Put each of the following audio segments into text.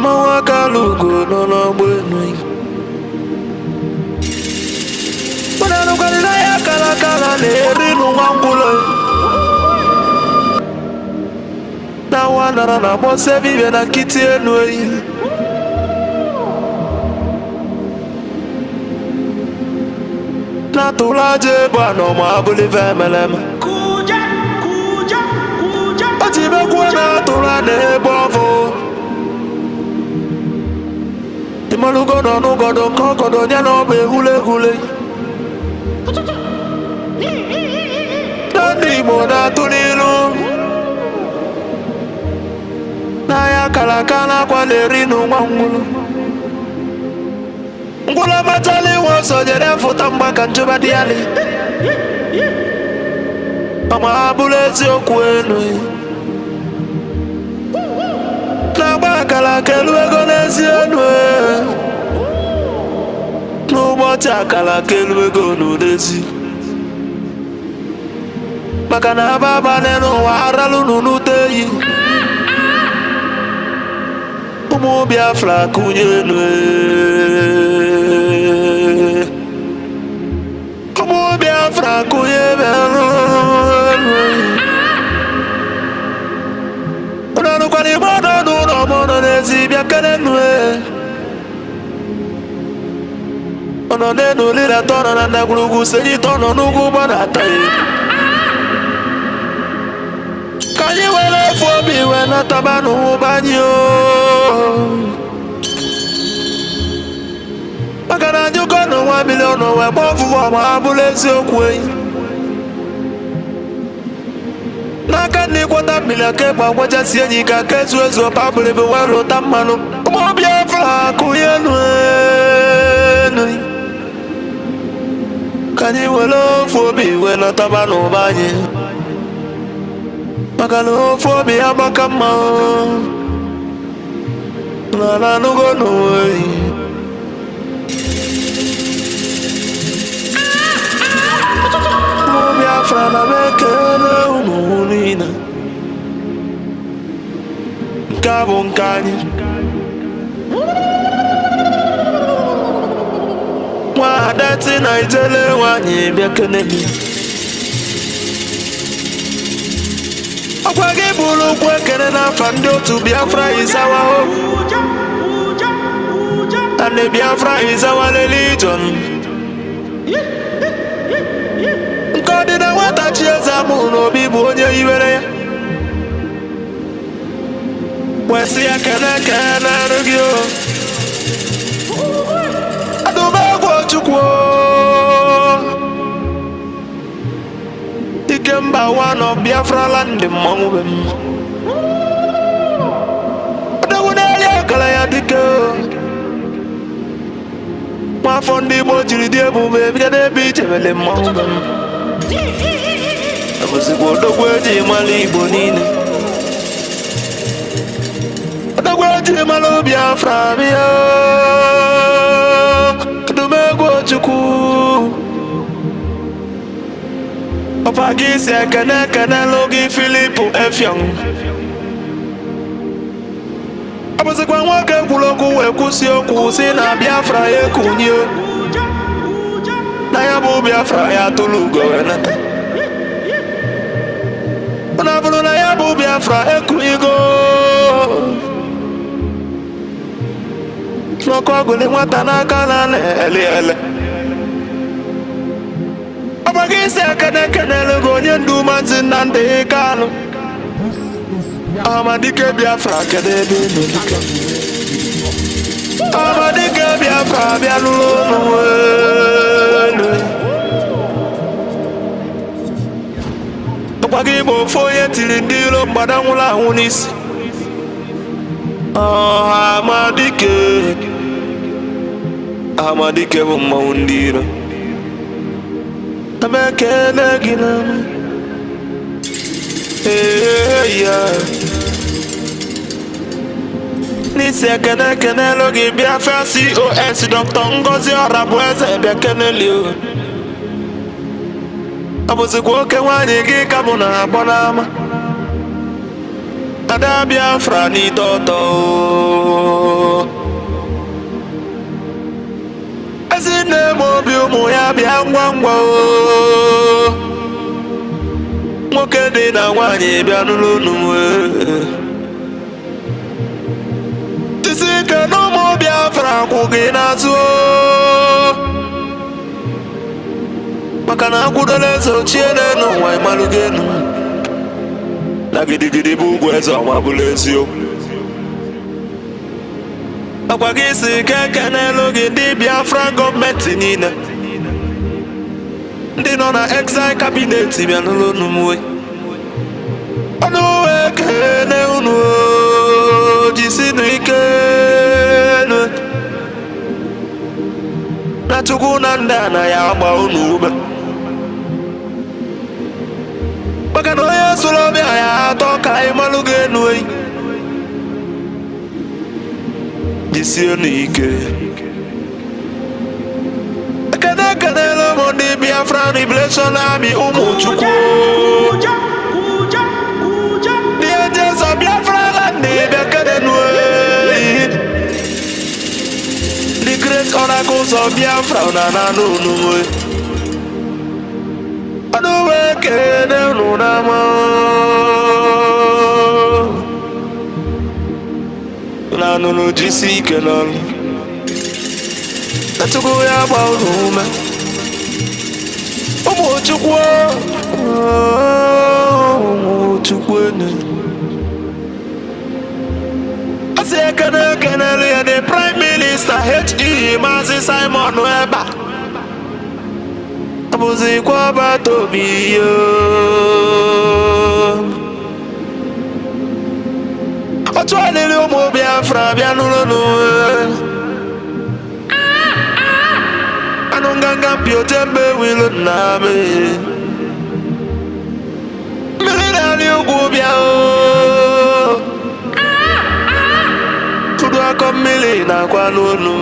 Mawakalugo no bueno. Mana no kalila ya kala neri no wangulo. Na wana na bose vive na kiti enoi. Na tulaje bano mabuli vemelema. Kuja. Ojibe kuena tulane bovo. Malugo no godo kokodo nya no be hule Nani moda tunilo Na ya kala kwa lerino mangulu Ngula matali woso jere futa mbaka njuba diali Ama abulezi okwenu Na bakala kelwe gonezi enwe N'ụbọchị akala kelwe gonu dezi maka na ababa n'ụwa aralu nunu teyi ụmụ Biafra kunye nwe ụmụ Biafra kunye belu ọnọdụ kwani mọdụ n'ụlọ mọdụ n'ezi bịa kene nwe ono nenu lila tono na ndagulugu senyi tono nugu bana tayi Kanyi wele fobi wena tabanu banyo Makana njuko no 1 million we bofu wa maabulezi okwe Naka ni kwata mila keba waja siyenyi ka kesu ezo pabule bewelo tamano Umo Biafra kuyenwe Kanyi welo fobi wena tabanu banyi Makalo fobi abakama Nana nugo noe Mo Biafra na mekele umunina Nkabo nkanyi Wadati na ijele wanyi biakenemi Okwagi bulu kwekene na fandi otu Biafra is our hope And the Biafra is our religion Nkodi na wata chieza muno bibu onye iwere ya Wesi ya kene rugio Chukwu Ikemba one of Biafra land mmanwụ m Odogwuneli akala ya dike Nwafọ ndị Igbo jiri dị ebube bido n'ebe ichebele mmanwụ m Abụzikwa odogwu eji mara Igbo niile Odogwu eji mara Biafra bịa Chukwu Opagi si ekene logi Filipu Efyong Abụzikwa nwoke kwulokwu wee kwụsị okwu si na Biafra ekunye Na ya bụ Biafra ya tụlụ ugo wenata Ọ bụrụ na ya bụ Biafra ekunyigo N'ọkụ ọgụli nwata n'aka na ele Opagi ekene logo onye ndu Maazị Nnamdi Kanu Amadike Biafra kedebe n'olike Amadike Biafra bịa n'ụlọ n'ụlọ Opagi bụ ofu onye tiri ndị iro mgbada nwụrụ anwụ n'isi Amadike bụ mmanwụ ndị iro Amekele gị na N'isi ekene logi Biafra COS Dr. Ngozi Orabueze bịa keneli o Abụzikwa oke nwanyị gị ka mụ na-agbọ n'ama Ada Biafra ni toto Azine mobi umu ya bia ngwangwa Nwoke dị na nwanyị bịa n'ụlọ n'uwe Tisi ke n'ụmụ Biafra kwụ gị n'azụ Maka na akwụdola eze ochie n'ụwa ịmalụ gị enu Na gidigidi bụ ugwu eze ọnwa bụla eziokwu Akwa gị si keke n'elu gị ndị Biafra gọọmenti niile Ndị nọ na exile cabinet bịa n'ụlọ n'umuwe Ọnụ ekene unu jisinu ike Na Chukwu na ndị a na ya agba unu ume Maka na onye sụrụ ọbịa ya atọ ka ịmalụ gị enu eyi Jisienu ike Ekenele m ndị Biafra Liberation Army ụmụ Chukwu Ndị angels of Biafra land bịakenenu eyi The great oracles of Biafra na nanụ unu Ọnụ ekene unu n'ama Nanụ jisi ike n'ọlụ Na Chukwu ya gba unu ume Ụmụ Chukwu Ụmụ Chukwu enu Asị ekene ya the Prime Minister H.E. Maazị Simon Eba Abụzikwa ọbata obi yo Otu alili ụmụ Biafra bịa n'ụlọ n'uwe Anụ nganga mpi otembe wilu nna me Mmiri na-alị ugwu bịa o Fudu akọ mmiri na-akwa n'onu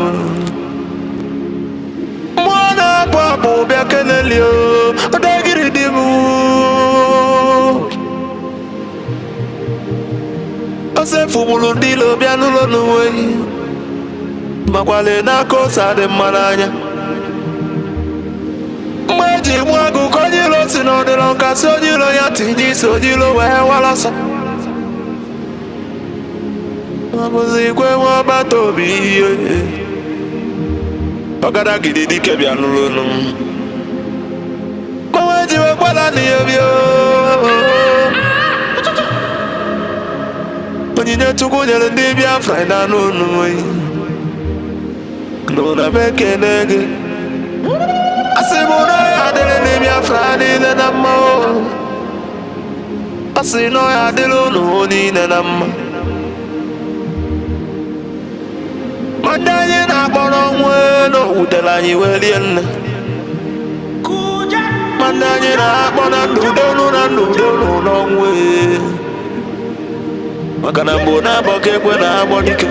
Mmụọ na-abụ abụ bịa keneli o Odegiri di mụ Ose fumulu ndị ilo bịa n'ụlọ n'uwe Makwale n'aka ose adị mma n'anya Mgbe eji mụ agụ ka onye ilo si n'ọdịrọ nka si onye ilo ya tinye isi onye ilo wee walasa Abụzikwe nwa ọbata obi ihe Ọgada gidi dike bịa n'ụlọ n'uwe Mgbe eji wekwala n'ihe bịa Onyinye Chukwu nyere ndị Biafra na n'onu N'ụna bekene gị Asị mụ na ya adịrị ndị Biafra niile na mma Asị na ya adịrị unu niile na mma Ma ndị anyị na-akpọrọ nwe n'owutere anyị welie nne Ma ndị anyị na-akpọ na ndụdonu na ndụdonu n'ọnwe Maka na mgbe na-abọ ka ekwe na-agbọ dike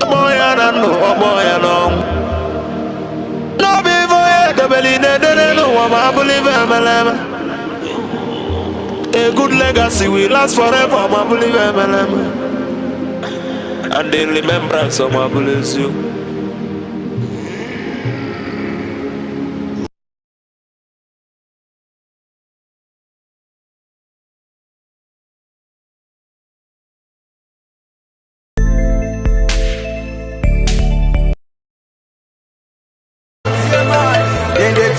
Ọgbọ ya na ndụ, ọgbọ ya n'ọnwụ N'obi ife onye edebeli na-edere n'ụwa ma abụlụ ife emeleme A good legacy will last forever ma abụlụ ife emeleme And the remembrance of ma abụlụ eziokwu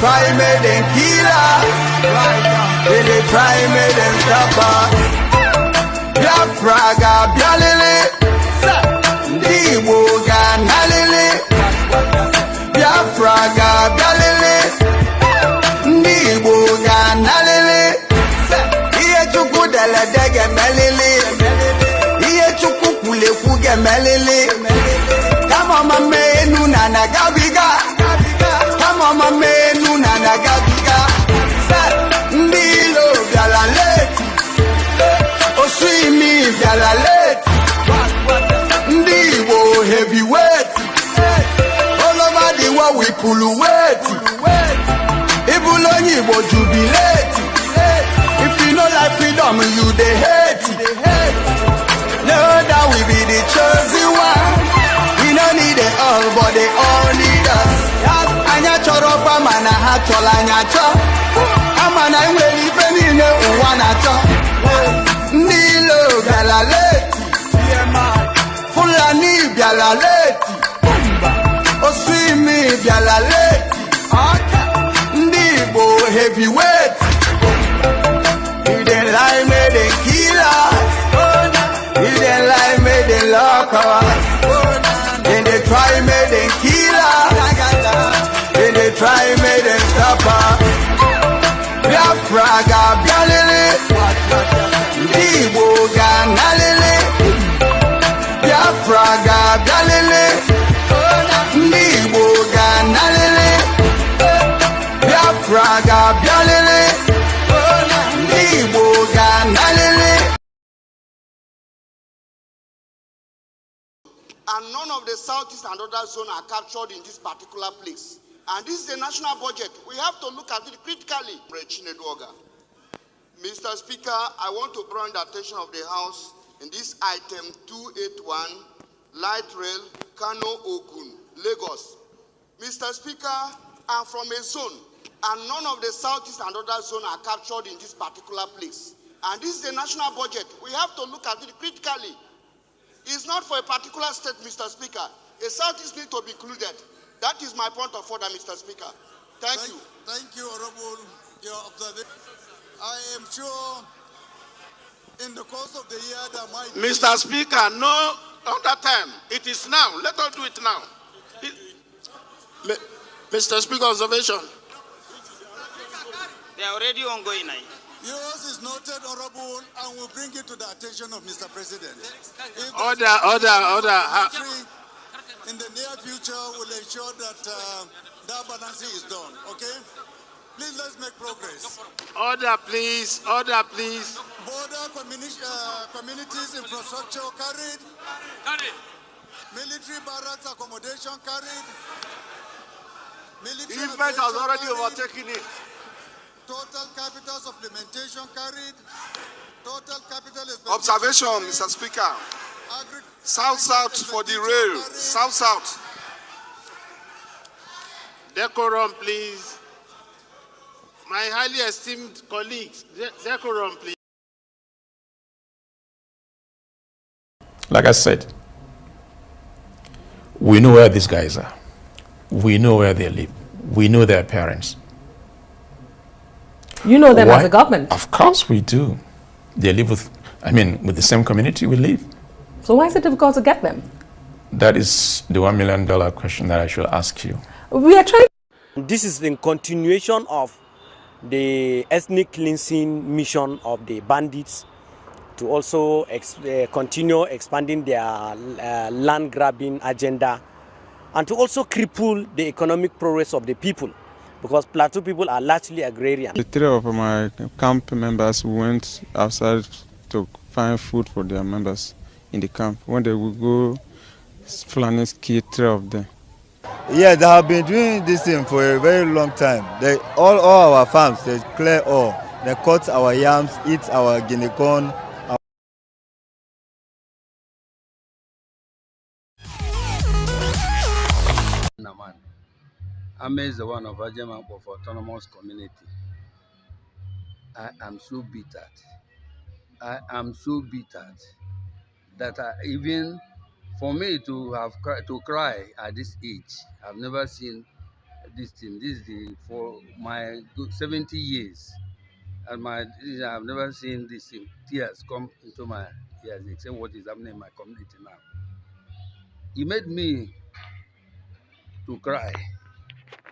Try me then kill her. Then they try me then stop her. Biafra ga bialele, ndi Igbo ga nalele. Biafra ga bialele, ndi Igbo ga nalele. Iye Chukwu dele dege melele, iye Chukwu kule kuge melele. Kama mame enu na nagabiga. Mama menu na nagabiga Ndi ilo vyala leti Oswimi vyala leti Ndi Igbo heavyweight All over the world we pull weight Ibulonyi Igbo jubilate If you know like freedom you dey hate na ha chọla anya chọ ama na enwere ife niile ụwa na-achọ ndị ilo bịara leti Fulani bịara leti Osimi bịara leti ndị Igbo heavyweight if they lie may they kill us if they lie may they lock us then they try may they kill us then they try may they stop us Biafra ga bịalele ndị Igbo ga nalele Biafra ga bịalele ndị Igbo ga nalele Biafra ga bịalele ndị Igbo ga nalele. And none of the southeast and other zones are captured in this particular place. And this is a national budget. We have to look at it critically. Mr. Speaker, I want to bring the attention of the House in this item 281, light rail, Kano, Ogun, Lagos. Mr. Speaker, I'm from a zone, and none of the southeast and other zones are captured in this particular place. And this is a national budget. We have to look at it critically. It's not for a particular state, Mr. Speaker. A southeast need to be included. That is my point of order, Mr. Speaker. Thank you. Thank you, Honorable. Your observation. I am sure in the course of the year there might be... Mr. Speaker, no other time. It is now. Let us do it now. Mr. Speaker, observation. They are already ongoing now. Yours is noted, Honorable, and will bring it to the attention of Mr. President. Order. In the near future, will ensure that that balancing is done, okay? Please, let's make progress. Order, please. Border communities infrastructure carried. Military barracks accommodation carried. Military Event has already overtaken it. Total capital supplementation carried. Total capital Observation, Mr. Speaker. South for the rail. South. Decorum, please. My highly esteemed colleagues, decorum, please. Like I said, we know where these guys are. We know where they live. We know their parents. You know them as a government. Of course we do. They live with the same community we live. So why is it difficult to get them? That is the $1 million question that I should ask you. We are trying. This is in continuation of the ethnic cleansing mission of the bandits to also continue expanding their land grabbing agenda and to also cripple the economic progress of the people, because Plateau people are largely agrarian. The three of my camp members went outside to find food for their members in the camp. When they would go, Fulani killed three of them. Yes, they have been doing this thing for a very long time. All our farms, they clear all. They cut our yams, eat our guinea corn. I'm the one of Ajama of autonomous community. I am so bitter. That even for me to cry at this age, I've never seen this thing. This is for my 70 years, and I've never seen this thing. Tears come into my ears, except what is happening in my community now. It made me to cry,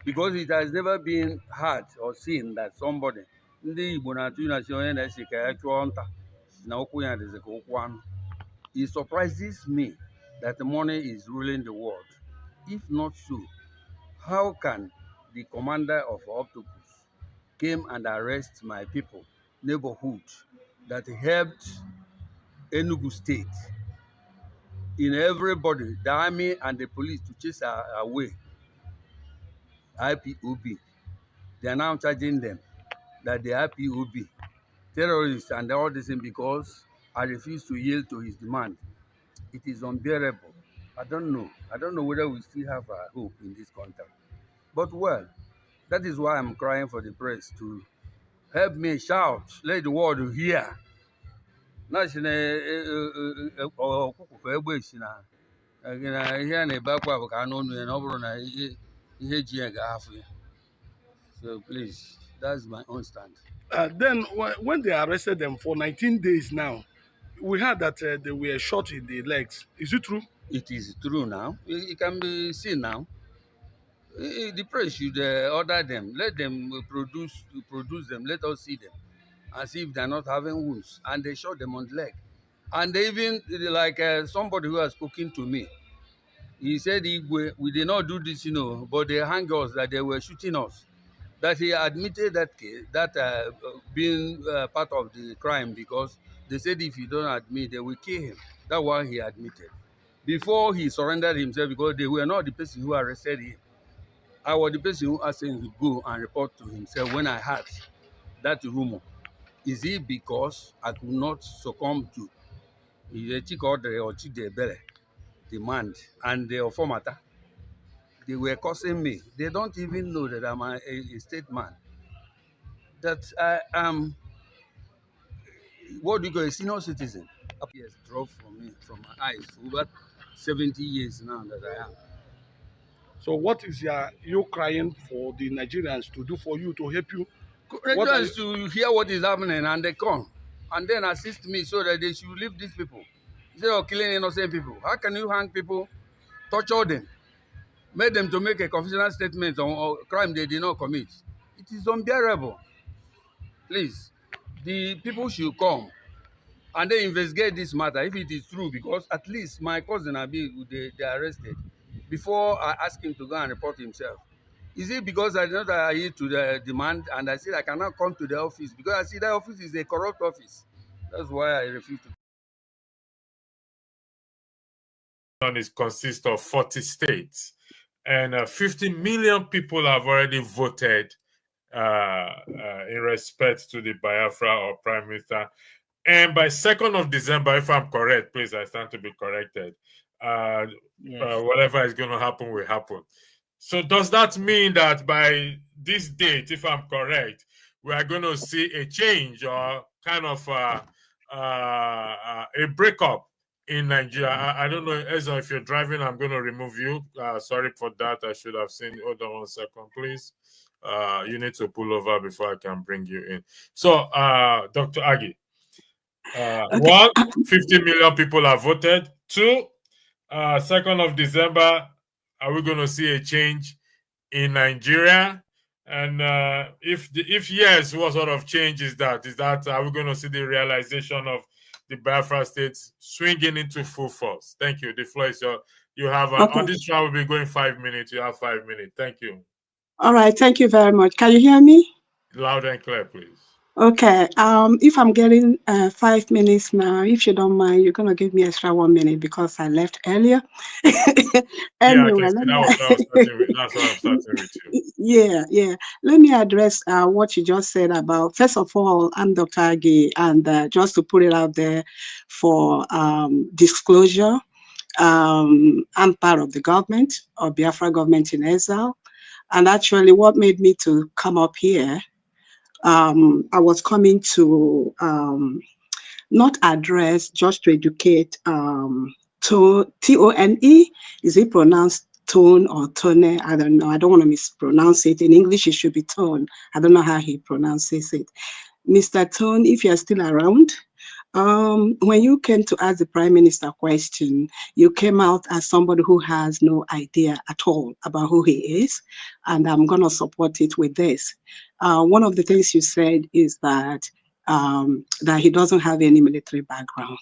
because it has never been heard or seen that somebody it surprises me that the money is ruling the world. If not so, how can the commander of Octopus came and arrest my people, neighborhood, that helped Enugu State in everybody, the army and the police, to chase away IPOB? They are now charging them that they are IPOB terrorists and all this thing because I refuse to yield to his demand. It is unbearable. I don't know whether we still have a hope in this country. But well, That is why I'm crying for the press to help me shout, let the world hear. So please, that's my own stand. Then when they arrested them for 19 days now, we heard that they were shot in the legs. Is it true? It is true now. It can be seen now. The press should order them. Let them produce them. Let us see them and see if they're not having wounds. And they shot them on the leg. And they even, like somebody who has spoken to me, he said, we did not do this, but they hang us, that they were shooting us. That he admitted that case, that being part of the crime, because they said if you don't admit, they will kill him. That's why he admitted. Before he surrendered himself, because they were not the person who arrested him. I was the person who asked him to go and report to himself when I heard that rumor. Is it because I could not succumb to the Chikodre or Chidebele demand and the Ofomata? They were cursing me. They don't even know that I'm a state man. That I am, what do you call, a senior citizen. Years dropped from me, from my eyes, for over 70 years now that I am. So what is you crying for the Nigerians to do for you to help you? Nigerians to hear what is happening and they come and then assist me so that they should leave these people instead of killing innocent people. How can you hang people, torture them, make them to make a confessional statement on a crime they did not commit? It is unbearable. Please, the people should come and they investigate this matter if it is true, because at least my cousin Abi, they arrested before I asked him to go and report himself. Is it because I did not adhere to the demand and I said I cannot come to the office because I see that office is a corrupt office? That's why I refuse to. It consists of 40 states, and 50 million people have already voted in respect to the Biafra or Prime Minister. And by 2nd of December, if I'm correct, please, I stand to be corrected, whatever is going to happen will happen. So does that mean that by this date, if I'm correct, we are going to see a change or kind of a breakup in Nigeria? I don't know, Ezra, if you're driving, I'm going to remove you. Sorry for that. I should have seen. Hold on 1 second, please. You need to pull over before I can bring you in. So, Dr. Agi, okay. 1, 50 million people have voted. 2, 2nd of December, are we going to see a change in Nigeria? And if yes, what sort of change is that? Are we going to see the realization of the Biafra states swinging into full force? Thank you. The floor is yours. You have okay. On this round, we'll be going 5 minutes. You have 5 minutes. Thank you. All right. Thank you very much. Can you hear me? Loud and clear, please. Okay. If I'm getting 5 minutes now, if you don't mind, you're gonna give me extra 1 minute because I left earlier. Anyway, that's what I'm starting with you. Yeah. Let me address what you just said about. First of all, I'm Dr. Agi, and just to put it out there for disclosure, I'm part of the government of Biafra government in exile, and actually, what made me to come up here. I was coming to not address, just to educate. Tone, is it pronounced tone or tone? I don't know. I don't want to mispronounce it. In English, it should be tone. I don't know how he pronounces it. Mr. Tone, if you're still around, when you came to ask the Prime Minister a question, you came out as somebody who has no idea at all about who he is, and I'm going to support it with this. One of the things you said is that he doesn't have any military background.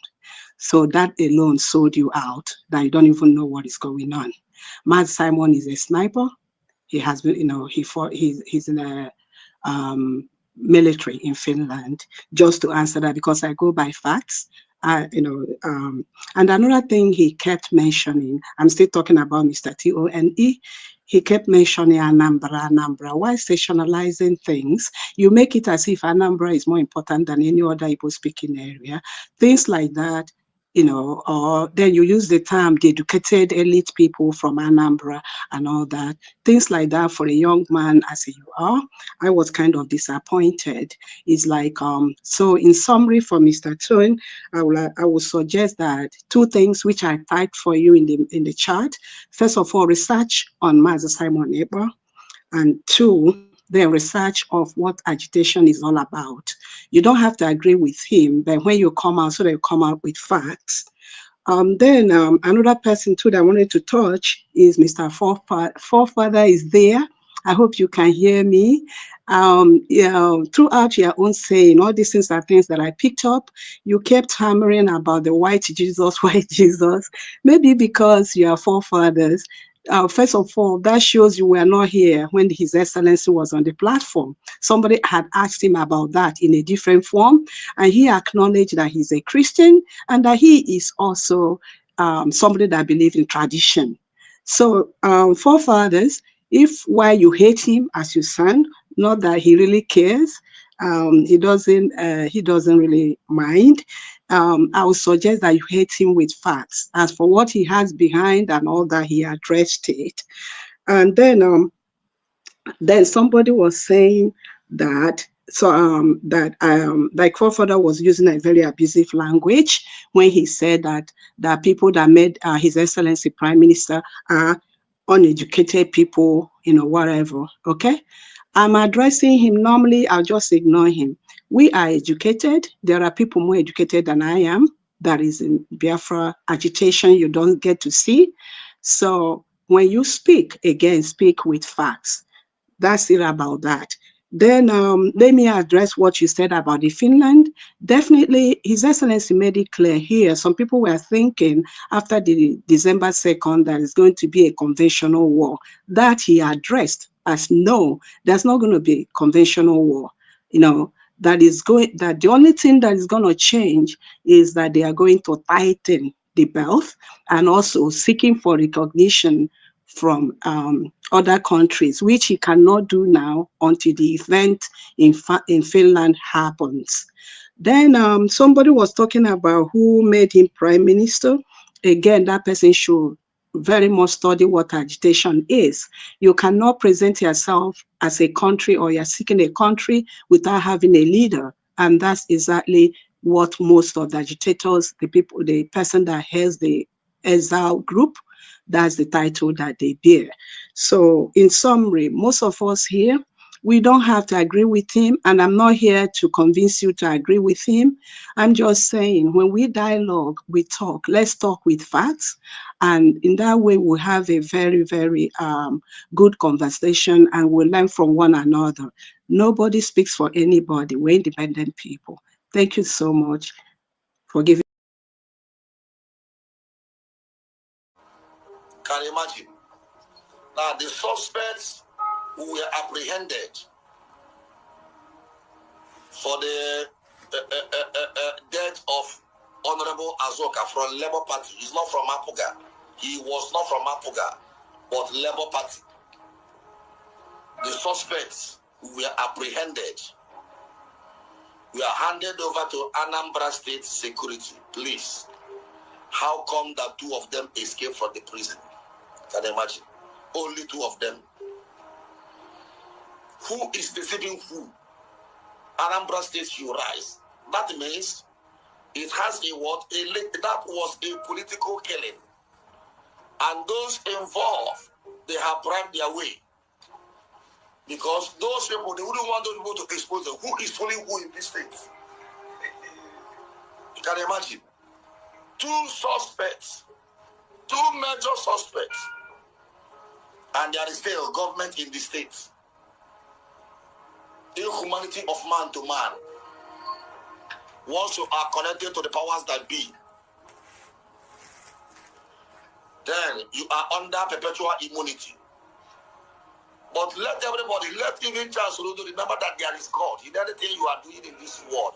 So that alone sold you out, that you don't even know what is going on. Matt Simon is a sniper. He has been, he's in a military in Finland, just to answer that, because I go by facts. And another thing he kept mentioning, I'm still talking about Mr. Tone, he kept mentioning Anambra. Why sensationalizing things? You make it as if Anambra is more important than any other Igbo speaking area. Things like that or then you use the term the educated elite people from Anambra and all that. Things like that for a young man as you are, I was kind of disappointed. It's like, so in summary for Mr. Tone, I would suggest that two things which I typed for you in the chat. First of all, research on Master Simon Ekpa, and two, the research of what agitation is all about. You don't have to agree with him, but when you come out, so that you come out with facts. Then another person too that I wanted to touch is Mr. Forefather is there. I hope you can hear me. Throughout your own saying, all these things are things that I picked up. You kept hammering about the white Jesus, white Jesus. Maybe because you are forefathers. First of all, that shows you were not here when His Excellency was on the platform. Somebody had asked him about that in a different form, and he acknowledged that he's a Christian and that he is also somebody that believes in tradition. So, forefathers, if while you hate him as your son, not that he really cares, he doesn't really mind. I would suggest that you hate him with facts. As for what he has behind and all that, he addressed it. And then somebody was saying that like forefather was using a very abusive language when he said that people that made His Excellency Prime Minister are uneducated people, whatever. Okay, I'm addressing him. Normally, I'll just ignore him. We are educated. There are people more educated than I am. That is in Biafra agitation you don't get to see. So when you speak, again, speak with facts. That's it about that. Then let me address what you said about the Finland. Definitely, His Excellency made it clear here. Some people were thinking after the December 2nd that it's going to be a conventional war. That he addressed as no, there's not going to be a conventional war. That the only thing that is going to change is that they are going to tighten the belt and also seeking for recognition from other countries, which he cannot do now until the event in Finland happens. Then somebody was talking about who made him prime minister. Again, that person should very much study what agitation is. You cannot present yourself as a country or you're seeking a country without having a leader. And that's exactly what most of the agitators, the person that has the exile group, that's the title that they bear. So in summary, most of us here, we don't have to agree with him, and I'm not here to convince you to agree with him. I'm just saying, when we dialogue, we talk. Let's talk with facts, and in that way, we'll have a very, very good conversation, and we'll learn from one another. Nobody speaks for anybody. We're independent people. Thank you so much for giving. Can you imagine? Now, the suspects who were apprehended for the death of Honorable Azoka from Labour Party. He's not from Apuga. He was not from Apuga, but Labour Party. The suspects who were apprehended were handed over to Anambra State Security. Please, how come that two of them escaped from the prison? Can you imagine? Only two of them. Who is deceiving who? Anambra State should rise. That means it has a what? That was a political killing. And those involved, they have bribed their way. Because those people, they wouldn't want those people to expose them. Who is fooling who in this state? You can imagine. Two suspects, two major suspects, and there is still government in the state. Inhumanity of man to man. Once you are connected to the powers that be, then you are under perpetual immunity. But let everybody, let even Charles Rudo remember that there is God. In anything you are doing in this world,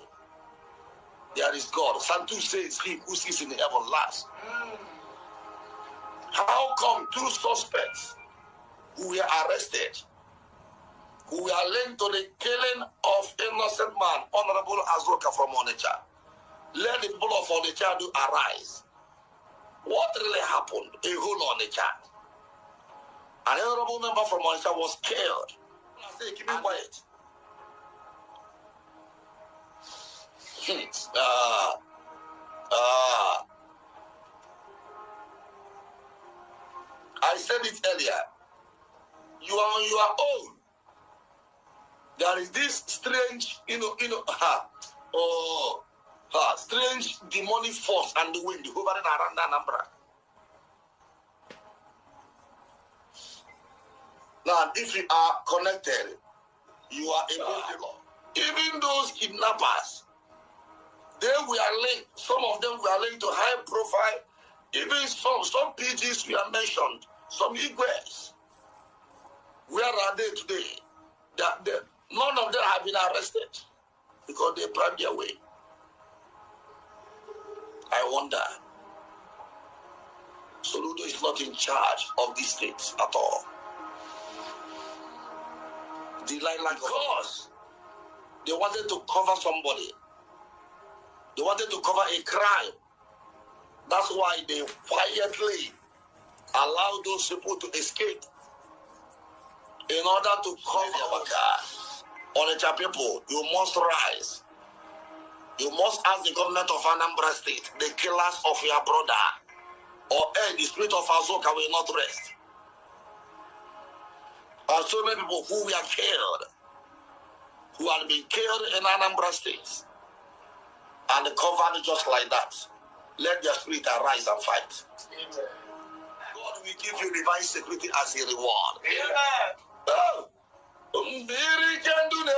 there is God. Santu says, "He who sits in the heaven last." How come two suspects who were arrested, who were linked to the killing of innocent man, Honorable Azoka from Onitsha, Let the people of Onitsha do arise. What really happened? A whole Onitsha. An honorable member from Onitsha was killed. I say, keep it quiet. I said it earlier. You are on your own. There is this strange, strange demonic force and the wind hovering around Anambra. Now, if you are connected, you are a believer. Even those kidnappers, they were linked. Some of them were linked to high profile. Even some PGs were mentioned. Some Igwes. Where are they today? None of them have been arrested because they bribed their way. I wonder. Soludo is not in charge of this state at all. Because they wanted to cover somebody. They wanted to cover a crime. That's why they quietly allowed those people to escape in order to cover our car. Onitsha people, you must rise. You must ask the government of Anambra State, the killers of your brother, or the spirit of Azoka will not rest. And so many people who were killed, who had been killed in Anambra State, and covered just like that. Let their spirit arise and fight. Amen. God will give you divine security as a reward. Amen. Oh. If you can do the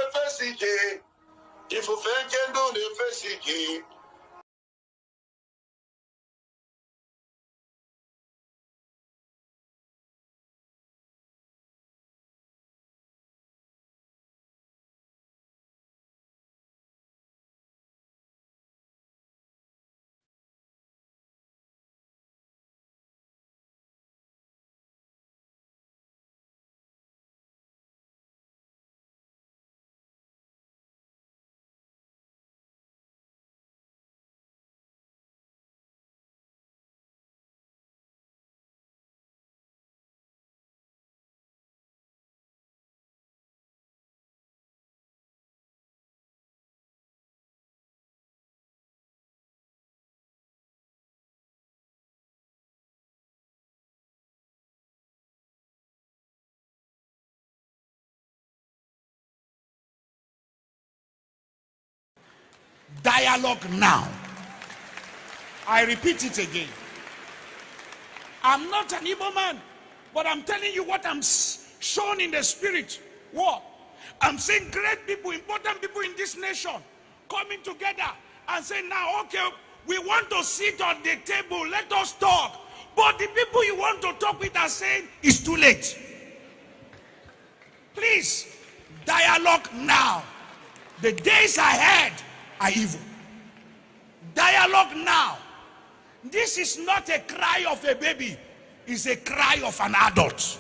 Dialogue now. I repeat it again. I'm not an Igbo man, but I'm telling you what I'm shown in the spirit. What? I'm seeing great people, important people in this nation coming together and saying, now, okay, we want to sit on the table, let us talk. But the people you want to talk with are saying, it's too late. Please, dialogue now. The days ahead are evil. Dialogue now. This is not a cry of a baby. It's a cry of an adult.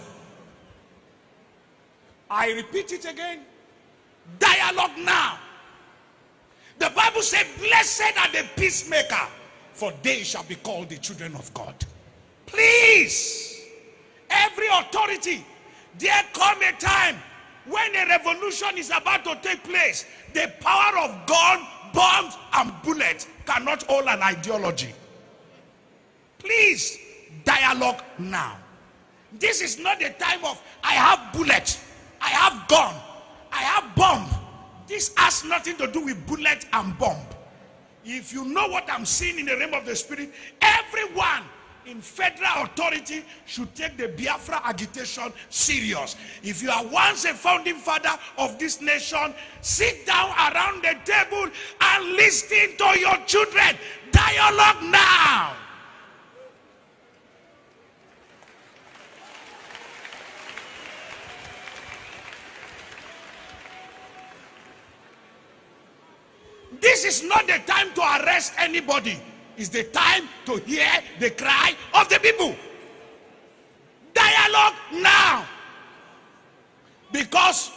I repeat it again. Dialogue now. The Bible says, blessed are the peacemaker, for they shall be called the children of God. Please, every authority, there come a time when a revolution is about to take place. The power of gun, bombs, and bullets cannot hold an ideology. Please, dialogue now. This is not the time of, I have bullet, I have gun, I have bomb. This has nothing to do with bullet and bomb. If you know what I'm seeing in the realm of the spirit, everyone in federal authority should take the Biafra agitation serious. If you are once a founding father of this nation, sit down around the table and listen to your children. Dialogue now. This is not the time to arrest anybody. It's the time to hear the cry of the people. Dialogue now. Because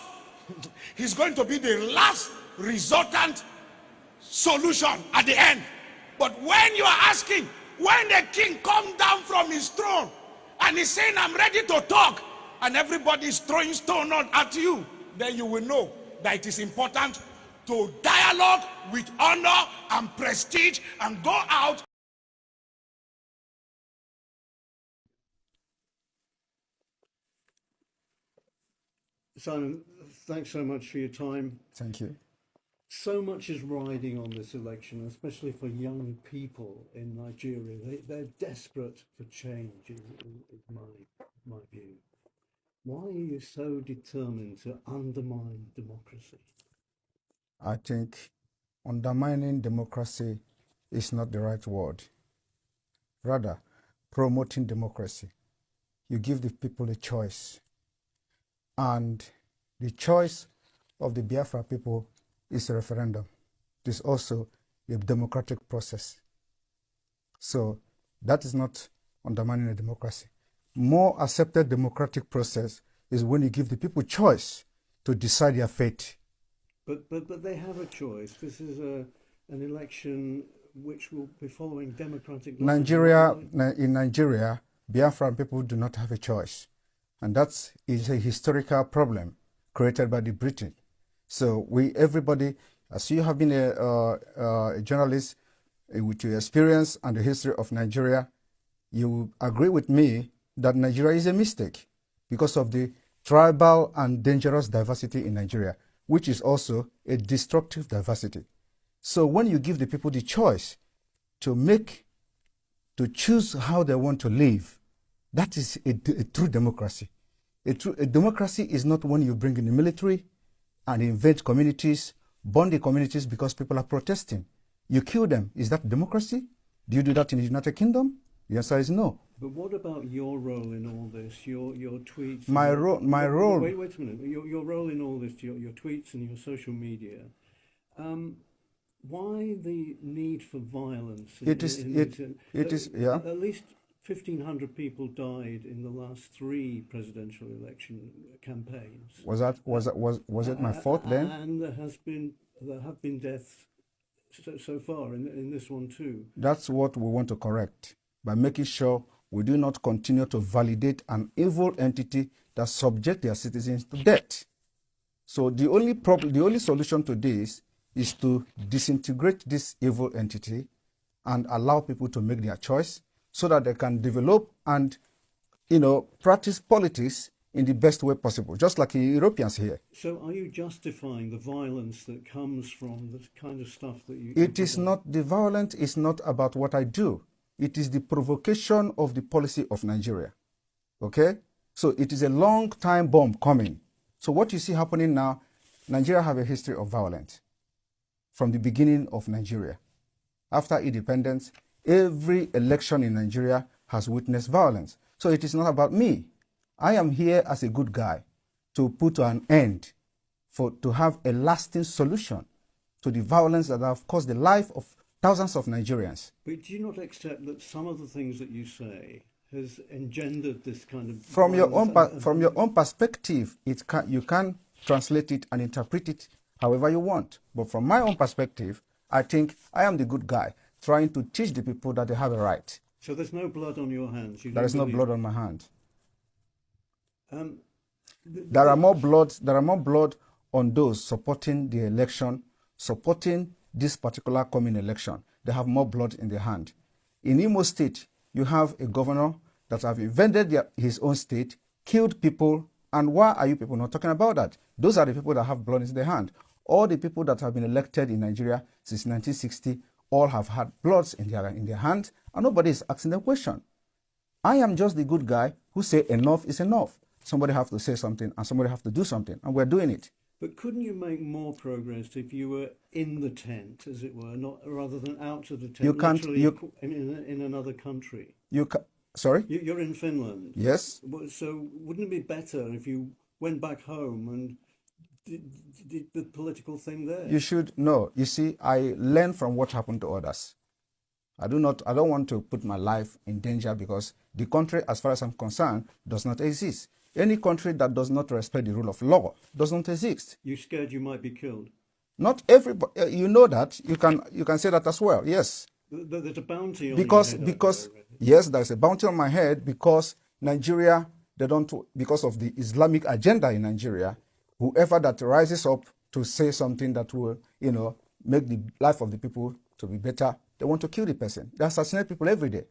he's going to be the last resultant solution at the end. But when you are asking, when the king comes down from his throne and he's saying, I'm ready to talk, and everybody is throwing stone at you, then you will know that it is important to dialogue with honor and prestige and go out. Simon, thanks so much for your time. Thank you. So much is riding on this election, especially for young people in Nigeria. They're desperate for change, is my view. Why are you so determined to undermine democracy? I think undermining democracy is not the right word. Rather, promoting democracy. You give the people a choice. And the choice of the Biafra people is a referendum. It is also a democratic process. So that is not undermining a democracy. More accepted democratic process is when you give the people choice to decide their fate. But they have a choice. This is an election which will be following democratic lines. In Nigeria, Biafran people do not have a choice. And that is a historical problem created by the Britain. So everybody, as you have been a journalist with your experience and the history of Nigeria, you agree with me that Nigeria is a mistake because of the tribal and dangerous diversity in Nigeria, which is also a destructive diversity. So when you give the people the choice to choose how they want to live, that is a true democracy. A democracy is not when you bring in the military and invent communities, burn the communities because people are protesting. You kill them. Is that democracy? Do you do that in the United Kingdom? The answer is no. But what about your role in all this? Your tweets. My role. Wait a minute. Your role in all this. Your tweets and your social media. Why the need for violence? It is. Yeah. At least 1,500 people died in the last 3 presidential election campaigns. Was it my fault then? And there have been deaths so far in this one too. That's what we want to correct by making sure we do not continue to validate an evil entity that subject their citizens to death. So the only solution to this is to disintegrate this evil entity and allow people to make their choice so that they can develop and, practice politics in the best way possible, just like the Europeans here. So are you justifying the violence that comes from the kind of stuff that you... It is not, the violence is not about what I do. It is the provocation of the policy of Nigeria. Okay? So it is a long time bomb coming. So what you see happening now, Nigeria have a history of violence from the beginning of Nigeria. After independence, every election in Nigeria has witnessed violence. So it is not about me. I am here as a good guy to put an end, to have a lasting solution to the violence that have caused the life of thousands of Nigerians. But do you not accept that some of the things that you say has engendered this kind of... From your own perspective, you can translate it and interpret it however you want. But from my own perspective, I think I am the good guy trying to teach the people that they have a right. So there's no blood on your hands? There is no blood on my hand. There are more blood on those supporting the election, supporting this particular coming election. They have more blood in their hand. In Imo State, you have a governor that have invaded his own state, killed people, and why are you people not talking about that? Those are the people that have blood in their hand. All the people that have been elected in Nigeria since 1960 all have had bloods in their hand, and nobody is asking the question. I am just the good guy who say enough is enough. Somebody have to say something, and somebody have to do something, and we're doing it. But couldn't you make more progress if you were in the tent, as it were, not rather than out of the tent? You can't. In another country. Sorry. You're in Finland. Yes. So wouldn't it be better if you went back home and did the political thing there? You should know. You see, I learn from what happened to others. I don't want to put my life in danger because the country, as far as I'm concerned, does not exist. Any country that does not respect the rule of law does not exist. You're scared you might be killed? Not everybody. You know that. You can say that as well. Yes. There's a bounty on because your head, because yes, there's a bounty on my head because Nigeria, they don't, because of the Islamic agenda in Nigeria. Whoever that rises up to say something that will, make the life of the people to be better, they want to kill the person. They assassinate people every day.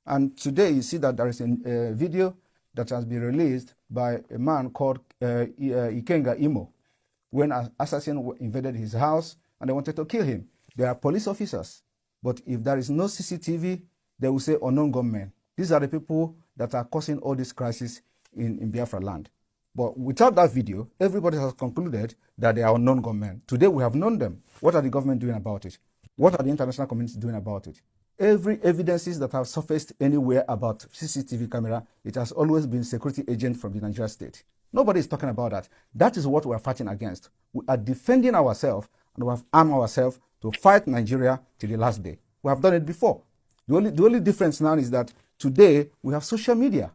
And today you see that there is a video that has been released by a man called Ikenga Imo, when an assassin invaded his house and they wanted to kill him. They are police officers. But if there is no CCTV, they will say unknown gunmen. These are the people that are causing all this crisis in Biafra land. But without that video, everybody has concluded that they are unknown gunmen. Today we have known them. What are the government doing about it? What are the international community doing about it? Every evidences that have surfaced anywhere about CCTV camera, it has always been security agent from the Nigeria state. Nobody is talking about that. That is what we are fighting against. We are defending ourselves and we have armed ourselves to fight Nigeria till the last day. We have done it before. The only difference now is that today we have social media.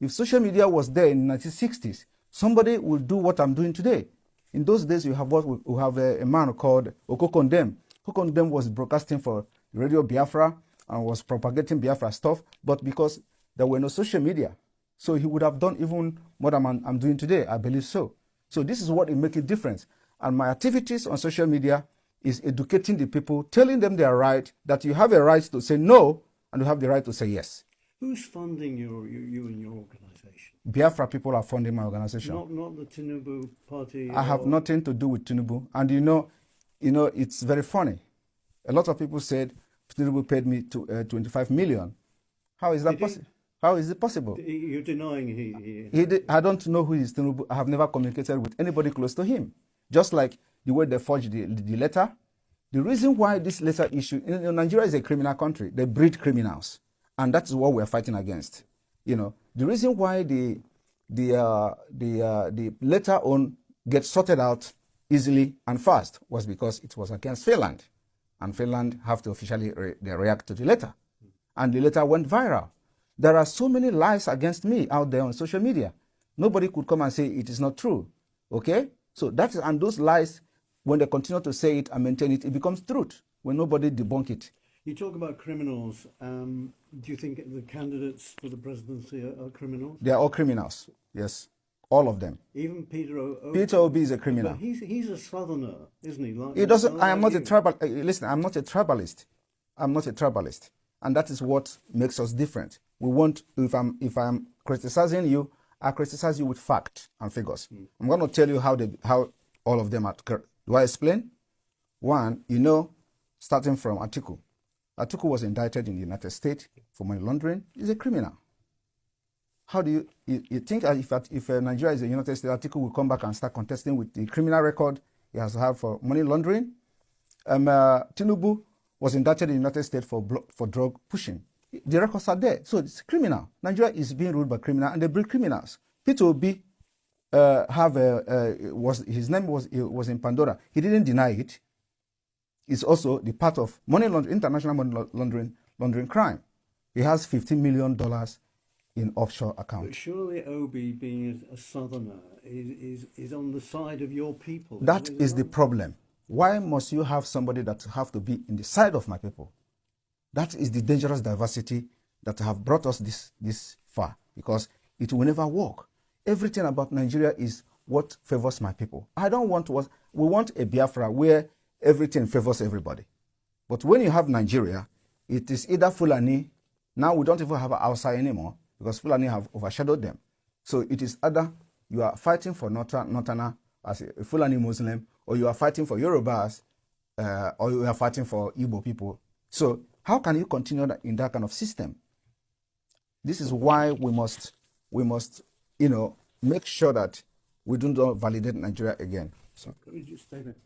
If social media was there in the 1960s, somebody will do what I'm doing today. In those days, we have a man called Okokondem. Okokondem was broadcasting for Radio Biafra and was propagating Biafra stuff, but because there were no social media, so he would have done even more than I'm doing today, I believe so. So this is what will make a difference. And my activities on social media is educating the people, telling them they are right, that you have a right to say no, and you have the right to say yes. Who's funding you and your organization? Biafra people are funding my organization. Not the Tinubu party. I have nothing to do with Tinubu. And it's very funny. A lot of people said Tinubu paid me 25 million. How is that possible? How is it possible? You're denying he I don't know who is Tinubu. I have never communicated with anybody close to him. Just like the way they forged the letter. The reason why this letter issue, Nigeria is a criminal country. They breed criminals. And that is what we're fighting against. The reason why the letter on gets sorted out easily and fast was because it was against Finland. And Finland have to officially react to the letter. And the letter went viral. There are so many lies against me out there on social media. Nobody could come and say it is not true. Okay? So and those lies, when they continue to say it and maintain it, it becomes truth when nobody debunk it. You talk about criminals. Do you think the candidates for the presidency are criminals? They are all criminals, yes. All of them. Even Peter Obi? Peter Obi is a criminal. But he's a southerner, isn't he? He doesn't. I am not a tribal. Listen, I'm not a tribalist. I'm not a tribalist. And that is what makes us different. We want, if I'm criticizing you, I criticize you with facts and figures. I'm going to tell you how all of them are. Do I explain? One, starting from Atiku. Atiku was indicted in the United States for money laundering. He's a criminal. How do you think if Nigeria is a United States, Atiku will come back and start contesting with the criminal record he has to have for money laundering? Tinubu was indicted in the United States for drug pushing. The records are there. So it's criminal. Nigeria is being ruled by criminals, and they breed criminals. Peter Obi his name was in Pandora. He didn't deny it. It's also the part of international money laundering crime. He has $15 million in offshore accounts. But surely Obi, being a southerner, is on the side of your people. That is the problem. Why must you have somebody that have to be in the side of my people? That is the dangerous diversity that have brought us this far, because it will never work. Everything about Nigeria is what favors my people. We want a Biafra where everything favors everybody. But when you have Nigeria, it is either Fulani. Now we don't even have Hausa anymore because Fulani have overshadowed them. So it is either you are fighting for Northerner as a Fulani Muslim, or you are fighting for Yorubas, or you are fighting for Igbo people. So how can you continue in that kind of system? This is why we must make sure that we do not validate Nigeria again. So let me just stay there.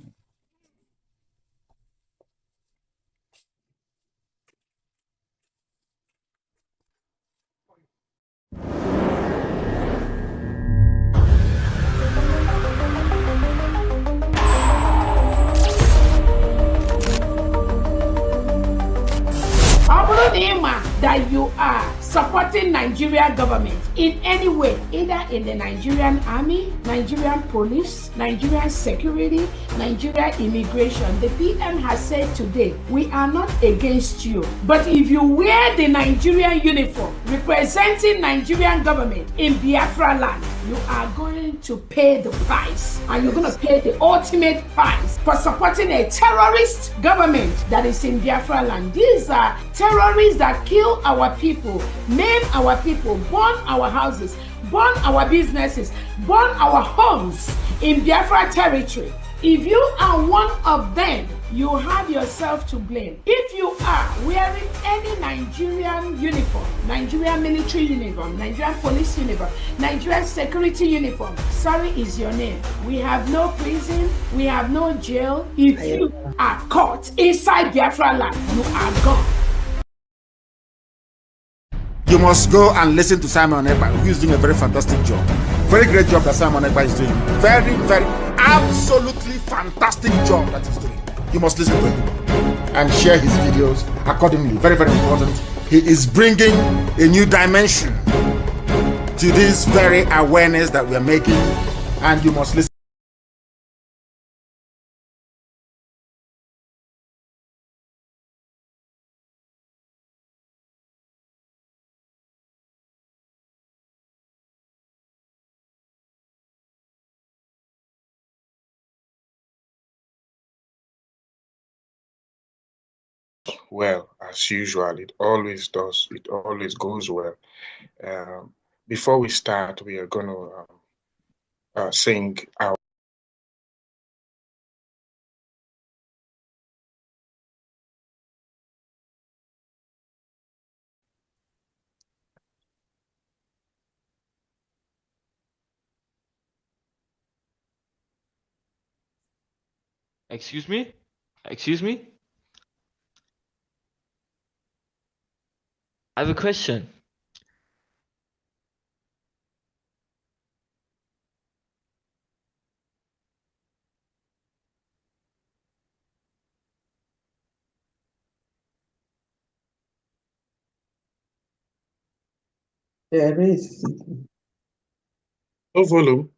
That you are supporting Nigerian government in any way, either in the Nigerian army, Nigerian police, Nigerian security, Nigerian immigration. The PM has said today, we are not against you, but if you wear the Nigerian uniform representing Nigerian government in Biafra land, you are going to pay the price, and you're going to pay the ultimate price for supporting a terrorist government that is in Biafra land. These are terrorists that kill our people, maim our people, burn our houses, burn our businesses, burn our homes in Biafra territory. If you are one of them, you have yourself to blame. If you are wearing any Nigerian uniform, Nigerian military uniform, Nigerian police uniform, Nigerian security uniform, sorry is your name. We have no prison, we have no jail. If you are caught inside Biafra land, you are gone. You must go and listen to Simon Ekpa, who is doing a very fantastic job. Very great job that Simon Ekpa is doing. Very, very, absolutely fantastic job that he's doing. You must listen to him and share his videos accordingly. Very, very important. He is bringing a new dimension to this very awareness that we're making, and you must listen. Well, as usual, it always does. It always goes well. Before we start, we are going to sing our. Excuse me? Excuse me? I have a question. There is. No volume.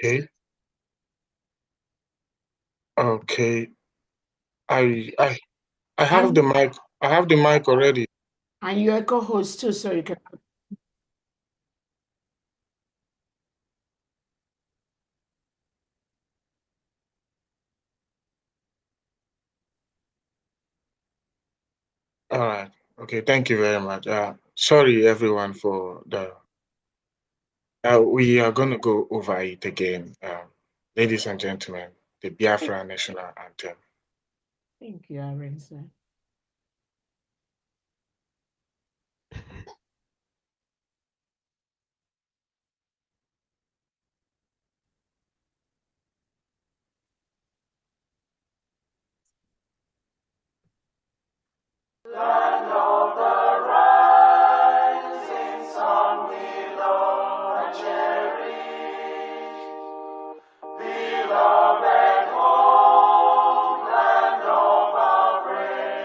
Okay. Okay. I have the mic. I have the mic already. And you're a co-host too, so you can. All right. Okay. Thank you very much. Sorry, everyone, for the. We are going to go over it again. Ladies and gentlemen, the Biafra National Anthem. Thank you, Arinze. Land of the rising sun, we love and cherish. Beloved home, land of our brave.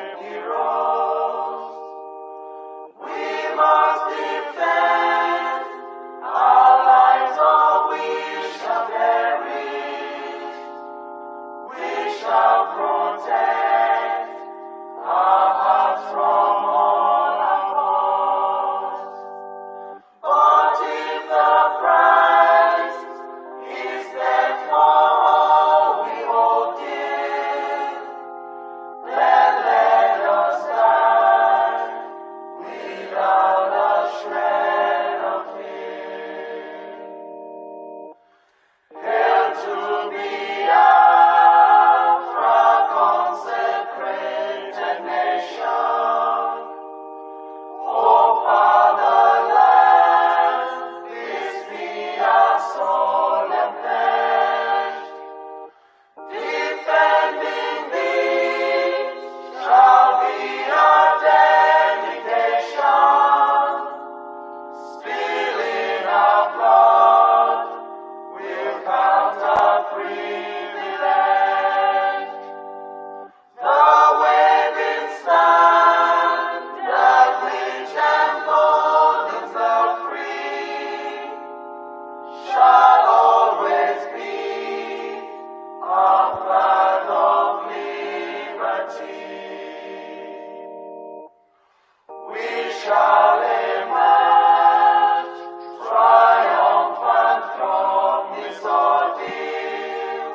shall emerge triumphant from this ordeal,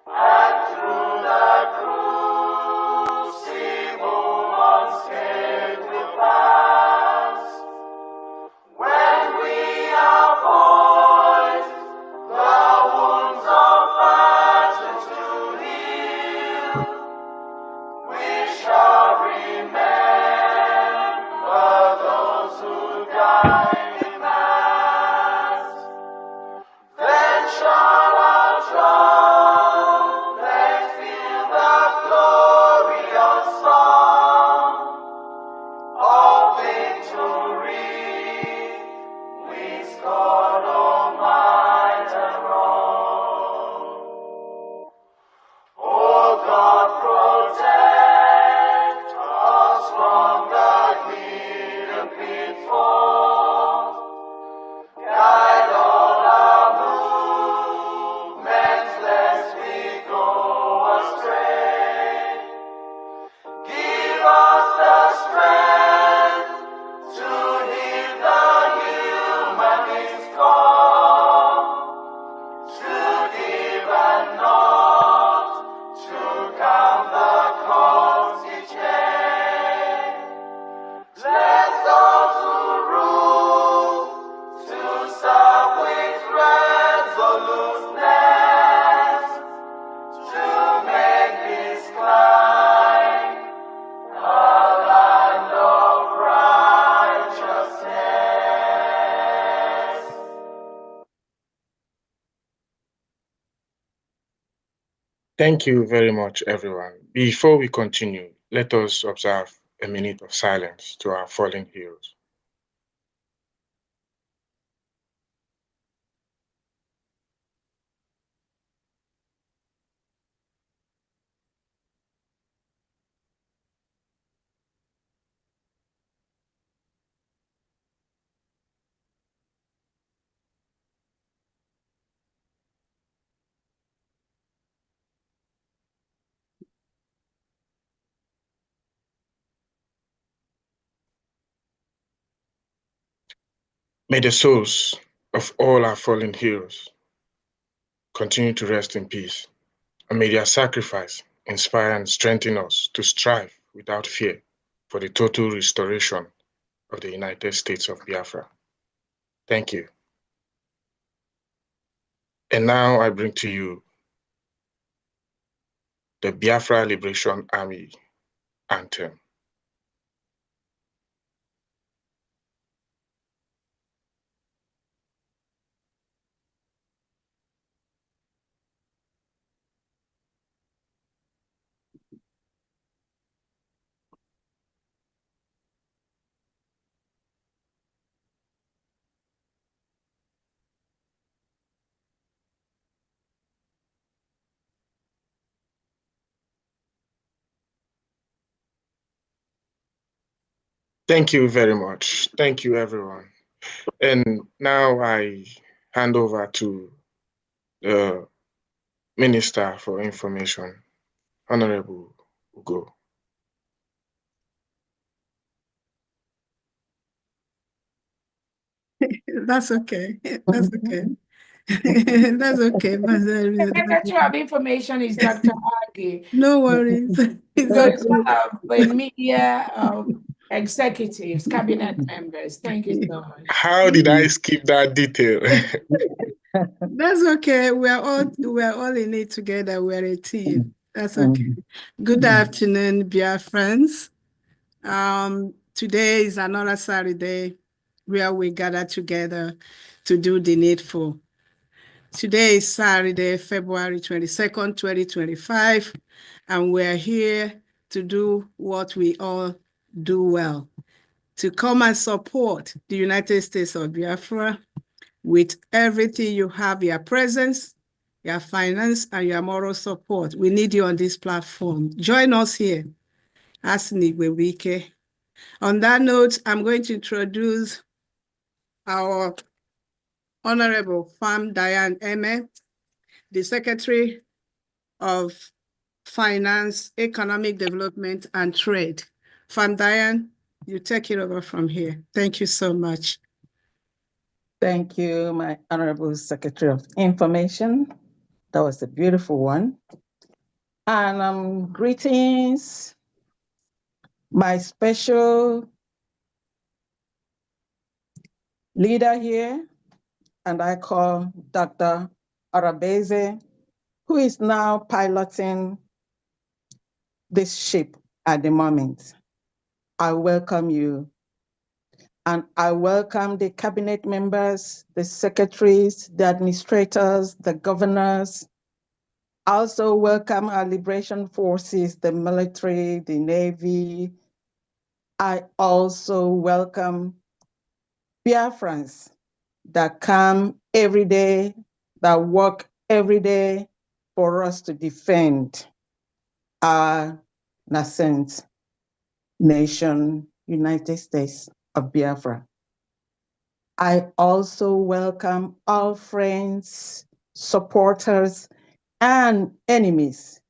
and through the crucible unscathed will pass. When we are poised, the wounds of battle to heal, we shall remember those who died in mass. Then shall our trumpets fill the glorious song of victory. We scorn all might and wrong. Oh God, protect us from the hidden pitfalls. Guide all our movements, lest we go astray. Give us the strength to heed the humanist call, to give and not to count the cost each day. Let those who rule to serve with resoluteness, to make this kind a land of righteousness. Thank you very much, everyone. Before we continue, let us observe a minute of silence to our fallen heroes. May the souls of all our fallen heroes continue to rest in peace, and may their sacrifice inspire and strengthen us to strive without fear for the total restoration of the United States of Biafra. Thank you. And now I bring to you the Biafra Liberation Army anthem. Thank you very much. Thank you, everyone. And now I hand over to the Minister for Information, Honorable Ugo. That's okay. That's okay. That's okay. The Secretary of Information is Dr. Agi. No worries. It's So okay. it's one of the media executives, cabinet members. Thank you so much. How did I skip that detail? That's okay. We're all in it together. We're a team. That's okay. Good afternoon, dear friends. Today is another Saturday where we gather together to do the needful. Today is Saturday, February 22nd, 2025, and we're here to do what we all do well, to come and support the United States of Biafra with everything you have, your presence, your finance, and your moral support. We need you on this platform. Join us here as Nigwewike. On that note, I'm going to introduce our Honorable Farm Diane Eme, the Secretary of Finance, Economic Development, and Trade. Farm Diane, you take it over from here. Thank you so much. Thank you, my Honorable Secretary of Information. That was a beautiful one. And greetings, my special leader here, and I call Dr. Arabeze, who is now piloting this ship at the moment. I welcome you. And I welcome the cabinet members, the secretaries, the administrators, the governors. I also welcome our liberation forces, the military, the Navy. I also welcome Biafrans that come every day, that work every day for us to defend our nascent nation, United States of Biafra. I also welcome all friends, supporters, and enemies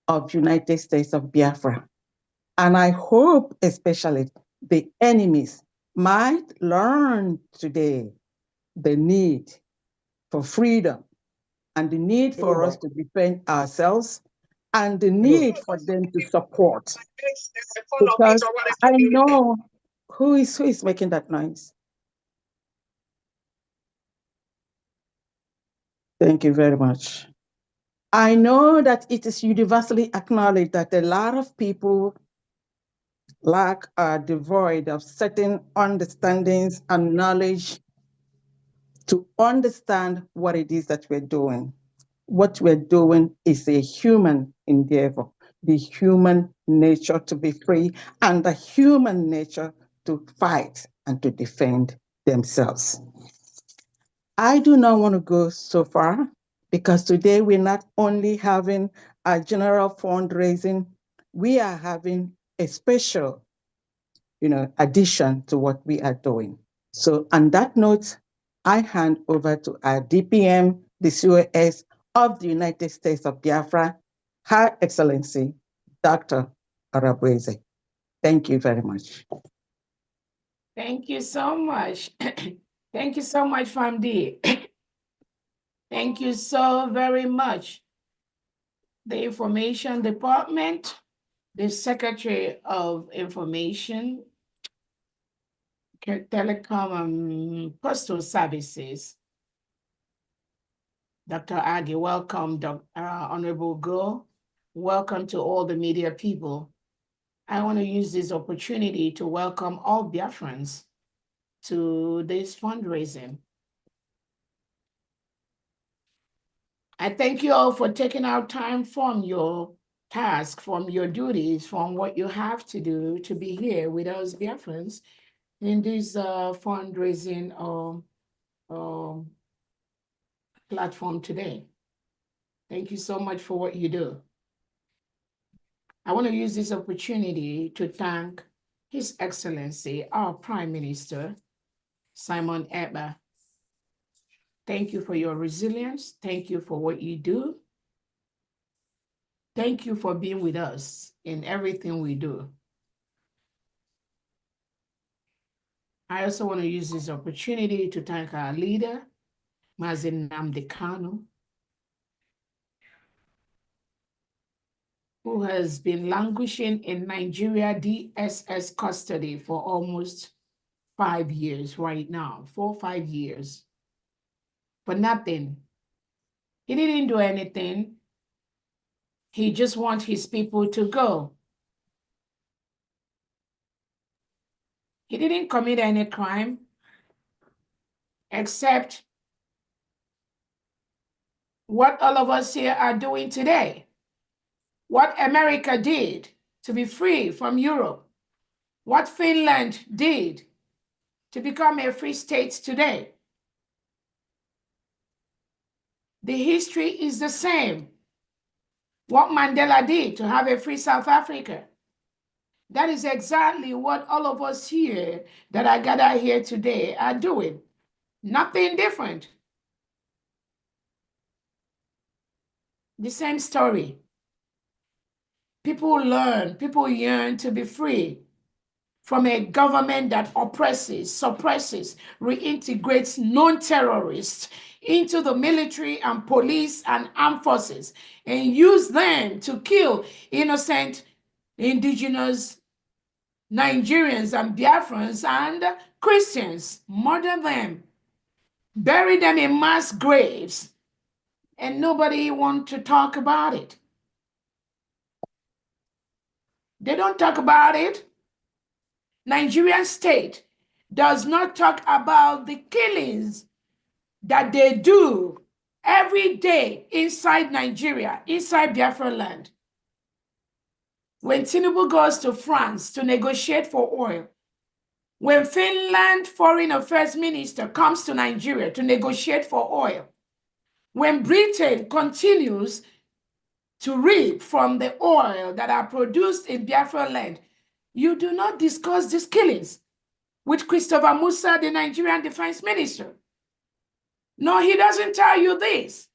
of United States of Biafra. And I hope especially the enemies might learn today the need for freedom and the need for us to defend ourselves and the need for them to support. Because I know who is making that noise. Thank you very much. I know that it is universally acknowledged that a lot of people are devoid of certain understandings and knowledge to understand what it is that we're doing. What we're doing is a human endeavor, the human nature to be free and the human nature to fight and to defend themselves. I do not want to go so far because today we're not only having a general fundraising, we are having a special, addition to what we are doing. So on that note, I hand over to our DPM, the COS of the United States of Biafra, Her Excellency, Dr. Arabweze. Thank you very much. Thank you so much. Thank you so much, Famdi. Thank you so very much. The Information Department, the Secretary of Information, Telecom and Postal Services, Dr. Agi, welcome, Honorable Go. Welcome to all the media people. I want to use this opportunity to welcome all Biafrans to this fundraising. I thank you all for taking out time from your task, from your duties, from what you have to do to be here with us Biafrans in this fundraising platform today. Thank you so much for what you do. I want to use this opportunity to thank His Excellency, our Prime Minister, Simon Ekpa. Thank you for your resilience. Thank you for what you do. Thank you for being with us in everything we do. I also want to use this opportunity to thank our leader, Mazi Nnamdi Kanu, who has been languishing in Nigeria DSS custody for almost 5 years right now, 4 or 5 years, but nothing. He didn't do anything. He just wants his people to go. He didn't commit any crime except what all of us here are doing today. What America did to be free from Europe. What Finland did to become a free state today. The history is the same. What Mandela did to have a free South Africa. That is exactly what all of us here that are gathered here today are doing. Nothing different. The same story. People learn, people yearn to be free from a government that oppresses, suppresses, reintegrates non-terrorists into the military and police and armed forces and use them to kill innocent indigenous Nigerians and Biafrans and Christians, murder them, bury them in mass graves, and nobody wants to talk about it. They don't talk about it. Nigerian state does not talk about the killings that they do every day inside Nigeria, inside Biafra land. When Tinubu goes to France to negotiate for oil, when Finland foreign affairs minister comes to Nigeria to negotiate for oil, when Britain continues to reap from the oil that are produced in Biafra land, you do not discuss these killings with Christopher Musa, the Nigerian defense minister. No, he doesn't tell you this.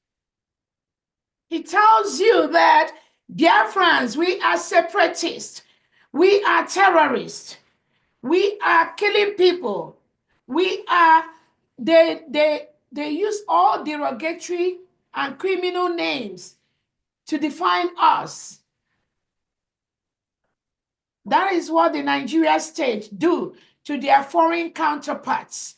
He tells you that Biafrans, we are separatists, we are terrorists, we are killing people, we are, they use all derogatory and criminal names to define us. That is what the Nigerian state do to their foreign counterparts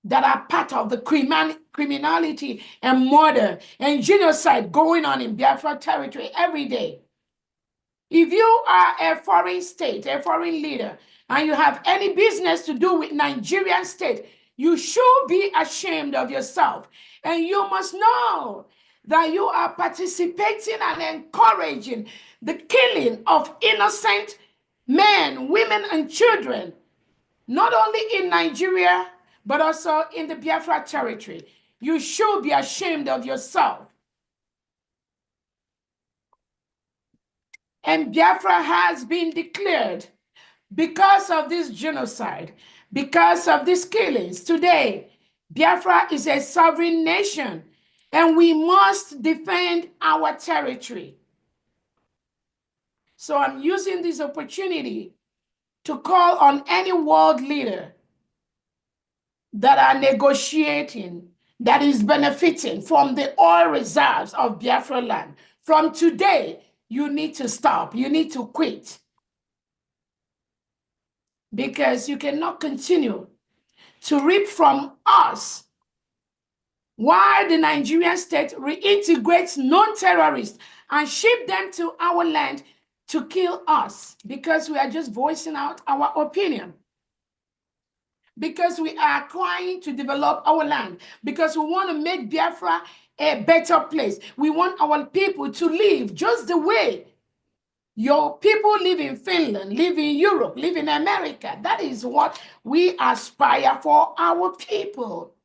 that are part of the criminality and murder and genocide going on in Biafra territory every day. If you are a foreign state, a foreign leader, and you have any business to do with Nigerian state, you should be ashamed of yourself. And you must know that you are participating and encouraging the killing of innocent men, women, and children, not only in Nigeria, but also in the Biafra territory. You should be ashamed of yourself. And Biafra has been declared because of this genocide, because of these killings. Today, Biafra is a sovereign nation, and we must defend our territory. So I'm using this opportunity to call on any world leader that are negotiating, that is benefiting from the oil reserves of Biafra land. From today, you need to stop. You need to quit. Because you cannot continue to reap from us while the Nigerian state reintegrates non-terrorists and ship them to our land to kill us because we are just voicing out our opinion. Because we are trying to develop our land, because we want to make Biafra a better place. We want our people to live just the way your people live in Finland, live in Europe, live in America. That is what we aspire for our people.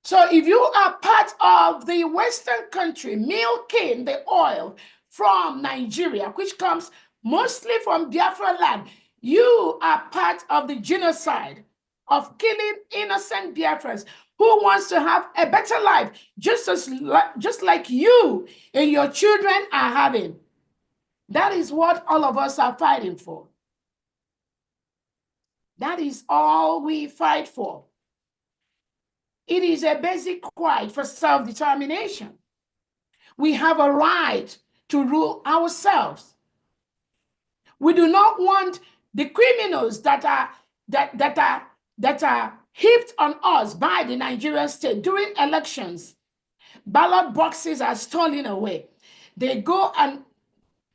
So if you are part of the Western country milking the oil from Nigeria, which comes mostly from Biafra land, you are part of the genocide of killing innocent Biafrans who wants to have a better life, just like you and your children are having. That is what all of us are fighting for. That is all we fight for. It is a basic right for self-determination. We have a right to rule ourselves. We do not want the criminals that are heaped on us by the Nigerian state during elections. Ballot boxes are stolen away. They go and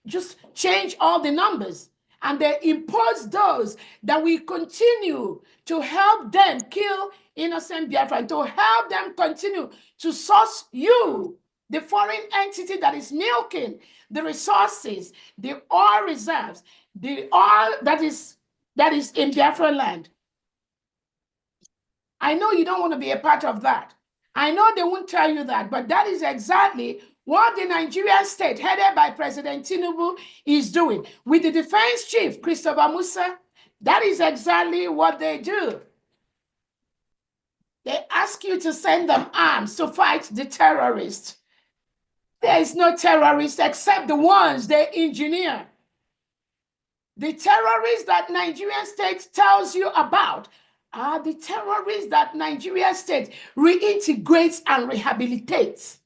just change all the numbers, and they impose those that we continue to help them kill innocent Biafra, to help them continue to source you, the foreign entity that is milking the resources, the oil reserves, the oil that is in Biafra land. I know you don't want to be a part of that. I know they won't tell you that, but that is exactly what the Nigerian state, headed by President Tinubu, is doing. With the defense chief, Christopher Musa, that is exactly what they do. They ask you to send them arms to fight the terrorists. There is no terrorist except the ones they engineer. The terrorists that Nigerian state tells you about are the terrorists that Nigerian state reintegrates and rehabilitates.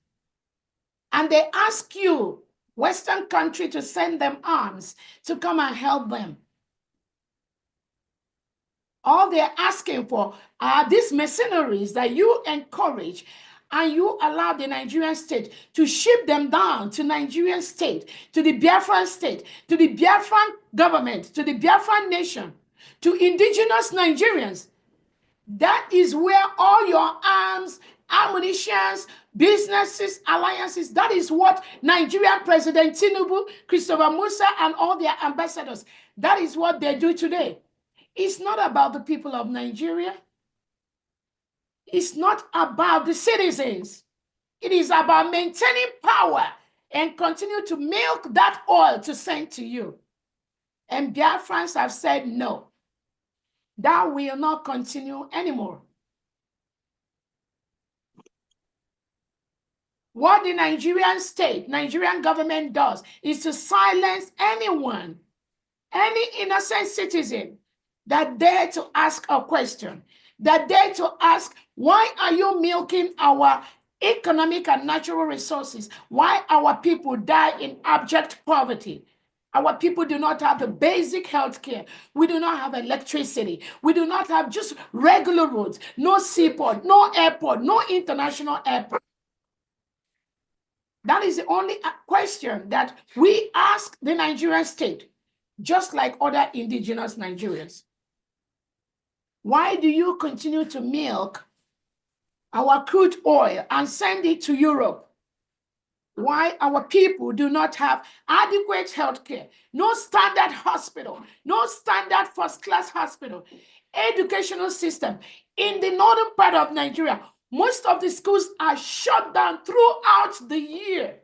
And they ask you, Western country, to send them arms to come and help them. All they're asking for are these mercenaries that you encourage and you allow the Nigerian state to ship them down to Nigerian state, to the Biafran state, to the Biafran government, to the Biafran nation, to indigenous Nigerians. That is where all your arms, ammunitions, businesses, alliances, that is what Nigerian President Tinubu, Christopher Musa, and all their ambassadors, that is what they do today. It's not about the people of Nigeria. It's not about the citizens. It is about maintaining power and continue to milk that oil to send to you. And Biafrans have said no. That will not continue anymore. What the Nigerian state, Nigerian government does is to silence anyone, any innocent citizen that dare to ask a question, that dare to ask, why are you milking our economic and natural resources? Why our people die in abject poverty? Our people do not have the basic health care. We do not have electricity. We do not have just regular roads, no seaport, no airport, no international airport. That is the only question that we ask the Nigerian state, just like other indigenous Nigerians. Why do you continue to milk our crude oil and send it to Europe? Why our people do not have adequate health care, no standard hospital, no standard first-class hospital, educational system. In the northern part of Nigeria, most of the schools are shut down throughout the year.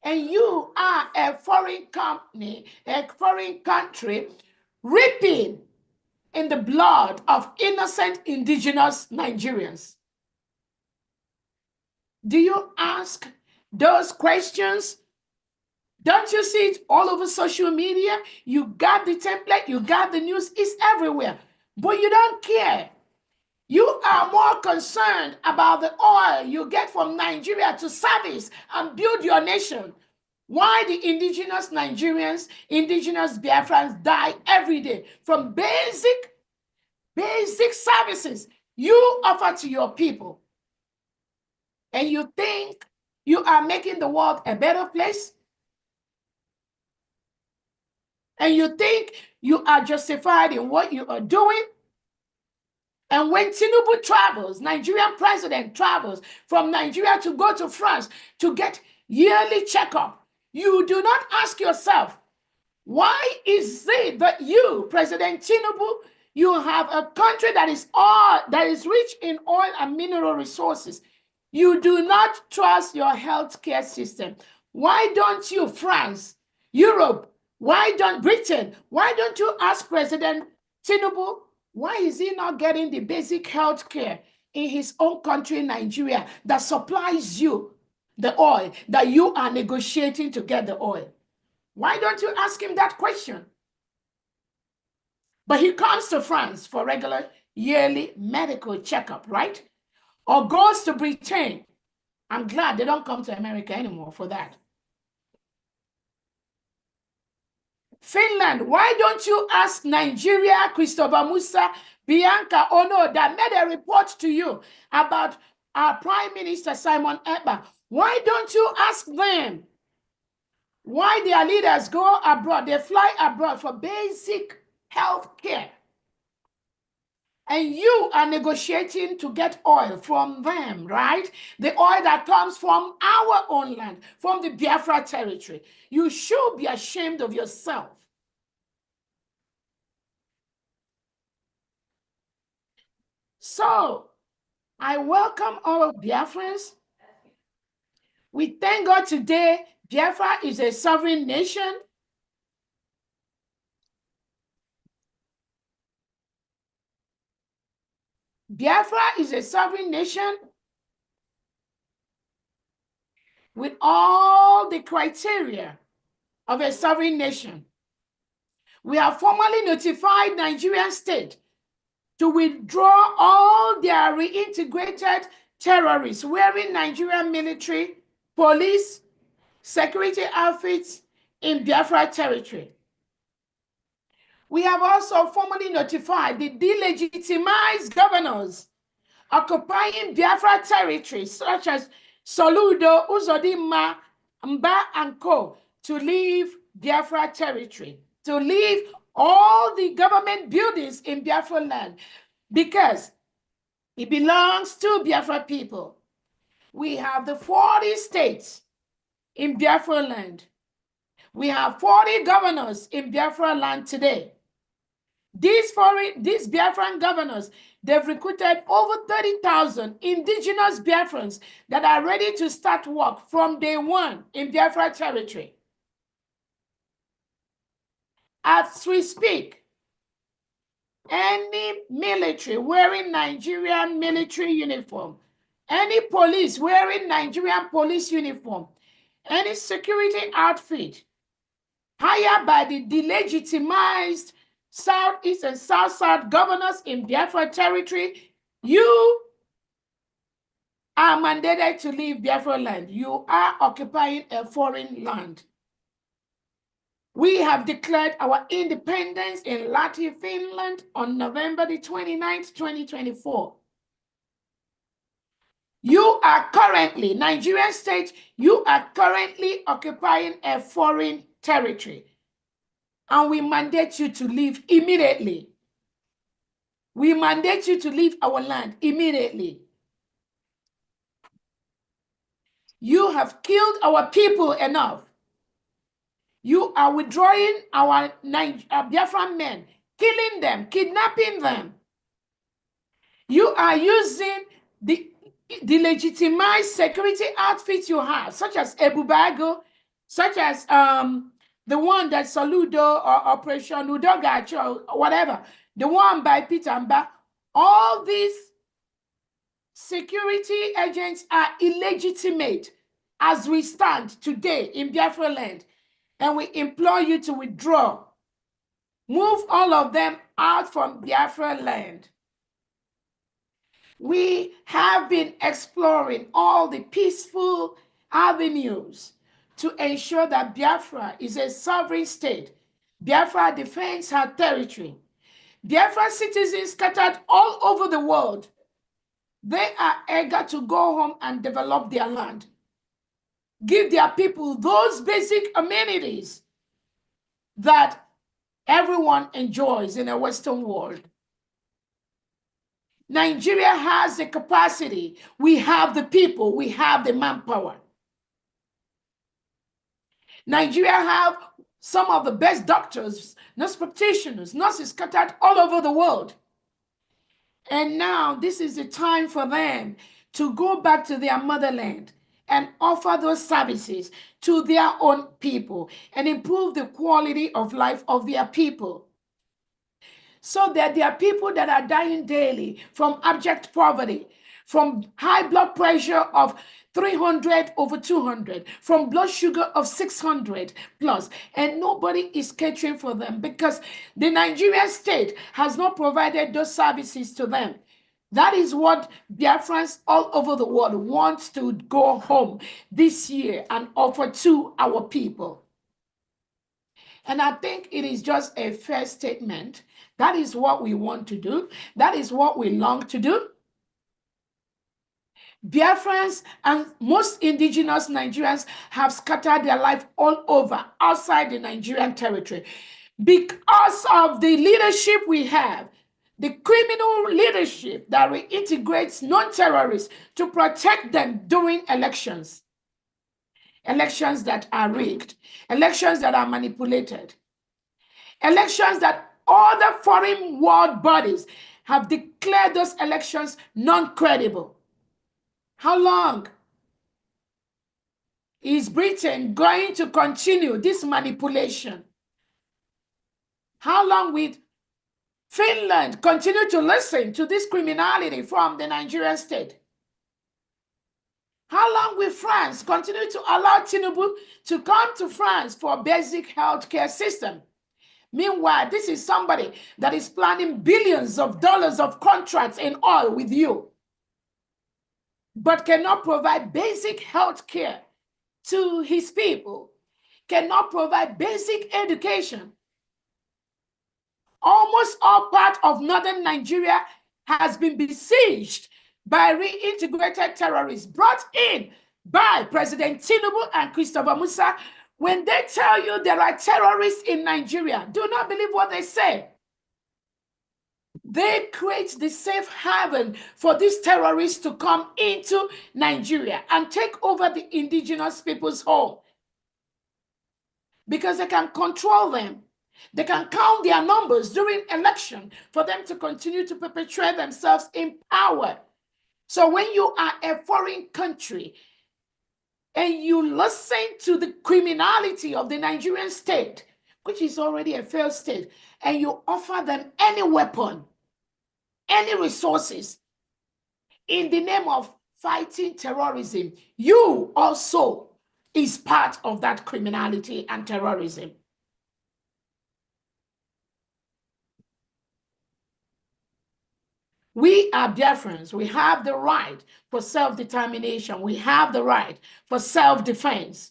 And you are a foreign company, a foreign country, reaping in the blood of innocent indigenous Nigerians. Do you ask those questions? Don't you see it all over social media? You got the template, you got the news, it's everywhere. But you don't care. You are more concerned about the oil you get from Nigeria to service and build your nation. Why the indigenous Nigerians, indigenous Biafrans die every day from basic services you offer to your people. And you think you are making the world a better place? And you think you are justified in what you are doing? And when Tinubu travels, Nigerian president travels from Nigeria to go to France to get yearly checkup, you do not ask yourself, why is it that you, President Tinubu, you have a country that is rich in oil and mineral resources? You do not trust your healthcare system. Why don't you, France, Europe, why don't Britain, why don't you ask President Tinubu, why is he not getting the basic health care in his own country, Nigeria, that supplies you the oil that you are negotiating to get the oil? Why don't you ask him that question? But he comes to France for regular yearly medical checkup, right? Or goes to Britain. I'm glad they don't come to America anymore for that. Finland, why don't you ask Nigeria, Christopher Musa, Bianca Ono, that made a report to you about our Prime Minister Simon Ekpa? Why don't you ask them why their leaders go abroad, they fly abroad for basic health care? And you are negotiating to get oil from them, right? The oil that comes from our own land, from the Biafra territory. You should be ashamed of yourself. So, I welcome all of Biafrans. We thank God today, Biafra is a sovereign nation. Biafra is a sovereign nation with all the criteria of a sovereign nation. We have formally notified Nigerian state to withdraw all their reintegrated terrorists wearing Nigerian military, police, security outfits in Biafra territory. We have also formally notified the delegitimized governors occupying Biafra territory, such as Soludo, Uzodimma, Mba, and Co., to leave Biafra territory, to leave all the government buildings in Biafra land, because it belongs to Biafra people. We have the 40 states in Biafra land. We have 40 governors in Biafra land today. These Biafran governors, they've recruited over 30,000 indigenous Biafrans that are ready to start work from day one in Biafra territory. As we speak, any military wearing Nigerian military uniform, any police wearing Nigerian police uniform, any security outfit hired by the delegitimized Southeast and South governors in Biafra territory, you are mandated to leave Biafra land. You are occupying a foreign land. We have declared our independence in Latvia, Finland on November the 29th, 2024. You are currently, Nigerian state, you are currently occupying a foreign territory. And we mandate you to leave immediately. We mandate you to leave our land immediately. You have killed our people enough. You are withdrawing our Biafran men, killing them, kidnapping them. You are using the legitimized security outfits you have, such as Ebubago, such as the one that Soludo or Operation Udogacho or whatever, the one by Peter Mba. All these security agents are illegitimate as we stand today in Biafra land, and we implore you to withdraw. Move all of them out from Biafra land. We have been exploring all the peaceful avenues to ensure that Biafra is a sovereign state. Biafra defends her territory. Biafra citizens scattered all over the world, they are eager to go home and develop their land. Give their people those basic amenities that everyone enjoys in a Western world. Nigeria has the capacity. We have the people. We have the manpower. Nigeria have some of the best doctors, nurse practitioners, nurses scattered all over the world. And now this is the time for them to go back to their motherland and offer those services to their own people and improve the quality of life of their people. So that there are people that are dying daily from abject poverty, from high blood pressure of 300 over 200, from blood sugar of 600 plus, and nobody is catering for them because the Nigerian state has not provided those services to them. That is what Biafrans all over the world want to go home this year and offer to our people. And I think it is just a fair statement. That is what we want to do. That is what we long to do. Biafrans and most indigenous Nigerians have scattered their life all over outside the Nigerian territory because of the leadership we have, the criminal leadership that reintegrates non-terrorists to protect them during elections. Elections that are rigged, elections that are manipulated, elections that other foreign world bodies have declared those elections non-credible. How long is Britain going to continue this manipulation? How long will Finland continue to listen to this criminality from the Nigerian state? How long will France continue to allow Tinubu to come to France for a basic healthcare system? Meanwhile, this is somebody that is planning billions of dollars of contracts in oil with you, but cannot provide basic health care to his people, cannot provide basic education. Almost all part of northern Nigeria has been besieged by reintegrated terrorists brought in by President Tinubu and Christopher Musa. When they tell you there are terrorists in Nigeria, do not believe what they say. They create the safe haven for these terrorists to come into Nigeria and take over the indigenous people's home, because they can control them. They can count their numbers during election for them to continue to perpetuate themselves in power. So when you are a foreign country and you listen to the criminality of the Nigerian state, which is already a failed state, and you offer them any weapon, any resources in the name of fighting terrorism, you also is part of that criminality and terrorism. We are Biafrans. We have the right for self-determination. We have the right for self-defense.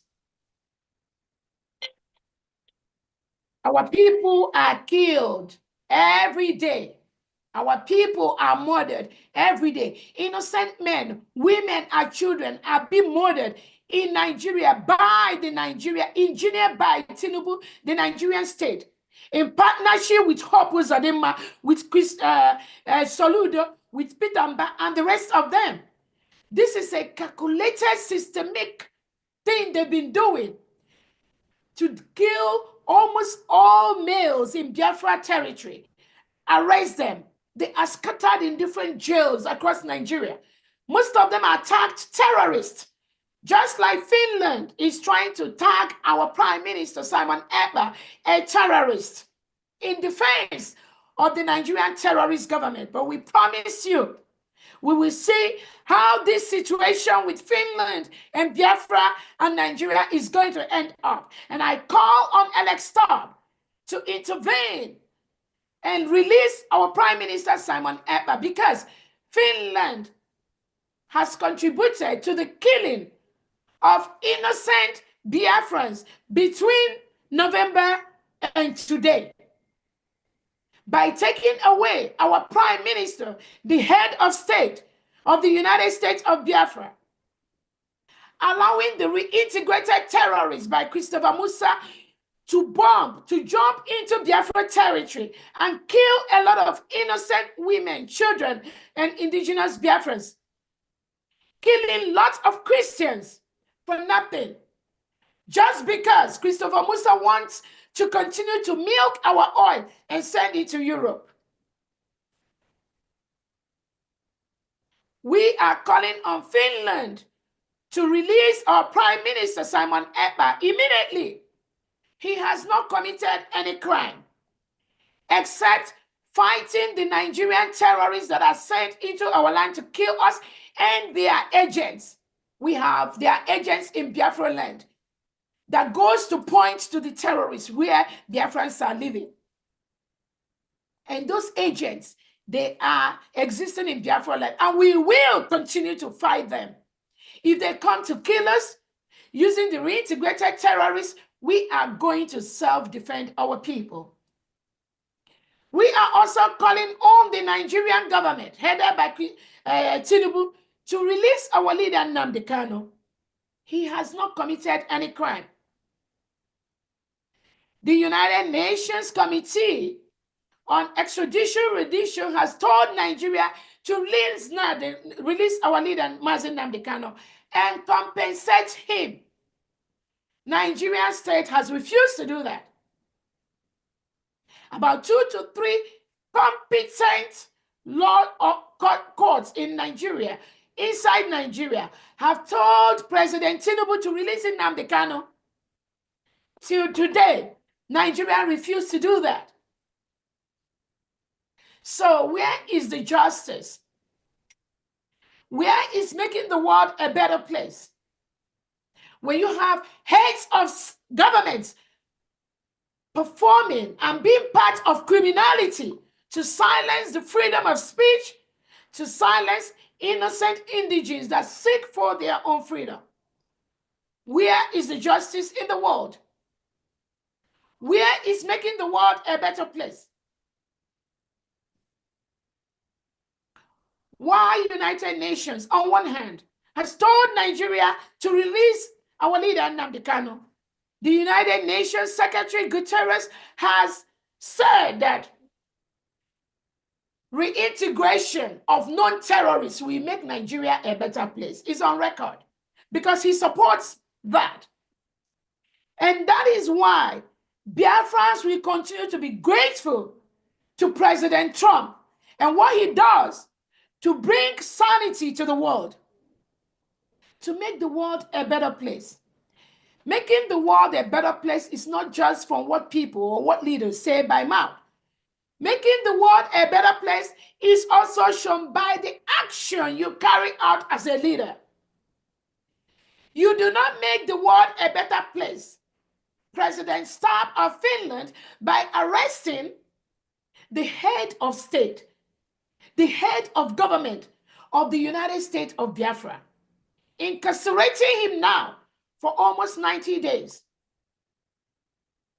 Our people are killed every day. Our people are murdered every day. Innocent men, women, and children are being murdered in Nigeria by the engineered by Tinubu, the Nigerian state, in partnership with Hope Uzodinma, with Chris Soludo, with Peter Mba, and the rest of them. This is a calculated, systemic thing they've been doing to kill almost all males in Biafra territory, arrest them. They are scattered in different jails across Nigeria. Most of them are tagged terrorists. Just like Finland is trying to tag our Prime Minister, Simon Ekpa, a terrorist in defense of the Nigerian terrorist government. But we promise you, we will see how this situation with Finland and Biafra and Nigeria is going to end up. And I call on Alex Taub to intervene and release our Prime Minister, Simon Ekpa, because Finland has contributed to the killing of innocent Biafrans between November and today by taking away our Prime Minister, the head of state of the United States of Biafra, allowing the reintegrated terrorists by Christopher Musa to bomb, to jump into Biafra territory and kill a lot of innocent women, children, and indigenous Biafrans, killing lots of Christians for nothing, just because Christopher Musa wants to continue to milk our oil and send it to Europe. We are calling on Finland to release our Prime Minister, Simon Ekpa, immediately. He has not committed any crime except fighting the Nigerian terrorists that are sent into our land to kill us and their agents. We have their agents in Biafra land that goes to point to the terrorists where Biafrans are living. And those agents, they are existing in Biafra land, and we will continue to fight them. If they come to kill us using the reintegrated terrorists, we are going to self-defend our people. We are also calling on the Nigerian government, headed by Tinubu, to release our leader, Nnamdi Kanu. He has not committed any crime. The United Nations Committee on Extradition has told Nigeria to release our leader, Mazi Nnamdi Kanu, and compensate him. Nigerian state has refused to do that. About 2 to 3 competent law courts in Nigeria, inside Nigeria, have told President Tinubu to release Nnamdi Kanu. Till today, Nigeria refused to do that. So where is the justice? Where is making the world a better place? When you have heads of governments performing and being part of criminality to silence the freedom of speech, to silence innocent indigents that seek for their own freedom. Where is the justice in the world? Where is making the world a better place? Why United Nations, on one hand, has told Nigeria to release our leader, Nnamdi Kanu. The United Nations Secretary Guterres has said that reintegration of non-terrorists will make Nigeria a better place. It's on record because he supports that. And that is why Biafrans will continue to be grateful to President Trump and what he does to bring sanity to the world, to make the world a better place. Making the world a better place is not just from what people or what leaders say by mouth. Making the world a better place is also shown by the action you carry out as a leader. You do not make the world a better place, President Stab of Finland, by arresting the head of state, the head of government of the United States of Biafra, incarcerating him now for almost 90 days.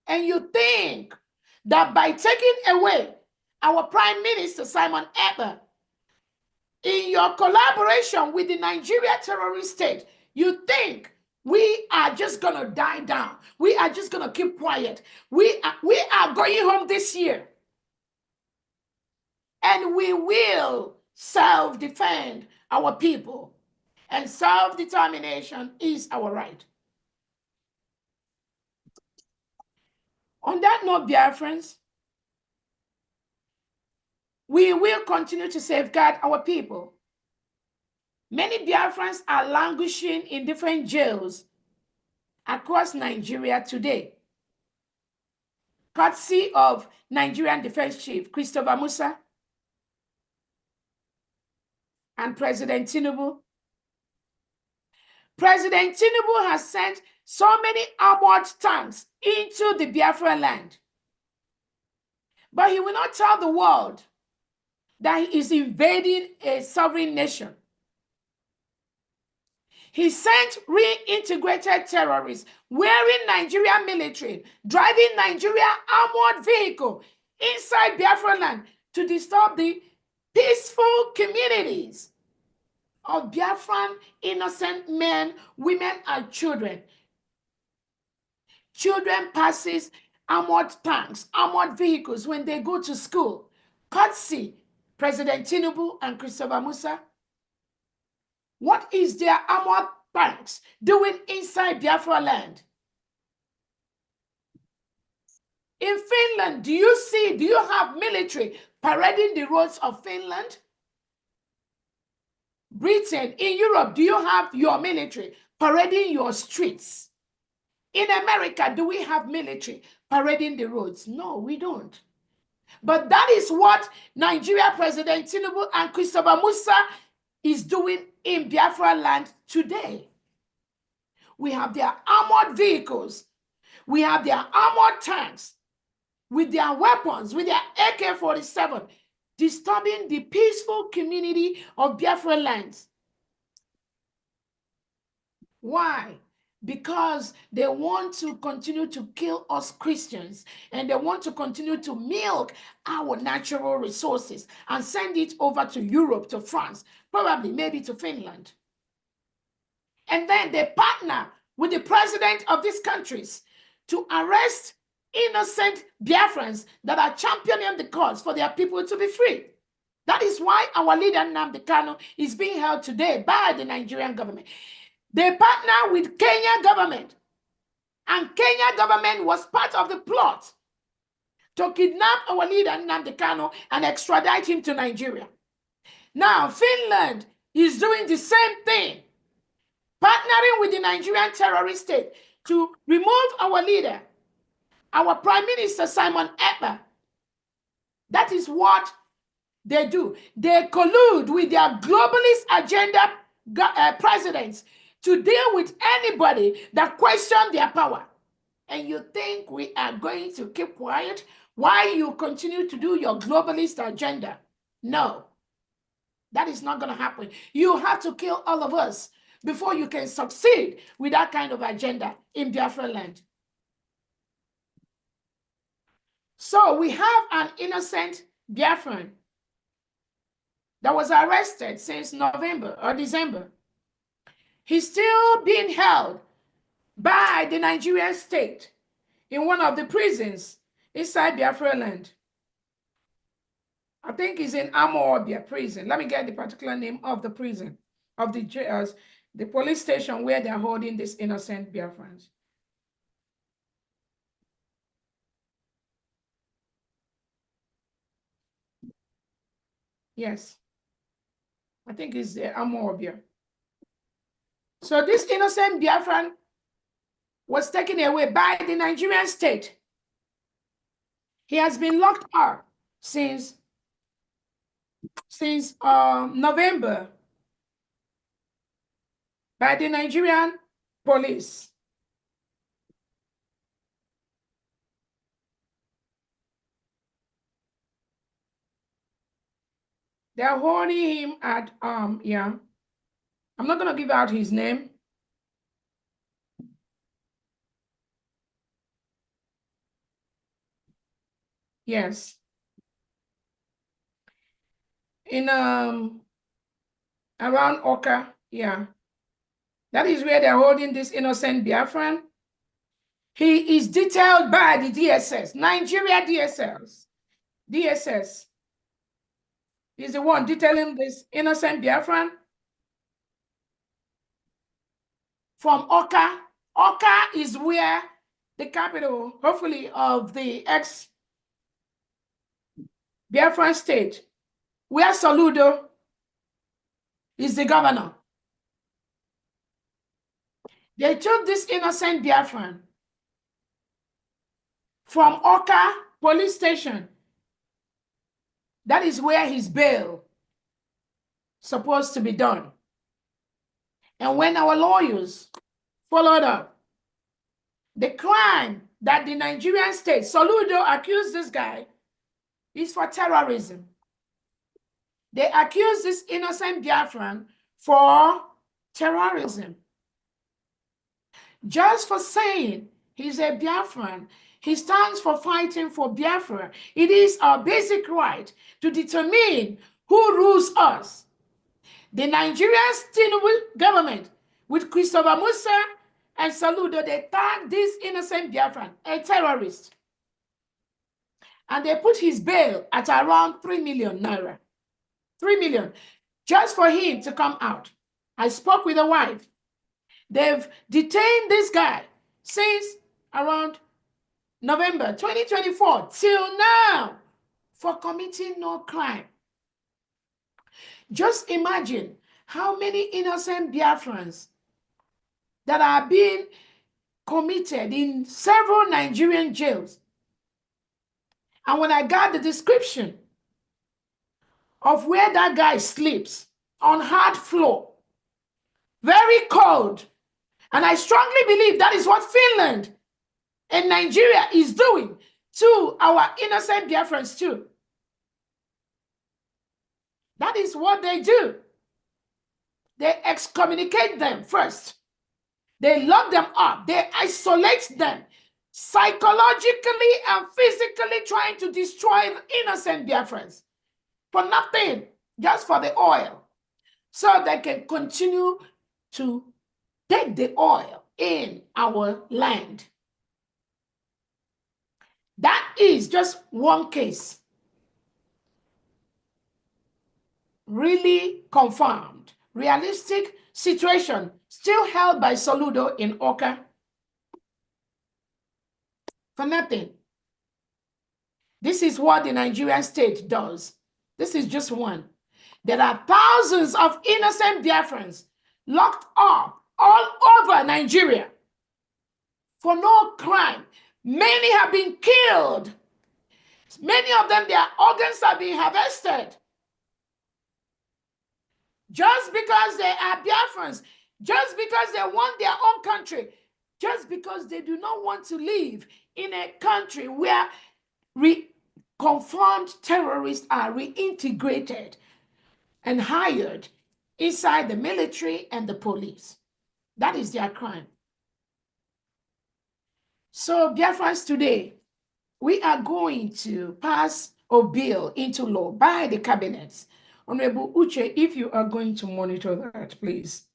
And you think that by taking away our Prime Minister, Simon Ekpa, in your collaboration with the Nigeria terrorist state, you think we are just going to die down. We are just going to keep quiet. We are going home this year. And we will self-defend our people. And self-determination is our right. On that note, Biafrans, we will continue to safeguard our people. Many Biafrans are languishing in different jails across Nigeria today, courtesy of Nigerian Defense Chief Christopher Musa and President Tinubu. President Tinubu has sent so many armored tanks into the Biafra land, but he will not tell the world that he is invading a sovereign nation. He sent reintegrated terrorists wearing Nigerian military, driving Nigeria armored vehicle inside Biafra land to disturb the peaceful communities of Biafran innocent men, women, and children. Children passes armored tanks, armored vehicles when they go to school. Courtesy President Tinubu and Christopher Musa. What is their armored tanks doing inside Biafra land? In Finland, do you have military parading the roads of Finland? Britain, in Europe, do you have your military parading your streets? In America, do we have military parading the roads? No, we don't. But that is what Nigeria President Tinubu and Christopher Musa is doing in Biafra land today. We have their armored vehicles. We have their armored tanks with their weapons, with their AK-47, disturbing the peaceful community of Biafra lands. Why? Because they want to continue to kill us Christians, and they want to continue to milk our natural resources and send it over to Europe, to France, probably maybe to Finland. And then they partner with the president of these countries to arrest innocent Biafrans that are championing the cause for their people to be free. That is why our leader Nnamdi Kanu is being held today by the Nigerian government. They partner with Kenya government, and Kenya government was part of the plot to kidnap our leader Nnamdi Kanu and extradite him to Nigeria. Now, Finland is doing the same thing, partnering with the Nigerian terrorist state to remove our leader, our Prime Minister Simon Ekpa. That is what they do. They collude with their globalist agenda presidents to deal with anybody that questions their power. and you think we are going to keep quiet while you continue to do your globalist agenda. No, that is not going to happen. You have to kill all of us before you can succeed with that kind of agenda in Biafra land. So we have an innocent Biafran that was arrested since November or December. He's still being held by the Nigerian state in one of the prisons inside Biafra land. I think he's in Amawabia prison. Let me get the particular name of the prison, of the police station where they're holding these innocent Biafrans. Yes, I think it's the Amawabia. So this innocent Biafran was taken away by the Nigerian state. He has been locked up since November by the Nigerian police. They're holding him at, yeah. I'm not going to give out his name. Yes. In, around Oka, yeah. That is where they're holding this innocent Biafran. He is detailed by the DSS, Nigeria DSS is the one detailing this innocent Biafran from Oka. Oka is where the capital, hopefully, of the ex-Biafran state, where Soludo is the governor. They took this innocent Biafran from Oka police station. That is where his bail supposed to be done. And when our lawyers followed up, the crime that the Nigerian state, Soludo, accused this guy is for terrorism. They accused this innocent Biafran for terrorism. Just for saying he's a Biafran, he stands for fighting for Biafra. It is our basic right to determine who rules us. The Nigerian Tinubu government, with Christopher Musa and Soludo, they tagged this innocent Biafran a terrorist. And they put his bail at around 3 million naira. 3 million, just for him to come out. I spoke with the wife. They've detained this guy since around November 2024 till now for committing no crime. Just imagine how many innocent Biafrans that are being committed in several Nigerian jails. And when I got the description of where that guy sleeps, on hard floor, very cold, and I strongly believe that is what Finland and Nigeria is doing to our innocent Biafrans too. That is what they do. They excommunicate them first. They lock them up. They isolate them, psychologically and physically trying to destroy innocent Biafrans for nothing, just for the oil, so they can continue to take the oil in our land. That is just one case. Really confirmed, realistic situation still held by Soludo in Oka for nothing. This is what the Nigerian state does. This is just one. There are thousands of innocent Biafrans locked up all over Nigeria for no crime. Many have been killed. Many of them, their organs are being harvested. Just because they are Biafrans, just because they want their own country, just because they do not want to live in a country where confirmed terrorists are reintegrated and hired inside the military and the police. That is their crime. So, Biafrans, today, we are going to pass a bill into law by the cabinet. Honorable Uche, if you are going to monitor that, please.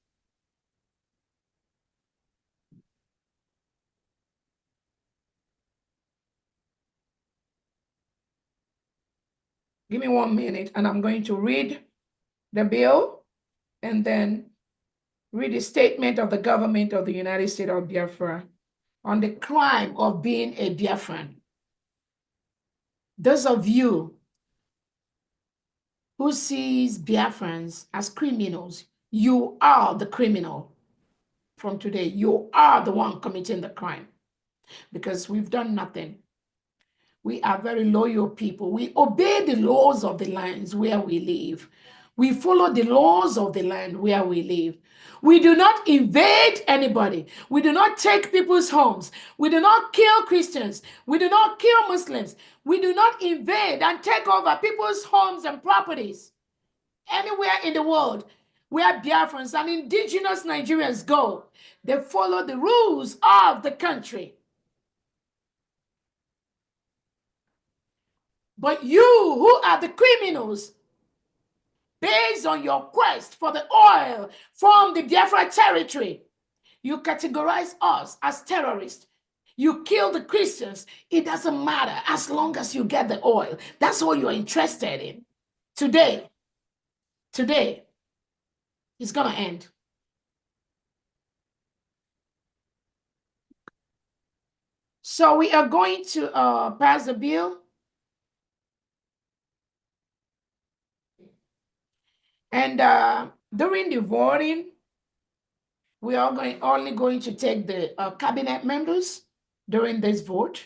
Give me 1 minute and I'm going to read the bill and then read the statement of the government of the United States of Biafra on the crime of being a Biafran. Those of you who sees Biafrans as criminals, you are the criminal from today. You are the one committing the crime because we've done nothing. We are very loyal people. We obey the laws of the lands where we live. We follow the laws of the land where we live. We do not invade anybody. We do not take people's homes. We do not kill Christians. We do not kill Muslims. We do not invade and take over people's homes and properties anywhere in the world where Biafrans and indigenous Nigerians go. They follow the rules of the country. But you who are the criminals, based on your quest for the oil from the Biafra territory, you categorize us as terrorists. You kill the Christians. It doesn't matter as long as you get the oil. That's all you're interested in. Today, it's going to end. So we are going to pass the bill. And during the voting, we are only going to take the cabinet members during this vote.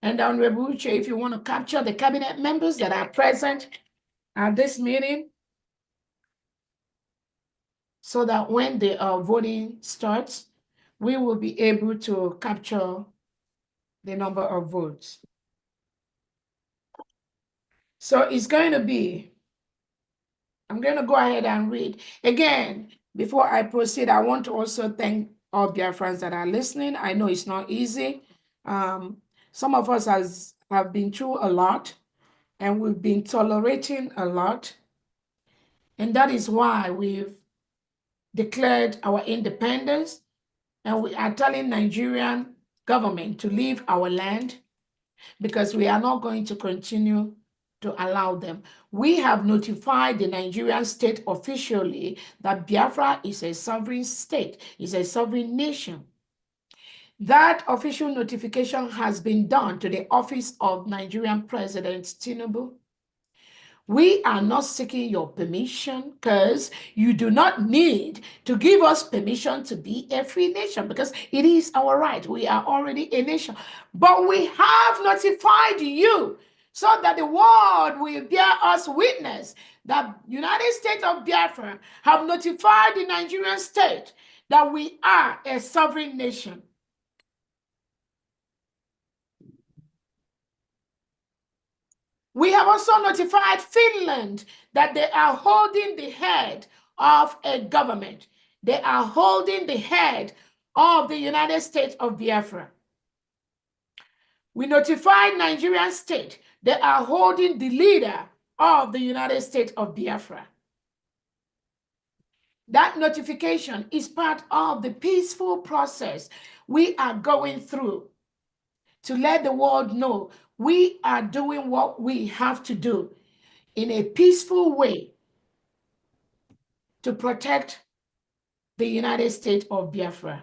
And Honorable Uche, if you want to capture the cabinet members that are present at this meeting, so that when the voting starts, we will be able to capture the number of votes. So it's going to be, I'm going to go ahead and read. Again, before I proceed, I want to also thank all Biafrans that are listening. I know it's not easy. Some of us have been through a lot, and we've been tolerating a lot. And that is why we've declared our independence, and we are telling Nigerian government to leave our land because we are not going to continue to allow them. We have notified the Nigerian state officially that Biafra is a sovereign state, is a sovereign nation. That official notification has been done to the office of Nigerian President Tinubu. We are not seeking your permission because you do not need to give us permission to be a free nation because it is our right. We are already a nation. But we have notified you so that the world will bear us witness that United States of Biafra have notified the Nigerian state that we are a sovereign nation. We have also notified Finland that they are holding the head of a government. They are holding the head of the United States of Biafra. We notified Nigerian state they are holding the leader of the United States of Biafra. That notification is part of the peaceful process we are going through to let the world know we are doing what we have to do in a peaceful way to protect the United States of Biafra.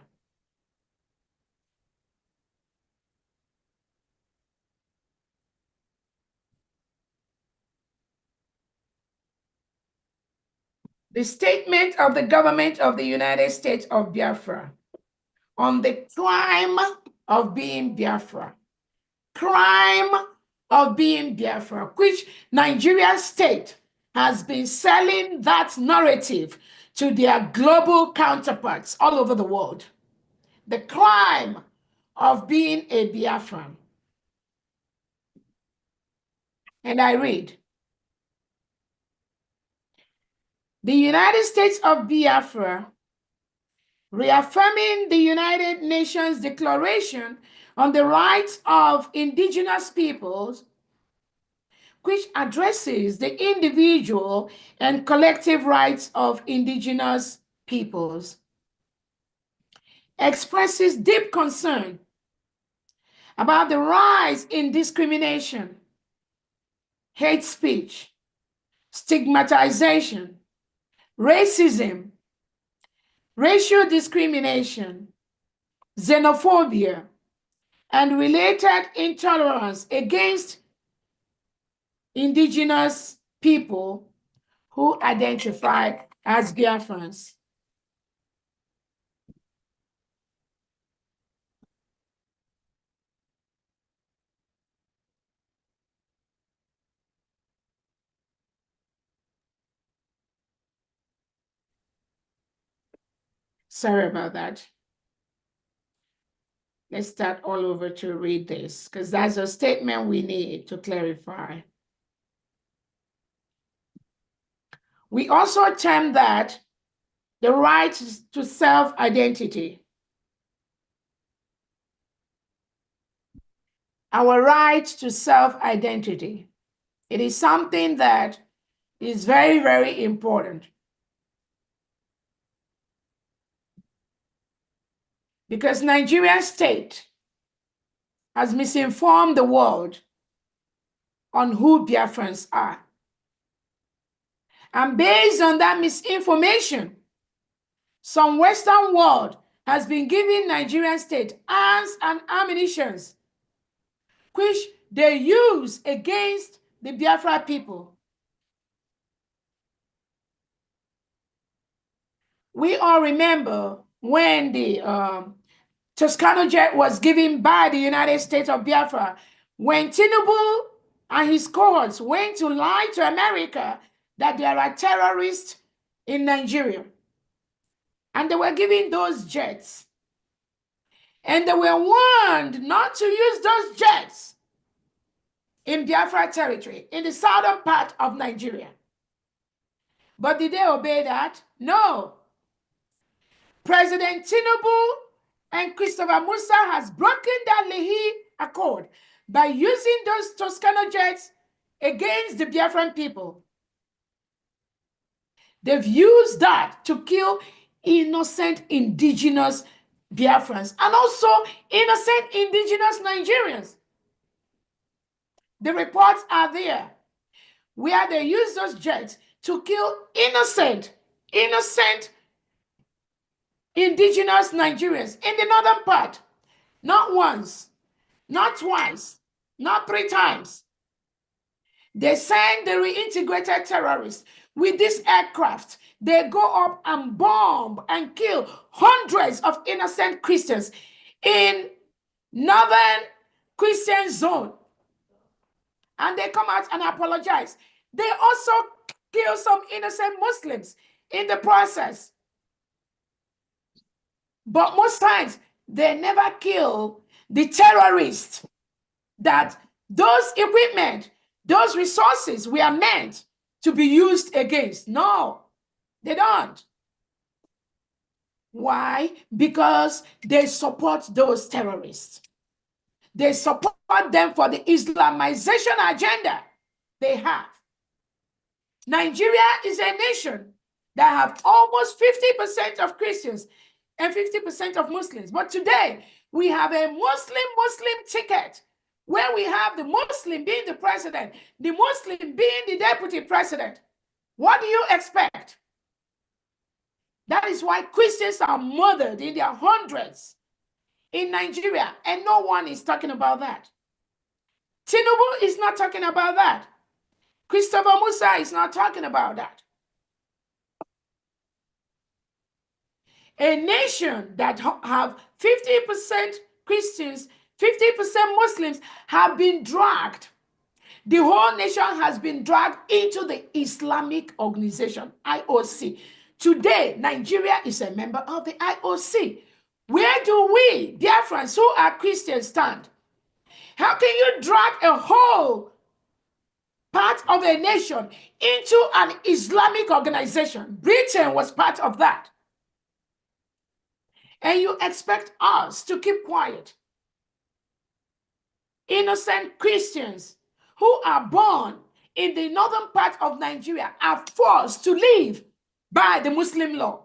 The statement of the government of the United States of Biafra on the crime of being Biafra. Crime of being Biafra, which Nigerian state has been selling that narrative to their global counterparts all over the world. the crime of being a Biafran. And I read, the United States of Biafra, reaffirming the United Nations Declaration on the Rights of Indigenous Peoples, which addresses the individual and collective rights of indigenous peoples, expresses deep concern about the rise in discrimination, hate speech, stigmatization, racism, racial discrimination, xenophobia, and related intolerance against indigenous people who identify as Biafrans. Sorry about that. Let's start all over to read this, because that's a statement we need to clarify. We also term that the right to self-identity. Our right to self-identity. It is something that is very, very important. Because Nigerian state has misinformed the world on who Biafrans are. And based on that misinformation, some Western world has been giving Nigerian state arms and ammunitions, which they use against the Biafra people. We all remember when the Toscano jet was given by the United States of Biafra, when Tinubu and his cohorts went to lie to America that there are terrorists in Nigeria. And they were given those jets. And they were warned not to use those jets in Biafra territory, in the southern part of Nigeria. But did they obey that? No. President Tinubu and Christopher Musa has broken that Lehi Accord by using those Toscano jets against the Biafran people. They've used that to kill innocent indigenous Biafrans and also innocent indigenous Nigerians. The reports are there where they use those jets to kill innocent indigenous Nigerians in the northern part. Not once, not twice, not 3 times. They send the reintegrated terrorists with this aircraft. They go up and bomb and kill hundreds of innocent Christians in northern Christian zone. And they come out and apologize. They also kill some innocent Muslims in the process. But most times, they never kill the terrorists that those equipment, those resources were meant to be used against. No, they don't. Why? Because they support those terrorists. They support them for the Islamization agenda they have. Nigeria is a nation that have almost 50% of Christians and 50% of Muslims. But today, we have a Muslim ticket where we have the Muslim being the president, the Muslim being the deputy president. What do you expect? That is why Christians are murdered in their hundreds in Nigeria, and no one is talking about that. Tinubu is not talking about that. Christopher Musa is not talking about that. A nation that have 50% Christians, 50% Muslims have been dragged. The whole nation has been dragged into the Islamic organization, IOC. Today, Nigeria is a member of the IOC. Where do we, Biafrans who are Christians, stand? How can you drag a whole part of a nation into an Islamic organization? Britain was part of that. And you expect us to keep quiet. Innocent Christians who are born in the northern part of Nigeria are forced to live by the Muslim law.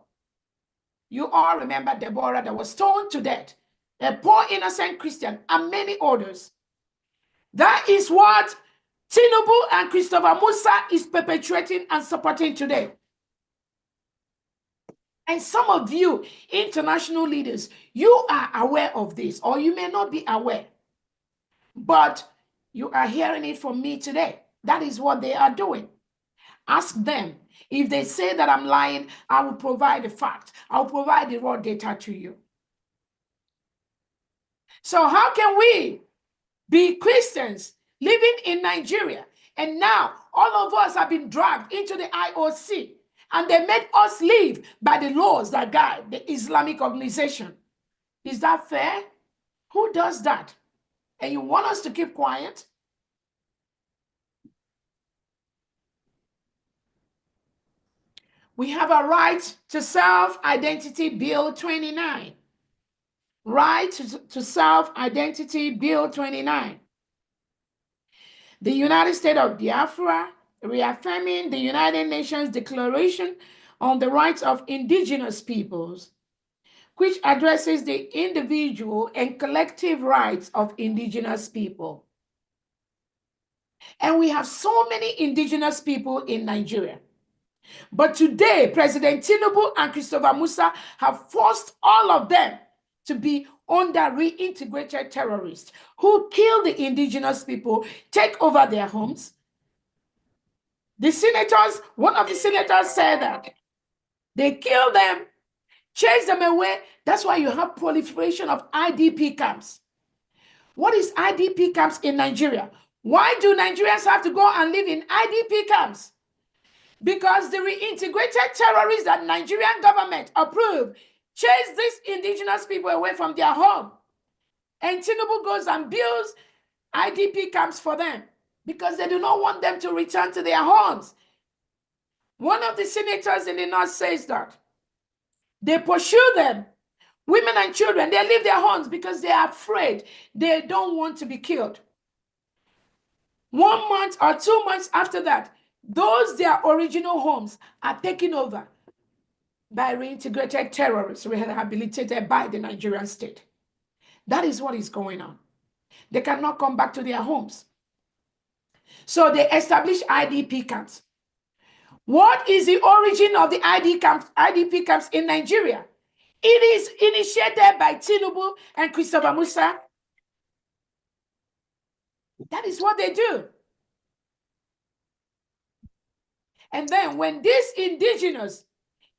You all remember Deborah that was stoned to death, a poor innocent Christian, and many others. That is what Tinubu and Christopher Musa is perpetuating and supporting today. And some of you, international leaders, you are aware of this, or you may not be aware. But you are hearing it from me today. That is what they are doing. Ask them. If they say that I'm lying, I will provide the fact. I'll provide the raw data to you. So how can we be Christians living in Nigeria, and now all of us have been dragged into the IOC, and they made us live by the laws that guide the Islamic organization? Is that fair? Who does that? And you want us to keep quiet? We have a right to self-identity bill 29. Right to self-identity bill 29. The United States of Biafra, reaffirming the United Nations Declaration on the Rights of Indigenous Peoples, which addresses the individual and collective rights of indigenous people. And we have so many indigenous people in Nigeria. But today, President Tinubu and Christopher Musa have forced all of them to be under reintegrated terrorists who kill the indigenous people, take over their homes. The senators, one of the senators said that they kill them, chase them away. That's why you have proliferation of IDP camps. What is IDP camps in Nigeria? Why do Nigerians have to go and live in IDP camps? Because the reintegrated terrorists that Nigerian government approved chase these indigenous people away from their home. And Tinubu goes and builds IDP camps for them because they do not want them to return to their homes. One of the senators in the north says that they pursue them, women and children, they leave their homes because they are afraid. They don't want to be killed. 1 month or 2 months after that, those their original homes are taken over by reintegrated terrorists rehabilitated by the Nigerian state. That is what is going on. They cannot come back to their homes. So they establish IDP camps. What is the origin of the IDP camps in Nigeria? It is initiated by Tinubu and Christopher Musa. That is what they do. And then when these indigenous,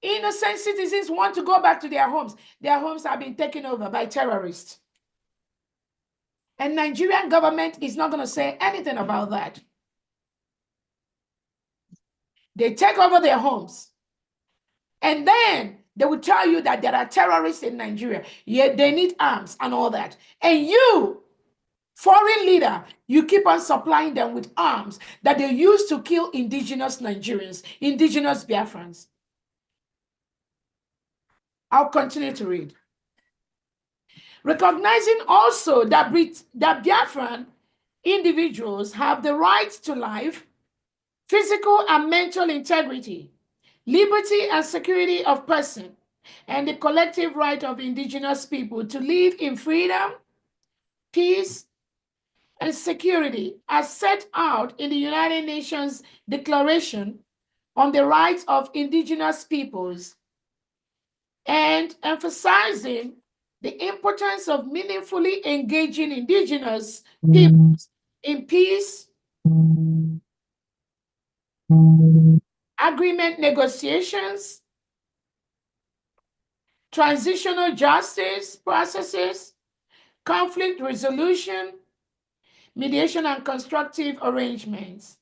innocent citizens want to go back to their homes have been taken over by terrorists. And Nigerian government is not going to say anything about that. They take over their homes. And then they will tell you that there are terrorists in Nigeria. Yet they need arms and all that. And you, foreign leader, you keep on supplying them with arms that they use to kill indigenous Nigerians, indigenous Biafrans. I'll continue to read. Recognizing also that Biafran individuals have the right to life, physical and mental integrity, liberty and security of person, and the collective right of indigenous people to live in freedom, peace, and security as set out in the United Nations Declaration on the Rights of Indigenous Peoples, and emphasizing the importance of meaningfully engaging indigenous peoples in peace, agreement negotiations, transitional justice processes, conflict resolution, mediation, and constructive arrangements.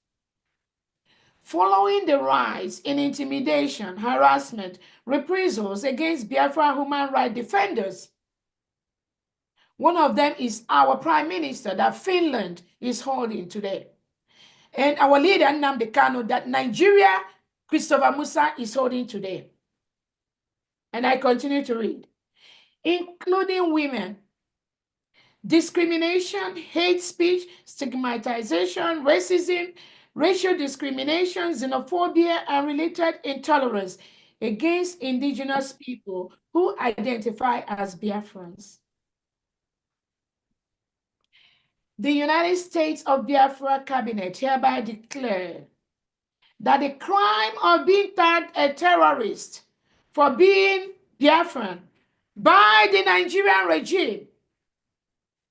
Following the rise in intimidation, harassment, reprisals against Biafra human rights defenders One of them is our Prime Minister that Finland is holding today. And our leader, Nnamdi Kanu, that Nigeria, Christopher Musa, is holding today. And I continue to read. Including women, discrimination, hate speech, stigmatization, racism, racial discrimination, xenophobia, and related intolerance against indigenous people who identify as Biafrans. The United States of Biafra Cabinet hereby declare that the crime of being tagged a terrorist for being Biafran by the Nigerian regime,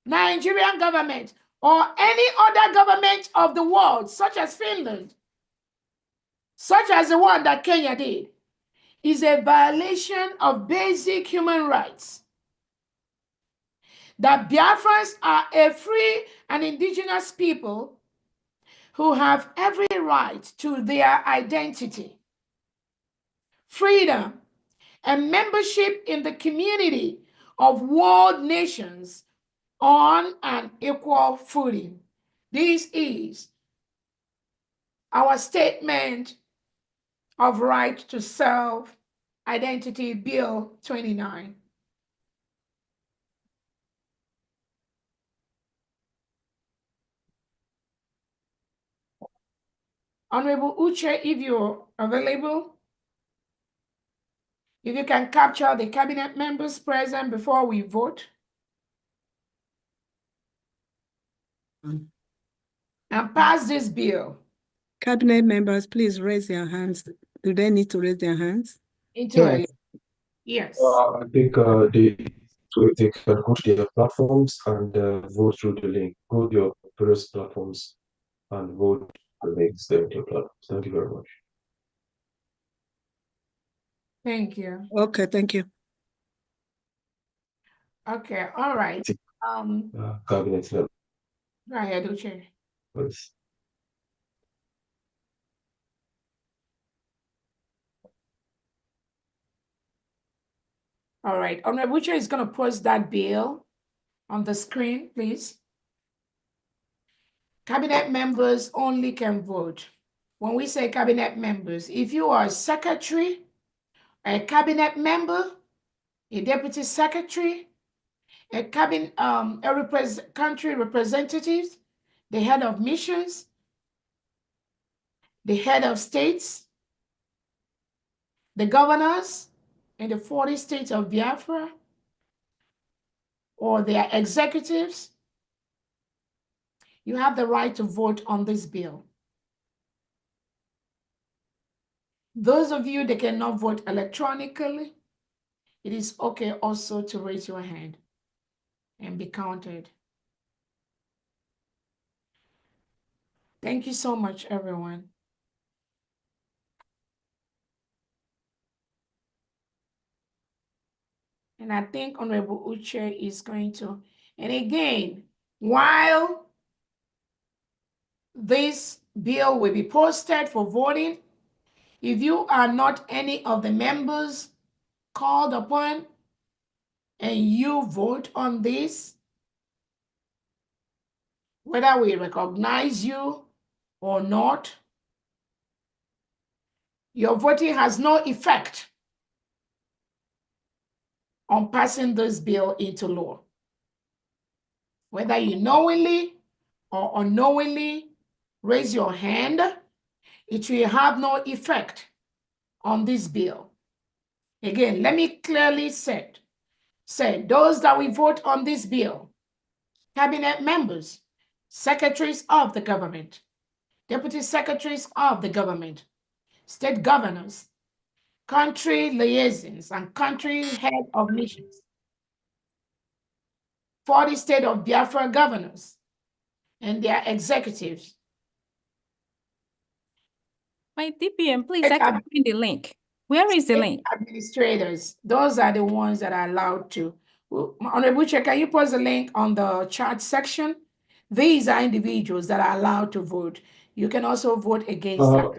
Nigerian government, or any other government of the world, such as Finland, such as the one that Kenya did, is a violation of basic human rights. That Biafrans are a free and indigenous people who have every right to their identity, freedom, and membership in the community of world nations on an equal footing. This is our statement of right to self-identity, Bill 29. Honorable Uche, if you're available, if you can capture the cabinet members present before we vote. And pass this bill. Cabinet members, please raise their hands. Do they need to raise their hands? Into yes. I think they can go to their platforms and vote through the link. Go to your various platforms and vote the links there to your platforms. Thank you very much. Thank you. Okay, thank you. Okay, all right. Cabinet level. Go ahead, Uche. Please. All right, Honorable Uche is going to post that bill on the screen, please. Cabinet members only can vote. When we say cabinet members, if you are a secretary, a cabinet member, a deputy secretary, a cabinet, country representative, the head of missions, the head of states, the governors in the 40 states of Biafra, or their executives, you have the right to vote on this bill. Those of you that cannot vote electronically, it is okay also to raise your hand and be counted. Thank you so much, everyone. And I think Honorable Uche is going to, and again, while this bill will be posted for voting, if you are not any of the members called upon and you vote on this, whether we recognize you or not, your voting has no effect on passing this bill into law. Whether you knowingly or unknowingly raise your hand, it will have no effect on this bill. Again, let me clearly say those that will vote on this bill, cabinet members, secretaries of the government, deputy secretaries of the government, state governors, country liaisons, and country head of missions, 40 state of Biafra governors and their executives. My DPM, please, I can find the link. Where is the link? Administrators, those are the ones that are allowed to. Honorable Chair, can you post the link on the chat section? These are individuals that are allowed to vote. You can also vote against that.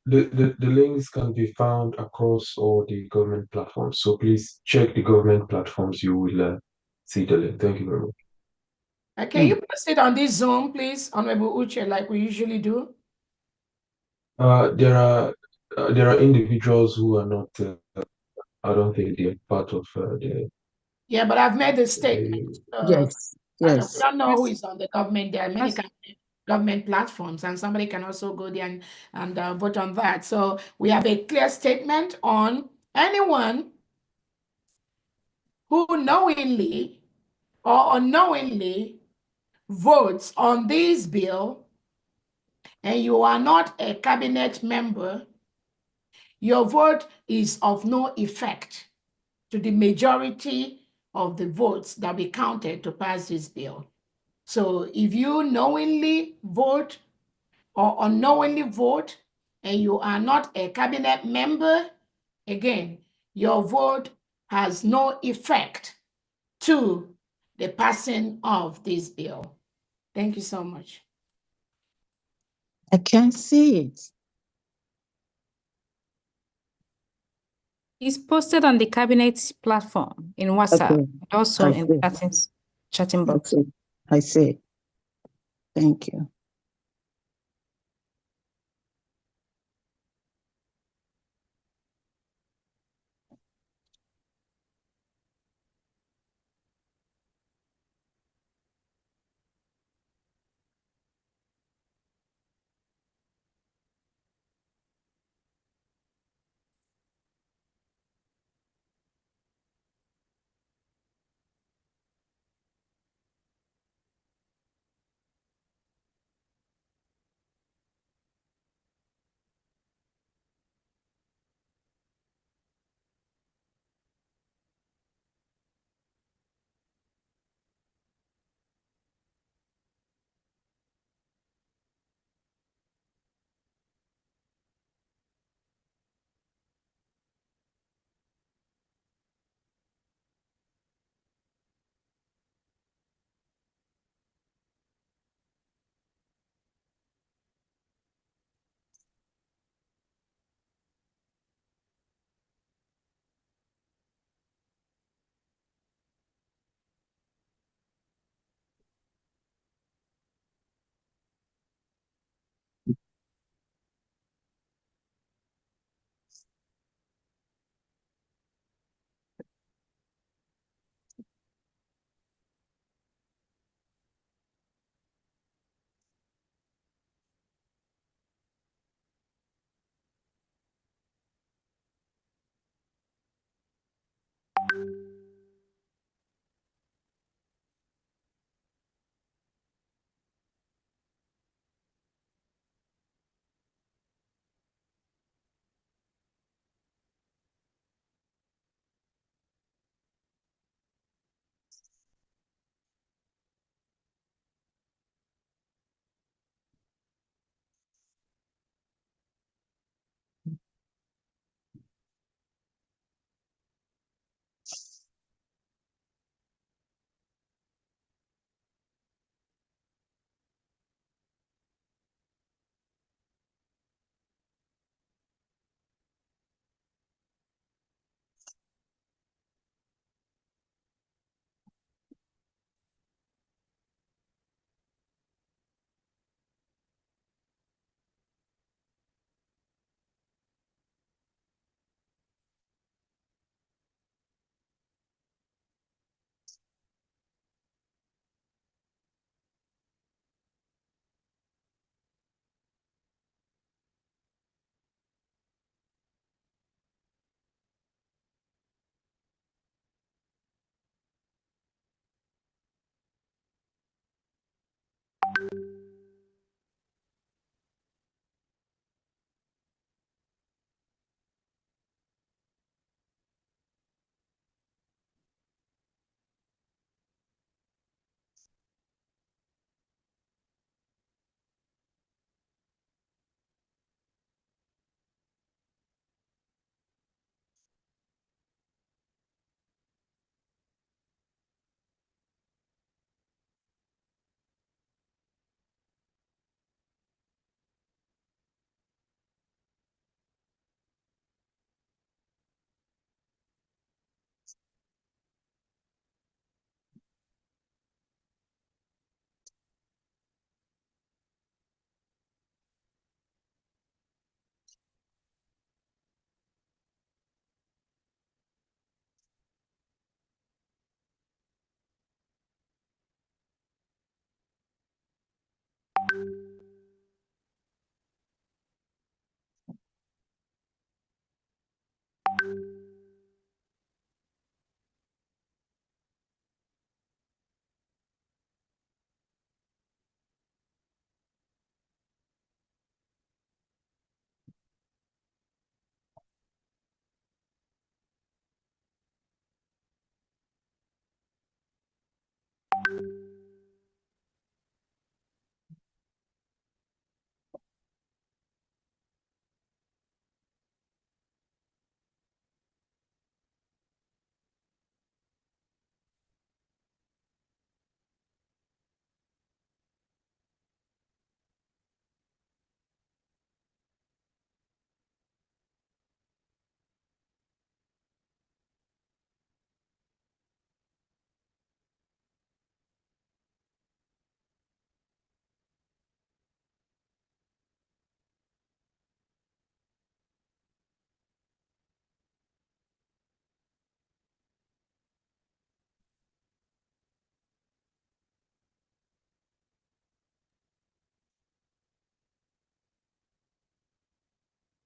The links can be found across all the government platforms. So please check the government platforms. You will see the link. Thank you very much. Can you post it on this Zoom, please, Honorable Uche, like we usually do? There are individuals who are not. I don't think they're part of the. Yeah, but I've made a statement. Yes, We yes. don't know who is on the government. There are many government platforms, and somebody can also go there and vote on that. So we have a clear statement on anyone who knowingly or unknowingly votes on this bill and you are not a cabinet member, your vote is of no effect to the majority of the votes that will be counted to pass this bill. So if you knowingly vote or unknowingly vote and you are not a cabinet member, again, your vote has no effect to the passing of this bill. Thank you so much. I can't see it. It's posted on the cabinet platform in WhatsApp, Okay. and also I in the see. chatting box. I see. Thank you.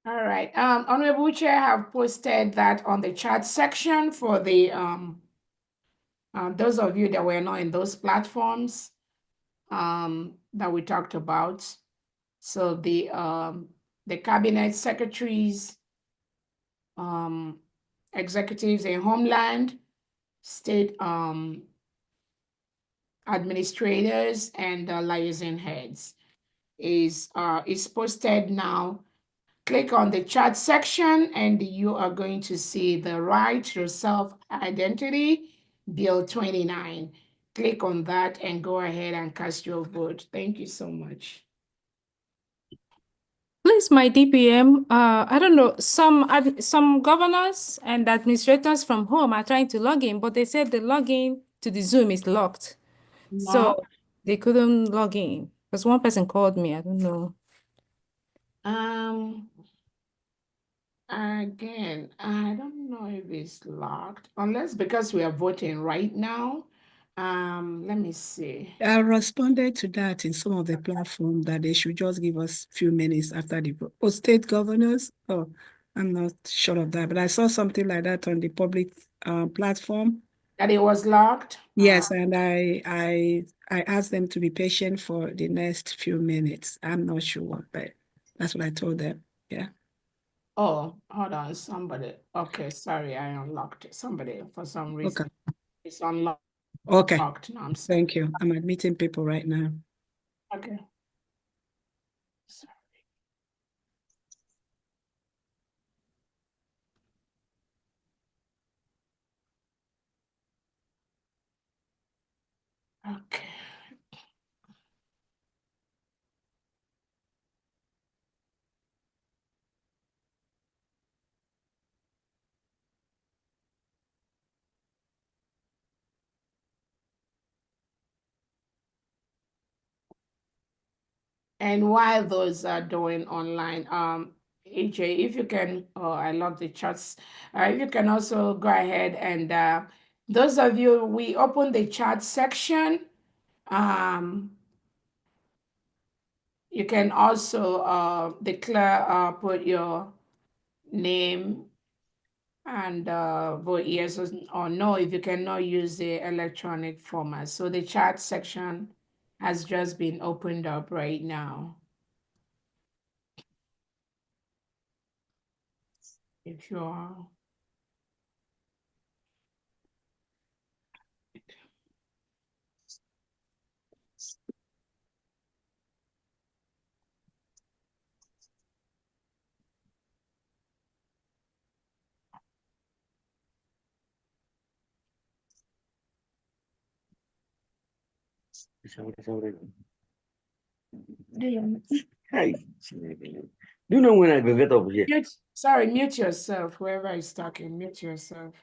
All right. Honorable Chair have posted that on the chat section for the those of you that were not in those platforms that we talked about. So the cabinet secretaries, executives in Homeland, state administrators, and liaison heads is posted now. Click on the chat section and you are going to see the right to self-identity bill 29. Click on that and go ahead and cast your vote. Thank you so much. Please, my DPM, I don't know, some governors and administrators from home are trying to log in, but they said the login to the Zoom is locked. So they couldn't log in. Because one person called me, I don't know. Again, I don't know if it's locked, unless because we are voting right now. Let me see. I responded to that in some of the platform that they should just give us a few minutes after the vote. Oh, state governors? Oh, I'm not sure of that, but I saw something like that on the public platform. That it was locked? Yes, and I asked them to be patient for the next few minutes. I'm not sure, but that's what I told them. Yeah. Oh, hold on, somebody. Okay, sorry, I unlocked it. Somebody, for some reason, it's unlocked. Okay. Now, I'm sorry. Thank you. I'm admitting people right now. Okay. Okay. And while those are doing online, AJ, if you can, oh, I love the chats. If you can also go ahead and those of you, we open the chat section. You can also declare, put your name and vote yes or no if you cannot use the electronic format. So the chat section has just been opened up right now. If you are. Hi. Do you know when I go get up here? Sorry, mute yourself. Whoever is talking, mute yourself.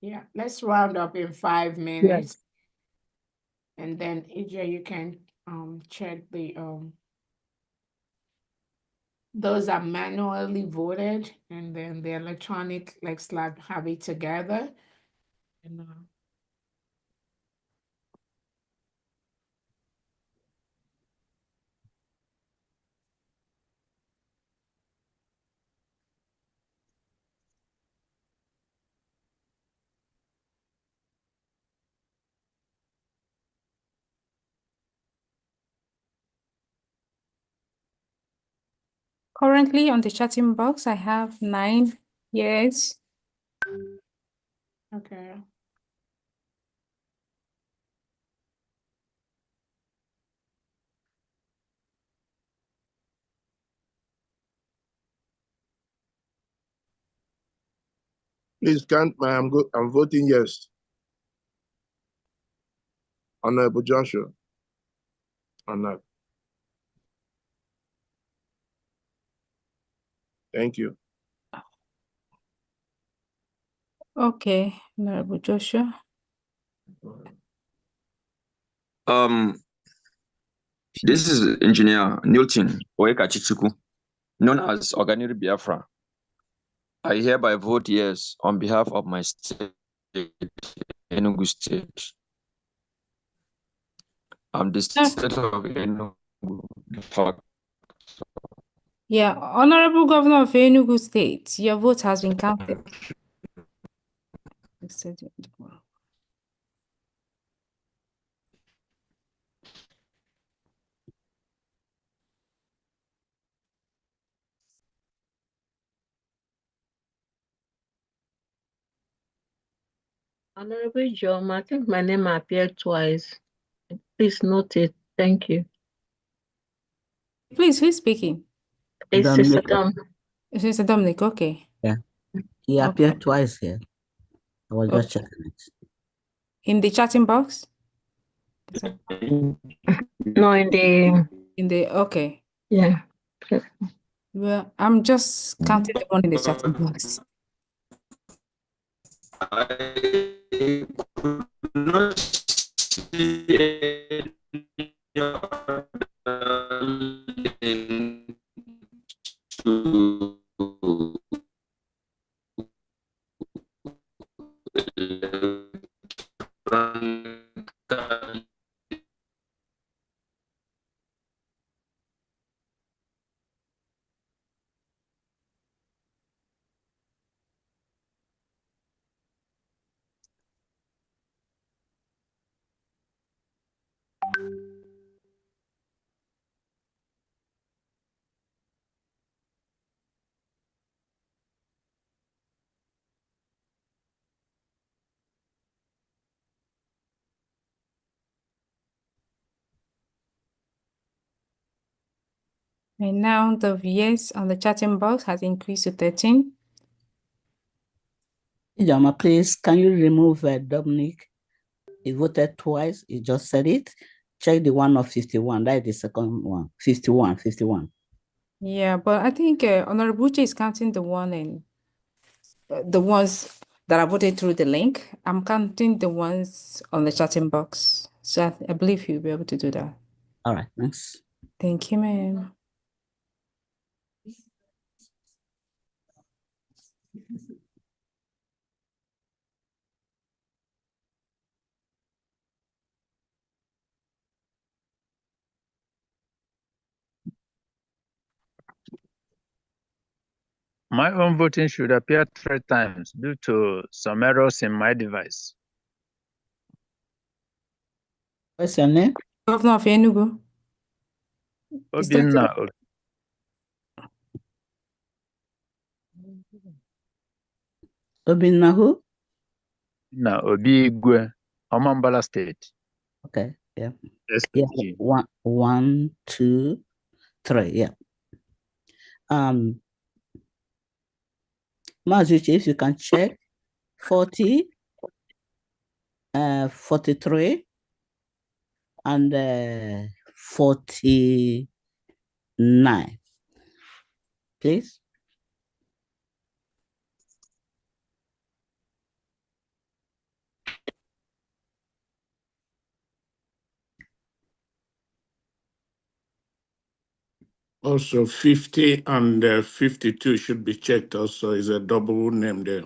Yeah, let's round up in 5 minutes. And then EJ, you can check the those are manually voted, and then the electronic, like slab, have it together. And Currently on the chatting box, I have 9 yes. okay. Please count my, I'm voting yes. Honorable Joshua. On that. Thank you. Okay, Honorable Joshua. This is Engineer Newton Oekachichuku, known as Oganiri Biafra. I hereby vote yes on behalf of my state, Enugu State. The state of Enugu. Yeah, Honorable Governor of Enugu State, your vote has been counted. Honorable John, I think my name appeared twice. Please note it. Thank you. Please, who's speaking? It's Sister Dom. Sister Dominic, okay. Yeah. He appeared twice here. I was just checking it. In the chatting box? No, in the okay. Yeah. Well, I'm just counting the one in the chatting box. I could not see any And now the yes on the chatting box has increased to 13. Ijama, please, can you remove Dominic? He voted twice. He just said it. Check the one of 51. That is the second one. 51. Yeah, but I think Honorable Uche is counting the one in the ones that I voted through the link. I'm counting the ones on the chatting box. So I believe you'll be able to do that. All right, thanks. Thank you, ma'am. My own voting should appear 3 times due to some errors in my device. What's your name? Governor of Enugu. Obinna. Obinna who? Na Obi Igwe, Omambala State. Okay, yeah. Yes, Yeah, Gigi. 1, 2, 3, yeah. Mazuchi, if you can check 40, 43, and 49, please. Also, 50 and 52 should be checked also. Is a double name there.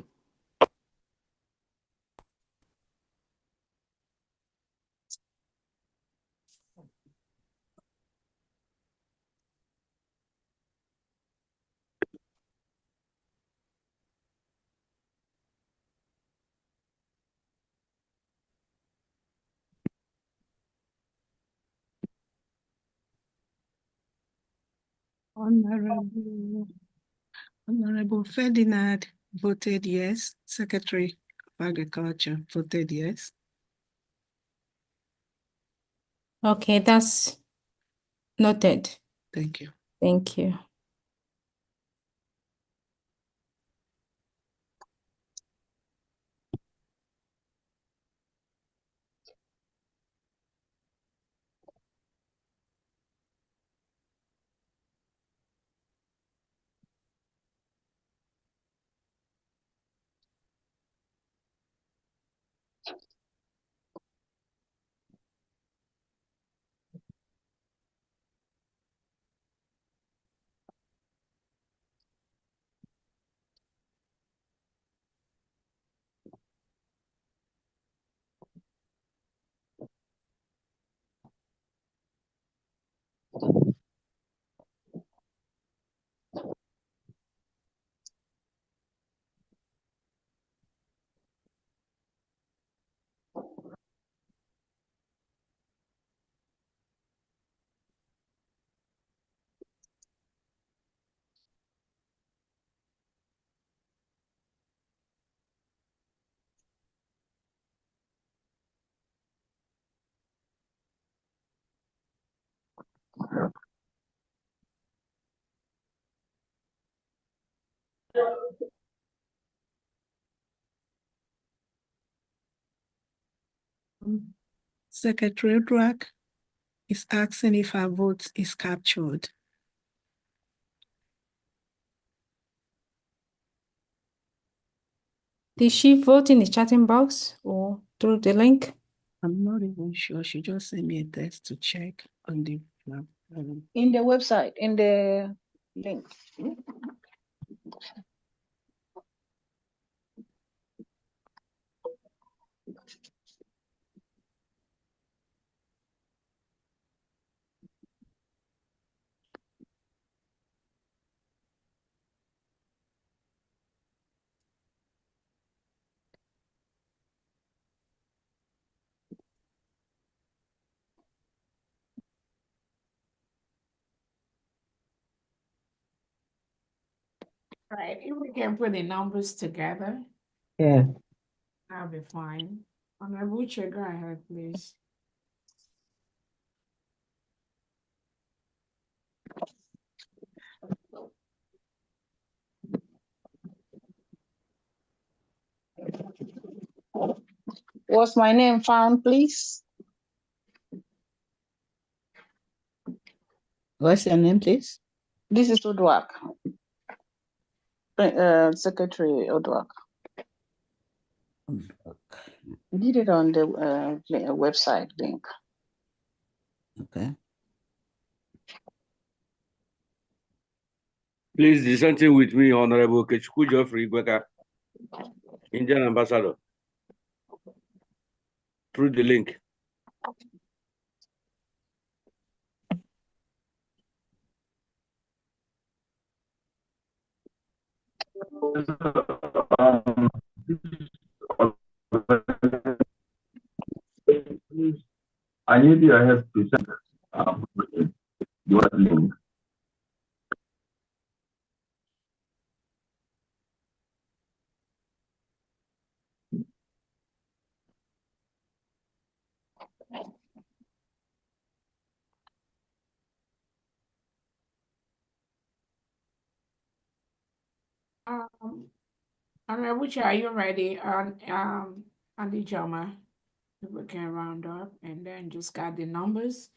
Honorable Ferdinand voted yes. Secretary of Agriculture voted yes. Okay, that's noted. Thank you. Thank you. Secretary Odrak is asking if her vote is captured. Did she vote in the chatting box or through the link? I'm not even sure. She just sent me a text to check on the In the website, in the link. Right, if we can put the numbers together, Yeah. that'll be fine. Honorable Chair, go ahead, please. Was my name found, please? What's your name, please? This is Odwak. Secretary Odwak. Did it on the website link. Okay. Please do something with me, Honorable Kechukwu Geoffrey Gweka, Indian Ambassador, through the link. I need your help to send your link. Honorable Chair, are you ready? Andy Jama, if we can round up and then just got the numbers.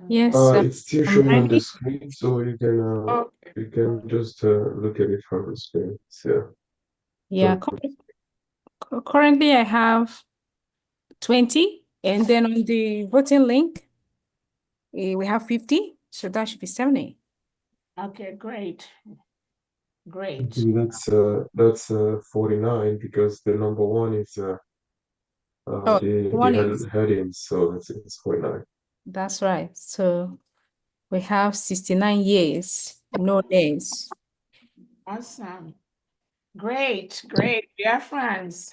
Yes, It's still I'm showing on the ready. screen, so Okay. you can just look at it from the screen. So, Yeah, currently I have 20, and then on the voting link, we have 50, so that should be 70. Okay, great. Great. actually that's 49 because the number one is Oh, the one is, heading, so it's 49. that's right. So we have 69 years, no days. Awesome. Great, great. Dear friends.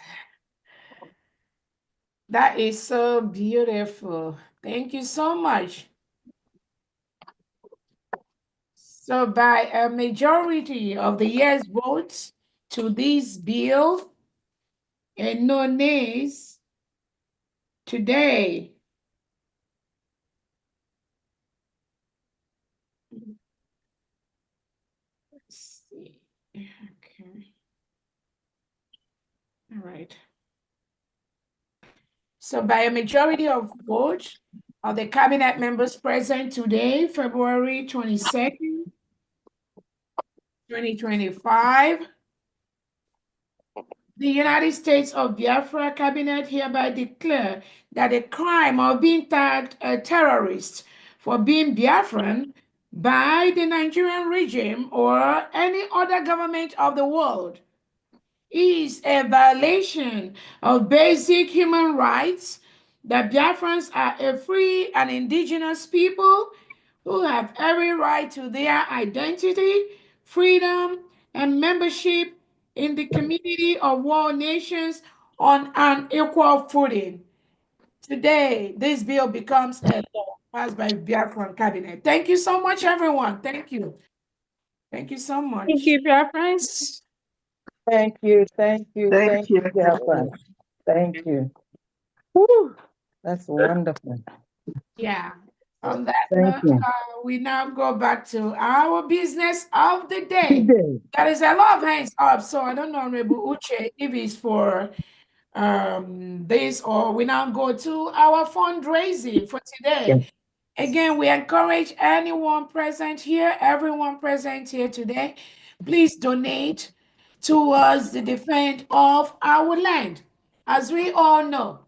That is so beautiful. Thank you so much. So by a majority of the yes votes to this bill and no nays today, let's see. Okay. All right. So by a majority of votes of the cabinet members present today, February 22nd, 2025, the United States of Biafra cabinet hereby declare that the crime of being tagged a terrorist for being Biafran by the Nigerian regime or any other government of the world is a violation of basic human rights, that Biafrans are a free and indigenous people who have every right to their identity, freedom, and membership in the community of world nations on an equal footing. Today, this bill becomes a law passed by Biafran cabinet. Thank you so much, everyone. Thank you. Thank you so much. Thank you, Biafrans. Thank you, thank you, thank you, dear friend. Thank you. Whew, that's wonderful. Yeah. On that Thank note, you. we now go back to our business of the day. Today, There is a lot of hands up, so I don't know, Honorable Uche, if it's for this or we now go to our fundraising for today. yes. Again, we encourage anyone present here, everyone present here today, please donate towards the defense of our land. As we all know,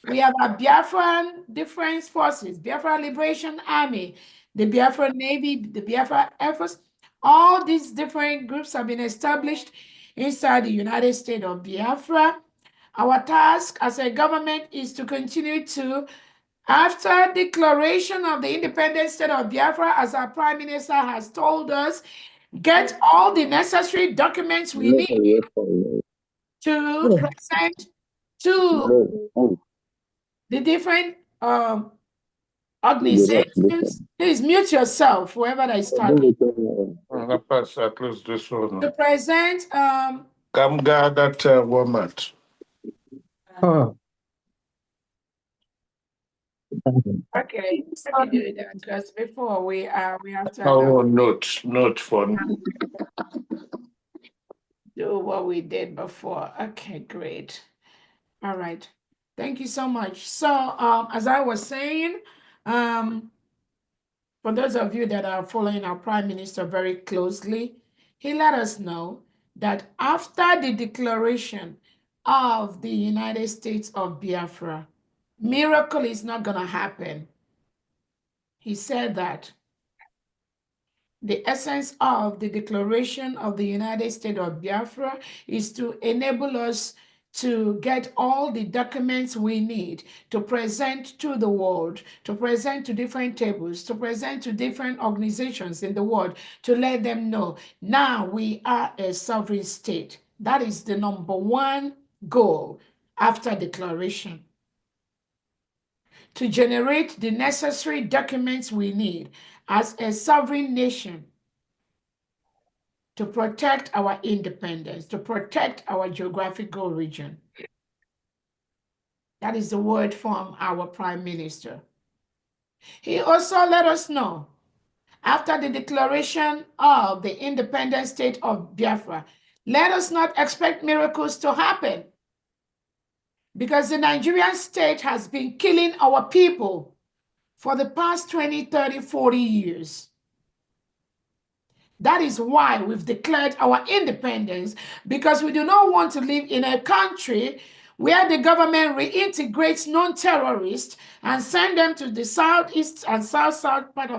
we have a Biafran Defense Forces, Biafra Liberation Army, the Biafra Navy, the Biafra Air Force. All these different groups have been established inside the United States of Biafra. Our task as a government is to continue to, after declaration of the independent state of Biafra, as our Prime Minister has told us, get all the necessary documents we need to present to the different organizations. Please mute yourself, whoever that is talking. Close this one. To present Come gather woman. Oh, okay, let me do that because before we have to Oh, note for do what we did before. Okay, great. All right. Thank you so much. So, as I was saying, for those of you that are following our Prime Minister very closely, he let us know that after the declaration of the United States of Biafra, miracle is not going to happen. He said that the essence of the declaration of the United States of Biafra is to enable us to get all the documents we need to present to the world, to present to different tables, to present to different organizations in the world, to let them know now we are a sovereign state. That is the number one goal after declaration. To generate the necessary documents we need as a sovereign nation to protect our independence, to protect our geographical region. That is the word from our Prime Minister. He also let us know, after the declaration of the independent state of Biafra, Let us not expect miracles to happen, because the Nigerian state has been killing our people for the past 20, 30, 40 years. That is why we've declared our independence, because we do not want to live in a country where the government reintegrates non-terrorists and send them to the southeast and south part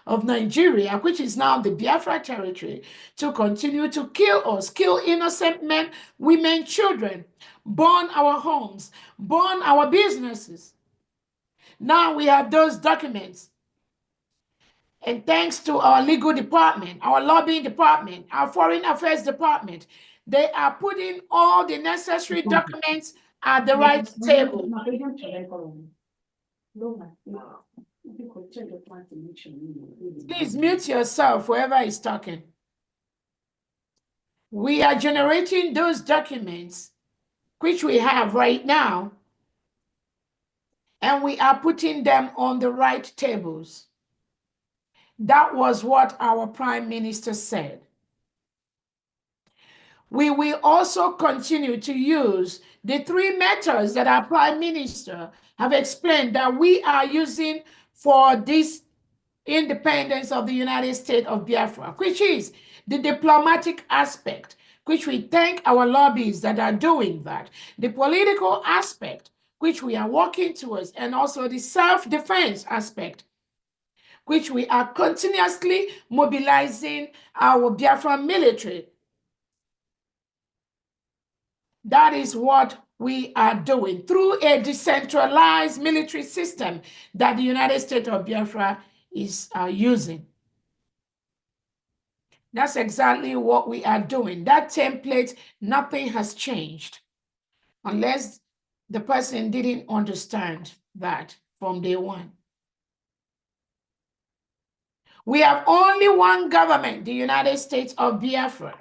of Nigeria, which is now the Biafra territory, to continue to kill us, kill innocent men, women, children, burn our homes, burn our businesses. Now we have those documents. And thanks to our legal department, our lobbying department, our foreign affairs department, they are putting all the necessary documents at the right table. Please mute yourself, whoever is talking. We are generating those documents, which we have right now, and we are putting them on the right tables. That was what our Prime Minister said. We will also continue to use the three methods that our Prime Minister have explained that we are using for this independence of the United States of Biafra, which is the diplomatic aspect, which we thank our lobbyists that are doing that, the political aspect, which we are working towards, and also the self-defense aspect, which we are continuously mobilizing our Biafra military. That is what we are doing through a decentralized military system that the United States of Biafra is using. That's exactly what we are doing. That template, nothing has changed, unless the person didn't understand that from day one. We have only one government, the United States of Biafra,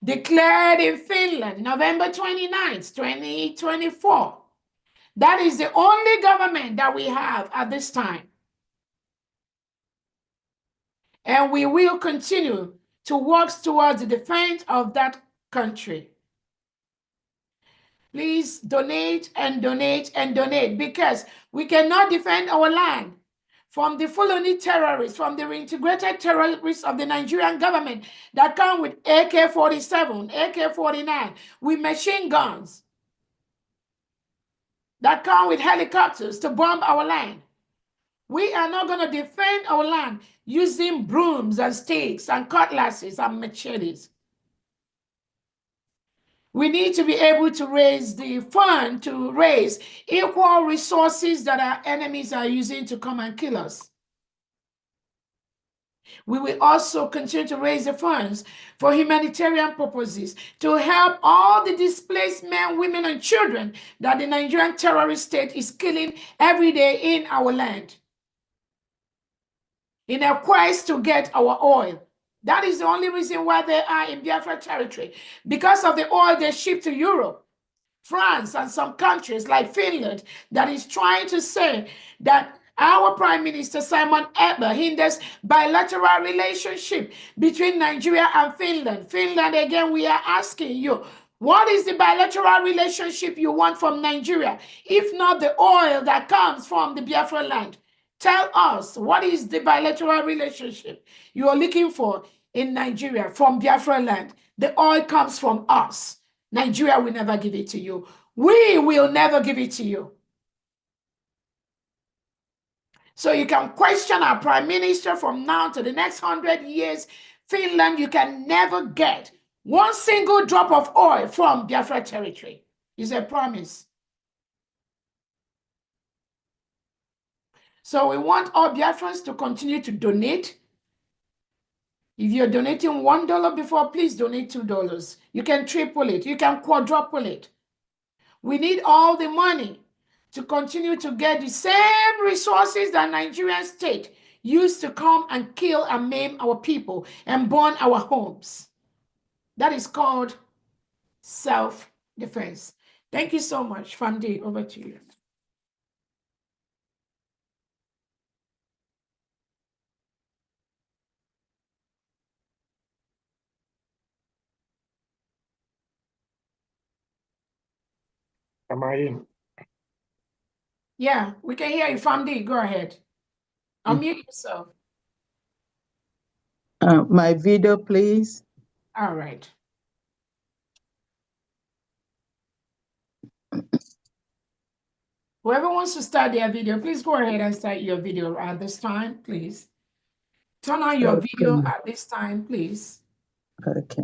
declared in Finland, November 29th, 2024. That is the only government that we have at this time. And we will continue to work towards the defense of that country. Please donate and donate and donate, because we cannot defend our land from the Fulani terrorists, from the reintegrated terrorists of the Nigerian government that come with AK-47, AK-49, with machine guns, that come with helicopters to bomb our land. We are not going to defend our land using brooms and sticks and cutlasses and machetes. We need to be able to raise the fund to raise equal resources that our enemies are using to come and kill us. We will also continue to raise the funds for humanitarian purposes to help all the displaced men, women, and children that the Nigerian terrorist state is killing every day in our land, in a quest to get our oil. That is the only reason why they are in Biafra territory, because of the oil they ship to Europe, France, and some countries like Finland, that is trying to say that our Prime Minister Simon Eber hinders bilateral relationship between Nigeria and Finland. Finland, again, we are asking you, what is the bilateral relationship you want from Nigeria, if not the oil that comes from the Biafra land? Tell us, what is the bilateral relationship you are looking for in Nigeria from Biafra land? The oil comes from us. Nigeria will never give it to you. We will never give it to you. So you can question our Prime Minister from now to the next 100 years. Finland, you can never get one single drop of oil from Biafra territory. It's a promise. So we want all Biafrans to continue to donate. If you're donating $1 before, please donate $2. You can triple it. You can quadruple it. We need all the money to continue to get the same resources that Nigerian state used to come and kill and maim our people and burn our homes. That is called self-defense. Thank you so much. Famdi, over to you. Am I in? Yeah, we can hear you. Famdi, go ahead. Unmute yourself. My video, please. All right. Whoever wants to start their video, please go ahead and start your video at this time, please. Turn on your video at this time, please. Okay.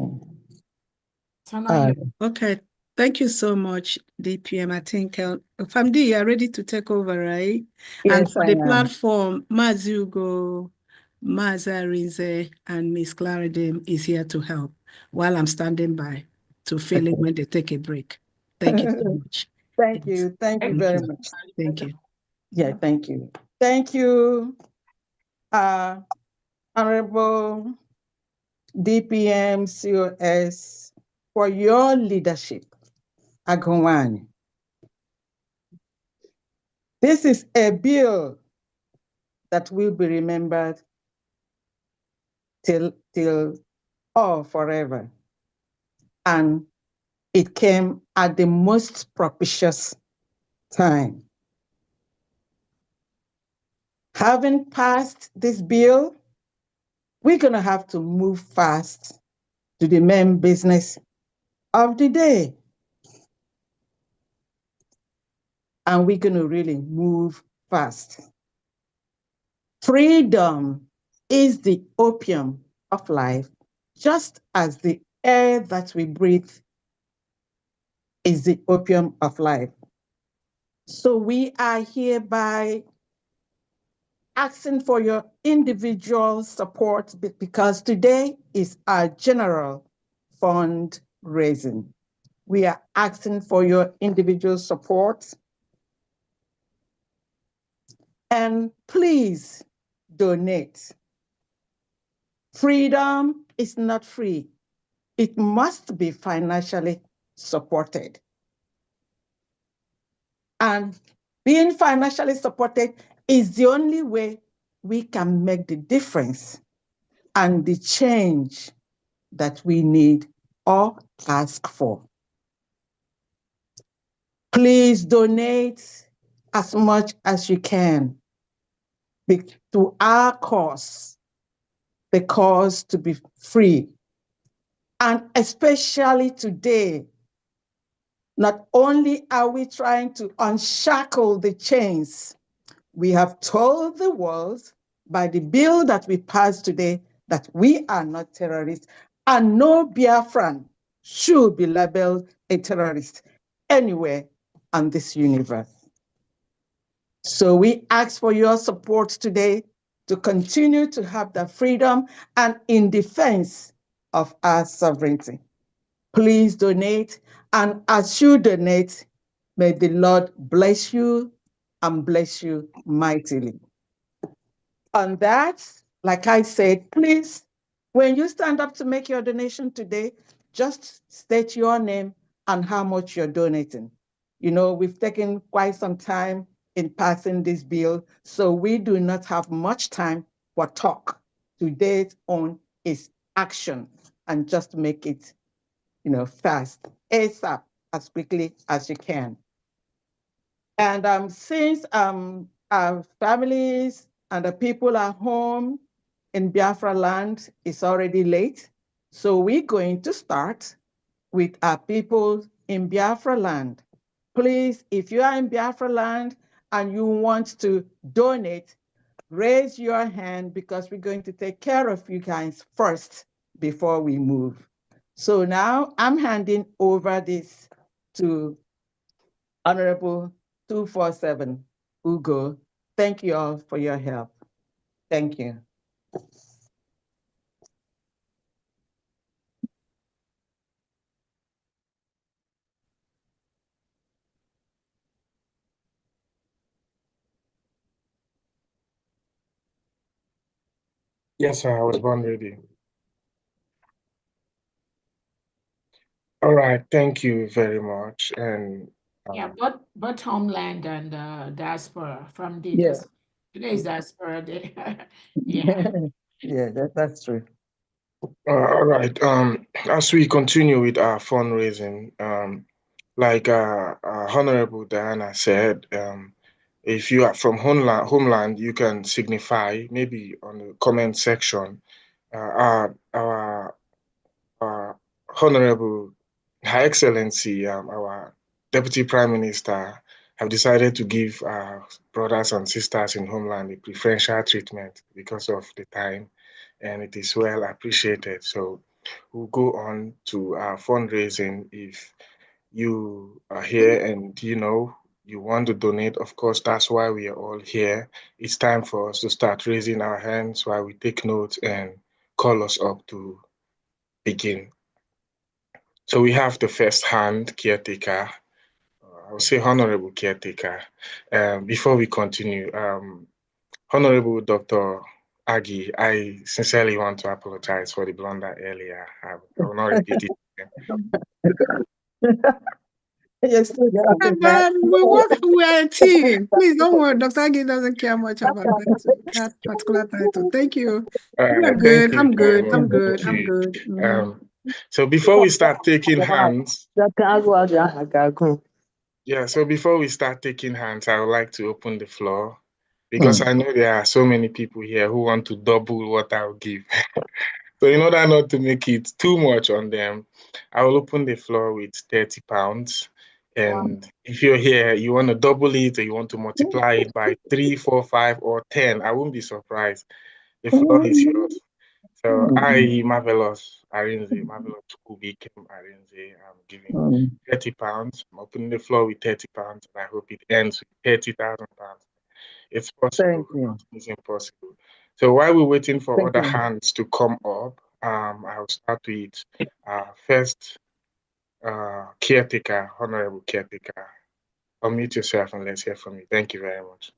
Turn on your Okay, thank you so much, DPM. I think, Famdi, you are ready to take over, right? And Yes, for I the am. platform, Mazugo, Mazarize, and Miss Claridem is here to help while I'm standing by to fill in when they take a break. Thank you so much. Thank you. Thank you very much. Thank you. Yeah, thank you. Thank you, Honorable DPM COS, for your leadership. Agawani. This is a bill that will be remembered till forever. And it came at the most propitious time. Having passed this bill, we're going to have to move fast to the main business of the day. And we're going to really move fast. Freedom is the opium of life, just as the air that we breathe is the opium of life. So we are hereby asking for your individual support because today is our general fundraising. We are asking for your individual support. And please donate. Freedom is not free. It must be financially supported. And being financially supported is the only way we can make the difference and the change that we need or ask for. Please donate as much as you can to our cause, the cause to be free. And especially today, not only are we trying to unshackle the chains, we have told the world by the bill that we passed today that we are not terrorists, and no Biafran should be labeled a terrorist anywhere on this universe. So we ask for your support today to continue to have the freedom and in defense of our sovereignty. Please donate, and as you donate, may the Lord bless you and bless you mightily. On that, like I said, please, when you stand up to make your donation today, just state your name and how much you're donating. You know, we've taken quite some time in passing this bill, so we do not have much time for talk. Today's on is action, and just make it, fast, ASAP, as quickly as you can. And since our families and the people at home in Biafra land is already late, so we're going to start with our people in Biafra land. Please, if you are in Biafra land and you want to donate, raise your hand because we're going to take care of you guys first before we move. So now I'm handing over this to Honorable 247 Ugo. Thank you all for your help. Thank you. Yes, sir, I was born ready. All right, thank you very much. And yeah, but homeland and diaspora from the Yeah. today's diaspora day. Yeah. Yeah, that's true. all right. As we continue with our fundraising, like Honorable Diana said, if you are from homeland, you can signify maybe on the comment section. Our Honorable Her Excellency, our Deputy Prime Minister, have decided to give our brothers and sisters in homeland a preferential treatment because of the time, and it is well appreciated. So we'll go on to our fundraising. If you are here and you want to donate, of course, that's why we are all here. It's time for us to start raising our hands while we take notes and call us up to begin. So we have the first hand caretaker. I would say honorable caretaker. Before we continue, Honorable Dr. Aggie, I sincerely want to apologize for the blunder earlier. I will not repeat it again. Yes, We are a team. Please don't worry. Dr. Agi doesn't care much about that particular title. Thank you. We're good. I'm good. I'm good. I'm good. So before we start taking hands, so before we start taking hands, I would like to open the floor because I know there are so many people here who want to double what I'll give. So in order not to make it too much on them, I will open the floor with 30 pounds. And if you're here, you want to double it or you want to multiply it by 3, 4, 5, or 10, I won't be surprised. The floor is yours. So I, Marvelous Arinze, Marvelous Kubikem Arinze, I'm giving 30 pounds. I'm opening the floor with 30 pounds, and I hope it ends with 30,000 pounds. It's possible, it's impossible. So while we're waiting for other hands to come up, I'll start with first caretaker, honorable caretaker. Unmute yourself and let's hear from you. Thank you very much.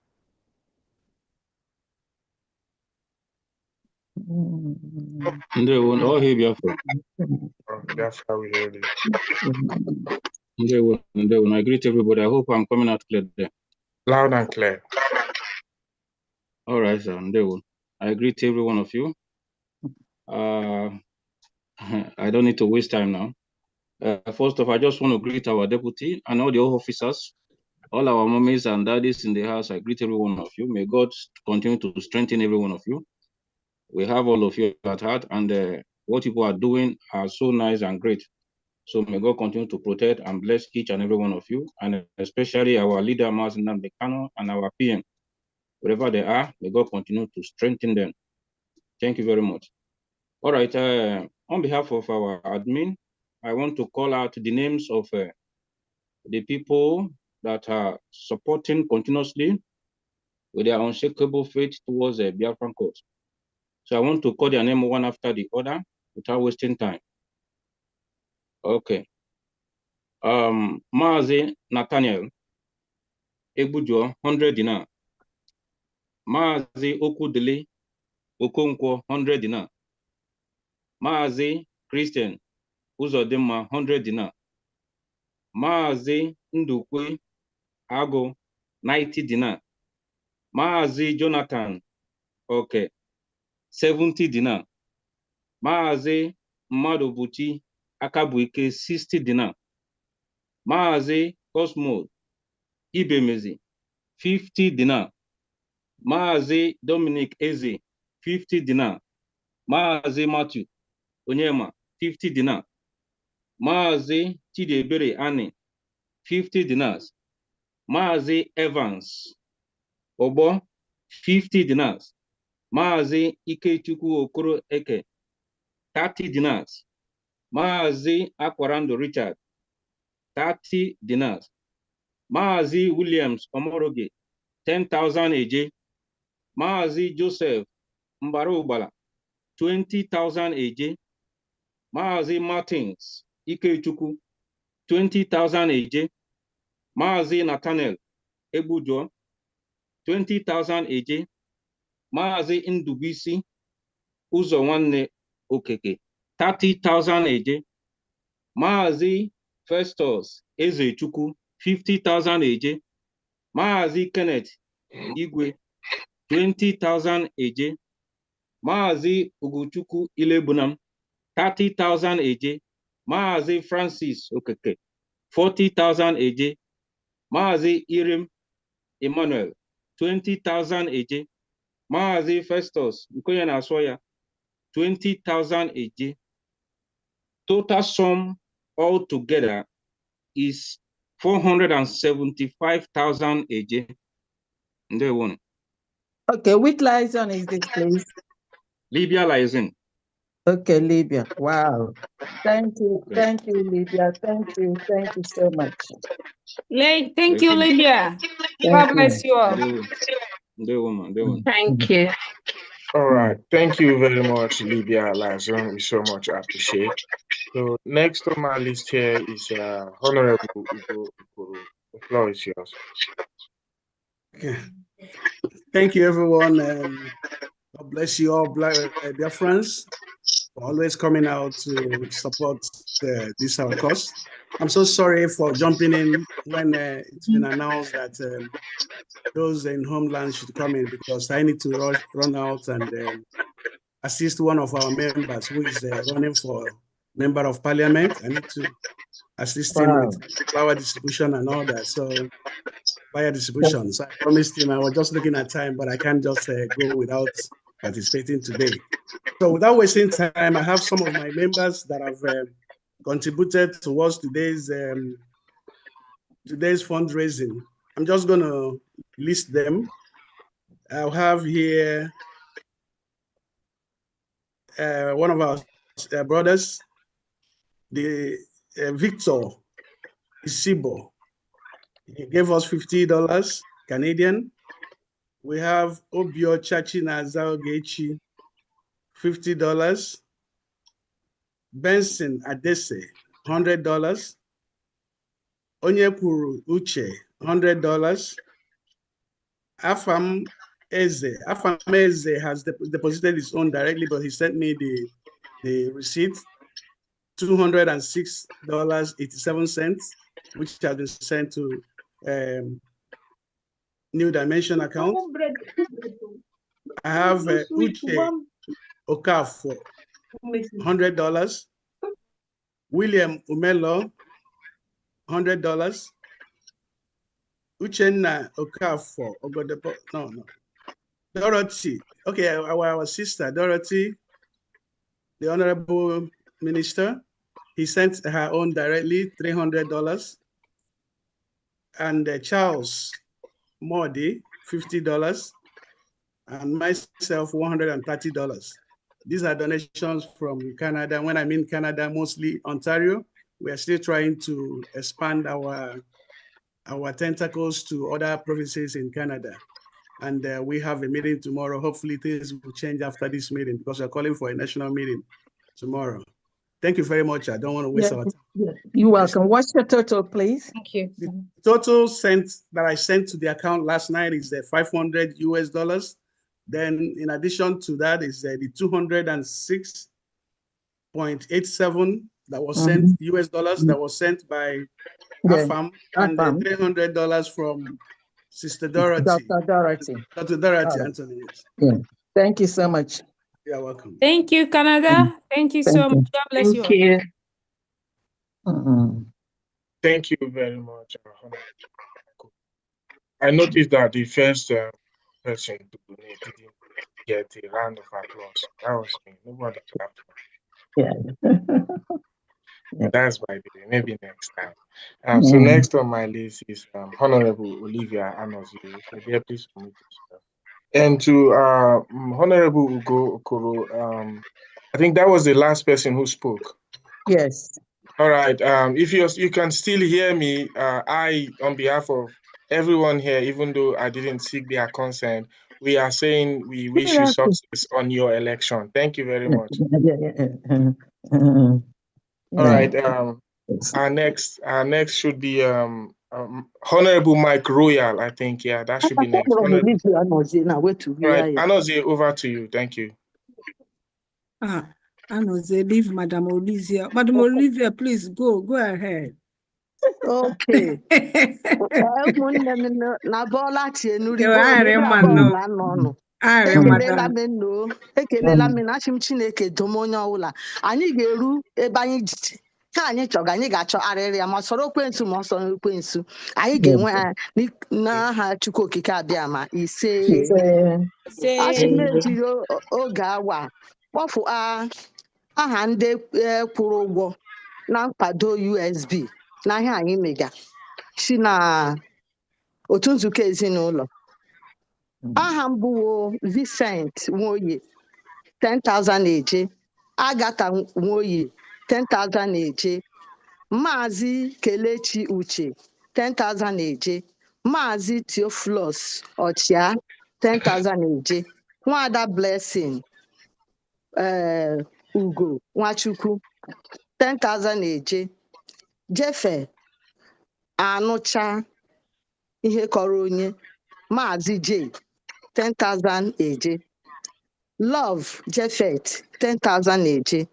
Ndewo, all hail Biafra. Biafra, we hear you. Ndewo, I greet everybody. I hope I'm coming out clear there. Loud and clear. All right, sir. Ndewo. I greet every one of you. I don't need to waste time now. First off, I just want to greet our deputy and all the officers, all our mummies and daddies in the house. I greet every one of you. May God continue to strengthen every one of you. We have all of you at heart, and what people are doing are so nice and great. So may God continue to protect and bless each and every one of you, and especially our leader, Mazen Bekano, and our PM. Wherever they are, may God continue to strengthen them. Thank you very much. All right, on behalf of our admin, I want to call out the names of the people that are supporting continuously with their unshakable faith towards the Biafran cause. So I want to call their name one after the other without wasting time. Okay. Mazi Nathaniel Egbujo, 100 dinar. Mazi Okudili Okonkwo, 100 dinar. Mazi Christian Uzodimma, 100 dinar. Mazi Ndukwe Ago, 90 dinar. Mazi Jonathan, okay, 70 dinar. Mazi Madobuchi Akabuike, 60 dinar. Mazi Cosmo Ibemezi, 50 dinar. Mazi Dominic Eze, 50 dinar. Mazi Matthew Onyema, 50 dinar. Mazi Chidiebere Annie, 50 dinars. Mazi Evans Obo, 50 dinars. Mazi Ikechukwu Okoro Eke, 30 dinars. Mazi Akwarando Richard, 30 dinars. Mazi Williams Omoroge, 10,000 AJ. Mazi Joseph Mbarubala, 20,000 AJ. Mazi Martins Ikechukwu, 20,000 AJ. Mazi Nathaniel Egbujo, 20,000 AJ. Mazi Ndubisi Uzonwanne Okeke, 30,000 AJ. Mazi Festus Ezechukwu, 50,000 AJ. Mazi Kenneth Igwe, 20,000 AJ. Mazi Uguchukwu Ilebunam, 30,000 AJ. Mazi Francis Okeke, 40,000 AJ. Maazi Irim Emmanuel, 20,000 AJ. Maazi Festus Nkoya Naswaya, 20,000 AJ. Total sum altogether is 475,000 AJ. They won. Okay, which liaison is this, please? Libya liaison. Okay, Libya. Wow. Thank you, Libya. Thank you so much. Thank you, Libya. God bless you all. Thank you. All right. Thank you very much, Libya Lazon. We so much appreciate. So next on my list here is Honorable Ugo Okoro. The floor is yours. Okay. Thank you, everyone. God bless you all, dear friends, for always coming out to support this our cause. I'm so sorry for jumping in when it's been announced that those in homeland should come in, because I need to run out and assist one of our members who is running for member of parliament. I need to assist him with flower distribution and all that. So fire distribution. So I promised him, I was just looking at time, but I can't just go without participating today. So without wasting time, I have some of my members that have contributed towards today's fundraising. I'm just going to list them. I'll have here one of our brothers, the Victor Isibo. He gave us $50 Canadian. We have Obio Chachina Zaogechi, $50. Benson Adese, $100. Onyekuru Uche, $100. Afam Eze has deposited his own directly, but he sent me the receipt, $206.87, which has been sent to New Dimension account. I have Uche Okafor, $100. William Umelo, $100. Uchenna Okafor, Dorothy. Okay, our sister Dorothy, the Honorable Minister, he sent her own directly, $300. And Charles Modi, $50. And myself, $130. These are donations from Canada. When I mean Canada, mostly Ontario. We are still trying to expand our tentacles to other provinces in Canada. And we have a meeting tomorrow. Hopefully things will change after this meeting, because we're calling for a national meeting tomorrow. Thank you very much. I don't want to waste our time. You're welcome. What's your total, please? Thank you. The total that I sent to the account last night is $500 US. Then in addition to that is the 206.87 that was sent US dollars, that was sent by AFAM, and the $300 from Sister Dorothy. Dr. Dorothy. Dr. Dorothy Anthony. Yeah. Thank you so much. You're welcome. Thank you, Canada. Thank you so much. God bless you all. Thank you very much. I noticed that the first person to donate didn't get a round of applause. That was me. Nobody clapped. Yeah. But that's by the way. Maybe next time. So next on my list is Honorable Olivia Anozie. So dear, please unmute yourself. And to Honorable Ugo Okoro, I think that was the last person who spoke. Yes. All right. If you can still hear me, I, on behalf of everyone here, even though I didn't seek their consent, we are saying we wish you success on your election. Thank you very much. All right. Our next should be Honorable Mike Royal. I think that should be next. All right, Anozie, over to you. Thank you. Anozie, leave Madam Olivia. Madam Olivia, please go ahead. Okay. Na bola tienu ribo ekelela m na achị m Chineke dom onye ọbụla anyị ga-eru ebe anyị jiji ka anyị chọga anyị ga-achọ arịrị ya ma sọrọ ekwensu ma ọ sọrọ ekwensu anyị ga-enwe ya n'aha Chukwu okike abịa ma ise achị mejiri oge awa kpọfụ aha ndị kwụrụ ụgwọ na nkwado USB n'ahịa anyị mega si na otu nzukọ ezinụlọ aha mbụwo Vincent Nwoye 10,000 eje, Agatha Nwoye 10,000 eje, Maazị Kelechi Uche 10,000 eje, Maazị Theophilus Ọchịa 10,000 eje, Nwada Blessing Ugo Nwachukwu 10,000 eje, Jefe Anụcha ihe kọrọ onye, Maazị J 10,000 eje, Love Jeffet 10,000 eje,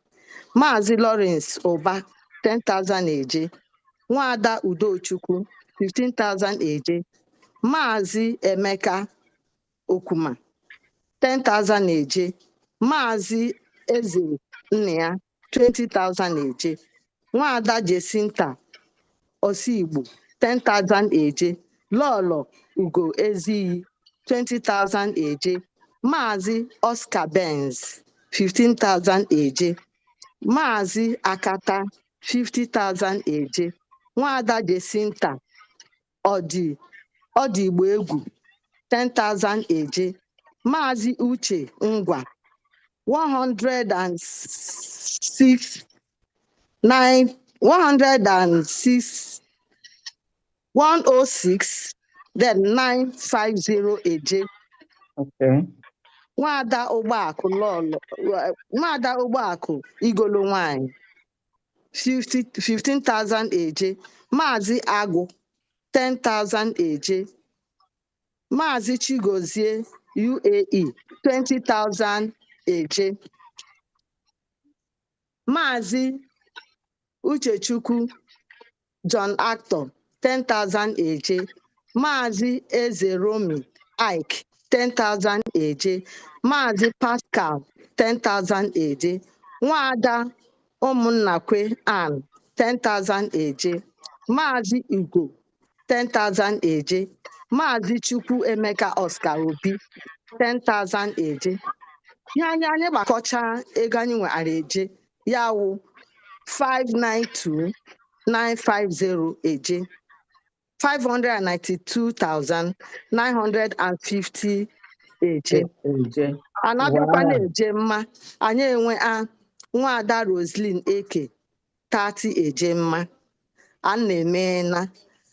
Maazị Lawrence Ụba 10,000 eje, Nwada Udochukwu 15,000 eje, Maazị Emeka Okuma 10,000 eje, Maazị Eze Nnia 20,000 eje, Nwada Jesinta Osigbo 10,000 eje, Lolo Ugo Eziyi 20,000 eje, Maazị Oscar Benz 15,000 eje, Maazị Akata 50,000 eje, Nwada Jesinta Odigbo Egwu 10,000 eje, Maazị Uche Ngwa 106 then 950 eje. Okay. Nwada Ụgbọakụ Lọlọ Nwada Ụgbọakụ Igolo nwanyị 15,000 eje, Maazị Agụ 10,000 eje, Maazị Chigozie UAE 20,000 eje, Maazị Uchechukwu John Actor 10,000 eje, Maazị Eze Romi Ike 10,000 eje, Maazị Pascal 10,000 eje, Nwada Ụmụnnakwe Ann 10,000 eje, Maazị Ugo 10,000 eje, Maazị Chukwu Emeka Oscar Obi 10,000 eje. Ihe anyị gbakọcha ego anyị nwere eje ya wụ 592,950 eje, 592,950 eje. Anabịakwa na-eje mma anyị enwe Nwada Roslyn Eke 30 eje mma a na-eme na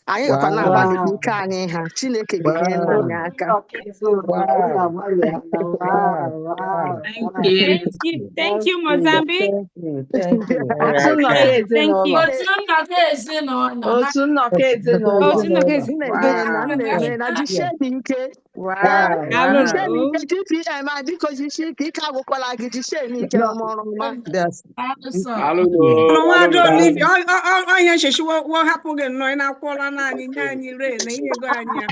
anyị gakwa na-agbalị ike anyị ha Chineke ga-enyere anyị aka. Thank you, Mozambique. Thank you. Otu nnọkọ ezinụlọ. Otu nnọkọ na jisie dị ike. Jisie n'ike GPM biko jisie ike ike agwụkwala gị jisie n'ike mụrụ nwa. Nwada Olivia onye nchechi wo hapụ gị nnọọ ị na-akwụọla naanị nye anyị ree na inyego anyị ya.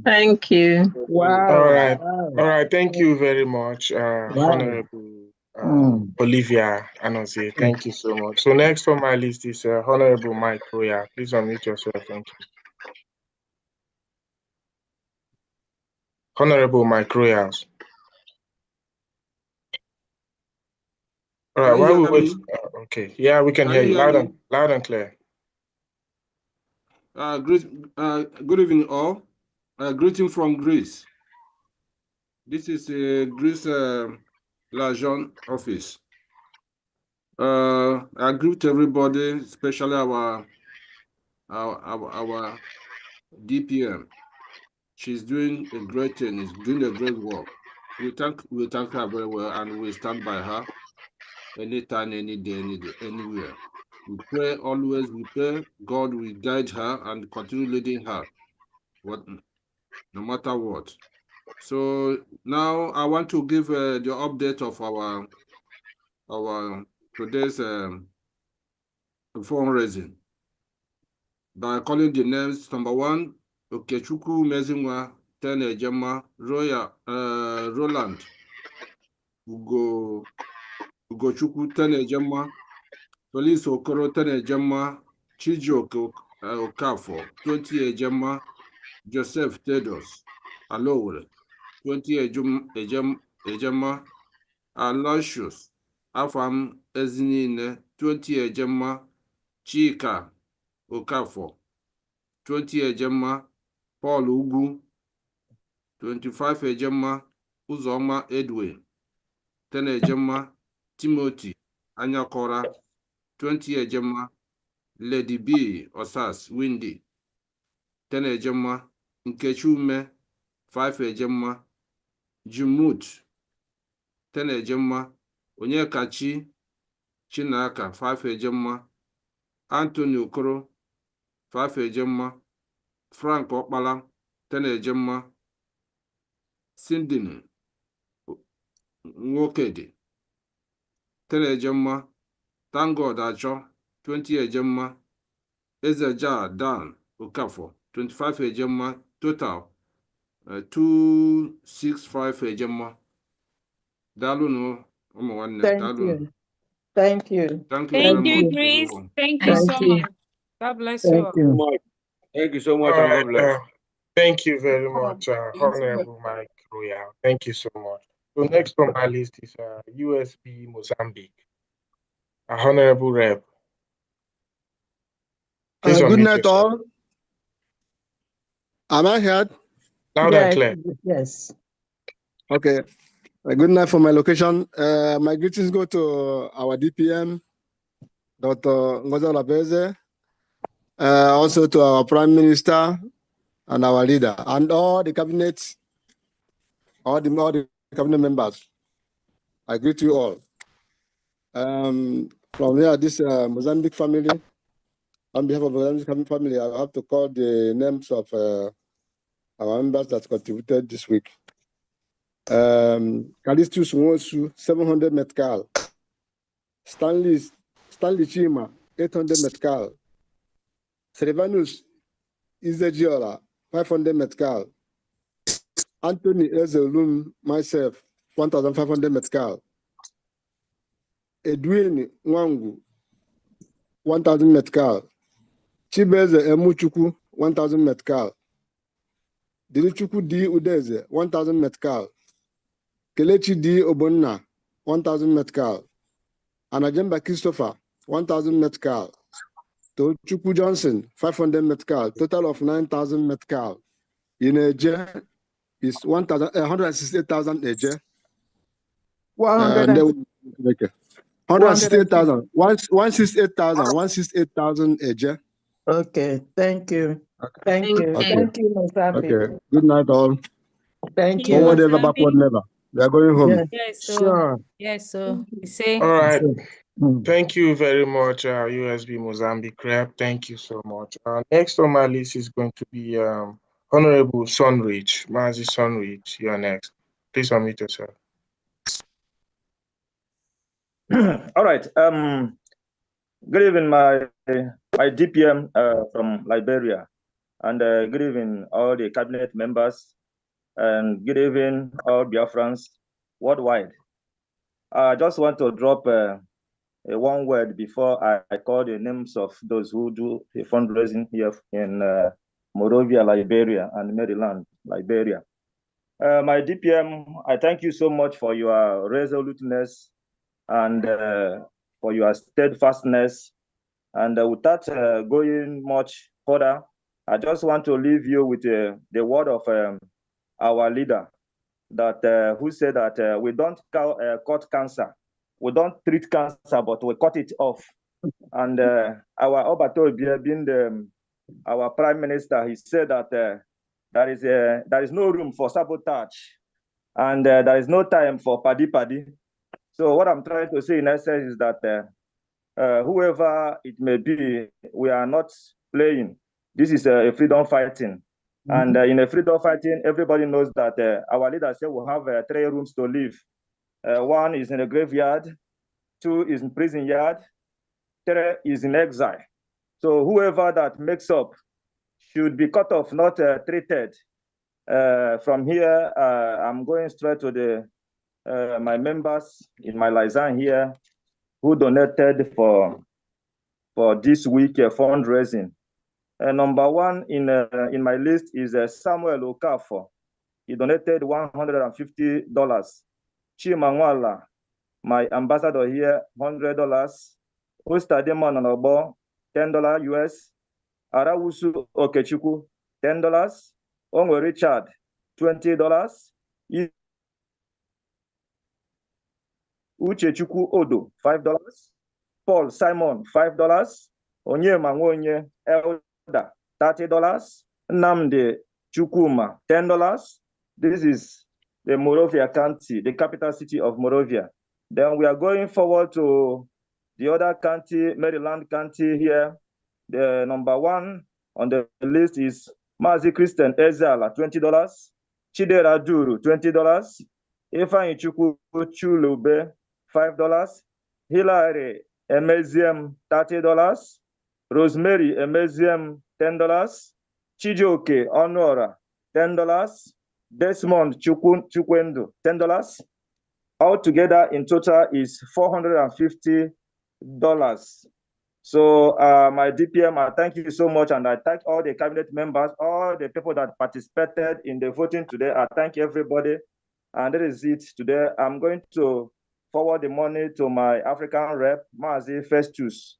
Thank you. Wow. All right. Thank you very much, Honorable Olivia Anozie. Thank you so much. So next on my list is Honorable Mike Roya. Please unmute yourself. Thank you. Honorable Mike Royals. All right, while we wait. Okay, yeah, we can hear you loud and clear. Good evening, all. Greeting from Greece. This is Greece Lajon office. I greet everybody, especially our DPM. She's doing a great thing. Is doing a great work. We thank her very well, and we stand by her anytime, any day, anywhere. We pray always. We pray God will guide her and continue leading her, no matter what. So now I want to give the update of our today's fundraising by calling the names. Number one, Okechukwu Mezinwa 10 Ejema Roland Ugochukwu Tenejema, Police Okoro Tenejema, Chijioke Okafor, 20 Ejema, Joseph Tedos, Alowore, 20 Ejema, Aloysius, Afam Ezinine, 20 Ejema, Chika Okafor, 20 Ejema, Paul Ugwu, 25 Ejema, Uzoma Edwin, 10 Ejema, Timothy Anyakora, 20 Ejema, Lady B Osas Windy, 10 Ejema, Nkechume, 5 Ejema, Jumut, 10 Ejema, Onyekachi Chinaka, 5 Ejema, Anthony Okoro, 5 Ejema, Frank Okpala, 10 Ejema, Sindini Nwokedi, 10 Ejema, Thank God Acho, 20 Ejema, Ezeja Dan Okafor, 25 Ejema, total 265 Ejema. Dalunu, Thank you. Thank you. Thank you very Thank you, much, Chris. everyone. Thank you so much. God bless you all. Thank you so much, All and God right, bless. thank you very much, Honorable Mike Royal. Thank you so much. So next on my list is USB Mozambique. Honorable Rep. Please Good unmute night, yourself. all. Am I heard? Loud and clear. Yes. Okay. Good night from my location. My greetings go to our DPM, Dr. Ngozi Labeze, also to our Prime Minister and our leader, and all the cabinet, all the cabinet members. I greet you all. From here, this Mozambique family, on behalf of Mozambique family, I have to call the names of our members that contributed this week. Calistus Nwosu, 700 Metcal. Stanley Chima, 800 Metcal. Servanus Izejiola, 500 Metcal. Anthony Ezelum, myself, 1,500 Metcal. Edwin Nwangu, 1,000 Metcal. Chibeze Emuchuku, 1,000 Metcal. Dilichuku D. Udeze, 1,000 Metcal. Kelechi D. Obonna, 1,000 Metcal. Anajemba Christopher, 1,000 Metcal. Tochukwu Johnson, 500 Metcal. Total of 9,000 Metcal. In Eje is 168,000 Eje. 168,000. 168,000 Eje. Okay, thank you. Thank you. Okay. Thank you, Mozambique. Okay. Good night, all. Thank you. Forward ever, backward never. We are going home. Yes, so Sure. yes, so you say. All right. Thank you very much, USB Mozambique Rep. Thank you so much. Next on my list is going to be Honorable Sunridge. Mazi Sunridge, you're next. Please unmute yourself. All right. Good evening, my DPM from Liberia, and good evening all the cabinet members, and good evening all Biafrans worldwide. I just want to drop one word before I call the names of those who do the fundraising here in Monrovia, Liberia, and Maryland, Liberia. My DPM, I thank you so much for your resoluteness and for your steadfastness. And without going much further, I just want to leave you with the word of our leader, that who said that we don't cut cancer. We don't treat cancer, but we cut it off. And our Obato being our prime minister, he said that there is no room for sabotage, and there is no time for paddy. So what I'm trying to say in essence is that whoever it may be, we are not playing. This is a freedom fighting. And in a freedom fighting, everybody knows that our leader said we'll have 3 rooms to live. 1 is in a graveyard, 2 is in prison yard, 3 is in exile. So whoever that makes up should be cut off, not treated. From here, I'm going straight to the my members in my liaison here who donated for this week fundraising. Number one in my list is Samuel Okafor. He donated $150. Chimangwala, my ambassador here, $100. Ostademon Anobo, $10 US. Arawusu Okechukwu, $10. Onwe Richard, $20. Uchechukwu Odo, $5. Paul Simon, $5. Onye Manwonye Elder, $30. Nnamdi Chukwuma, $10. This is the Moravia County, the capital city of Moravia. Then we are going forward to the other county, Maryland County here. The number one on the list is Mazi Christian Ezala, $20. Chidera Duru, $20. Ifeanyi Chukwu Chulube, $5. Hilary Emeziem, $30. Rosemary Emeziem, $10. Chijioke Honora, $10. Desmond Chukwendo, $10. Altogether in total is $450. So my DPM, I thank you so much, and I thank all the cabinet members, all the people that participated in the voting today. I thank everybody, and that is it today. I'm going to forward the money to my African rep, Mazi Festus.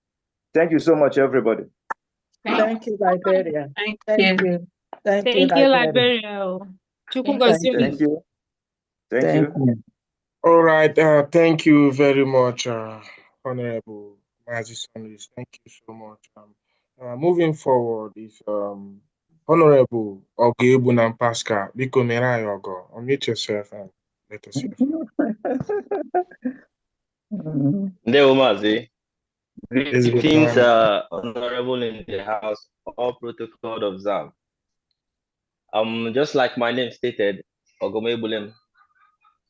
Thank you so much, everybody. Thank you, Liberia. Thank Thank you. you. Thank you, Thank you, Liberia. Liberia. Thank you. Thank you. All right. Thank you very much, Honorable Mazi Sunris. Thank you so much. Moving forward is Honorable Ogebunam Pascal. Biko Mera Yogo. Unmute yourself and let us hear. Ndewo Mazi. Yes, good Greetings, morning. honorable in the house, all protocol observed. Just like my name stated, Ogome Bulem,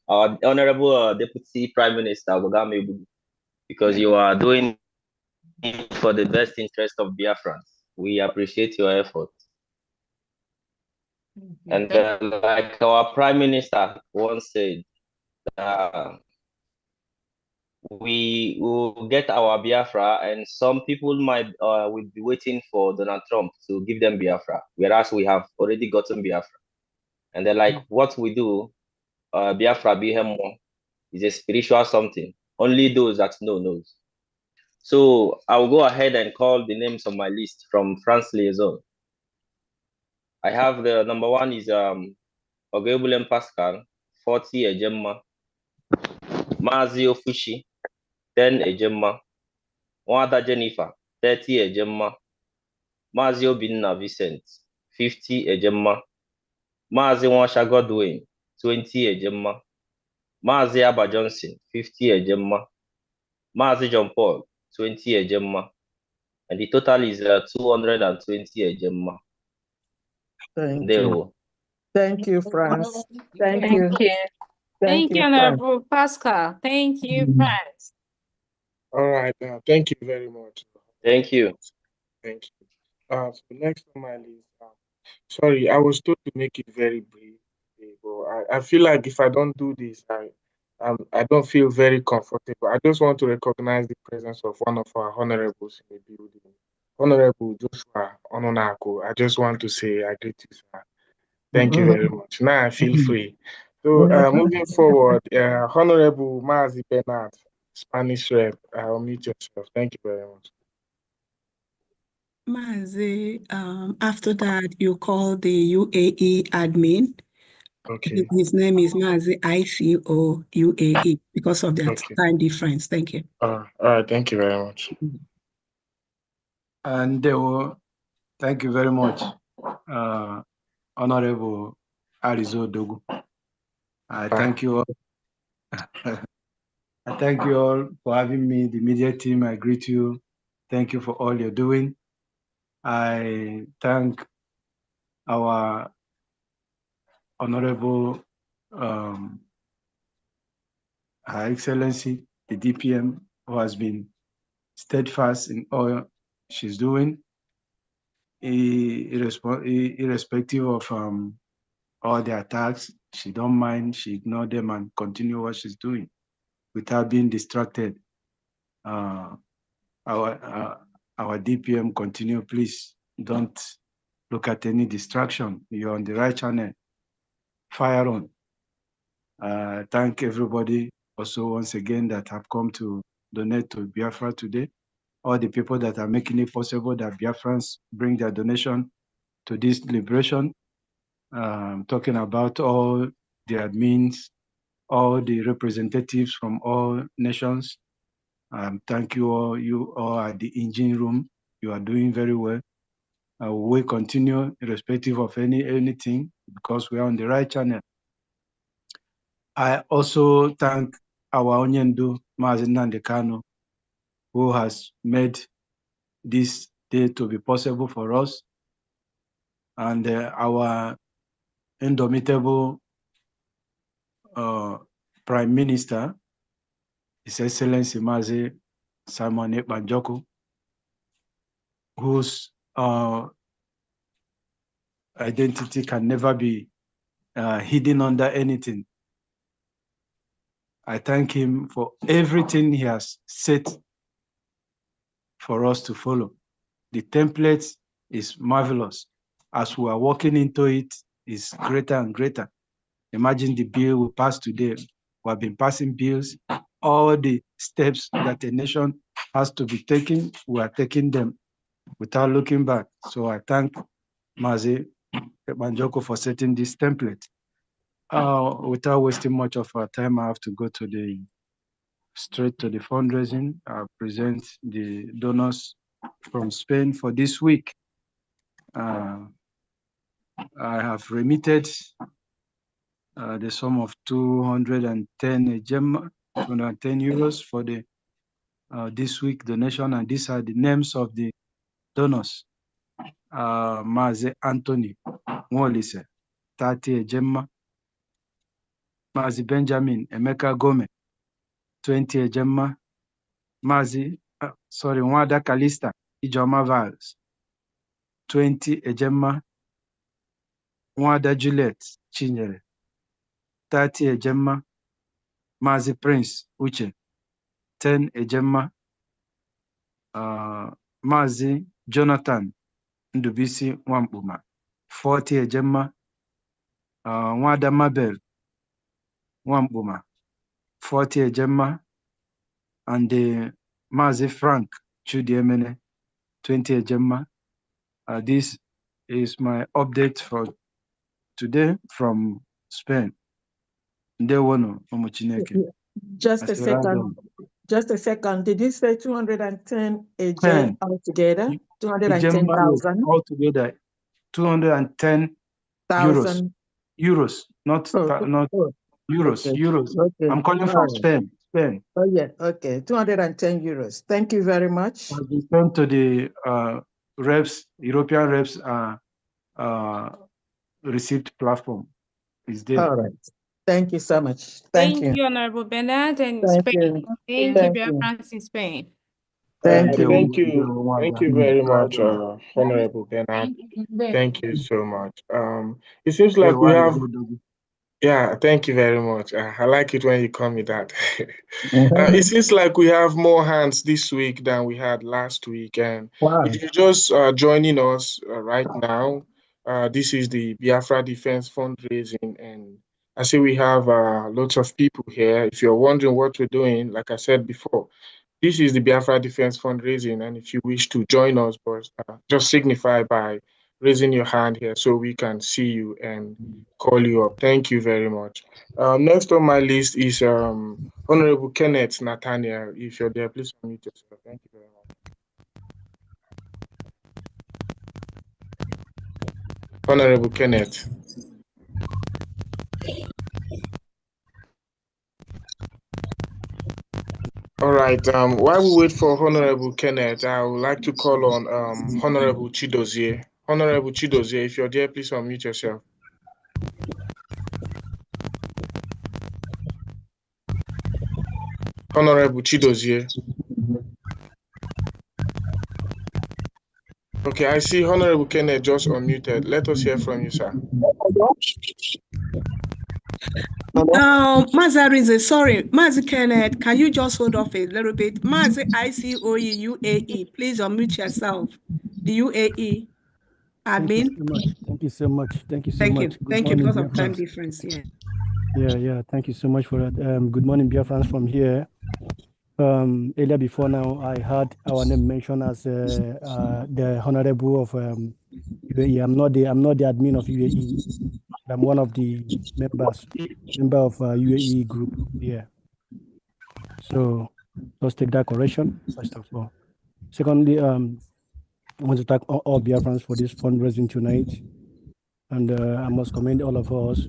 our honorable Deputy Prime Minister Ogame Ebudu, because you are doing it for the best interest of Biafrans. We appreciate your effort. And like our Prime Minister once said, we will get our Biafra, and some people might will be waiting for Donald Trump to give them Biafra, whereas we have already gotten Biafra. And they're like, what we do, Biafra Bihemo, is a spiritual something. Only those that know knows. So I'll go ahead and call the names on my list from France Liaison. I have the number one is Ogebulem Pascal, 40 Ejemma, Mazi Ofushi, 10 Ejemma, Wada Jennifer, 30 Ejemma, Mazi Obinna Vincent, 50 Ejemma, Mazi Wansha Godwin, 20 Ejemma, Mazi Abba Johnson, 50 Ejemma, Mazi John Paul, 20 Ejemma, and the total is 220 Ejemma. Thank you. Thank you, France. Thank you. Thank you, France. Honorable Pascal. Thank you, France. All right. Thank you very much. Thank you. Thank you. So next on my list, sorry, I was told to make it very brief, but I feel like if I don't do this, I don't feel very comfortable. I just want to recognize the presence of one of our honorables in the building, Honorable Joshua Ononako. I just want to say I greet you, sir. Thank you very much. Now I feel free. So moving forward, Honorable Mazi Bernard, Spanish rep, I'll meet yourself. Thank you very much. Mazi, after that, you call the UAE admin. Okay. His name is Mazi ICO UAE because of that time difference. Thank you. All right. Thank you very much. And thank you very much, Honorable Arizo Dogu. I thank you all. I thank you all for having me, the media team. I greet you. Thank you for all you're doing. I thank our Honorable Her Excellency, the DPM, who has been steadfast in all she's doing, irrespective of all the attacks. She don't mind. She ignore them and continue what she's doing without being distracted. Our DPM continue. Please don't look at any distraction. You're on the right channel. Fire on. Thank everybody also once again that have come to donate to Biafra today. All the people that are making it possible that Biafrans bring their donation to this liberation. Talking about all the admins, all the representatives from all nations. Thank you all at the engine room. You are doing very well. We will continue irrespective of anything because we are on the right channel. I also thank our Onyendu, Mazi Nnamdi Kanu, who has made this day to be possible for us, and our indomitable Prime Minister, His Excellency Mazi Simon Ekpa, whose identity can never be hidden under anything. I thank him for everything he has set for us to follow. The template is marvelous. As we are walking into it, it's greater and greater. Imagine the bill we passed today. We have been passing bills. All the steps that a nation has to be taking, we are taking them without looking back. So I thank Mazi Ekpa for setting this template. Without wasting much of our time, I have to go straight to the fundraising. I'll present the donors from Spain for this week. I have remitted the sum of 210 euros for the this week donation, and these are the names of the donors. Mazi Anthony Mwolise, 30 Ejemma. Mazi Benjamin Emeka Gome, 20 Ejemma. Mazi, Nwada Kalista Ijoma Vals, 20 Ejemma. Nwada Juliet Chinyere, 30 Ejemma. Mazi Prince Uche, 10 Ejemma. Mazi Jonathan Ndubisi Wampuma, 40 Ejemma. Nwada Mabel Wampuma, 40 Ejemma. And Mazi Frank Chudiemene, 20 Ejemma. This is my update for today from Spain. Just a second. Just a second. Did you say 210 AJ altogether? 210,000 altogether. 210 euros. Euros, not euros. Okay. Euros. Okay. I'm calling from Spain. Oh yeah. Okay. 210 euros. Thank you very much. I'll be sent to the reps, European reps receipt platform. Is there? All right. Thank you so much. Thank you, Honorable Bernard, and Spain. Thank you, Biafrans in Spain. Thank you. Thank you very much, Honorable Bernard. Thank you so much. It seems like we have. Yeah, thank you very much. I like it when you call me that. It seems like we have more hands this week than we had last week. And if you're just joining us right now, this is the Biafra Defense Fundraising. And I see we have lots of people here. If you're wondering what we're doing, like I said before, this is the Biafra Defense Fundraising. And if you wish to join us, just signify by raising your hand here so we can see you and call you up. Thank you very much. Next on my list is Honorable Kenneth Nathaniel. If you're there, please unmute yourself. Thank you very much. Honorable Kenneth. All right. While we wait for Honorable Kenneth, I would like to call on Honorable Chidozie. Honorable Chidozie, if you're there, please unmute yourself. Honorable Chidozie. Okay, I see Honorable Kenneth just unmuted. Let us hear from you, sir. Mazarize, sorry, Mazi Kenneth, can you just hold off a little bit? Mazi ICOE UAE, please unmute yourself. The UAE admin. Thank you so much. Thank you so Thank much. you. Good Thank you morning, because of time Biafrans. difference. Yeah. Yeah. Thank you so much for that. Good morning, Biafrans from here. Earlier before now, I heard our name mentioned as the honorable of UAE. I'm not the admin of UAE. I'm one of the member of UAE group. Yeah. So let's take that correction first of all. Secondly, I want to thank all Biafrans for this fundraising tonight, and I must commend all of us,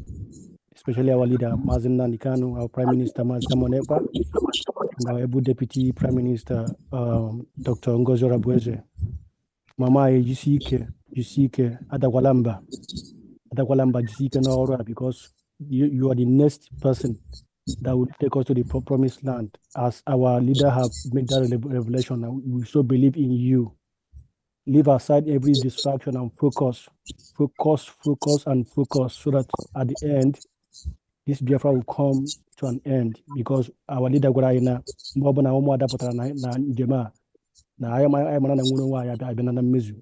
especially our leader Mazen Nanikanu, our Prime Minister Simon Ekpa, and our able Deputy Prime Minister Dr. Ngozi Orabueze. Mama Jisike Adakwalamba Jisike Naora, because you are the next person that will take us to the promised land, as our leader have made that revelation, and we so believe in you. Leave aside every distraction and focus, so that at the end, this Biafra will come to an end, because our leader Gwaraina,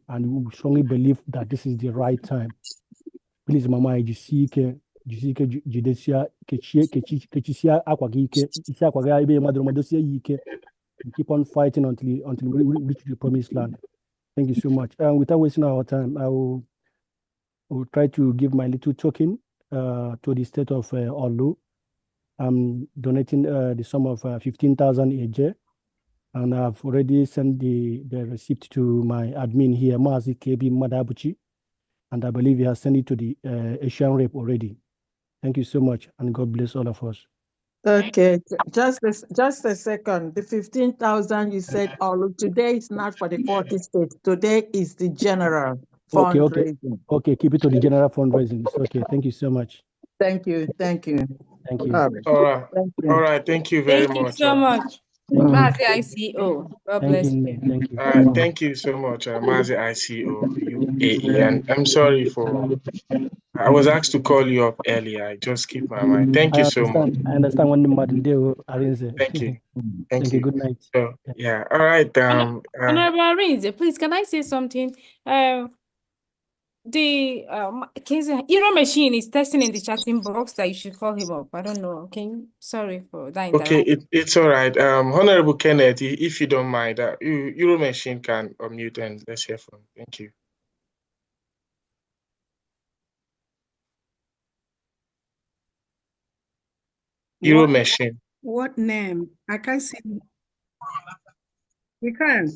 and we strongly believe that this is the right time. Please, Mama, Jisike Jidesia Kechisia Akwagike, and keep on fighting until we reach the promised land. Thank you so much. Without wasting our time, I will try to give my little token to the state of Olu. I'm donating the sum of 15,000 AJ, and I've already sent the receipt to my admin here, Mazi KB Madabuchi, and I believe he has sent it to the Asian rep already. Thank you so much, and God bless all of us. Okay, just a second. The 15,000 you said, today is not for the 40 states. Today is the general fundraising. Okay, keep it to the general fundraising. It's okay. Thank you so much. Thank you. Thank you. All right. Thank you. All right. Thank you very Thank you much. so much. Mazi ICO. God bless you. Thank you. All right. Thank you so much, Mazi ICO UAE. And I'm sorry I was asked to call you up earlier. I just skipped my mind. Thank you so much. I understand when the matter deal arrange. Thank you. Thank you. Good night. So yeah. All right. Honorable Arinze, please, can I say something? The Euro machine is testing in the chatting box that you should call him up. I don't know. Sorry for that Okay, interruption. it's all right. Honorable Kenneth, if you don't mind, Euro Machine can unmute and let's hear from you. Thank you. Euro Machine. What name? I can't see. We can't.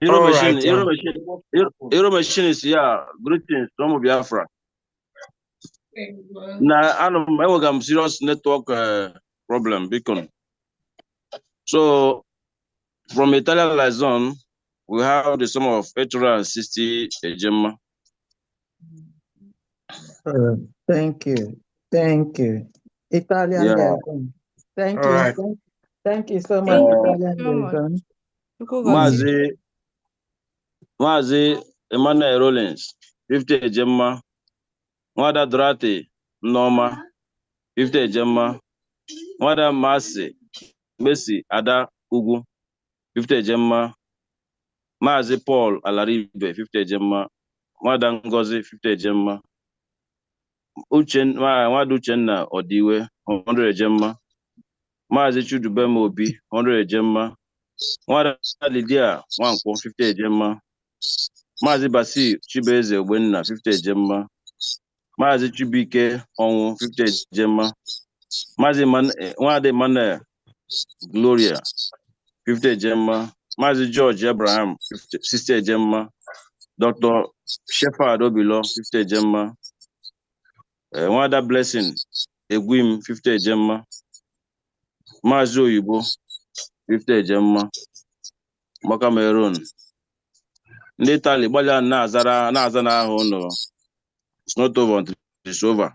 Euro Machine is greetings from Biafra. Now, I have serious network problem because so from Italian liaison we have the sum of 860 gemma. Thank you. Italian liaison. Thank All you. right. Thank you so much, Italian liaison. Mazi Emmanuel Rollins, 50 gemma. Mwada Durate Noma, 50 gemma. Mwada Messi Ada Ugu, 50 gemma. Mazi Paul Alaribe, 50 gemma. Mwada Ngozi, 50 gemma. Mwada Uchenna Odiwe, 100 gemma. Mazi Chudubem Obi, 100 gemma. Mwada Lydia Wanko, 50 gemma. Mazi Basi Chibeze Wenna, 50 gemma. Mazi Chibike Onwu, 50 gemma. Mazi Nwade Emmanuel Gloria, 50 gemma. Mazi George Abraham, 60 gemma. Dr. Shepherd Obilo, 50 gemma. Nwada Blessing Egwim, 50 gemma. Mazi Oyibo, 50 gemma. Makamerun. Ndị Italy gbalịa na-aza n'ahụ ụlọ. It's not over until it's over.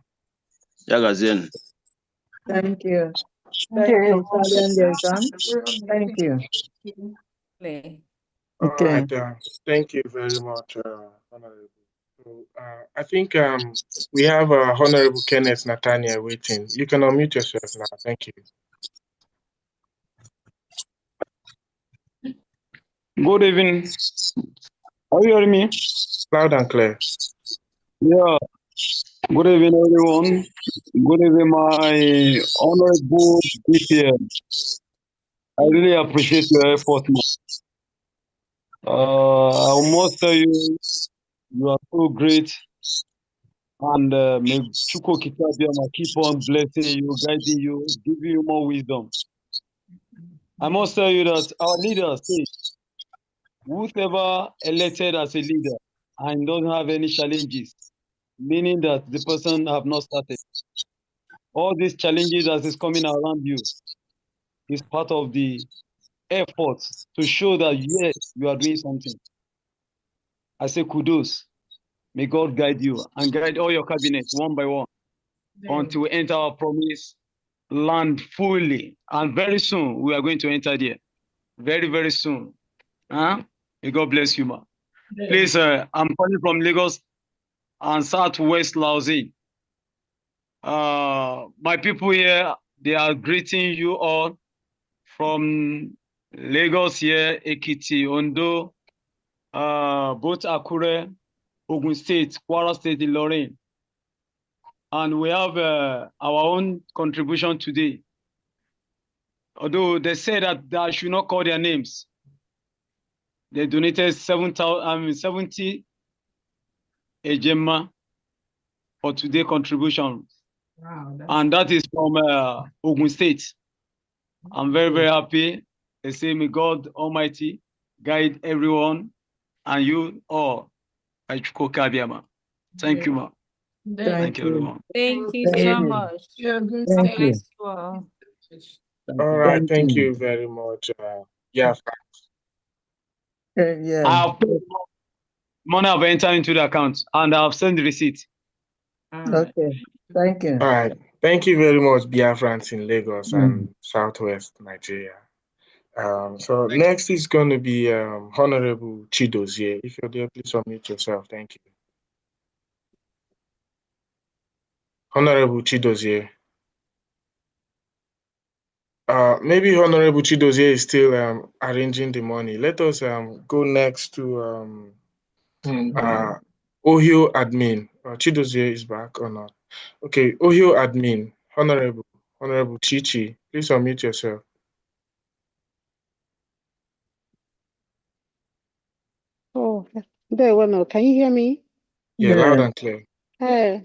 Ya gazienụ. Thank you. Thank you, Italian liaison. Thank you. All Okay. right. Thank you very much, Honorable. So, I think we have Honorable Kenneth Nathaniel waiting. You can unmute yourself now. Thank you. Good evening. Are you hearing me? Loud and clear. Yeah. Good evening, everyone. Good evening, my honorable DPM. I really appreciate your effort, man. I must tell you, you are so great. And may Chuko Kitabiama keep on blessing you, guiding you, giving you more wisdom. I must tell you that our leaders say, whoever elected as a leader and doesn't have any challenges, meaning that the person have not started. All these challenges that is coming around you is part of the effort to show that yes, you are doing something. I say kudos. May God guide you and guide all your cabinets one by one until we enter our promise land fully. And very soon we are going to enter there. Very, very soon. Huh? May God bless you, ma. Please, I'm calling from Lagos and Southwest Lausine. My people here, they are greeting you all from Lagos here, Ekiti, Ondo, both Akure, Ogun State, Kwara State, Ilorin. And we have our own contribution today. Although they say that I should not call their names. They donated 70 Ejema for today contribution. Wow, And that is from Ogun State. I'm very, very happy. They say, may God Almighty guide everyone and you all. Thank you, ma. Thank you, everyone. Thank you Thank so you. much. Thank God you. bless you all. All right. Thank you very much. Yeah. Yeah. I've put money have entered into the account and I've sent the receipt. Okay. Thank you. All right. Thank you very much, Biafrans in Lagos and Southwest Nigeria. So next is going to be Honorable Chidozie. If you're there, please unmute yourself. Thank you. Honorable Chidozie. Maybe Honorable Chidozie is still arranging the money. Let us go next to Ohio Admin. Chidozie is back or not? Okay, Ohio Admin. Honorable Chichi, please unmute yourself. Oh, there we go. Can you hear me? Yeah, loud and clear. Hey,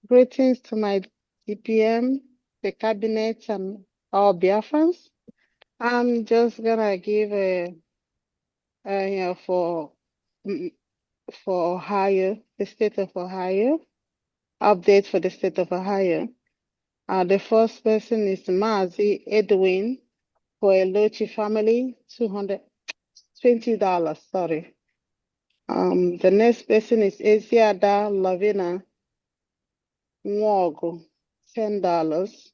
greetings to my DPM, the cabinet, and all Biafrans. I'm just gonna give for Ohio, the state of Ohio, update for the state of Ohio. The first person is Mazi Edwin for a Lochi family, $220. Sorry. The next person is Eziada Lavina Nwogo, $10.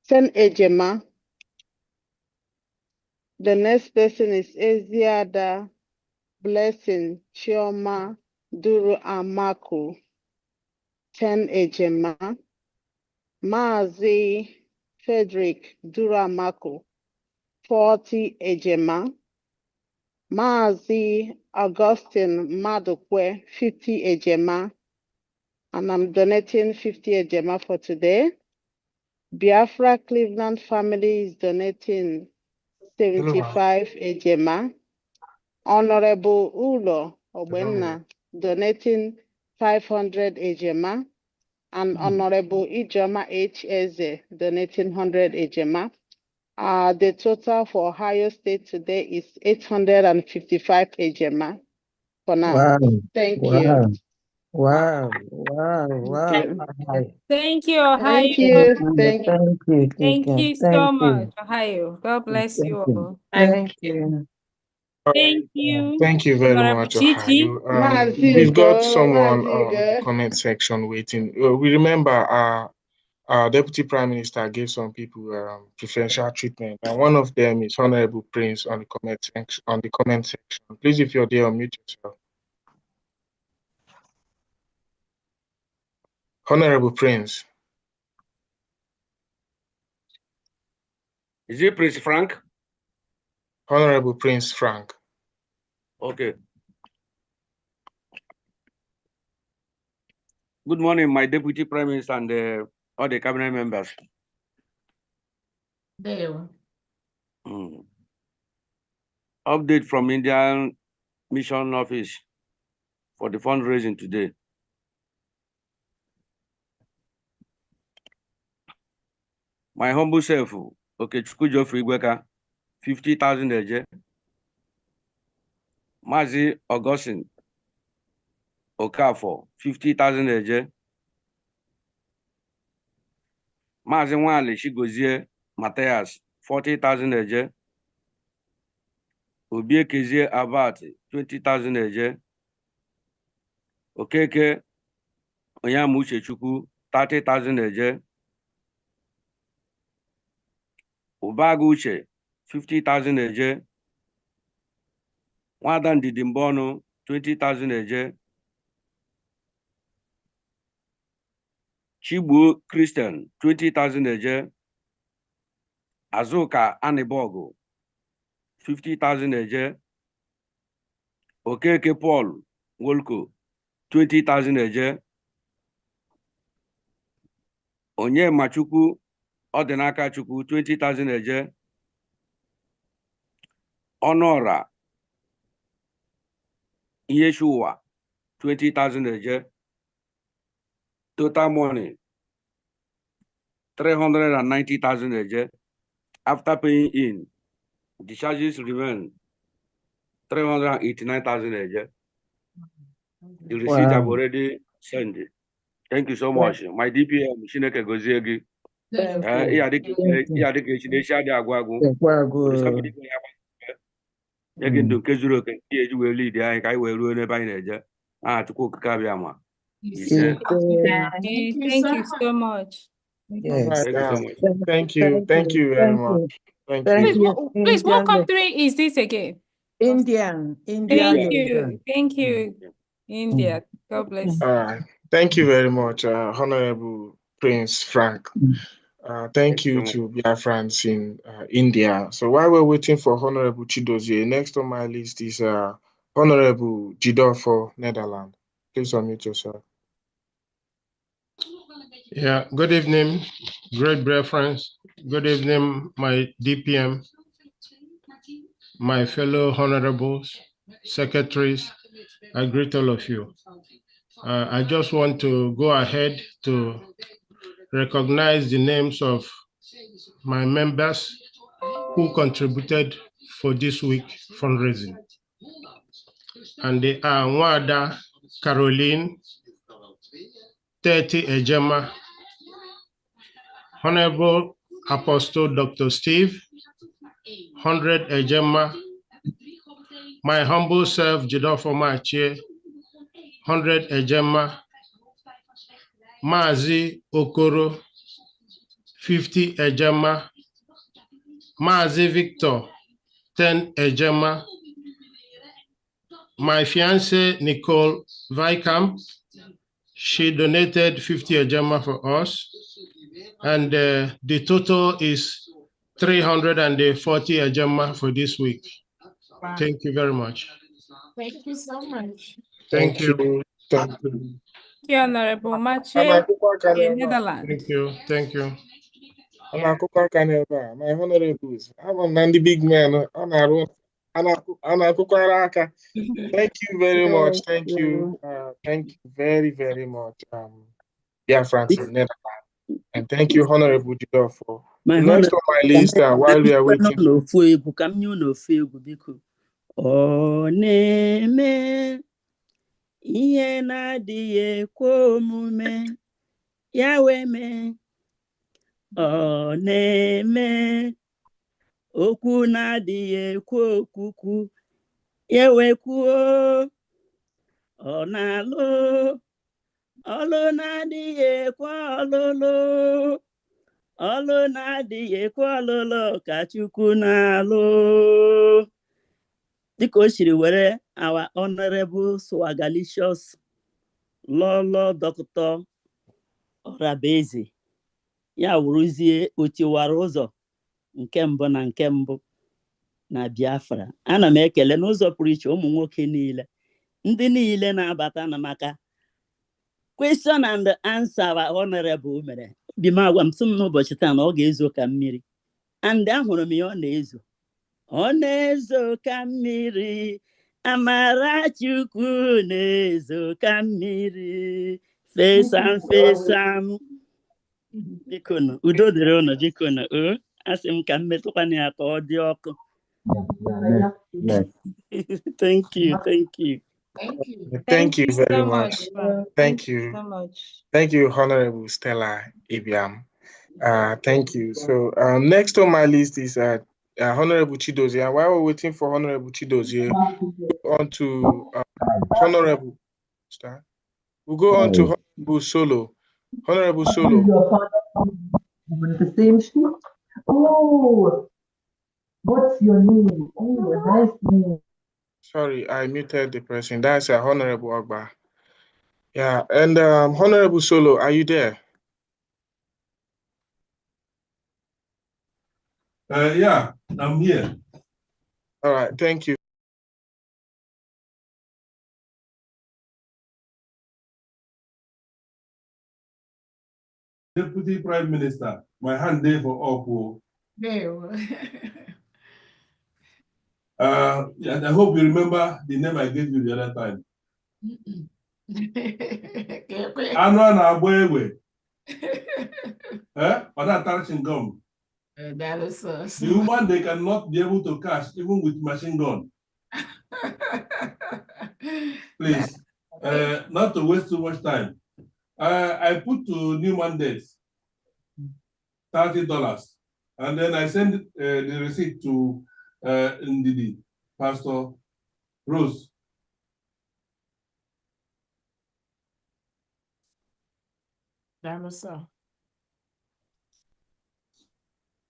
Sen Ejema. The next person is Eziada Blessing Chioma Duru Amaku, 10 Ejema. Mazi Frederick Duru Amaku, 40 Ejema. Mazi Augustine Madukwe, 50 Ejema. And I'm donating 50 Ejema for today. Biafra Cleveland family is donating 75 Ejema. Honorable Ulo Obenna donating 500 Ejema. And Honorable Ijoma H. Eze donating 100 Ejema. The total for Ohio State today is 855 Ejema for now. Wow. Thank Wow. you. Wow. Wow. Wow. Thank you, Ohio. Thank you. Thank you so Thank much, you. Ohio. God bless you all. Thank you. Thank you. Thank you very Honorable much, Chichi. Ohio. We've got someone on the comment section waiting. We remember our Deputy Prime Minister gave some people preferential treatment, and one of them is Honorable Prince on the comment section. Please, if you're there, unmute yourself. Honorable Prince. Is it Prince Frank? Honorable Prince Frank. Okay. Good morning, my Deputy Prime Minister and all the cabinet members. There. Update from Indian Mission Office for the fundraising today. My humble self, okay, Chukwujo Frigweka, 50,000 eje. Mazi Augustine Okafor, 50,000 eje. Mazi Nwale Chigozie Matthias, 40,000 eje. Obiekezie Abati, 20,000 eje. Okeke Onyamuche Chukwu, 30,000 eje. Ubagu Uche, 50,000 eje. Nwada Ndidi Mbono, 20,000 eje. Chigbo Christian, 20,000 eje. Azuka Anibogo, 50,000 eje. Okeke Paul Wolko, 20,000 eje. Onye Machukwu Odinaka Chukwu, 20,000 eje. Honora Yeshua, 20,000 eje. Total money 390,000 eje. After paying in, the charges remain 389,000 eje. The receipt I've already sent it. Thank you so much. My DPM, Shineke Goziegi. Thank you so much. Yes. Thank you so much. Thank you very much. Thank you. Please, what country is this again? India. Thank you, India. God bless. All right. Thank you very much, Honorable Prince Frank. Thank you to Biafrans in India. So while we're waiting for Honorable Chidozie, next on my list is Honorable Jidor for Netherlands. Please unmute yourself. Yeah, good evening, great Biafrans. Good evening, my DPM, my fellow honorables, secretaries. I greet all of you. I just want to go ahead to recognize the names of my members who contributed for this week fundraising. And they are Nwada Caroline, 30 Ejema, Honorable Apostle Dr. Steve, 100 Ejema, my humble self, Jidofo Machie, 100 Ejema, Mazi Okoro, 50 Ejema, Mazi Victor, 10 Ejema, my fiancée Nicole Vikamp, she donated 50 Ejema for us, and the total is 340 Ejema for this week. Wow. Thank you very much. Thank you so much. Thank you. Thank you. Honorable Mache in Netherlands. Thank you. Thank you. My honorables, I'm not the big man. Thank you very much. Thank you. Thank you very, very much. Biafrans in Netherlands. And thank you, Honorable Jidor, for next on my list while we are waiting. Ọ na-eme ihe na-adịghị ekwe omume ya wee mee. Ọ na-eme okwu na-adịghị ekwe okwukwu ya wee kwuo. Ọ na-alụ Olu na-adịghị ekwe ọlụlụ. Olu na-adịghị ekwe ọlụlụ ka Chukwu na-alụ. Dịka o siri were our honorable swagalicious Lolo Dr. Orabeze ya wụrụzie otiwara ụzọ nke mbụ na nke mbụ na Biafra. Ana m ekele n'ụzọ pụrụ iche ụmụ nwoke niile ndị niile na-abata na maka question and answer honorable mere. Obi m agwa m sị m n'ụbọchị taa na ọ ga-ezo ka mmiri, and ahụrụ m ya ọ na-ezo. Ọ na-ezo ka mmiri, amara Chukwu na-ezo ka mmiri, fesam fesam. Bikonu, udo dịrị unu, bikonu. Asị m ka m metụkwana ya ka ọ dị ọkụ. Thank you, thank you. Thank you. Thank you very so much. Thank you so much. Thank you, Honorable Stella Ibiam. Thank you. So next on my list is Honorable Chidozie. And while we're waiting for Honorable Chidozie, on to Honorable. We'll go on to Honorable Solo. Honorable Solo. The same shit? Oh, what's your name? Oh, nice name. Sorry, I muted the person. That's Honorable Agba. Yeah, and Honorable Solo, are you there? Yeah, I'm here. All right, thank you. Deputy Prime Minister, my hand there for all. And I hope you remember the name I gave you the other time. Anwa na agba or that touching gum. That is The woman they cannot be able to catch even with machine gun. Please, not to waste too much time. I put to new mandates $30, and then I send the receipt to Ndidi, Pastor Rose. That was so.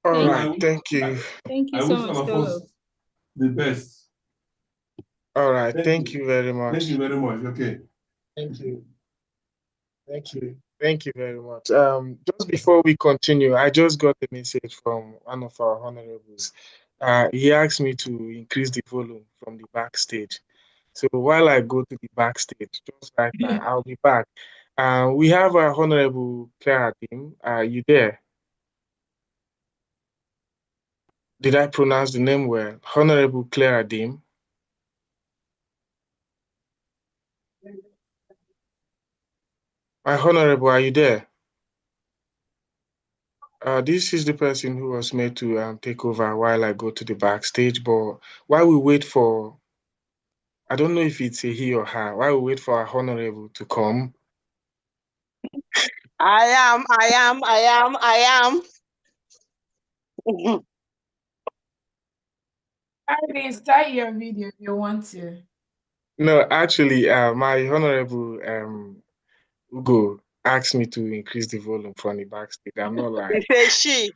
All right, thank you. Thank you I so wish much, all of Solo. us the best. All right, thank you very much. Thank you very much. Okay. Thank you. Thank you. Thank you very much. Just before we continue, I just got a message from one of our honorables. He asked me to increase the volume from the backstage. So while I go to the backstage, just right now, I'll be back. We have our honorable Clara Dim. Are you there? Did I pronounce the name well? Honorable Clara Dim. My honorable, are you there? This is the person who was made to take over while I go to the backstage. But while we wait for, I don't know if it's a he or her, while we wait for our honorable to come. I am. I didn't start your video if you want to. No, actually, my honorable Ugo asked me to increase the volume from the backstage. I'm not lying. It's a she.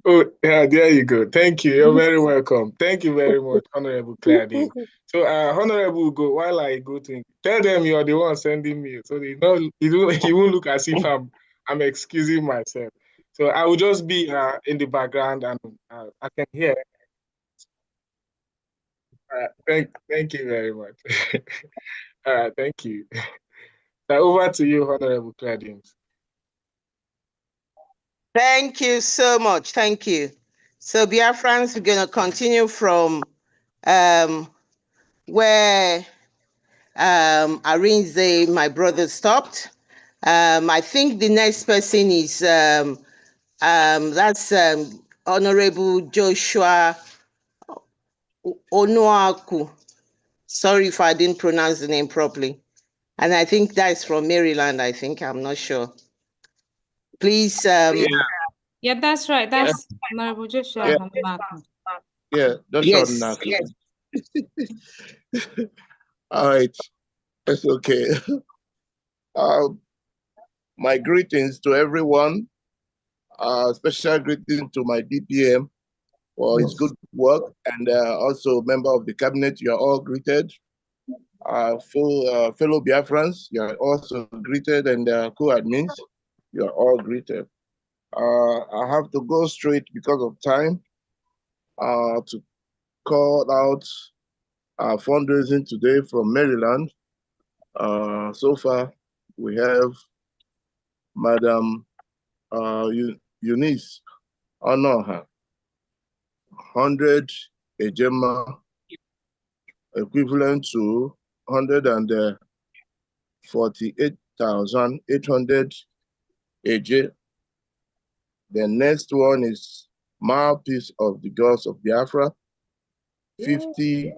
Oh, yeah, there you go. Thank you. You're very welcome. Thank you very much, Honorable Claire Dean. So, Honorable Ugo, while I go to tell them you're the one sending me, so they know you won't look as if I'm excusing myself. So I will just be in the background and I can hear. Thank you very much. Thank you. Now over to you, Honorable Claire Dean. Thank you so much. Thank you. So, Biafrans, we're going to continue from where Arinze, my brother, stopped. I think the next person is that's Honorable Joshua Onuaku. Sorry if I didn't pronounce the name properly. And I think that's from Maryland, I think. I'm not sure. Please. Yeah, that's right. That's Honorable Joshua. Yeah, Yes. All right, that's okay. My greetings to everyone. Special greeting to my DPM for his good work, and also member of the cabinet. You are all greeted. Fellow Biafrans, you are also greeted, and co-admins, you are all greeted. I have to go straight because of time to call out fundraising today from Maryland. So far, we have Madam Eunice Onoha, 100 Ejema, equivalent to 148,800 AJ. The next one is Mouthpiece of the Gods of Biafra, 50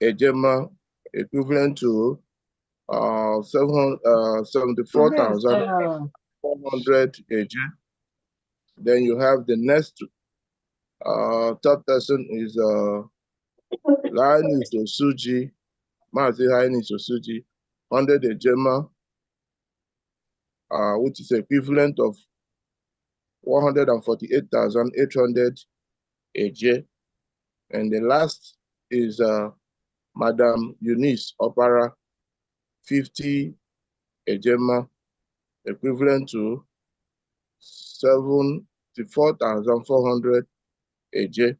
Ejema, equivalent to 74,400 AJ. Then you have the next third person is Linus Osuji, Mazi Linus Osuji, 100 Ejema, which is equivalent of 148,800 AJ. And the last is Madam Eunice Opara, 50 Ejema, equivalent to 74,400 AJ.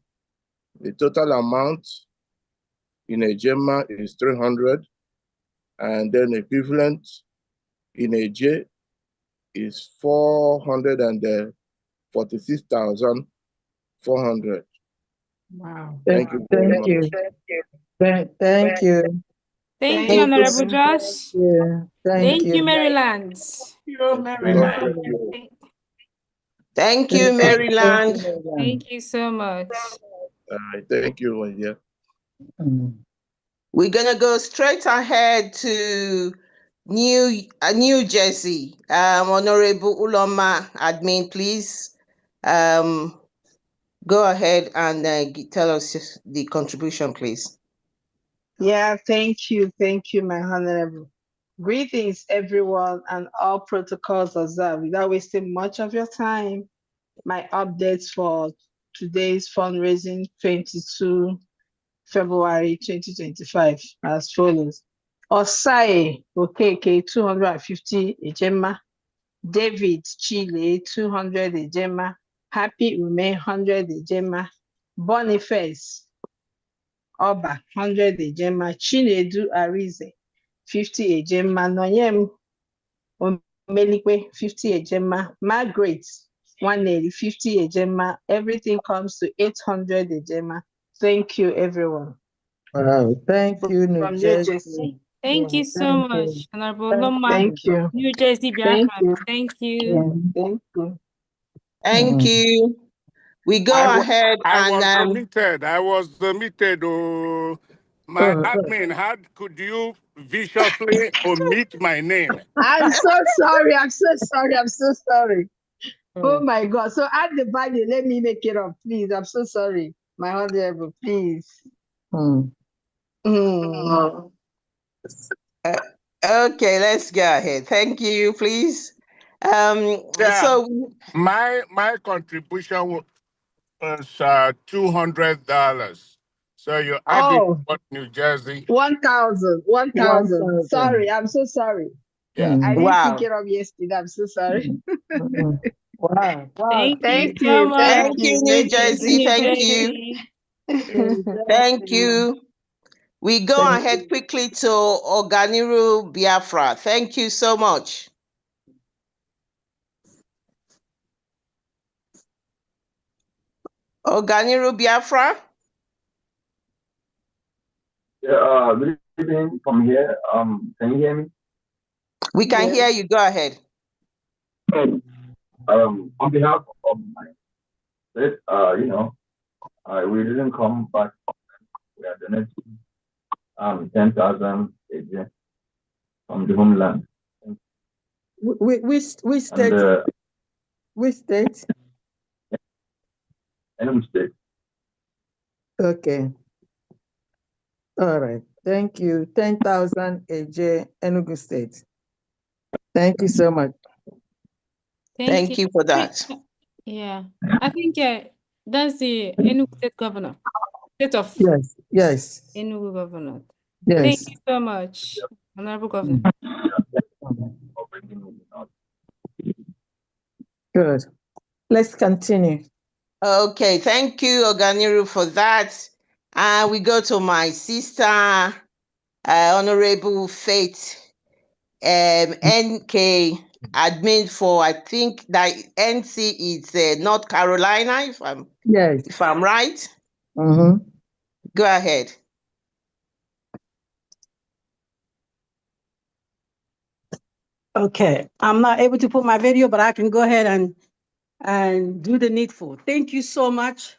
The total amount in Ejema is 300, and then equivalent in AJ is 446,400. Wow. Thank you very much. Thank you. Thank you, Honorable Josh. Thank you. Maryland. Maryland. Thank you, Maryland. Thank you so much. Thank you, my dear. We're gonna go straight ahead to New Jersey. Honorable Uloma, admin, please. Go ahead and tell us the contribution, please. Yeah, thank you, my honorable. Greetings, everyone, and all protocols observed. Without wasting much of your time, my updates for today's fundraising 22 February 2025 as follows. Osai Okeke 250 Ejema, David Chile 200 Ejema, Happy Ume 100 Ejema, Boniface Oba 100 Ejema, Chinedu Arize 50 Ejema, Noyem Omelikwe 50 Ejema, Margaret 180 50 Ejema. Everything comes to 800 Ejema. Thank you, everyone. Wow, thank you, From New Jersey. Thank you so much, Honorable Loma. Thank you. New Jersey, Biafra. Thank you. Thank you. Thank you. We go ahead I and was omitted. I was omitted. Oh, my admin, how could you viciously omit my name? I'm so sorry. Oh my God. So add the value. Let me make it up, please. I'm so sorry. My honorable, please. Okay, let's go ahead. Thank you, please. So my contribution was $200. So you added what, New Jersey? 1,000. Sorry, I'm so sorry. Yeah. I didn't pick it up yesterday. I'm so sorry. Wow. Thank Thank you so you. much. Thank you, New Jersey. Thank you. Thank you. We go ahead quickly to Oganiru Biafra. Thank you so much. Oganiru Biafra. Yeah, good evening from here. Can you hear me? We can hear you. Go ahead. On behalf of my state, we didn't come back. We are donating 10,000 again from the homeland. Which state? Which state? Any state. Okay. All right. Thank you. 10,000 AJ, Enugu State. Thank you so much. Thank you for that. Yeah, I think that's the Enugu State Governor. State of Yes. Enugu Governor. Yes. Thank you so much, Honorable Governor. Good. Let's continue. Okay, thank you, Oganiru, for that. We go to my sister, Honorable Faith NK, admin for, I think that NC is North Carolina, if I'm right. Mm-hmm. Go ahead. Okay, I'm not able to put my video, but I can go ahead and do the needful. Thank you so much,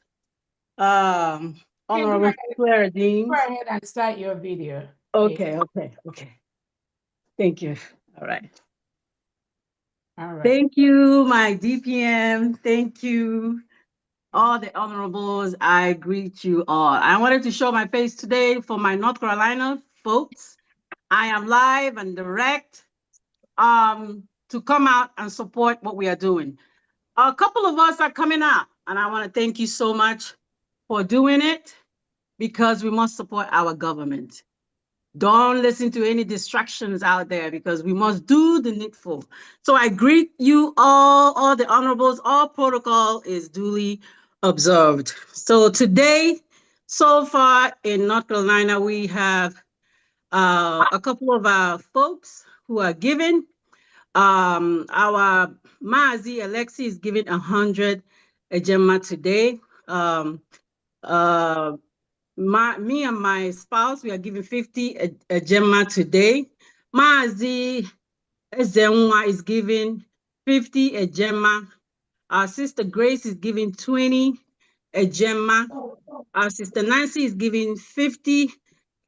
Honorable Claire Dean. Go ahead and start your video. Okay. Thank you. All right. Thank you, my DPM. Thank you, all the honorables. I greet you all. I wanted to show my face today for my North Carolina folks. I am live and direct to come out and support what we are doing. A couple of us are coming out, and I want to thank you so much for doing it, because we must support our government. Don't listen to any distractions out there, because we must do the needful. So I greet you all the honorables. All protocol is duly observed. So today, so far in North Carolina, we have a couple of our folks who are giving. Our Mazi Alexi is giving 100 Ejema today. Me and my spouse, we are giving 50 Ejema today. Mazi Ezenwa is giving 50 Ejema. Our sister Grace is giving 20 Ejema. Our sister Nancy is giving 50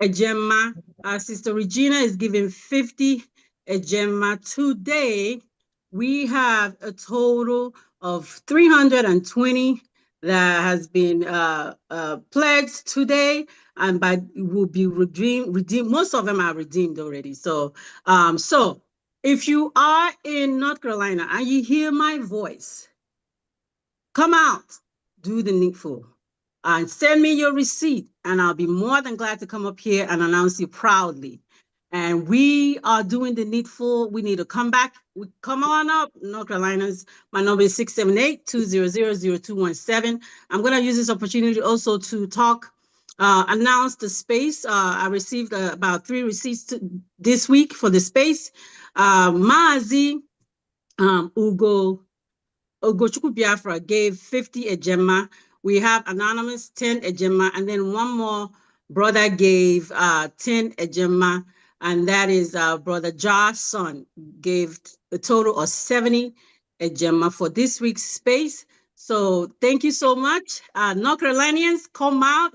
Ejema. Our sister Regina is giving 50 Ejema. Today, we have a total of 320 that has been pledged today, and will be redeemed. Most of them are redeemed already. So if you are in North Carolina and you hear my voice, come out, do the needful, and send me your receipt, and I'll be more than glad to come up here and announce you proudly. And we are doing the needful. We need to come back. Come on up, North Carolinas. My number is 678-200-0217. I'm going to use this opportunity also to announce the space. I received about 3 receipts this week for the space. Maazi Ogochukwu Biafra gave 50 Ejema. We have Anonymous 10 Ejema, and then one more brother gave 10 Ejema, and that is Brother Josh's son gave a total of 70 Ejema for this week's space. So thank you so much. North Carolinians, come out.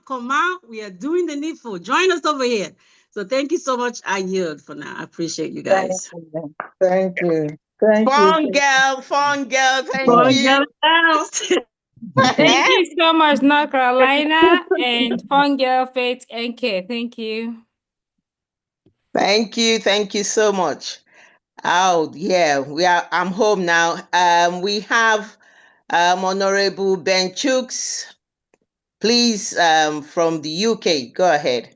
We are doing the needful. Join us over here. So thank you so much. I yield for now. I appreciate you guys. Thank you. Fun girl, thank you. Thank you so much, North Carolina, and Fun Girl Faith NK. Thank you. Thank you so much. Oh yeah, I'm home now. We have Honorable Ben Chooks, please, from the UK. Go ahead.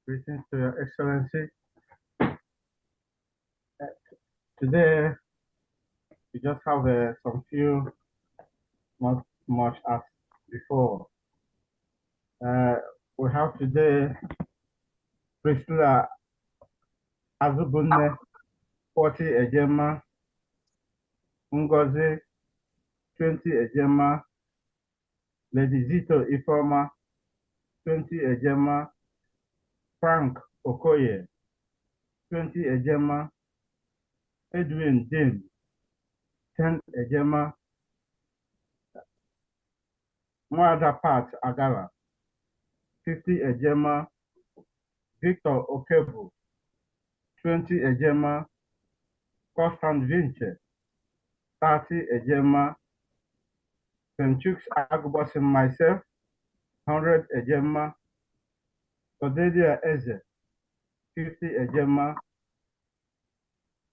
Greetings to Your Excellency. Today, we just have some few, not much as before. We have today Priscilla Azubunne, 40 Ejema, Ngozi, 20 Ejema, Lady Zito Ifoma, 20 Ejema, Frank Okoye, 20 Ejema, Edwin James, 10 Ejema, Mwada Pat Agala, 50 Ejema, Victor Okebu, 20 Ejema, Constant Vince, 30 Ejema, Benchuk's Agubas and myself, 100 Ejema. Odedia Eze, 50 Ejema.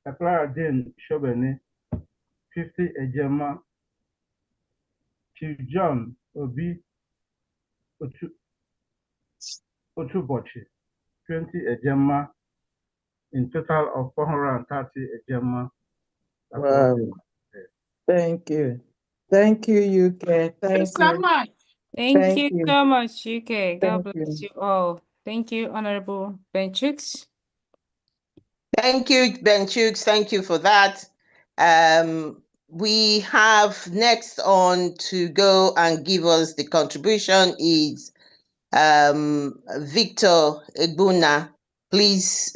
Aklara Jane Shobeni, 50 Ejema. Chief John Obi Otubochi, 20 Ejema. In total of 430 Ejema. Wow. Thank you. Thank you, UK. Thank you. Thank you so much, UK. God Thank bless you. you all. Thank you, Honorable Benchukes. Thank you, Benchukes. Thank you for that. We have next on to go and give us the contribution is Victor Egbuna. Please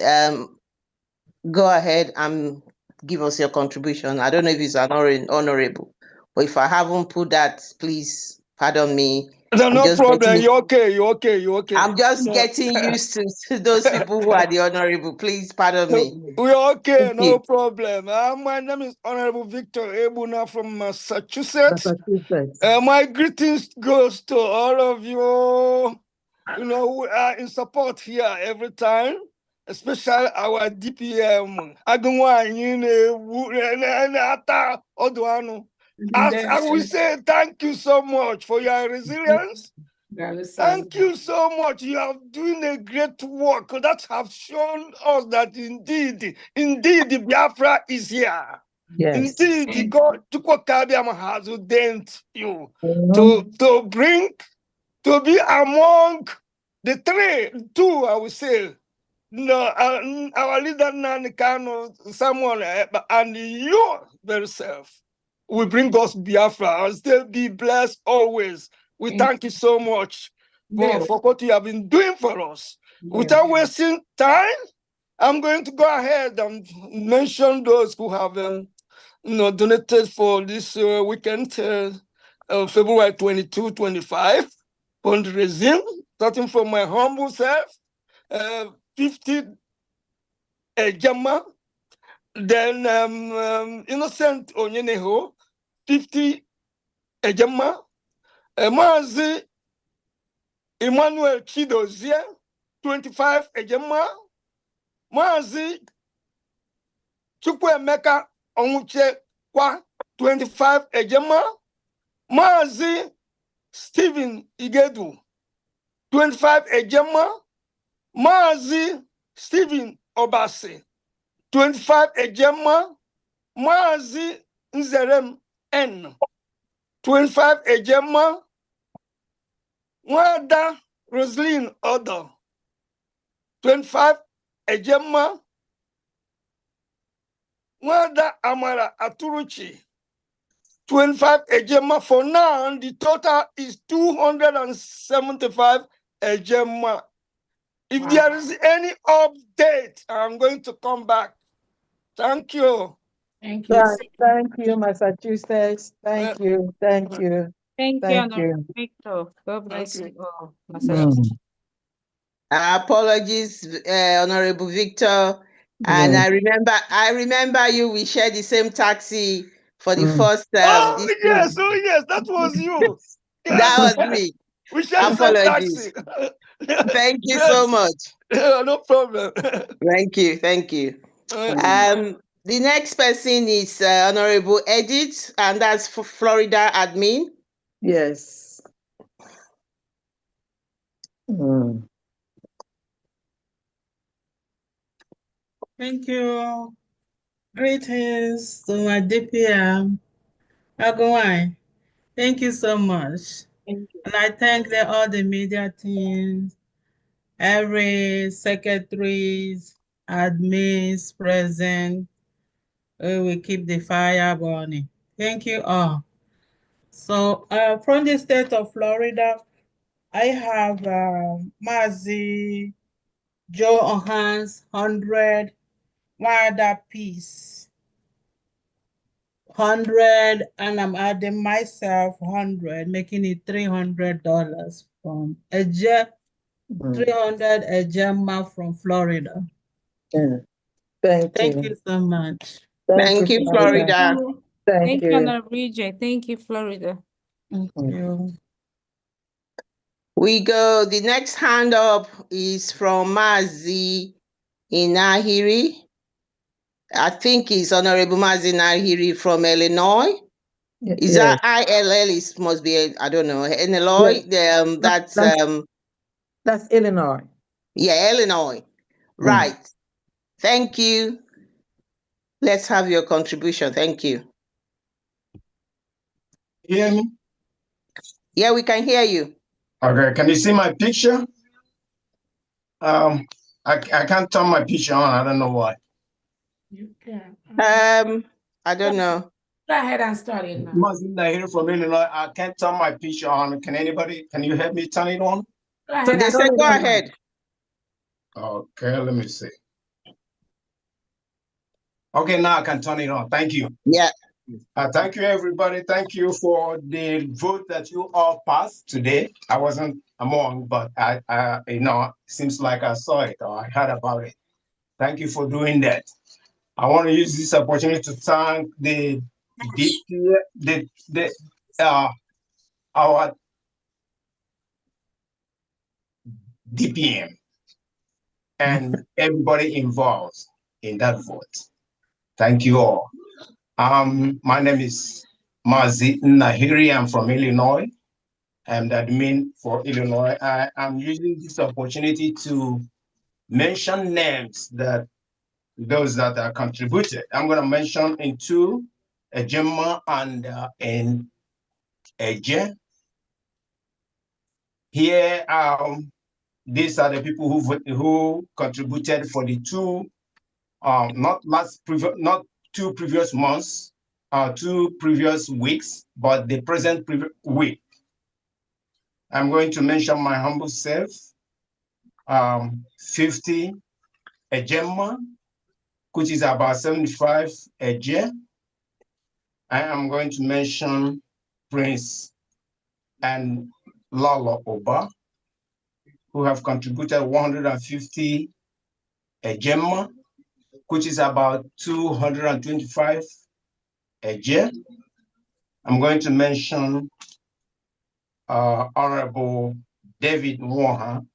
go ahead and give us your contribution. I don't know if it's an honorable, but if I haven't put that, please pardon me. No problem. You're okay. You're okay. You're okay. I'm just getting used to those people who are the honorable. Please pardon me. We're okay. Thank No you. problem. My name is Honorable Victor Ebuna from Massachusetts. Massachusetts. My greetings goes to all of you. You know, we are in support here every time, especially our DPM. As I will say, thank you so much for your resilience. Thank you so much. You are doing a great work that have shown us that indeed the Biafra is here. Yes. Indeed, God Chukwukabiam has ordained you to be among the two, I would say. No, our leader Nani Kano, someone, and you very self will bring us Biafra and still be blessed always. We thank you so much for what you have been doing for us. Without wasting time, I'm going to go ahead and mention those who have donated for this weekend, February 22, 25, fundraising, starting from my humble self, 50 Ejema, then Innocent Onyeneho, 50 Ejema, Mazi Emmanuel Chidozie, 25 Ejema, Mazi Chukwuemeka Onwuche Kwa, 25 Ejema, Mazi Stephen Igedu, 25 Ejema, Mazi Stephen Obasi, 25 Ejema, Mazi Nzerem N, 25 Ejema, Wada Roslyn Odo, 25 Ejema, Wada Amara Aturuchi, 25 Ejema. For now, the total is 275 Ejema. If there is any update, I'm going to come back. Thank you. Thank you, Massachusetts. Thank you. Thank you. Thank you, Thank Honorable you. Victor. God bless you all. Massachusetts. Apologies, Honorable Victor. And I remember you. We shared the same taxi for the first. Oh yes, that was you. That was me. We shared the same Apologies. taxi. Thank you so much. No problem. Thank you. The next person is Honorable Edith, and that's for Florida admin. Yes. Thank you. Greetings to my DPM. Agawai. Thank you so much. And I thank all the media teams, every secretaries, admins present. We will keep the fire burning. Thank you all. So from the state of Florida, I have Mazi Joe Ohans 100, Wada Peace 100, and I'm adding myself 100, making it $300 from 300 Ejema from Florida. Thank you so much. Thank you, Florida. Thank you, Honorable Vijay. Thank you, Florida. Thank you. We go, the next hand up is from Mazi Inahiri. I think it's Honorable Mazi Inahiri from Illinois. Is Yes. that ILL? It must be, I don't know, Illinois. Yes. That's Illinois. Yeah, Illinois. Right. Thank you. Let's have your contribution. Thank you. Hear me? Yeah, we can hear you. Okay, can you see my picture? I can't turn my picture on. I don't know why. You can. I don't know. Go ahead and start it now. Mazina here from Illinois. I can't turn my picture on. Can you help me turn it on? Go ahead. They said go ahead. Okay, let me see. Okay, now I can turn it on. Thank you. Yeah. Thank you, everybody. Thank you for the vote that you all passed today. I wasn't among, but seems like I saw it or I heard about it. Thank you for doing that. I want to use this opportunity to thank our DPM and everybody involved in that vote. Thank you all. My name is Mazi Nahiri. I'm from Illinois. I'm the admin for Illinois. I am using this opportunity to mention names that those that are contributed. I'm going to mention in two, Ejema and Eje. Here, these are the people who contributed for the two, not 2 previous months, 2 previous weeks, but the present week. I'm going to mention my humble self, 50 Ejema, which is about 75 Eje. I am going to mention Prince and Lala Oba, who have contributed 150 Ejema, which is about 225 Eje. I'm going to mention Honorable David Moha,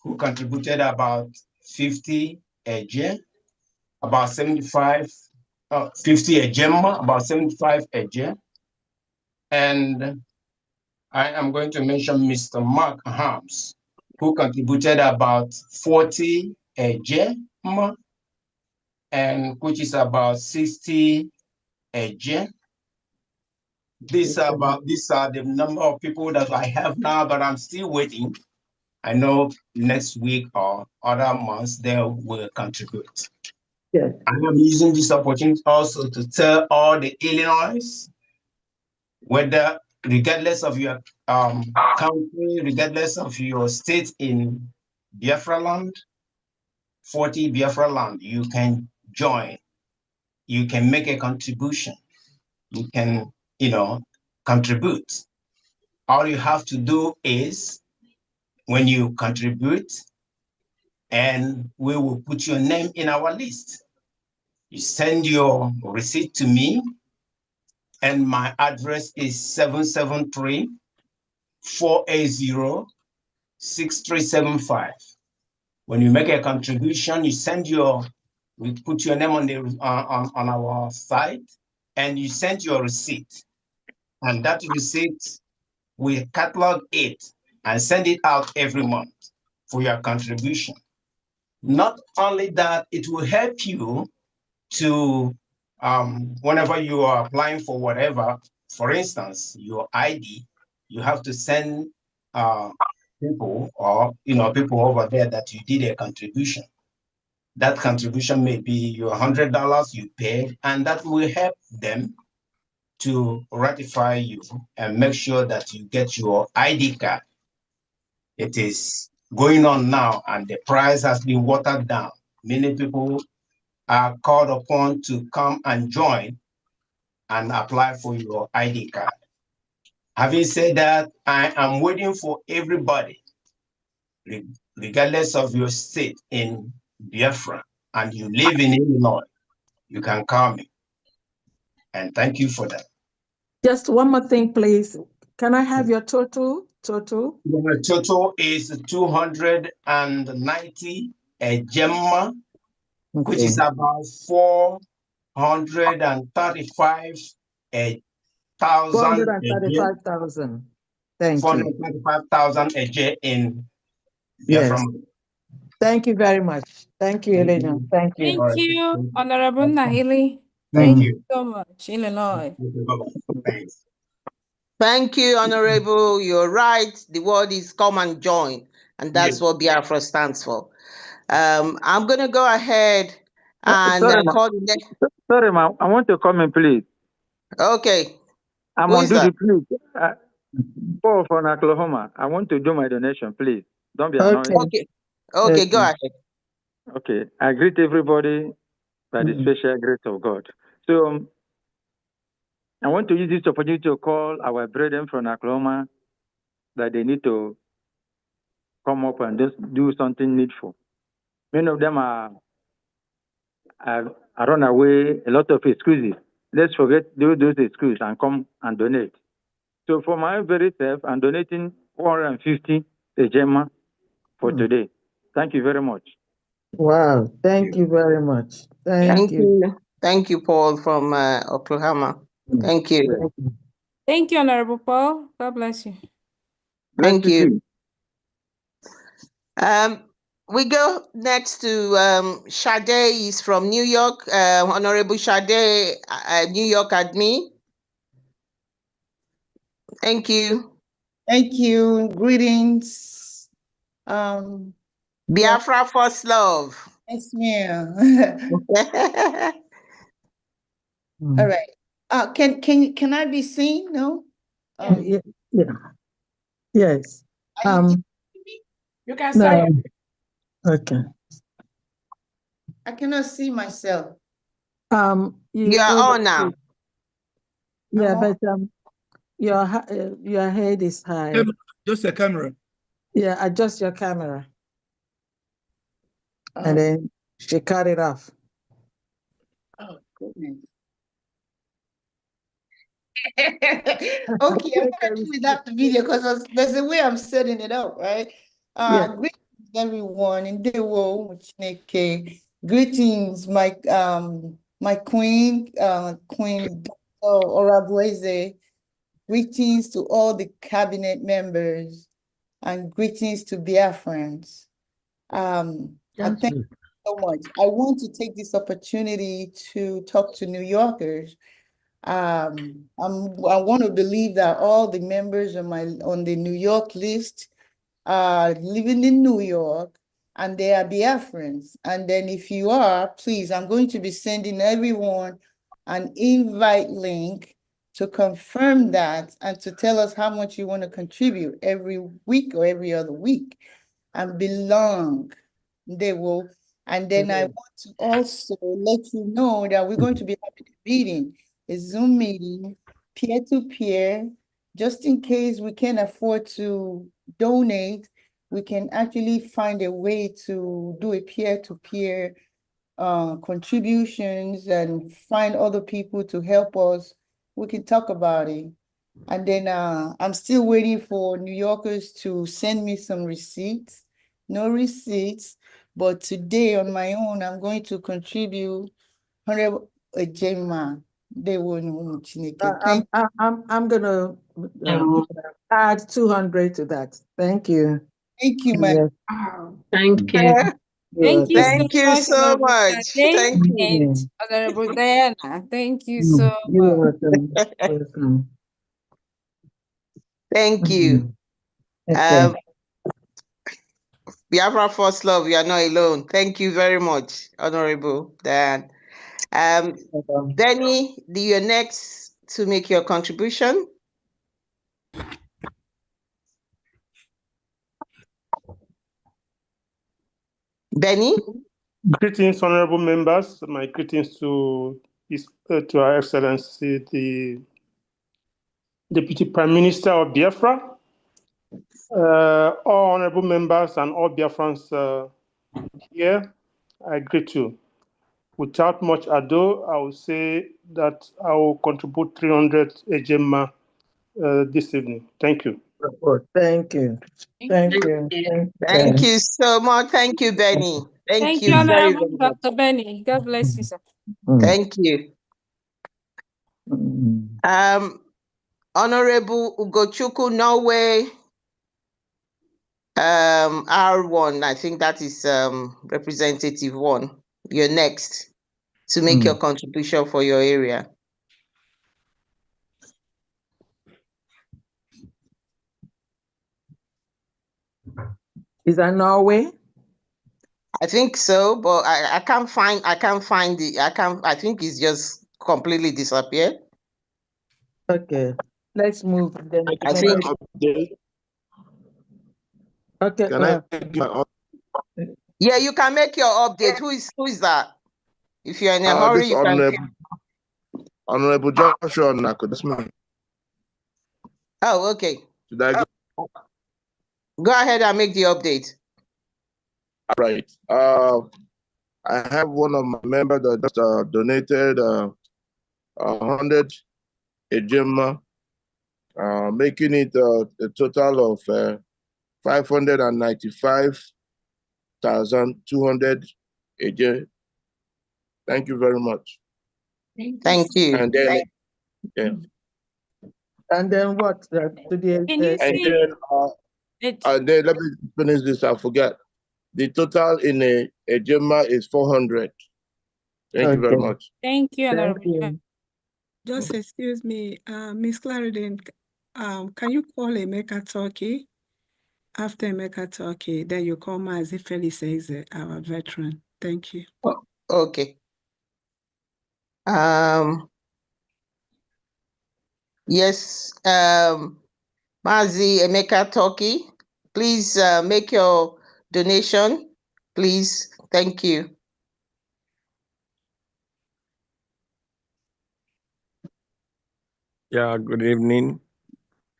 who contributed about 50 Eje, about 75, 50 Ejema, about 75 Eje. And I am going to mention Mr. Mark Harms, who contributed about 40 Ejema, and which is about 60 Eje. These are the number of people that I have now, but I'm still waiting. I know next week or other months they will contribute. Yes. I am using this opportunity also to tell all the Illinois, whether regardless of your country, regardless of your state in Biafra land, 40 Biafra land, you can join. You can make a contribution. You can, contribute. All you have to do is when you contribute, and we will put your name in our list. You send your receipt to me, and my address is 773-480-6375. When you make a contribution, we put your name on our site, and you send your receipt. And that receipt, we catalog it and send it out every month for your contribution. Not only that, it will help you to, whenever you are applying for whatever, for instance, your ID, you have to send people or, people over there that you did a contribution. That contribution may be your $100 you paid, and that will help them to ratify you and make sure that you get your ID card. It is going on now, and the price has been watered down. Many people are called upon to come and join and apply for your ID card. Having said that, I am waiting for everybody, regardless of your state in Biafra, and you live in Illinois, you can call me. And thank you for that. Just one more thing, please. Can I have your total? The total is 290 Gemma, which is about 435,000 435,000. Thank you. 435,000 a year in Yes. Biafra. Thank you very much. Thank you, Elena. Thank you. Thank you, Honorable Nahili. Thank Thank you. you so much, Illinois. Thanks. Thank you, Honorable. You're right. The word is come and join, and that's what Biafra stands for. I'm going to go ahead and call the next. Sorry, ma'am. I want to come in, please. Okay. I'm Who on is that? duty, please. Paul from Oklahoma. I want to do my donation, please. Don't be annoyed. Okay, go ahead. Okay. I greet everybody by the special grace of God. So I want to use this opportunity to call our brethren from Oklahoma that they need to come up and just do something needful. Many of them are run away, a lot of excuses. Let's forget those excuses and come and donate. So for my very self, I'm donating 450 Gemma for today. Thank you very much. Wow. Thank you very much. Thank you. Thank you, Paul from Oklahoma. Thank you. Thank you, Honorable Paul. God bless you. Thank you. We go next to Sade. Is from New York. Honorable Sade, New York admin. Thank you. Thank you. Greetings. Biafra first love. Yes, ma'am. All right. Can I be seen? No. Yeah. Yes. You can say. Okay. I cannot see myself. You are on now. Yeah, but your head is high. Just a camera. Yeah, adjust your camera. And then she cut it off. Oh, goodness. Okay, I'm gonna do without the video because there's a way I'm setting it up, right? Greetings everyone in the world. Greetings, my queen, Queen Orabueze. Greetings to all the cabinet members and greetings to Biafrans. I thank you so much. I want to take this opportunity to talk to New Yorkers. I want to believe that all the members on the New York list are living in New York and they are Biafrans. And then if you are, please, I'm going to be sending everyone an invite link to confirm that and to tell us how much you want to contribute every week or every other week and belong. They will. And then I want to also let you know that we're going to be having a meeting, a Zoom meeting, peer-to-peer, just in case we can't afford to donate, we can actually find a way to do a peer-to-peer contributions and find other people to help us. We can talk about it. And then I'm still waiting for New Yorkers to send me some receipts. No receipts, but today on my own, I'm going to contribute 100 Gemma. They will know. I'm gonna add 200 to that. Thank you. Thank you, my. Thank you. Thank you Thank you so Honorable much. Sade Thank you. and Honorable Diana. Thank you so You're much. welcome. Thank you. Okay. Biafra First Love, you are not alone. Thank you very much, Honorable Dan. Benny, you're next to make your contribution. Benny? Greetings, honorable members. My greetings to Her Excellency, the Deputy Prime Minister of Biafra, all honorable members and all Biafrans here. I greet you. Without much ado, I will say that I will contribute 300 Ejema this evening. Thank you. Thank you. Thank you. Thank you so much. Thank you, Benny. Thank you very, Honorable very much. Dr. Benny. God bless you, sir. Thank you. Honorable Ugochukwu Norway, R1, I think that is representative 1. You're next to make your contribution for your area. Is that Norway? I think so, but I can't find I think it's just completely disappeared. Okay. Let's move. Then I think okay. Can I take my yeah, you can make your update. Who is that? If you're in a hurry, this you can. Honorable Joshua Nako, that's mine. Oh, okay. Should I go ahead and make the update? All right. I have one of my members that just donated 100 ejema, making it a total of 595,200 ejema. Thank you very much. Thank you. And then, yeah. And then what? Can you see? And then let me finish this. I forgot. The total in a ejema is 400. Thank you very much. Thank you, Honorable. Just excuse me, Miss Clarendon, can you call Emeka Turkey? After Emeka Turkey, then you call Mazi Felix, our veteran. Thank you. Oh, okay. Yes, Mazi Emeka Turkey, please make your donation, please. Thank you. Yeah, good evening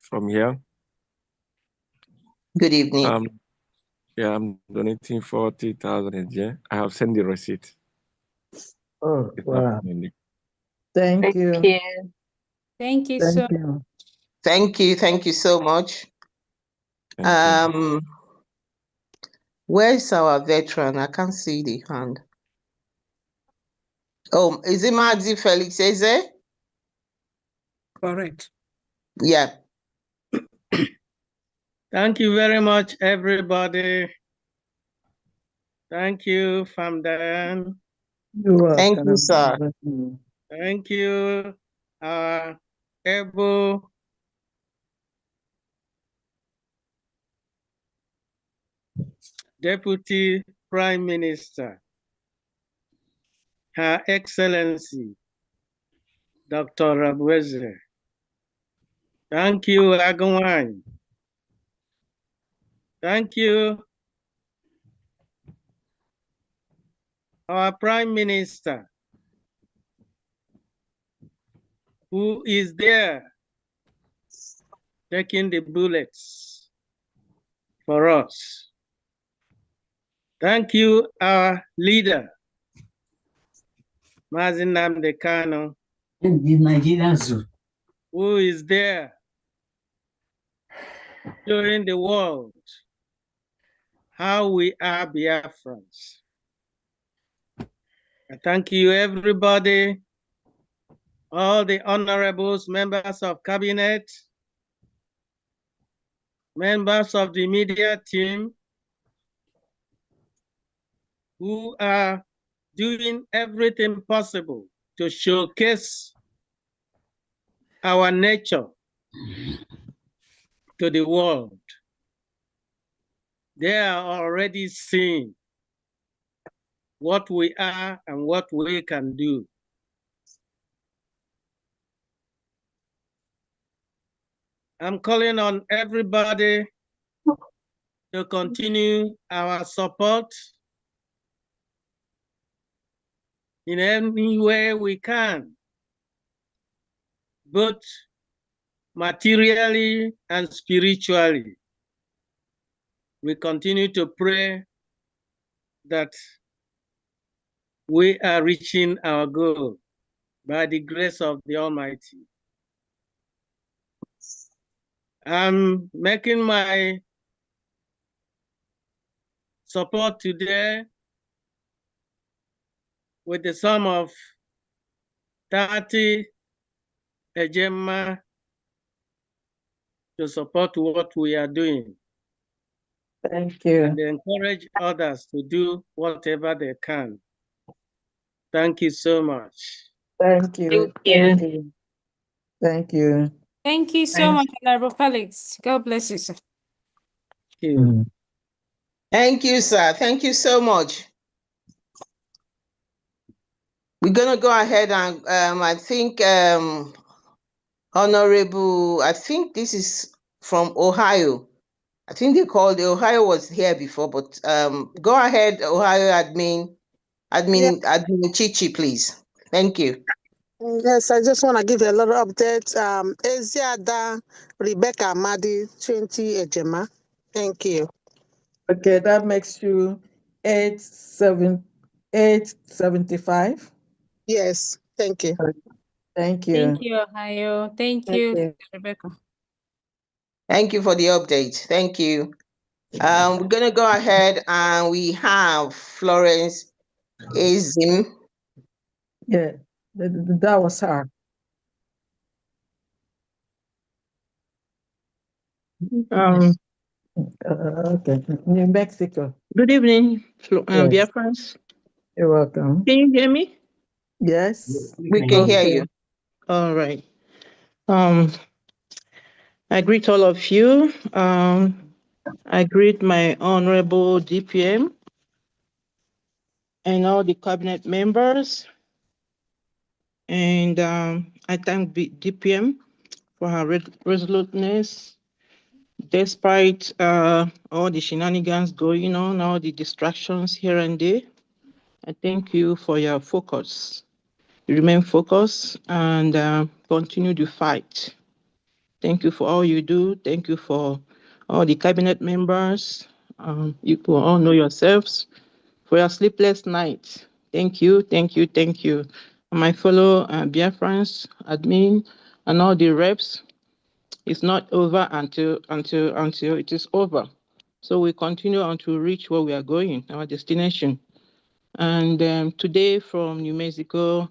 from here. Good evening. Yeah, I'm donating 40,000 a year. I have sent the receipt. Oh, wow. Thank Thank you. Thank you, Thank sir. you. Thank you. Thank you so much. Where's our veteran? I can't see the hand. Oh, is it Mazi Felix Eze? Correct. Yeah. Thank you very much, everybody. Thank you, Famdan. You're welcome. Thank you, sir. Thank you, able Deputy Prime Minister, Her Excellency, Dr. Rabweze. Thank you, Agawany. Thank you, our Prime Minister, who is there taking the bullets for us. Thank you, our leader, Mazin Nnamdi Kanu, who is there showing the world how we are Biafrans. I thank you, everybody, all the honorables, members of cabinet, members of the media team, who are doing everything possible to showcase our nature to the world. They are already seeing what we are and what we can do. I'm calling on everybody to continue our support in any way we can, both materially and spiritually. We continue to pray that we are reaching our goal by the grace of the Almighty. I'm making my support today with the sum of 30 ejema to support what we are doing. Thank you. And encourage others to do whatever they can. Thank you so much. Thank you. Thank you. Thank you. Thank you so much, Honorable Felix. God bless you, sir. Thank you, sir. Thank you so much. We're going to go ahead and I think Honorable, I think this is from Ohio. I think they called Ohio was here before, but go ahead, Ohio admin Chichi, please. Thank you. Yes, I just want to give you a little update. Eziada Rebecca Madi, 20 Ejema. Thank you. Okay, that makes you 875. Yes, thank you. Thank you. Thank you, Ohio. Thank you, Rebecca. Thank you for the update. Thank you. We're going to go ahead and we have Florence Azim. Yeah, that was her. Okay, New Mexico. Good evening, Yes. dear friends. You're welcome. Can you hear me? Yes. We can hear you. All right. I greet all of you. I greet my honorable DPM and all the cabinet members. And I thank DPM for her resoluteness, despite all the shenanigans going on, all the distractions here and there. I thank you for your focus. You remain focused and continue to fight. Thank you for all you do. Thank you for all the cabinet members. You will all know yourselves for your sleepless nights. Thank you, thank you, thank you. And my fellow Biafrans, admin, and all the reps, it's not over until it is over. So we continue on to reach where we are going, our destination. And today from New Mexico,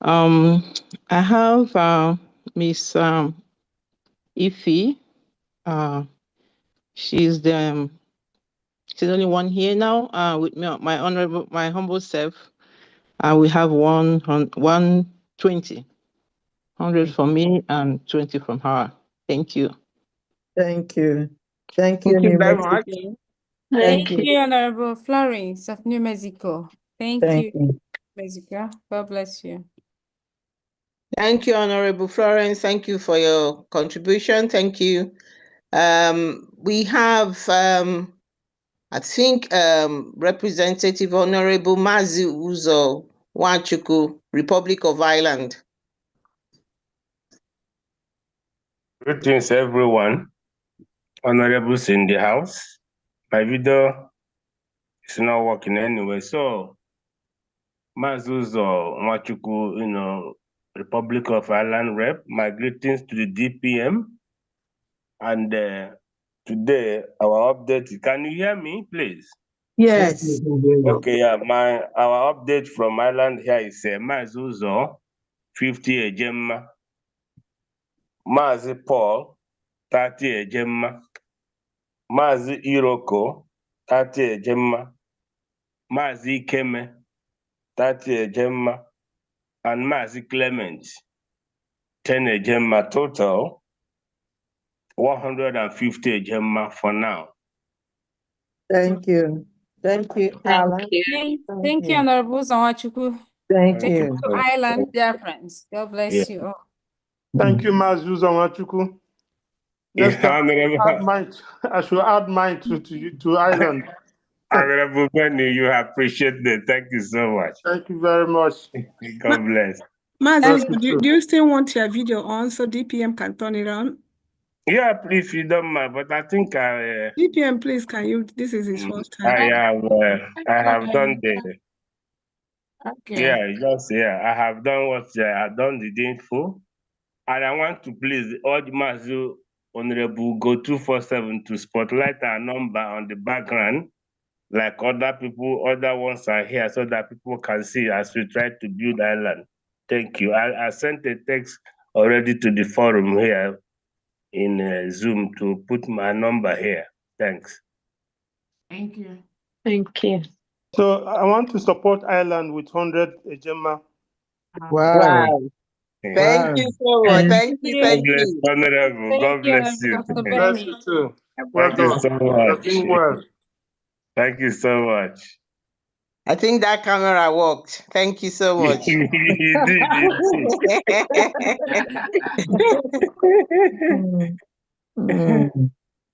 I have Miss Ify. She's only one here now. With me, my humble self. We have 120, 100 from me and 20 from her. Thank you. Thank you. Thank you, Thank you New very Mexico. much. Thank you, Honorable Florence of New Mexico. Thank Thank you, you. Mexico. God bless you. Thank you, Honorable Florence. Thank you for your contribution. Thank you. We have, I think, Representative Honorable Mazi Uzo Wachuku, Republic of Ireland. Greetings, everyone. Honorables in the house. My video is not working anyway, so Mazuzo Wachuku, Republic of Ireland rep. My greetings to the DPM. And today, our update. Can you hear me, please? Yes. Okay, yeah. Our update from Ireland here is Mazuzo 50 ejema, Mazi Paul 30 ejema, Mazi Iroko 30 ejema, Mazi Ikeme 30 ejema, and Mazi Clement 10 ejema. Total 150 ejema for now. Thank you. Thank you, Alan. Thank you, Honorable Zawachuku. Thank you. Island, dear friends. God bless you all. Thank you, Mazuza Wachuku. Next time, I should add mine to Ireland. Honorable Benny, you appreciate it. Thank you so much. Thank you very much. God bless. Mazi, do you still want your video on so DPM can turn it on? Yeah, please, if you don't mind, but I think DPM, please, can you? This is his first time. I have done the. Okay. I have done what I've done the info, and I want to please urge Mazu Honorable Go 247 to spotlight our number on the background, like other people, other ones are here, so that people can see as we try to build island. Thank you. I sent a text already to the forum here in Zoom to put my number here. Thanks. Thank you. Thank you. So I want to support Ireland with 100 Ejema. Wow. Thank you so much. Thank you. God Thank bless, you. Honorable. God bless you. Dr. Bless you too. Well Thank you done. so You're much. doing well. Thank you so much. I think that camera worked. Thank you so much. You did. I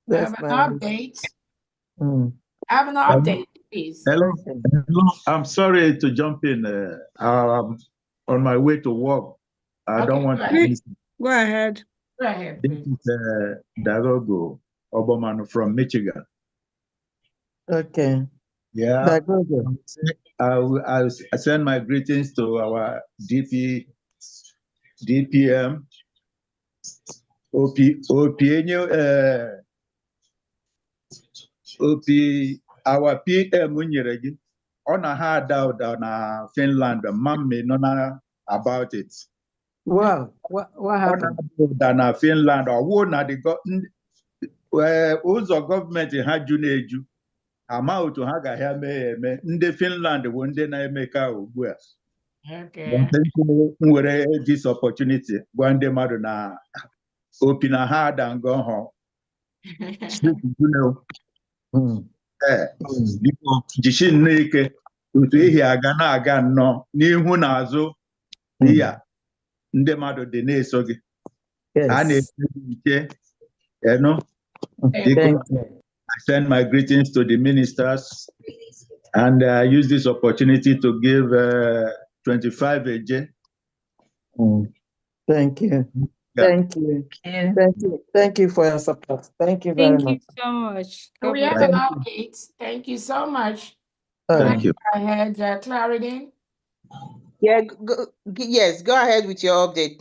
That's have an nice. update. Mm. I have an update, please. Hello. I'm sorry to jump in. On my way to work. I don't want to miss it. Go ahead. Go ahead, This please. is Dagogo Oberman from Michigan. Okay. Yeah. Dagogo. I send my greetings to our DPM, our PM nyere gị. Ọ na ha ada ụda na Finland, Mammy nọ na about it. Wow, what Ọ happened? na-ada ụda na Finland, ọwụ na ụzọ gọọmenti ha ju na-eju, ama otu ha ga ha mee ya eme. Ndị Finland bụ ndị na-eme ka ugbu a. Okay. M were this opportunity gwa ndị mmadụ na opi na ha ada nga ọhụụ. Biko jishi nneke otu ihe aga na-aga nnọọ n'ihu na azụ ya ndị mmadụ dị na-eso gị a na-esi ike I send my greetings to the ministers and I use this opportunity to give 25 AJ. Thank you. Thank you. Thank you. Thank you for your support. Thank you very Thank much. you so much. So we have an update. Thank you so much. Thank you. I had Clarity. Yeah, yes, go ahead with your update.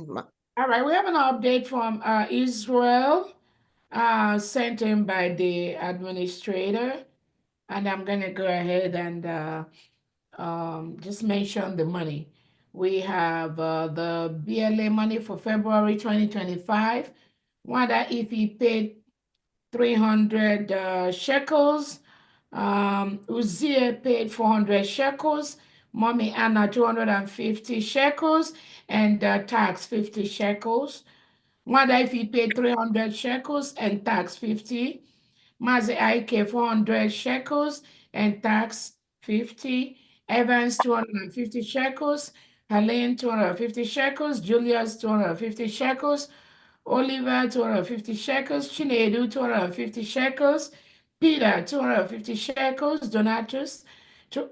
All right, we have an update from Israel sent in by the administrator. And I'm going to go ahead and just mention the money. We have the BLA money for February 2025. Wanda if he paid 300 shekels. Uziah paid 400 shekels. Mommy Anna 250 shekels. And tax 50 shekels. Wanda if he paid 300 shekels and tax 50. Mazi Aike 400 shekels and tax 50. Evans 250 shekels. Helene 250 shekels. Julius 250 shekels. Oliver 250 shekels. Chinedu 250 shekels. Peter 250 shekels. Donatus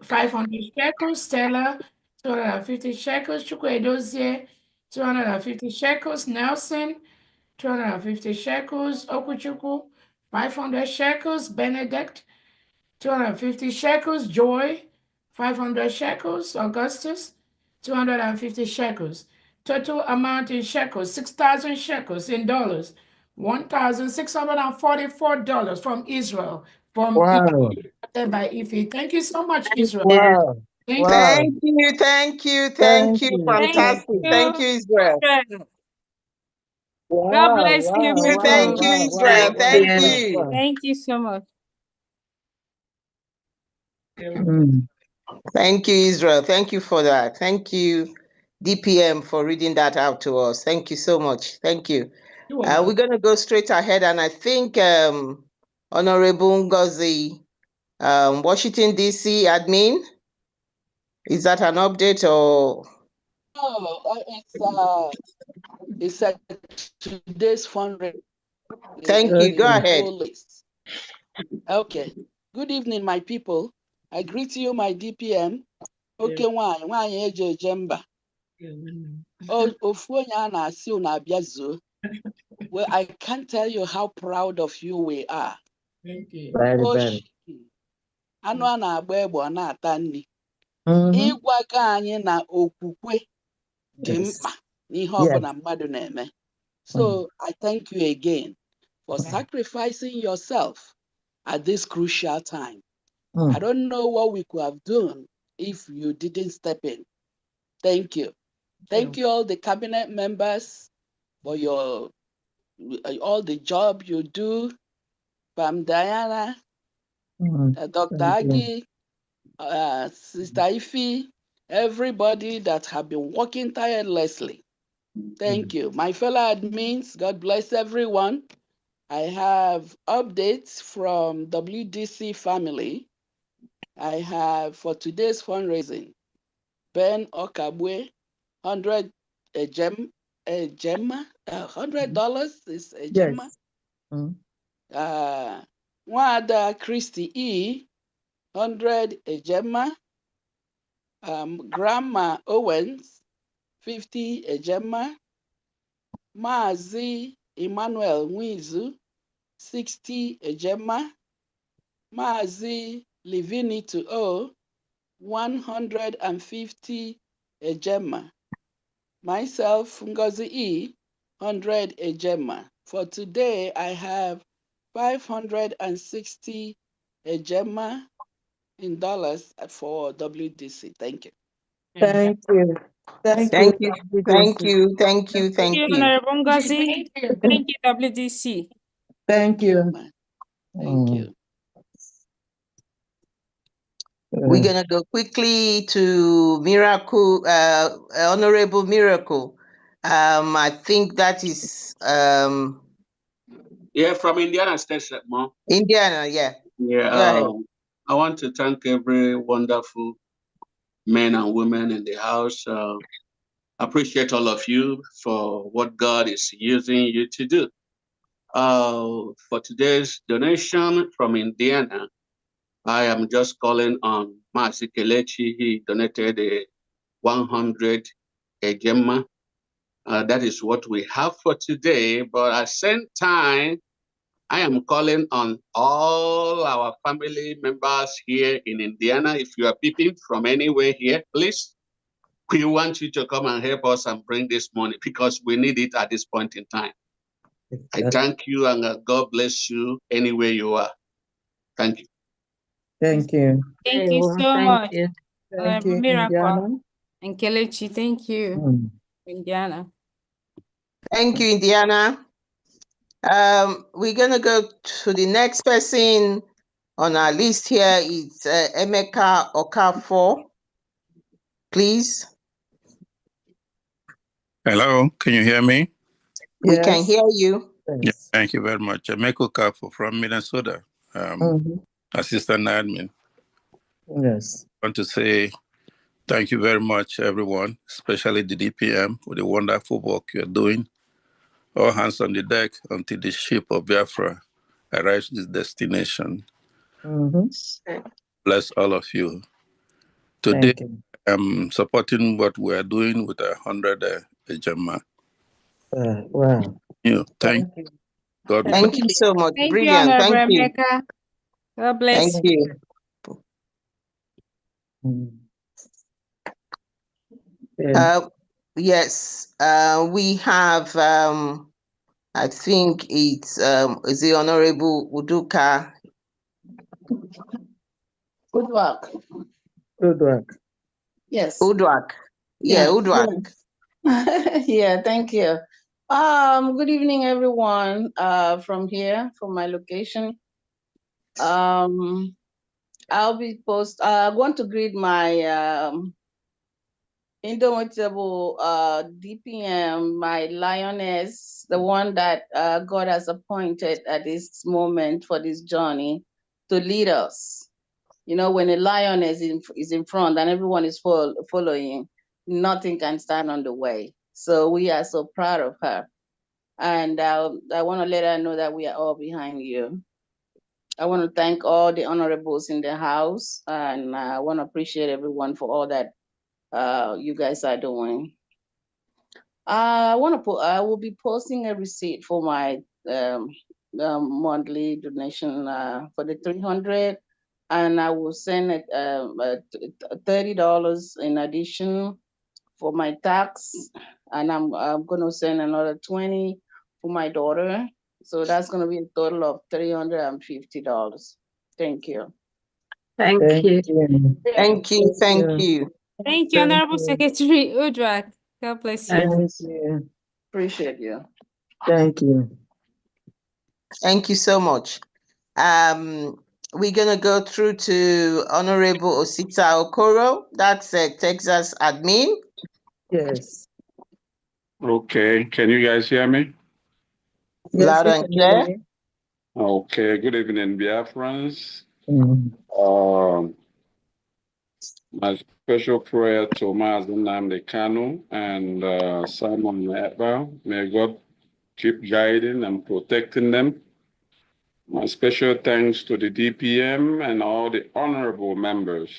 500 shekels. Stella 250 shekels. Chukwedozie 250 shekels. Nelson 250 shekels. Okuchukwu 500 shekels. Benedict 250 shekels. Joy 500 shekels. Augustus 250 shekels. Total amount in shekels 6,000 shekels in dollars. $1,644 from Israel. From Wow. by Ife. Thank you so much, Israel. Wow. Thank Thank you, thank you, thank you. Fantastic. Thank you, Israel. Wow, God bless you, wow, people. Thank you, Israel. Thank you. Thank you so much. Thank you, Israel. Thank you for that. Thank you, DPM, for reading that out to us. Thank you so much. Thank you. We're going to go straight ahead, and I think Honorable Ngozi, Washington, D.C. admin, is that an update or? No, it's today's fundraising. Thank you. Go ahead. Okay. Good evening, my people. I greet you, my DPM. Okay, why eje jemba. Ofu onye a na-asị unu abịa zuo. Well, I can't tell you how proud of you we are. Thank you. Very. Anụ a na-agba egbe ọ na-ata nri. Ịgwaga anyị na okwukwe dị mkpa n'ihe ọbụla mmadụ na-eme. So I thank you again for sacrificing yourself at this crucial time. Mm. I don't know what we could have done if you didn't step in. Thank you. Thank you all the cabinet members for your all the job you do. Pam Diana, Dr. Agi, Sister Ife, everybody that have been working tirelessly. Thank you. My fellow admins, God bless everyone. I have updates from WDC family. I have for today's fundraising, Ben Okabwe, 100 a gemma, $100 is a gemma. Yes. Wada Christy E, 100 a gemma. Grandma Owens, 50 a gemma. Mazi Emmanuel Nwizu, 60 a gemma. Mazi Livini to O, 150 a gemma. Myself, Ngozi E, 100 a gemma. For today, I have 560 a gemma in dollars for WDC. Thank you. Thank you. Thank Thank you. you. Thank you. Thank you. Thank Thank you, you. Honorable Ngozi. Thank you, WDC. Thank you. Thank you. We're gonna go quickly to Miracle, Honorable Miracle. I think that is Yeah, from Indiana State, Mom. Indiana, yeah. Yeah, Go ahead. I want to thank every wonderful men and women in the house. Appreciate all of you for what God is using you to do. For today's donation from Indiana, I am just calling on Marcy Kelechi. He donated a 100 a gemma. That is what we have for today. But at the same time, I am calling on all our family members here in Indiana. If you are peeping from anywhere here, please, we want you to come and help us and bring this money because we need it at this point in time. I thank you and God bless you anywhere you are. Thank you. Thank you. Thank you so Thank much. you. Thank you, Miracle. Indiana. And Kelechi, thank you, Indiana. Thank you, Indiana. We're gonna go to the next person on our list here. It's Emeka Okafor. Please. Hello, can you hear me? We can hear you. Yeah, thank you very much. Emeka Okafor from Minnesota, assistant admin. Yes. I want to say thank you very much, everyone, especially the DPM, for the wonderful work you're doing. All hands on the deck until the ship of Biafra arrives its destination. Bless all of you. Today, I'm supporting what we're doing with 100 Ejema. Wow. Thank you. God bless. Thank you so much. Thank Brilliant. you, Thank you. Emeka. God bless Thank you. Yes, we have, I think it's, is the Honorable Uduka. Good work. Good work. Yes. Udwak. Yeah, Udwak. Yeah, thank you. Good evening, everyone. From here, from my location. I'll be I want to greet my indomitable DPM, my lioness, the one that God has appointed at this moment for this journey to lead us. You know, when a lioness is in front and everyone is following, nothing can stand on the way. So we are so proud of her. And I want to let her know that we are all behind you. I want to thank all the honorables in the house, and I want to appreciate everyone for all that you guys are doing. I will be posting a receipt for my monthly donation for the 300, and I will send it $30 in addition for my tax, and I'm going to send another 20 for my daughter. So that's going to be a total of $350. Thank you. Thank you. Thank you. Thank you. Thank you, Honorable Secretary Udrak. God bless you. Thank you. Appreciate you. Thank you. Thank you so much. We're gonna go through to Honorable Osita Okoro. That's a Texas admin. Yes. Okay, can you guys hear me? Yes, Loud we and can hear clear. you. Okay, good evening, Biafrans. Mm. My special prayer to Mazen Nnamdi Kanu and Simon Ekpa. May God keep guiding and protecting them. My special thanks to the DPM and all the honorable members.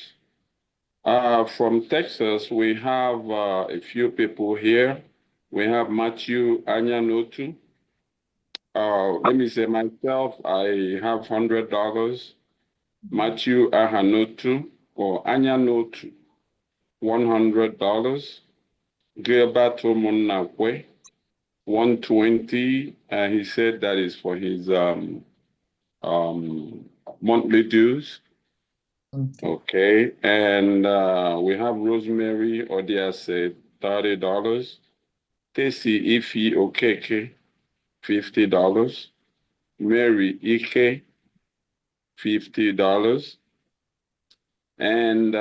From Texas, we have a few people here. We have Matthew Anyanotu. Let me say myself, I have $100. Matthew Ahanotu or Anyanotu, $100. Gilbert Omunakwe, 120. He said that is for his monthly dues. Okay. And we have Rosemary Odiase, $30. Tesi Ifi Okeke, $50. Mary Ike, $50. And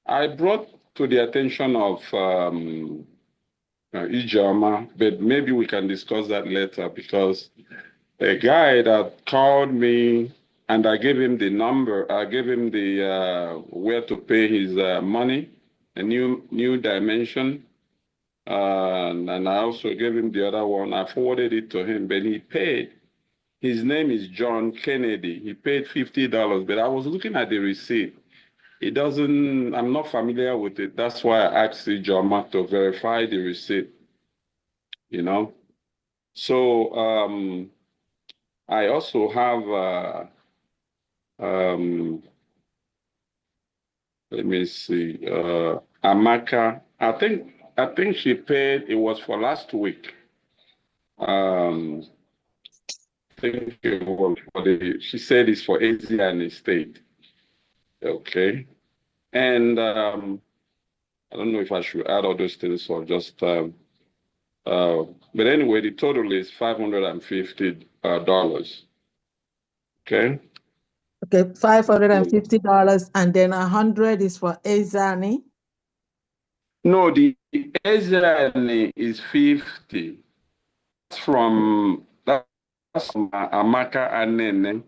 I brought to the attention of Ijama, but maybe we can discuss that later because a guy that called me and I gave him the number, I gave him the where to pay his money, a new dimension. And I also gave him the other one. I forwarded it to him, but he paid. His name is John Kennedy. He paid $50, but I was looking at the receipt. It doesn't, I'm not familiar with it. That's why I asked Ijoma to verify the receipt, you know. So I also have, let me see, Amaka. I think she paid, it was for last week. I think it was for she said it's for Asian Estate. Okay. And I don't know if I should add all those things or just, but anyway, the total is $550. Okay. Okay, $550, and then 100 is for Azani. No, the Asian is 50. That's from Amaka and Nene.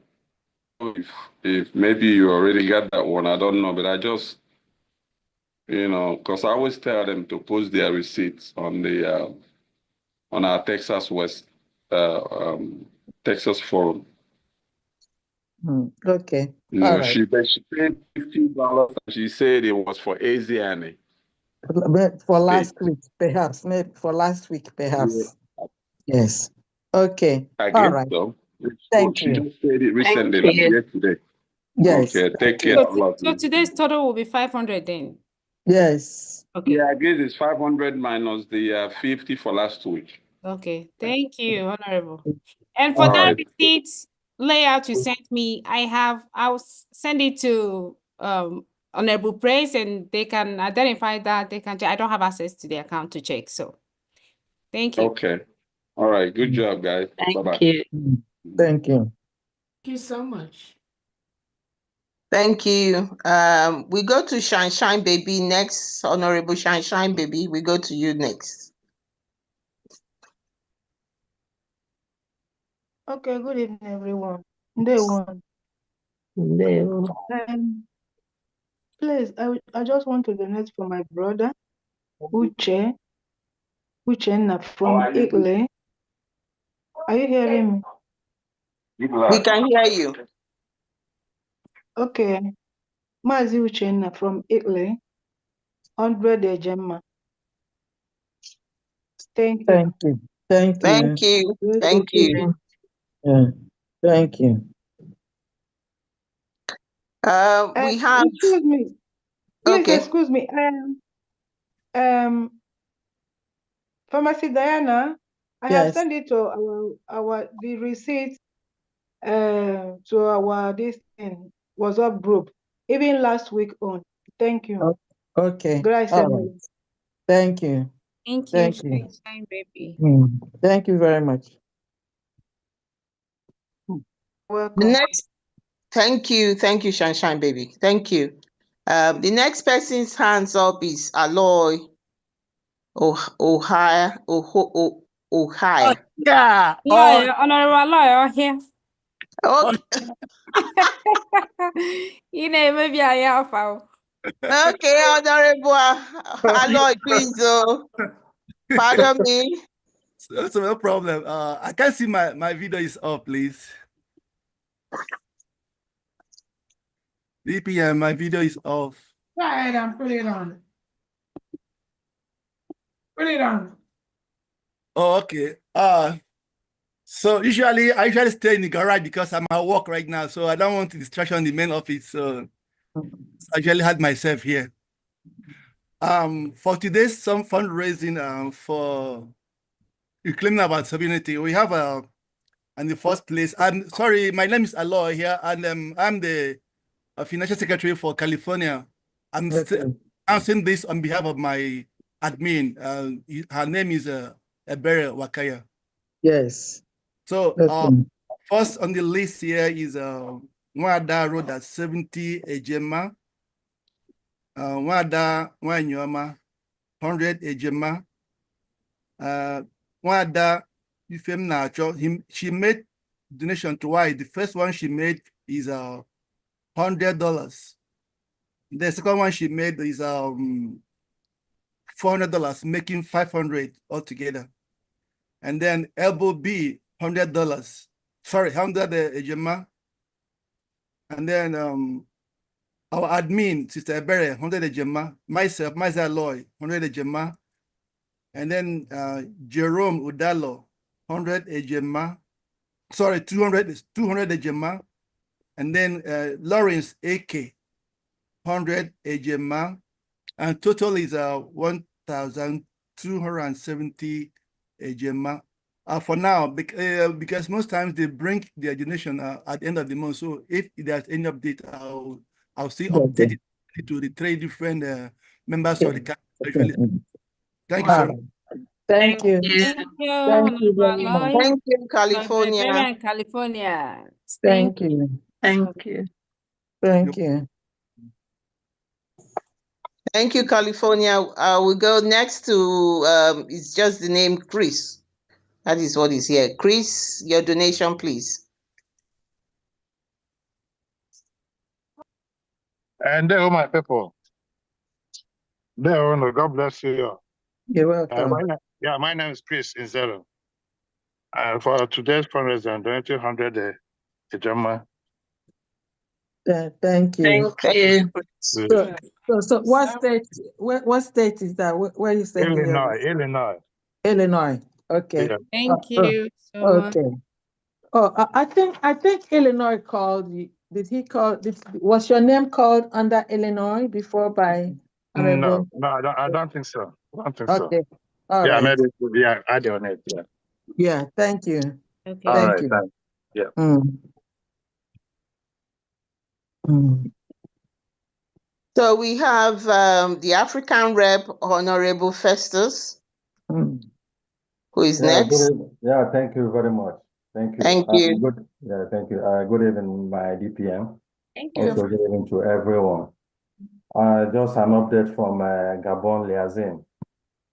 If maybe you already got that one, I don't know, but I just, you know, because I always tell them to post their receipts on the on our Texas West Texas forum. Okay. You All know, right. she paid $50. She said it was for Asiani. For last week, perhaps. Maybe for last week, perhaps. Yeah. Yes. Okay. I All guess right. so. Thank She you. just said it recently, like yesterday. Yes. Okay, take care. So today's total will be 500 then. Yes. Okay. Yeah, I guess it's 500 minus the 50 for last week. Okay. Thank you, Honorable. And for All that right. receipt layout you sent me, I'll send it to Honorable Praise and they can identify that. I don't have access to the account to check. So thank you. Okay. All right. Good job, guys. Bye-bye. Thank you. Thank you. Thank you so much. Thank you. We go to Shine Baby next. Honorable Shine Baby, we go to you next. Okay, good evening, everyone. Day one. Please, I just want to donate for my brother, Uchenna from Italy. Are you hearing me? We can hear you. Okay. Mazi Uchenna from Italy, 100 Ejemma. Thank you. Thank you. Thank you. Thank you. Thank you. Yeah. Thank you. We have. Excuse me. Please Okay. excuse me. Pharmacy Diana, I have sent it to the receipt to our this thing WhatsApp group, even last week on. Thank you. Okay. Grace. All right. Thank you. Thank you, Thank you. Sunshine Baby. Thank you very much. The next, thank you, Sunshine Baby. Thank you. The next person's hands up is Aloy Ohio. Yeah, Honorable Lawyer here. Okay. Maybe I have. Okay, Honorable Aloy, please. Pardon me. So no problem. I can't see my video is up, please. DPM, my video is off. Go ahead and put it on. Put it on. Oh, okay. So I usually stay in the garage because I'm at work right now, so I don't want distraction in the main office. So I usually had myself here. For today's some fundraising for reclaiming our sovereignty, we have in the first place. I'm sorry, my name is Aloy here, and I'm the financial secretary for California. I'm saying this on behalf of my admin. Her name is Ebere Wakaya. Yes. So first on the list here is Nwada Road at 70 Ejema, Nwada Wanyoma 100 Ejema, Nwada Ifem Nacho. She made donation to why the first one she made is $100. The second one she made is $400, making $500 altogether. And then Elbow B, $100. Sorry, 100 Ejema. And then our admin, Sister Ebere, 100 Ejema. Myself, Aloy, 100 Ejema. And then Jerome Udalo, 100 Ejema. Sorry, 200 Ejema. And then Lawrence AK, 100 Ejema. And total is 1,270 Ejema. For now, because most times they bring their donation at the end of the month. So if there's any update, I'll see update it to the 3 different members of the council. Thank you so much. Thank you. Thank you, Thank you very much. Thank you, California. California. Thank you. Thank you. Thank you. Thank you, California. We go next to, it's just the name Chris. That is what is here. Chris, your donation, please. And there, my people. There, God bless you. You're welcome. My name is Chris Inzero. For today's fundraiser, donating 100 Ejema. Thank you. Thank you. So what state? What state is that? Where you said Illinois. Okay. Yeah. Thank you so much. Okay. Oh, I think Illinois called you. Did he call? Was your name called under Illinois before by? No, I don't think so. Okay. All right. Maybe I don't know. Yeah. Yeah. Thank you. Okay. All Thank right. you. Thanks. Yeah. So we have the African rep, Honorable Festus, who is next. Thank you very much. Thank you. Thank you. Thank you. Good evening, my DPM. Thank you. Also good evening to everyone. Just an update from Gabon Liaison.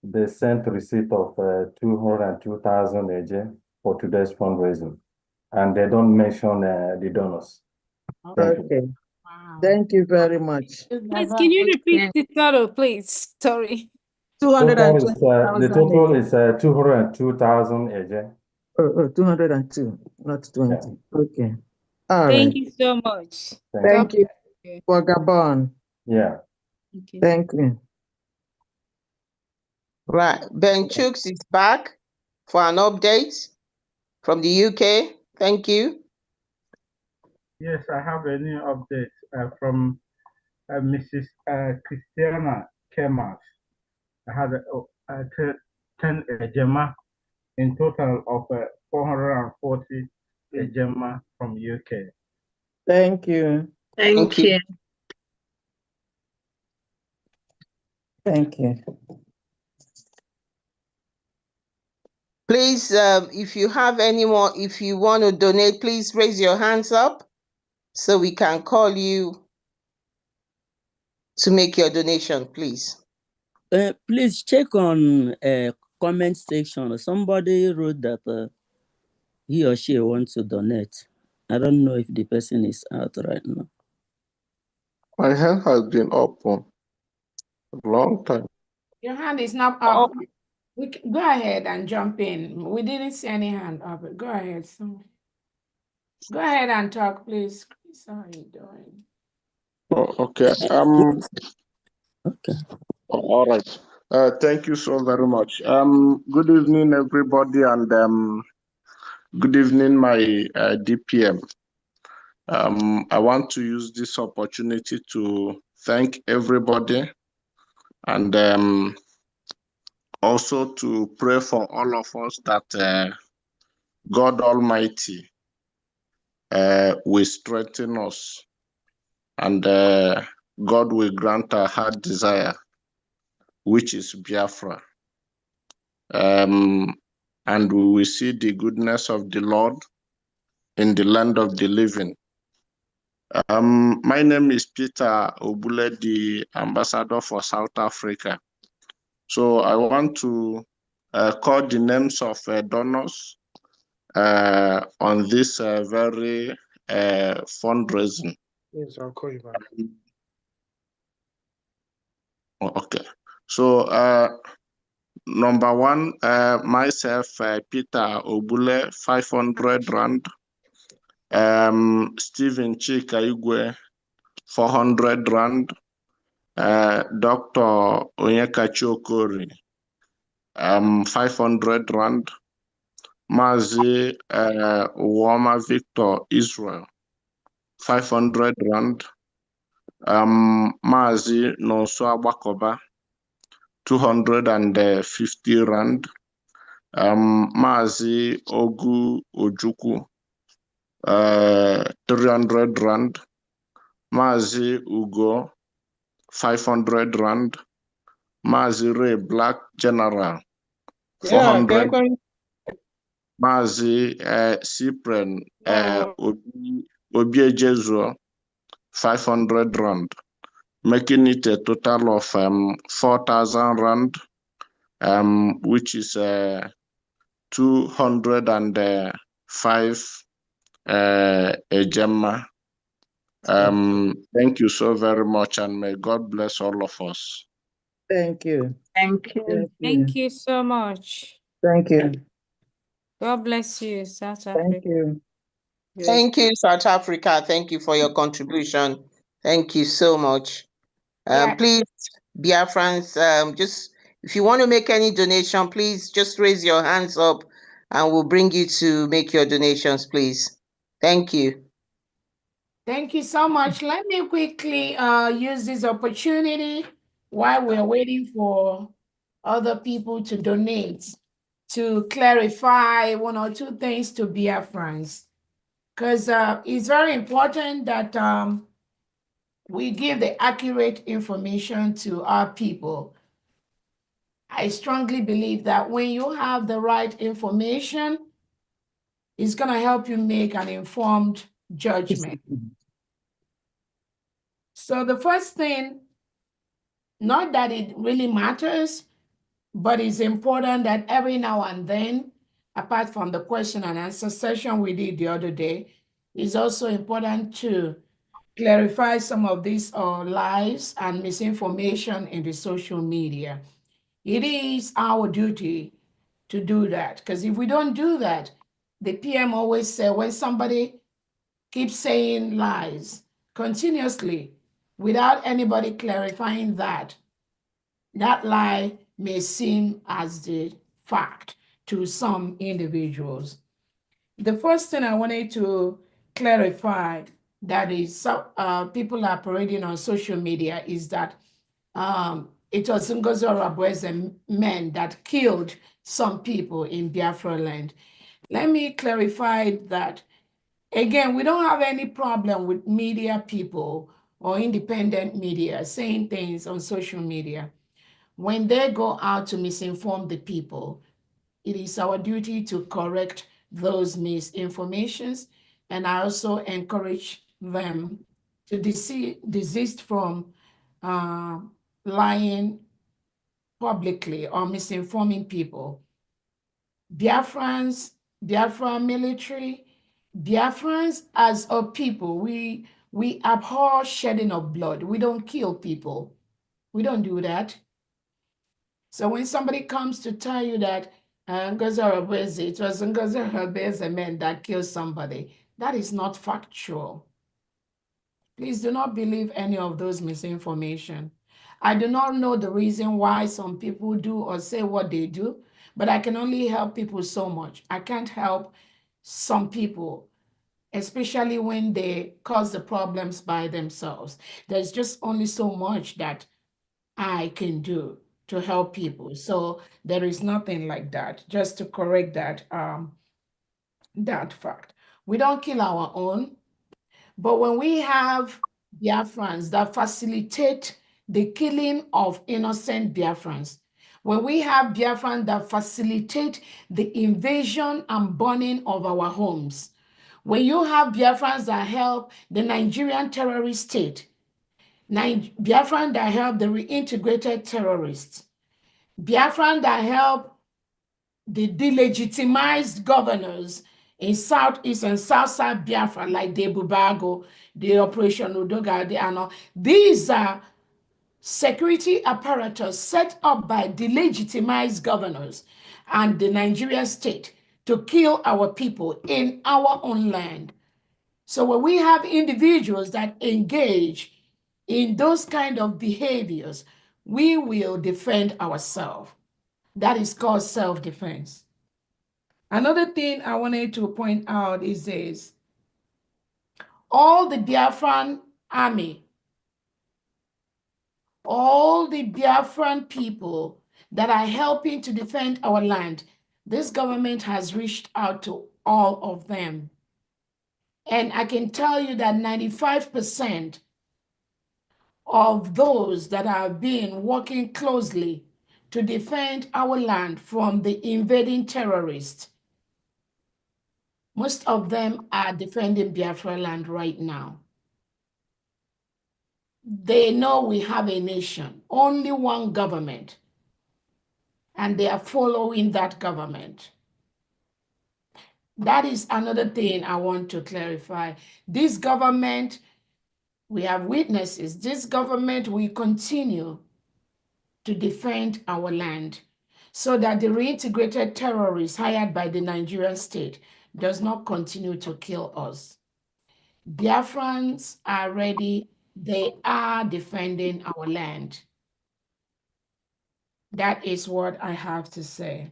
They sent receipt of 202,000 AJ for today's fundraising, and they don't mention the donors. Thank you. Wow. Thank you very much. Please, can you repeat the total, please? Sorry. 220,000. The total is 202,000 AJ. Oh, 202, not 20. Yeah. Okay. All Thank right. you so much. Thank you for Gabon. Yeah. Okay. Thank you. Right. Ben Chooks is back for an update from the UK. Thank you. Yes, I have a new update from Mrs. Christiana Kemas. I had 10 Ejema in total of 440 Gemma from UK. Thank you. Thank you. Thank you. Please, if you have any more, if you want to donate, please raise your hands up so we can call you to make your donation, please. Please check on comment section. Somebody wrote that he or she wants to donate. I don't know if the person is out right now. My hand has been up for a long time. Your hand is not up. Go ahead and jump in. We didn't see any hand up. Go ahead. Go ahead and talk, please. Chris, how are you doing? Oh, okay. Okay. All right. Thank you so very much. Good evening, everybody, and good evening, my DPM. I want to use this opportunity to thank everybody and also to pray for all of us that God Almighty will strengthen us and God will grant our heart desire, which is Biafra. And we will see the goodness of the Lord in the land of the living. My name is Peter Obule, the ambassador for South Africa. So I want to call the names of donors on this very fundraising. Yes, I'll call you back. Okay. So number one, myself, Peter Obule, 500 Rand. Stephen Chika Igwe, 400 Rand. Dr. Onyekachi Okori, 500 Rand. Mazi Woma Victor Israel, 500 Rand. Mazi Nonso Agbakoba, 250 Rand. Mazi Ogu Ojukwu, 300 Rand. Mazi Ugo, 500 Rand. Mazi Ray Black General, 400. Mazi Cyprian Obiejezuo, 500 Rand, making it a total of 4,000 Rand, which is 205 Gemma. Thank you so very much, and may God bless all of us. Thank you. Thank you. Thank you so much. Thank you. God bless you, South Africa. Thank you. Yes. Thank you, South Africa. Thank you for your contribution. Thank you so much. Please, Biafrans, just if you want to make any donation, please just raise your hands up and we'll bring you to make your donations, please. Thank you. Thank you so much. Let me quickly use this opportunity while we're waiting for other people to donate to clarify one or two things to Biafrans. Because it's very important that we give the accurate information to our people. I strongly believe that when you have the right information, it's going to help you make an informed judgment. So the first thing, not that it really matters, but it's important that every now and then, apart from the question and answer session we did the other day, it's also important to clarify some of these lies and misinformation in the social media. It is our duty to do that, because if we don't do that, the PM always say when somebody keeps saying lies continuously without anybody clarifying that, that lie may seem as the fact to some individuals. The first thing I wanted to clarify that is people operating on social media is that it was Ngozi Orabueze men that killed some people in Biafra land. Let me clarify that. Again, we don't have any problem with media people or independent media saying things on social media. When they go out to misinform the people, it is our duty to correct those misinformations. And I also encourage them to desist from lying publicly or misinforming people. Biafra military, Biafrans as a people, we abhor shedding of blood. We don't kill people. We don't do that. So when somebody comes to tell you that Ngozi Orabueze, it was Ngozi Orabueze men that killed somebody, that is not factual. Please do not believe any of those misinformation. I do not know the reason why some people do or say what they do, but I can only help people so much. I can't help some people, especially when they cause the problems by themselves. There's just only so much that I can do to help people. So there is nothing like that. Just to correct that, that fact. We don't kill our own, but when we have Biafrans that facilitate the killing of innocent Biafrans, when we have Biafrans that facilitate the invasion and burning of our homes, when you have Biafrans that help the Nigerian terrorist state, Biafran that help the reintegrated terrorists, Biafran that help the delegitimized governors in Southeast and Southside Biafra, like the Bubago, the Operation Udoga, and all. These are security apparatus set up by delegitimized governors and the Nigerian state to kill our people in our own land. So when we have individuals that engage in those kind of behaviors, we will defend ourselves. That is called self-defense. Another thing I wanted to point out is this. All the Biafran army, all the Biafran people that are helping to defend our land, this government has reached out to all of them. And I can tell you that 95% of those that have been working closely to defend our land from the invading terrorists, most of them are defending Biafra land right now. They know we have a nation, only one government, and they are following that government. That is another thing I want to clarify. This government, we have witnesses, this government will continue to defend our land so that the reintegrated terrorists hired by the Nigerian state does not continue to kill us. Biafrans are ready. They are defending our land. That is what I have to say.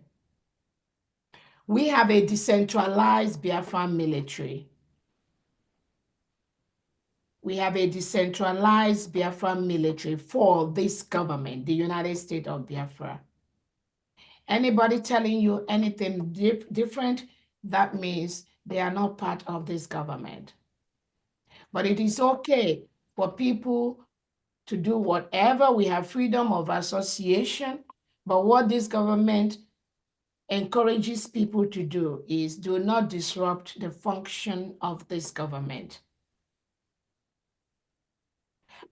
We have a decentralized Biafran military. We have a decentralized Biafran military for this government, the United States of Biafra. Anybody telling you anything different, that means they are not part of this government. But it is okay for people to do whatever. We have freedom of association. But what this government encourages people to do is do not disrupt the function of this government.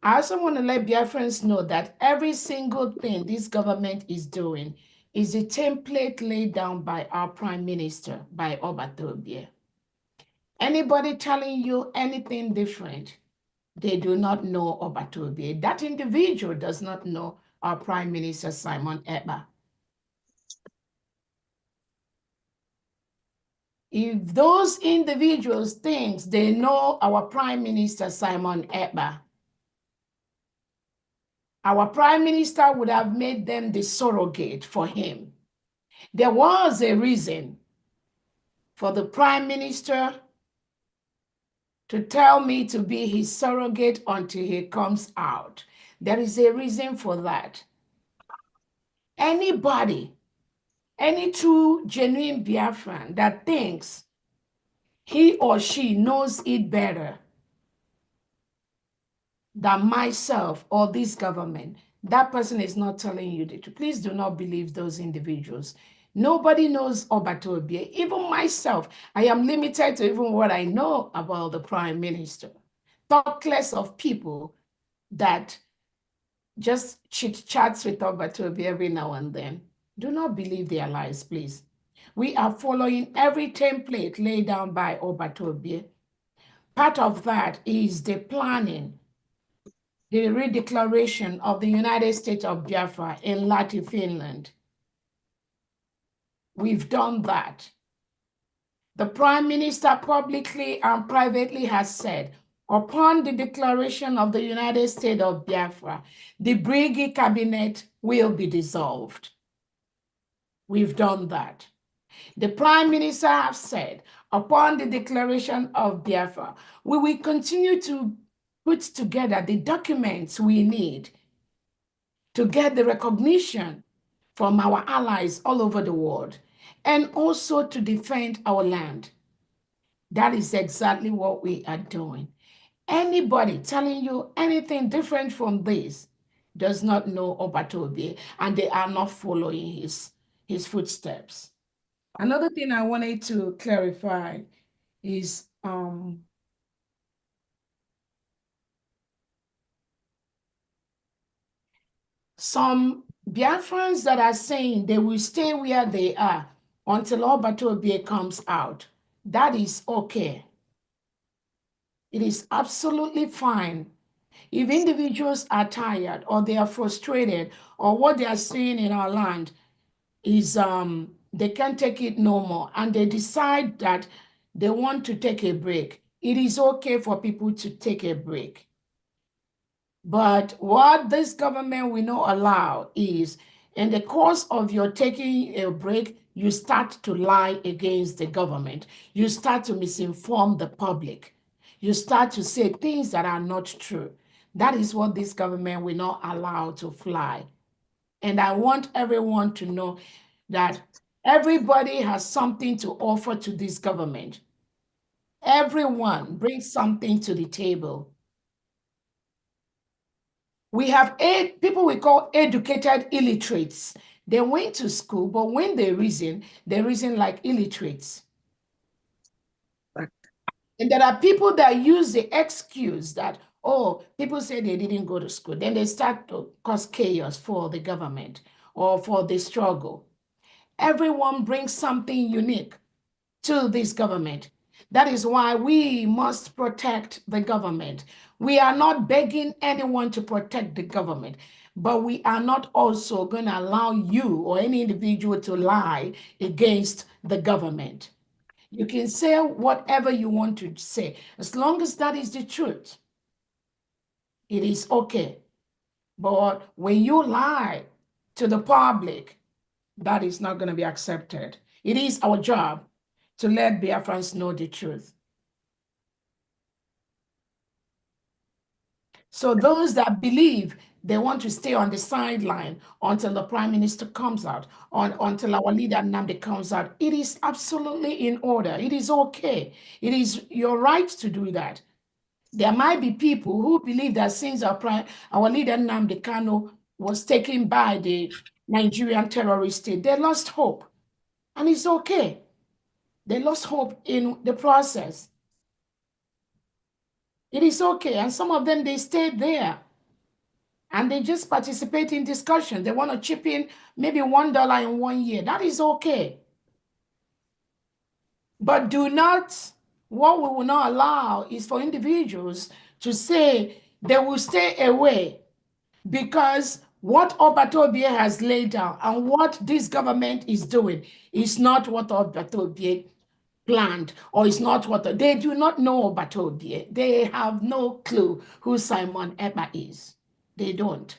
I also want to let Biafrans know that every single thing this government is doing is a template laid down by our Prime Minister, by Obatobie. Anybody telling you anything different, they do not know Obatobie. That individual does not know our Prime Minister, Simon Ekpa. If those individuals think they know our Prime Minister, Simon Ekpa, our Prime Minister would have made them the surrogate for him. There was a reason for the Prime Minister to tell me to be his surrogate until he comes out. There is a reason for that. Anybody, any true, genuine Biafran that thinks he or she knows it better than myself or this government, that person is not telling you the truth. Please do not believe those individuals. Nobody knows Obatobie. Even myself, I am limited to even what I know about the prime minister. Talk less of people that just chit chats with Obatobie every now and then. Do not believe their lies, please. We are following every template laid down by Obatobie. Part of that is the planning, the redeclaration of the United States of Biafra in Latin Finland. We've done that. The Prime Minister publicly and privately has said, upon the declaration of the United States of Biafra, the Brigade Cabinet will be dissolved. We've done that. The Prime Minister has said, upon the declaration of Biafra, we will continue to put together the documents we need to get the recognition from our allies all over the world, and also to defend our land. That is exactly what we are doing. Anybody telling you anything different from this does not know Obatobie, and they are not following his footsteps. Another thing I wanted to clarify is some Biafrans that are saying they will stay where they are until Obatobie comes out. That is okay. It is absolutely fine. If individuals are tired or they are frustrated or what they are seeing in our land is they can't take it no more and they decide that they want to take a break, it is okay for people to take a break. But what this government will not allow is, in the course of your taking a break, you start to lie against the government. You start to misinform the public. You start to say things that are not true. That is what this government will not allow to fly. And I want everyone to know that everybody has something to offer to this government. Everyone brings something to the table. We have people we call educated illiterates. They went to school, but when they reason like illiterates. And there are people that use the excuse that, oh, people say they didn't go to school. Then they start to cause chaos for the government or for the struggle. Everyone brings something unique to this government. That is why we must protect the government. We are not begging anyone to protect the government, but we are not also going to allow you or any individual to lie against the government. You can say whatever you want to say, as long as that is the truth. It is okay. But when you lie to the public, that is not going to be accepted. It is our job to let Biafrans know the truth. So those that believe they want to stay on the sideline until the prime minister comes out, until our leader Nnamdi comes out, it is absolutely in order. It is okay. It is your right to do that. There might be people who believe that since our leader Nnamdi Kanu was taken by the Nigerian terrorist state, they lost hope. And it's okay. They lost hope in the process. It is okay. And some of them, they stayed there. And they just participate in discussion. They want to chip in maybe $1 in 1 year. That is okay. But what we will not allow is for individuals to say they will stay away because what Obatobie has laid down and what this government is doing is not what Obatobie planned, or is not what they do not know Obatobie. They have no clue who Simon Ekpa is. They don't.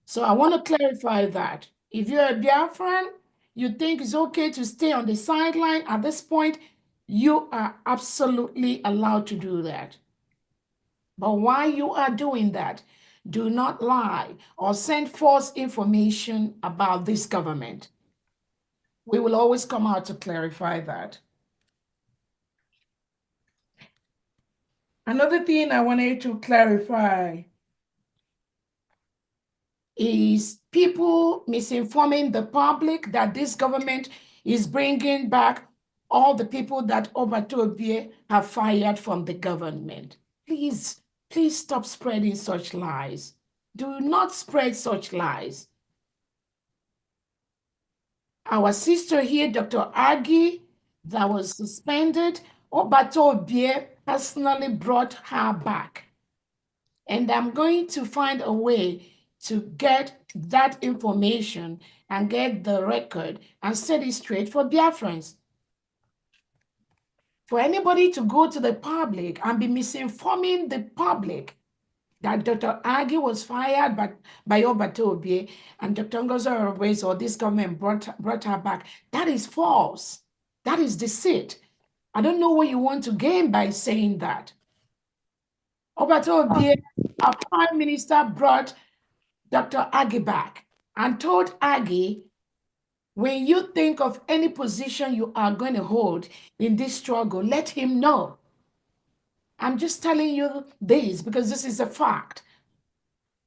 So I want to clarify that. If you're a Biafran, you think it's okay to stay on the sideline at this point, you are absolutely allowed to do that. But why you are doing that, do not lie or send false information about this government. We will always come out to clarify that. Another thing I wanted to clarify is people misinforming the public that this government is bringing back all the people that Obatobie have fired from the government. Please stop spreading such lies. Do not spread such lies. Our sister here, Dr. Agi, that was suspended, Obatobie personally brought her back. And I'm going to find a way to get that information and get the record and set it straight for Biafrans. For anybody to go to the public and be misinforming the public that Dr. Agi was fired by Obatobie and Dr. Ngozi Orebeze or this government brought her back, that is false. That is deceit. I don't know what you want to gain by saying that. Obatobie, our prime minister, brought Dr. Agi back and told Agi, when you think of any position you are going to hold in this struggle, let him know. I'm just telling you this because this is a fact.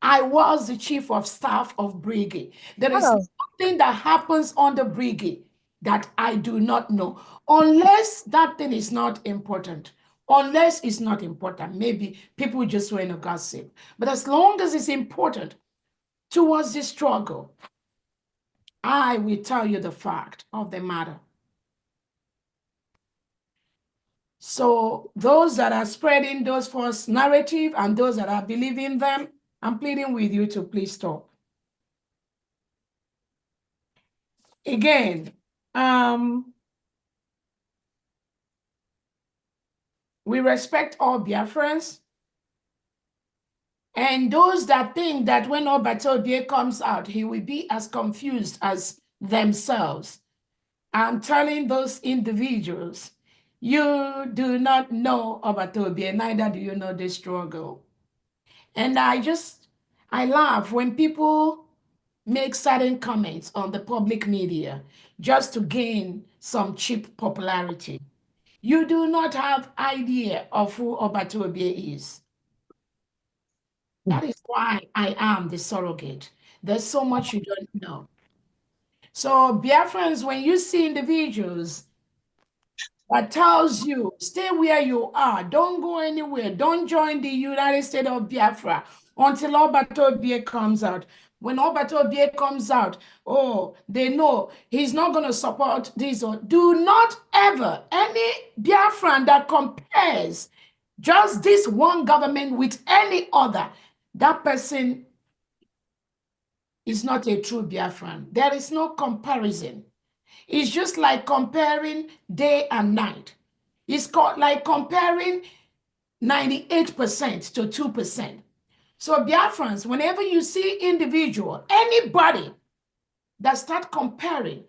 I was the chief of staff of Brigade. There is nothing that happens on the Brigade that I do not know, unless that thing is not important. Unless it's not important, maybe people just want to gossip. But as long as it's important towards this struggle, I will tell you the fact of the matter. So those that are spreading those false narrative and those that are believing them, I'm pleading with you to please stop. Again, we respect all Biafrans. And those that think that when Obatobie comes out, he will be as confused as themselves. I'm telling those individuals, you do not know Obatobie, neither do you know the struggle. And I laugh when people make certain comments on the public media just to gain some cheap popularity. You do not have idea of who Obatobie is. That is why I am the surrogate. There's so much you don't know. So Biafrans, when you see individuals that tells you, stay where you are, don't go anywhere, don't join the United States of Biafra until Obatobie comes out. When Obatobie comes out, oh, they know he's not going to support this. Or do not ever, any Biafran that compares just this one government with any other, that person is not a true Biafran. There is no comparison. It's just like comparing day and night. It's like comparing 98% to 2%. So Biafrans, whenever you see individual, anybody that start comparing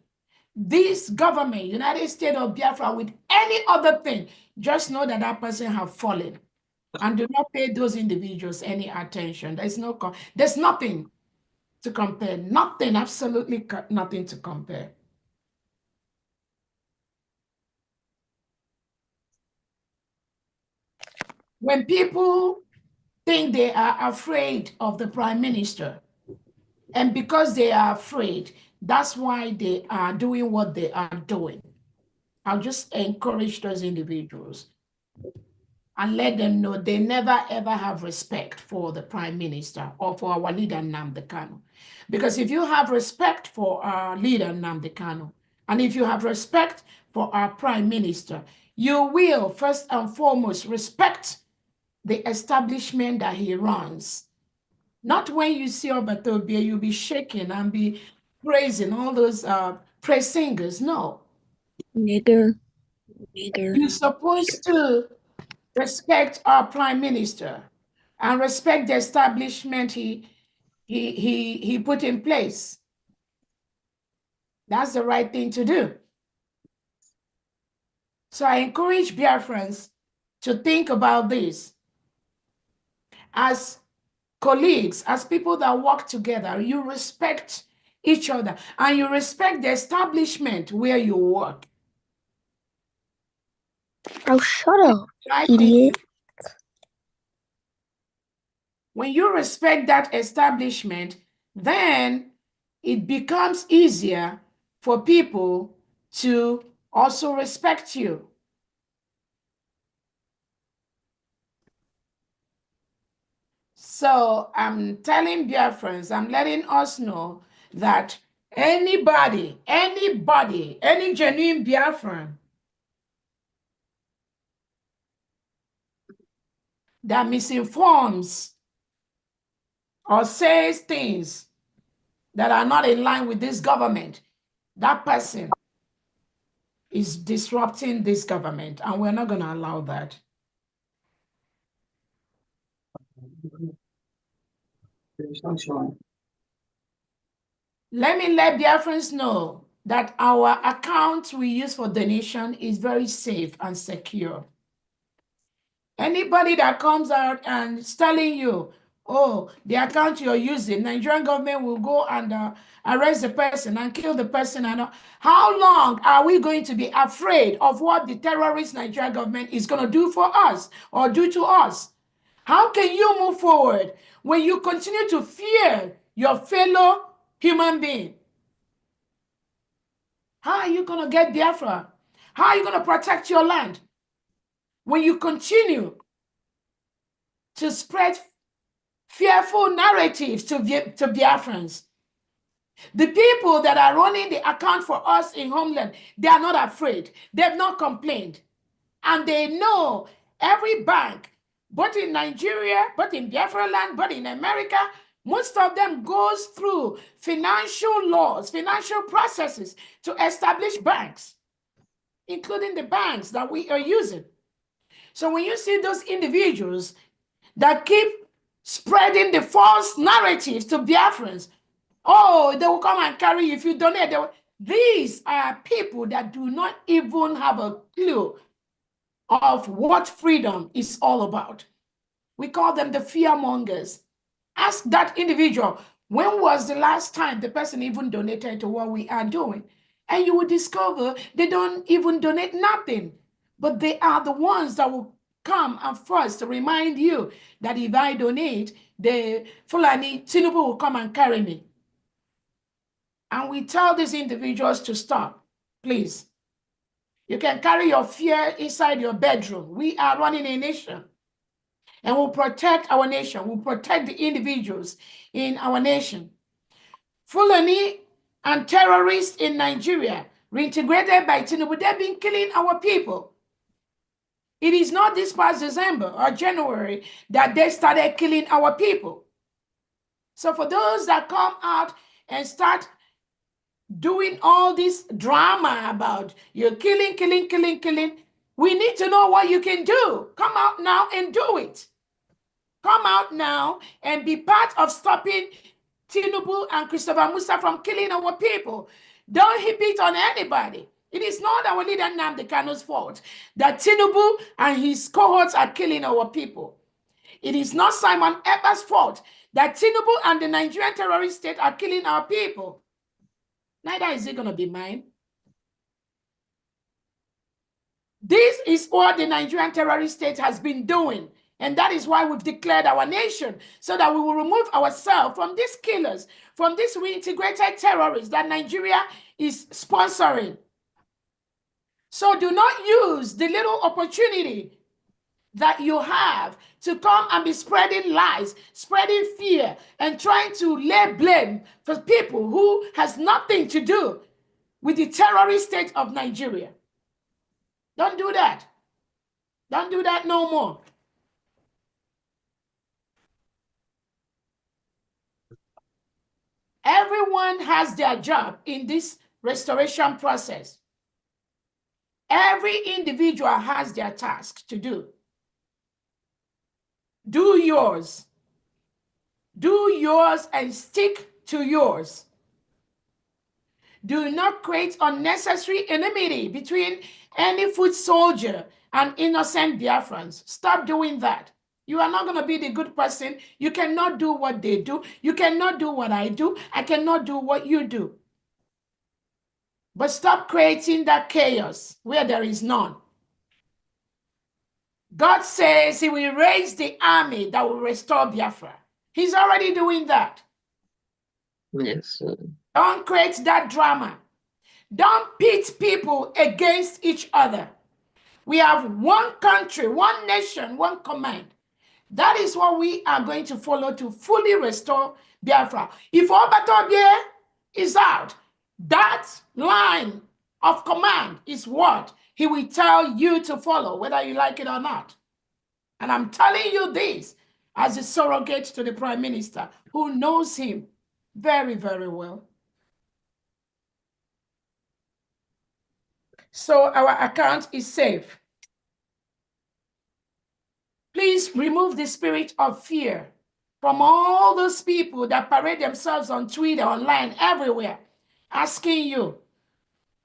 this government, United States of Biafra, with any other thing, just know that that person have fallen. And do not pay those individuals any attention. There's nothing to compare. Nothing, absolutely nothing to compare. When people think they are afraid of the prime minister, and because they are afraid, that's why they are doing what they are doing. I'll just encourage those individuals and let them know they never ever have respect for the prime minister or for our leader Nnamdi Kanu. Because if you have respect for our leader Nnamdi Kanu, and if you have respect for our prime minister, you will first and foremost respect the establishment that he runs. Not when you see Obatobie, you'll be shaking and be praising all those praise singers. No. Nigger. You're supposed to respect our prime minister and respect the establishment he put in place. That's the right thing to do. So I encourage Biafrans to think about this. As colleagues, as people that work together, you respect each other and you respect the establishment where you work. Oh, shut up, idiot. When you respect that establishment, then it becomes easier for people to also respect you. So I'm telling Biafrans, I'm letting us know that anybody, any genuine Biafran that misinforms or says things that are not in line with this government, that person is disrupting this government, and we're not going to allow that. Let me let Biafrans know that our account we use for donation is very safe and secure. Anybody that comes out and is telling you, oh, the account you're using, Nigerian government will go and arrest the person and kill the person. And how long are we going to be afraid of what the terrorist Nigerian government is going to do for us or do to us? How can you move forward when you continue to fear your fellow human being? How are you going to get Biafra? How are you going to protect your land when you continue to spread fearful narratives to Biafrans? The people that are running the account for us in homeland, they are not afraid. They've not complained. And they know every bank, both in Nigeria, both in Biafra land, both in America, most of them goes through financial laws, financial processes to establish banks, including the banks that we are using. So when you see those individuals that keep spreading the false narratives to Biafrans, oh, they will come and carry you if you donate. These are people that do not even have a clue of what freedom is all about. We call them the fearmongers. Ask that individual, when was the last time the person even donated to what we are doing? And you will discover they don't even donate nothing. But they are the ones that will come and first remind you that if I donate, the Fulani Tinubu will come and carry me. And we tell these individuals to stop, please. You can carry your fear inside your bedroom. We are running a nation. And we'll protect our nation. We'll protect the individuals in our nation. Fulani and terrorists in Nigeria, reintegrated by Tinubu, they've been killing our people. It is not this past December or January that they started killing our people. So for those that come out and start doing all this drama about you're killing, we need to know what you can do. Come out now and do it. Come out now and be part of stopping Tinubu and Christopher Musa from killing our people. Don't heap it on anybody. It is not our leader Nnamdi Kanu's fault that Tinubu and his cohorts are killing our people. It is not Simon Ekpa's fault that Tinubu and the Nigerian terrorist state are killing our people. Neither is it going to be mine. This is what the Nigerian terrorist state has been doing. And that is why we've declared our nation, so that we will remove ourselves from these killers, from these reintegrated terrorists that Nigeria is sponsoring. So do not use the little opportunity that you have to come and be spreading lies, spreading fear, and trying to lay blame for people who has nothing to do with the terrorist state of Nigeria. Don't do that. Don't do that no more. Everyone has their job in this restoration process. Every individual has their task to do. Do yours. Do yours and stick to yours. Do not create unnecessary enmity between any foot soldier and innocent Biafrans. Stop doing that. You are not going to be the good person. You cannot do what they do. You cannot do what I do. I cannot do what you do. But stop creating that chaos where there is none. God says he will raise the army that will restore Biafra. He's already doing that. Yes. Don't create that drama. Don't pit people against each other. We have one country, one nation, one command. That is what we are going to follow to fully restore Biafra. If Obatobie is out, that line of command is what he will tell you to follow, whether you like it or not. And I'm telling you this as a surrogate to the Prime Minister who knows him very, very well. So our account is safe. Please remove the spirit of fear from all those people that parade themselves on Twitter, online, everywhere, asking you.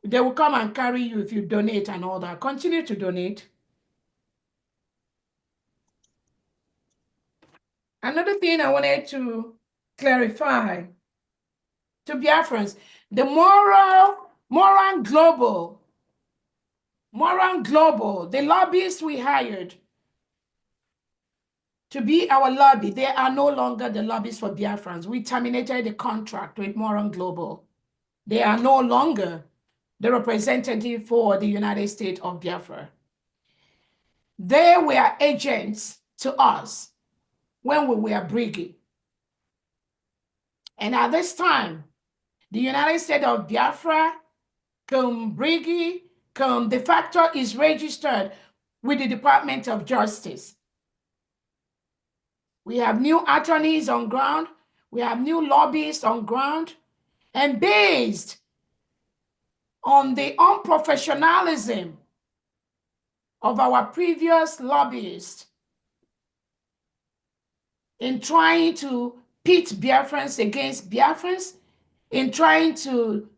They will come and carry you if you donate and all that. Continue to donate. Another thing I wanted to clarify to Biafrans, the Moran Global, the lobbyists we hired to be our lobby, they are no longer the lobbyists for Biafrans. We terminated the contract with Moran Global. They are no longer the representative for the United States of Biafra. They were agents to us when we were Briggy. And at this time, the United States of Biafra, Briggy, de facto is registered with the Department of Justice. We have new attorneys on ground. We have new lobbyists on ground. And based on the unprofessionalism of our previous lobbyists in trying to pit Biafrans against Biafrans, in trying to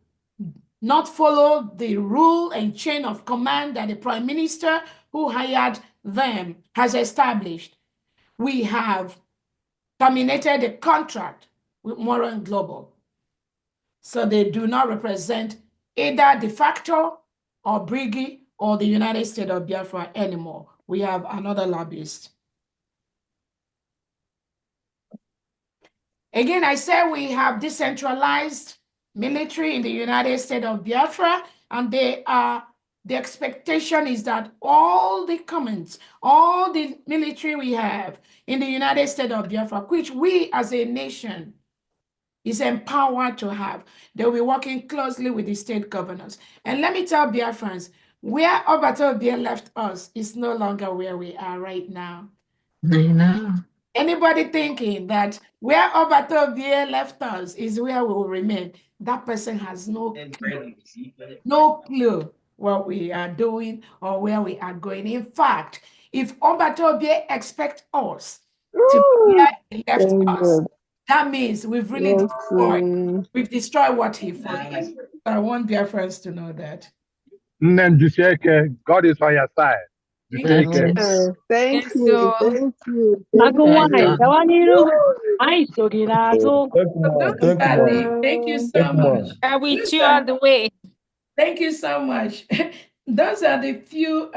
not follow the rule and chain of command that the Prime Minister who hired them has established, we have terminated the contract with Moran Global. So they do not represent either de facto or Briggy or the United States of Biafra anymore. We have another lobbyist. Again, I said we have decentralized military in the United States of Biafra, and the expectation is that all the commands, all the military we have in the United States of Biafra, which we as a nation is empowered to have, they'll be working closely with the state governors. And let me tell Biafrans, where Obatobie left us is no longer where we are right now. I know. Anybody thinking that where Obatobie left us is where we will remain, that person has no clue what we are doing or where we are going. In fact, if Obatobie expects us to be where he left us, that means we've really destroyed what he fought. I want dear friends to know that. God is on your side. Thank you. Thank you. Thank you so much. I will cheer all the way. Thank you so much. Those are the few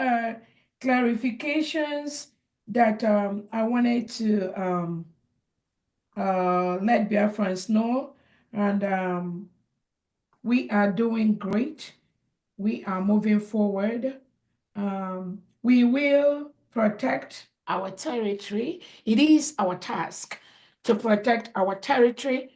clarifications that I wanted to let Biafrans know. And we are doing great. We are moving forward. We will protect our territory. It is our task to protect our territory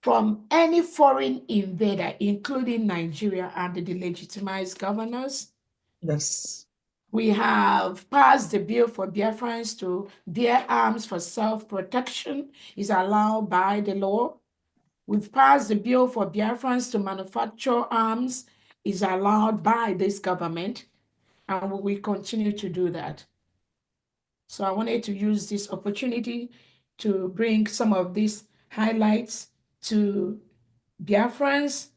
from any foreign invader, including Nigeria and the delegitimized governors. Yes. We have passed the bill for Biafrans to bear arms for self-protection. Is allowed by the law. We've passed the bill for Biafrans to manufacture arms. Is allowed by this government, and we will continue to do that. So I wanted to use this opportunity to bring some of these highlights to Biafrans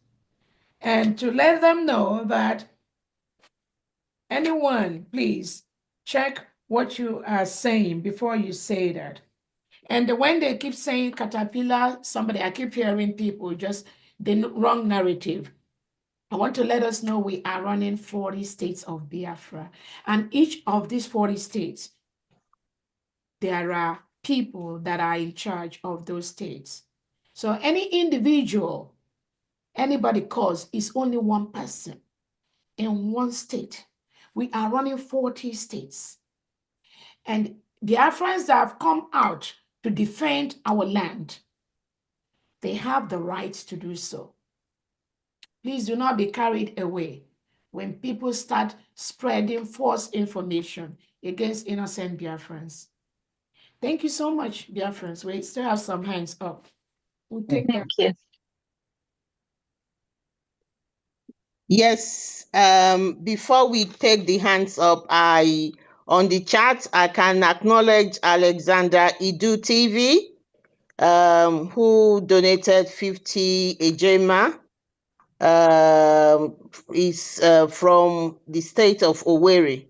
and to let them know that anyone, please check what you are saying before you say that. And when they keep saying caterpillar, I keep hearing people just the wrong narrative. I want to let us know we are running 40 states of Biafra. And each of these 40 states, there are people that are in charge of those states. So any individual, anybody calls, is only one person in one state. We are running 40 states. And Biafrans that have come out to defend our land, they have the right to do so. Please do not be carried away when people start spreading false information against innocent Biafrans. Thank you so much, Biafrans. We still have some hands up. We'll take that. Yes, before we take the hands up, on the chat, I can acknowledge Alexander Idu TV, who donated 50 ejema. Is from the state of Owerri.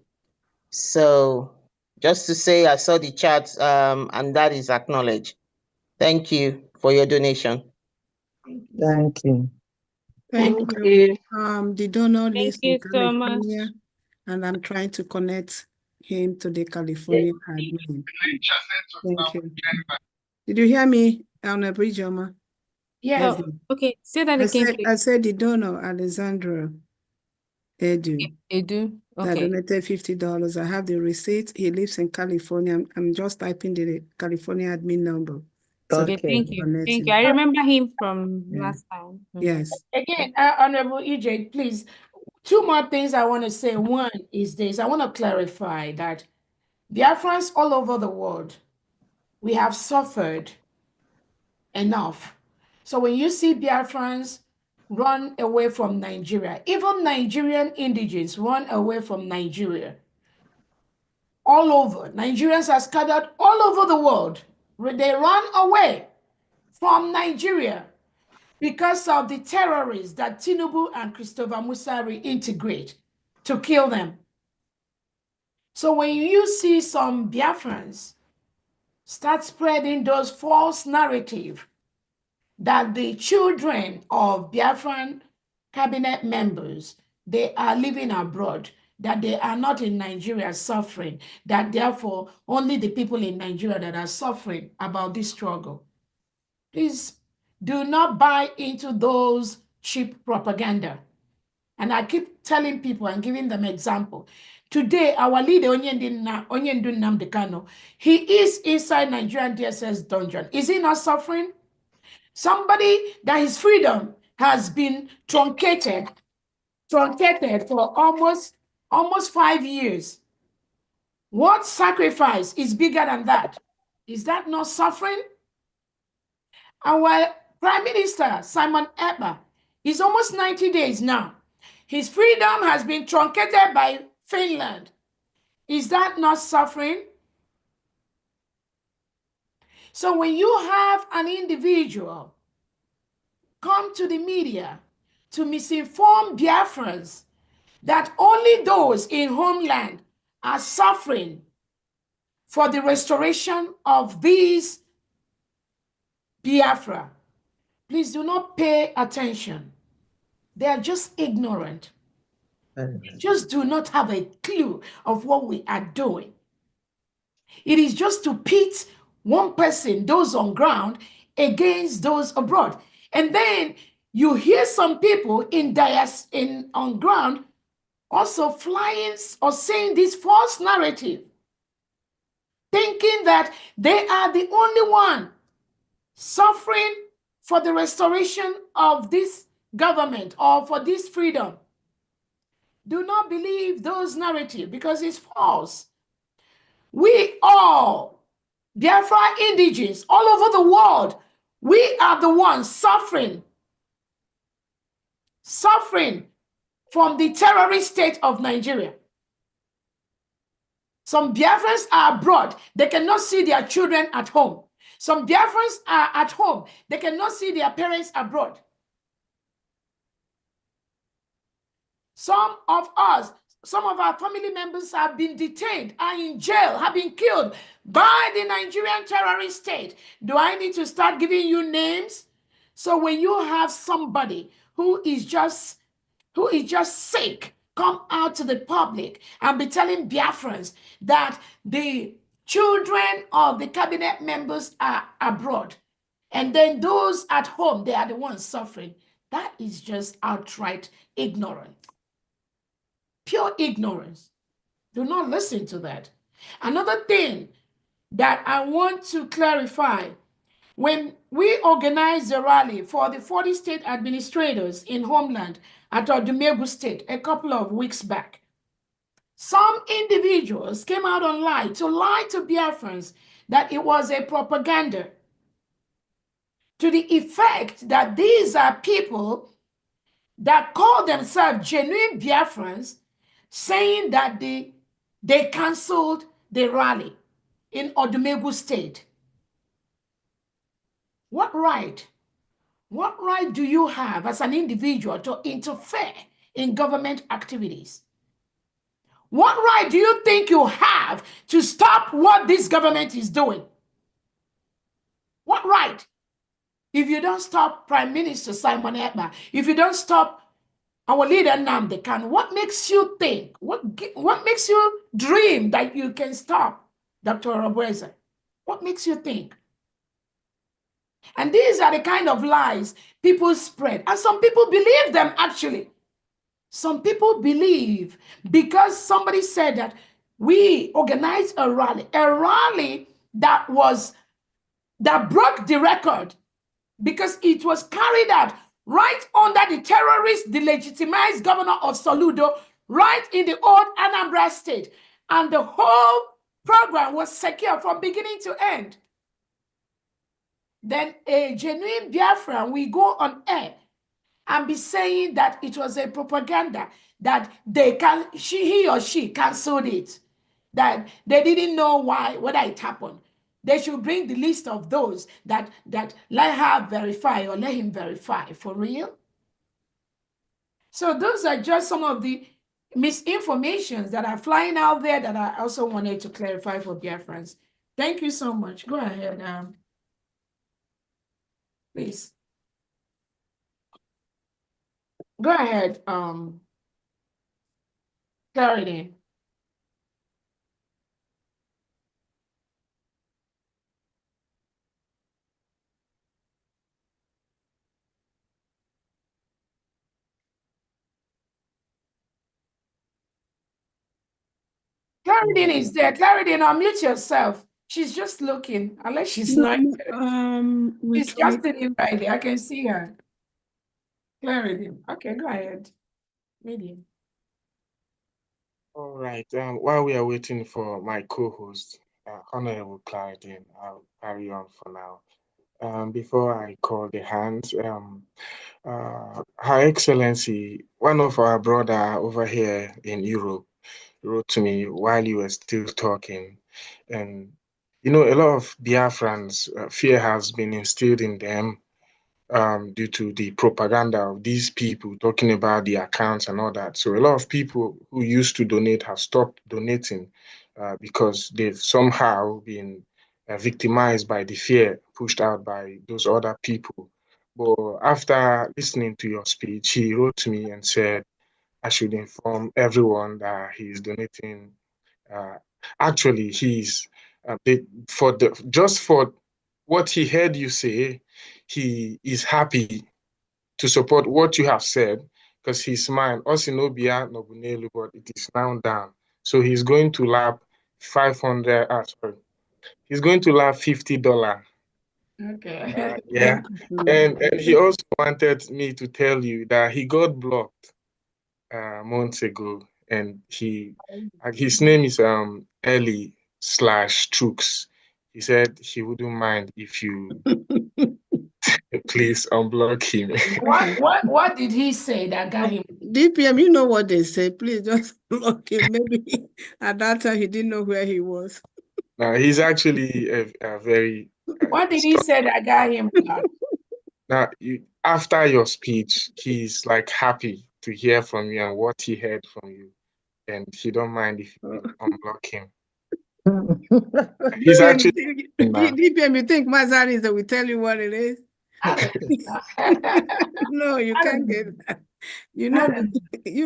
So just to say, I saw the chat, and that is acknowledged. Thank you for your donation. Thank you. Thank you. The donor Thank lives in you so much. California, and I'm trying to connect him to the California admin. Thank you. Did you hear me, Elna Bridgema? Yeah. Oh, okay. Say that again, please. I said the donor, Alessandro Edu. Edu. That Okay. donated $50. I have the receipt. He lives in California. I'm just typing the California admin number. So Okay, thank you. Thank you. I remember him from last time. Yes. Again, Honorable EJ, please, two more things I want to say. One is this. I want to clarify that Biafrans all over the world, we have suffered enough. So when you see Biafrans run away from Nigeria, even Nigerian indigenes run away from Nigeria, all over. Nigerians are scattered all over the world. They run away from Nigeria because of the terrorists that Tinubu and Christopher Musari integrate to kill them. So when you see some Biafrans start spreading those false narratives that the children of Biafran cabinet members, they are living abroad, that they are not in Nigeria suffering, that therefore only the people in Nigeria that are suffering about this struggle. Please do not buy into those cheap propaganda. And I keep telling people and giving them example. Today, our leader, Onyendu Nnamdi Kanu, he is inside Nigerian DSS dungeon. Is he not suffering? Somebody that his freedom has been truncated for almost 5 years. What sacrifice is bigger than that? Is that not suffering? Our Prime Minister, Simon Ekpa, is almost 90 days now. His freedom has been truncated by Finland. Is that not suffering? So when you have an individual come to the media to misinform Biafrans that only those in homeland are suffering for the restoration of these Biafra, please do not pay attention. They are just ignorant. They just do not have a clue of what we are doing. It is just to pit one person, those on ground, against those abroad. And then you hear some people on ground also flying or saying this false narrative, thinking that they are the only one suffering for the restoration of this government or for this freedom. Do not believe those narratives because it's false. We all, Biafra indigenes all over the world, we are the ones suffering from the terrorist state of Nigeria. Some Biafrans are abroad. They cannot see their children at home. Some Biafrans are at home. They cannot see their parents abroad. Some of us some of our family members have been detained, are in jail, have been killed by the Nigerian terrorist state. Do I need to start giving you names? So when you have somebody who is just sick, come out to the public and be telling Biafrans that the children of the cabinet members are abroad, and then those at home, they are the ones suffering. That is just outright ignorance. Pure ignorance. Do not listen to that. Another thing that I want to clarify, when we organized a rally for the 40 state administrators in homeland at Odumegu State a couple of weeks back, some individuals came out online to lie to Biafrans that it was a propaganda, to the effect that these are people that call themselves genuine Biafrans, saying that they canceled the rally in Odumegu State. What right do you have as an individual to interfere in government activities? What right do you think you have to stop what this government is doing? What right? If you don't stop Prime Minister Simon Ekpa, if you don't stop our leader Nnamdi Kanu, what makes you think, what makes you dream that you can stop Dr. Obweze? What makes you think? And these are the kind of lies people spread. And some people believe them, actually. Some people believe because somebody said that we organized a rally that broke the record because it was carried out right under the terrorist, the legitimized governor of Soludo, right in the old Anambra State. And the whole program was secure from beginning to end. Then a genuine Biafran will go on air and be saying that it was a propaganda, that he or she canceled it, that they didn't know whether it happened. They should bring the list of those that let her verify or let him verify. For real? So those are just some of the misinformations that are flying out there that I also wanted to clarify for Biafrans. Thank you so much. Go ahead, please. Go ahead, Clarity. Clarity is there. Clarity, unmute yourself. She's just looking, unless she's not. She's just sitting right there. I can see her. Clarity. Okay, go ahead. Medium. All right. While we are waiting for my co-host, Honorable Clarity, I'll carry on for now. Before I call the hands, Her Excellency, one of our brother over here in Europe, wrote to me while you were still talking, and a lot of Biafrans, fear has been instilled in them due to the propaganda of these people talking about the accounts and all that. So a lot of people who used to donate have stopped donating because they've somehow been victimized by the fear pushed out by those other people. But after listening to your speech, he wrote to me and said, I should inform everyone that he's donating. Actually, he's just for what he heard you say, he is happy to support what you have said because his mind, Osinobia Nobunelu, but it is now down. So he's going to lap 500. He's going to lap $50. Okay. Yeah. And he also wanted me to tell you that he got blocked months ago, and his name is Eli/Trooks. He said he wouldn't mind if you please unblock him. What did he say that got him? DPM, you know what they say. Please just block him. Maybe at that time he didn't know where he was. Now he's actually a very. What did he say that got him blocked? Now, after your speech, he's like happy to hear from you and what he heard from you. and she don't mind if you unblock him. He's actually DPM, you think Mazari will tell you what it is? No, you can't get that. You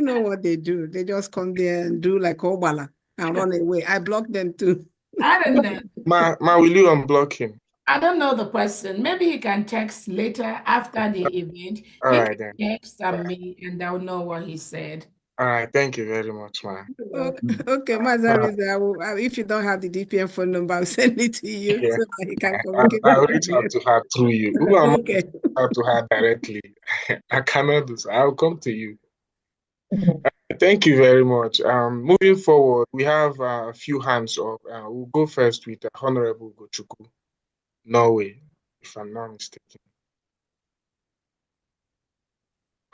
know what they do. They just come there and do like Obala and run away. I block them too. I don't know. Ma, will you unblock him? I don't know the question. Maybe you can text later after the event. All He right, can then. text me and I'll know what he said. All right, thank you very much, ma. Okay, Mazari, if you don't have the DPM phone number, I'll send it to you so that he can communicate. I'll reach out to her through you. Who am Okay. I out to her directly? I cannot do so. I'll come to you. Thank you very much. Moving forward, we have a few hands up. We'll go first with Honorable Gochuku, Norway, if I'm not mistaken.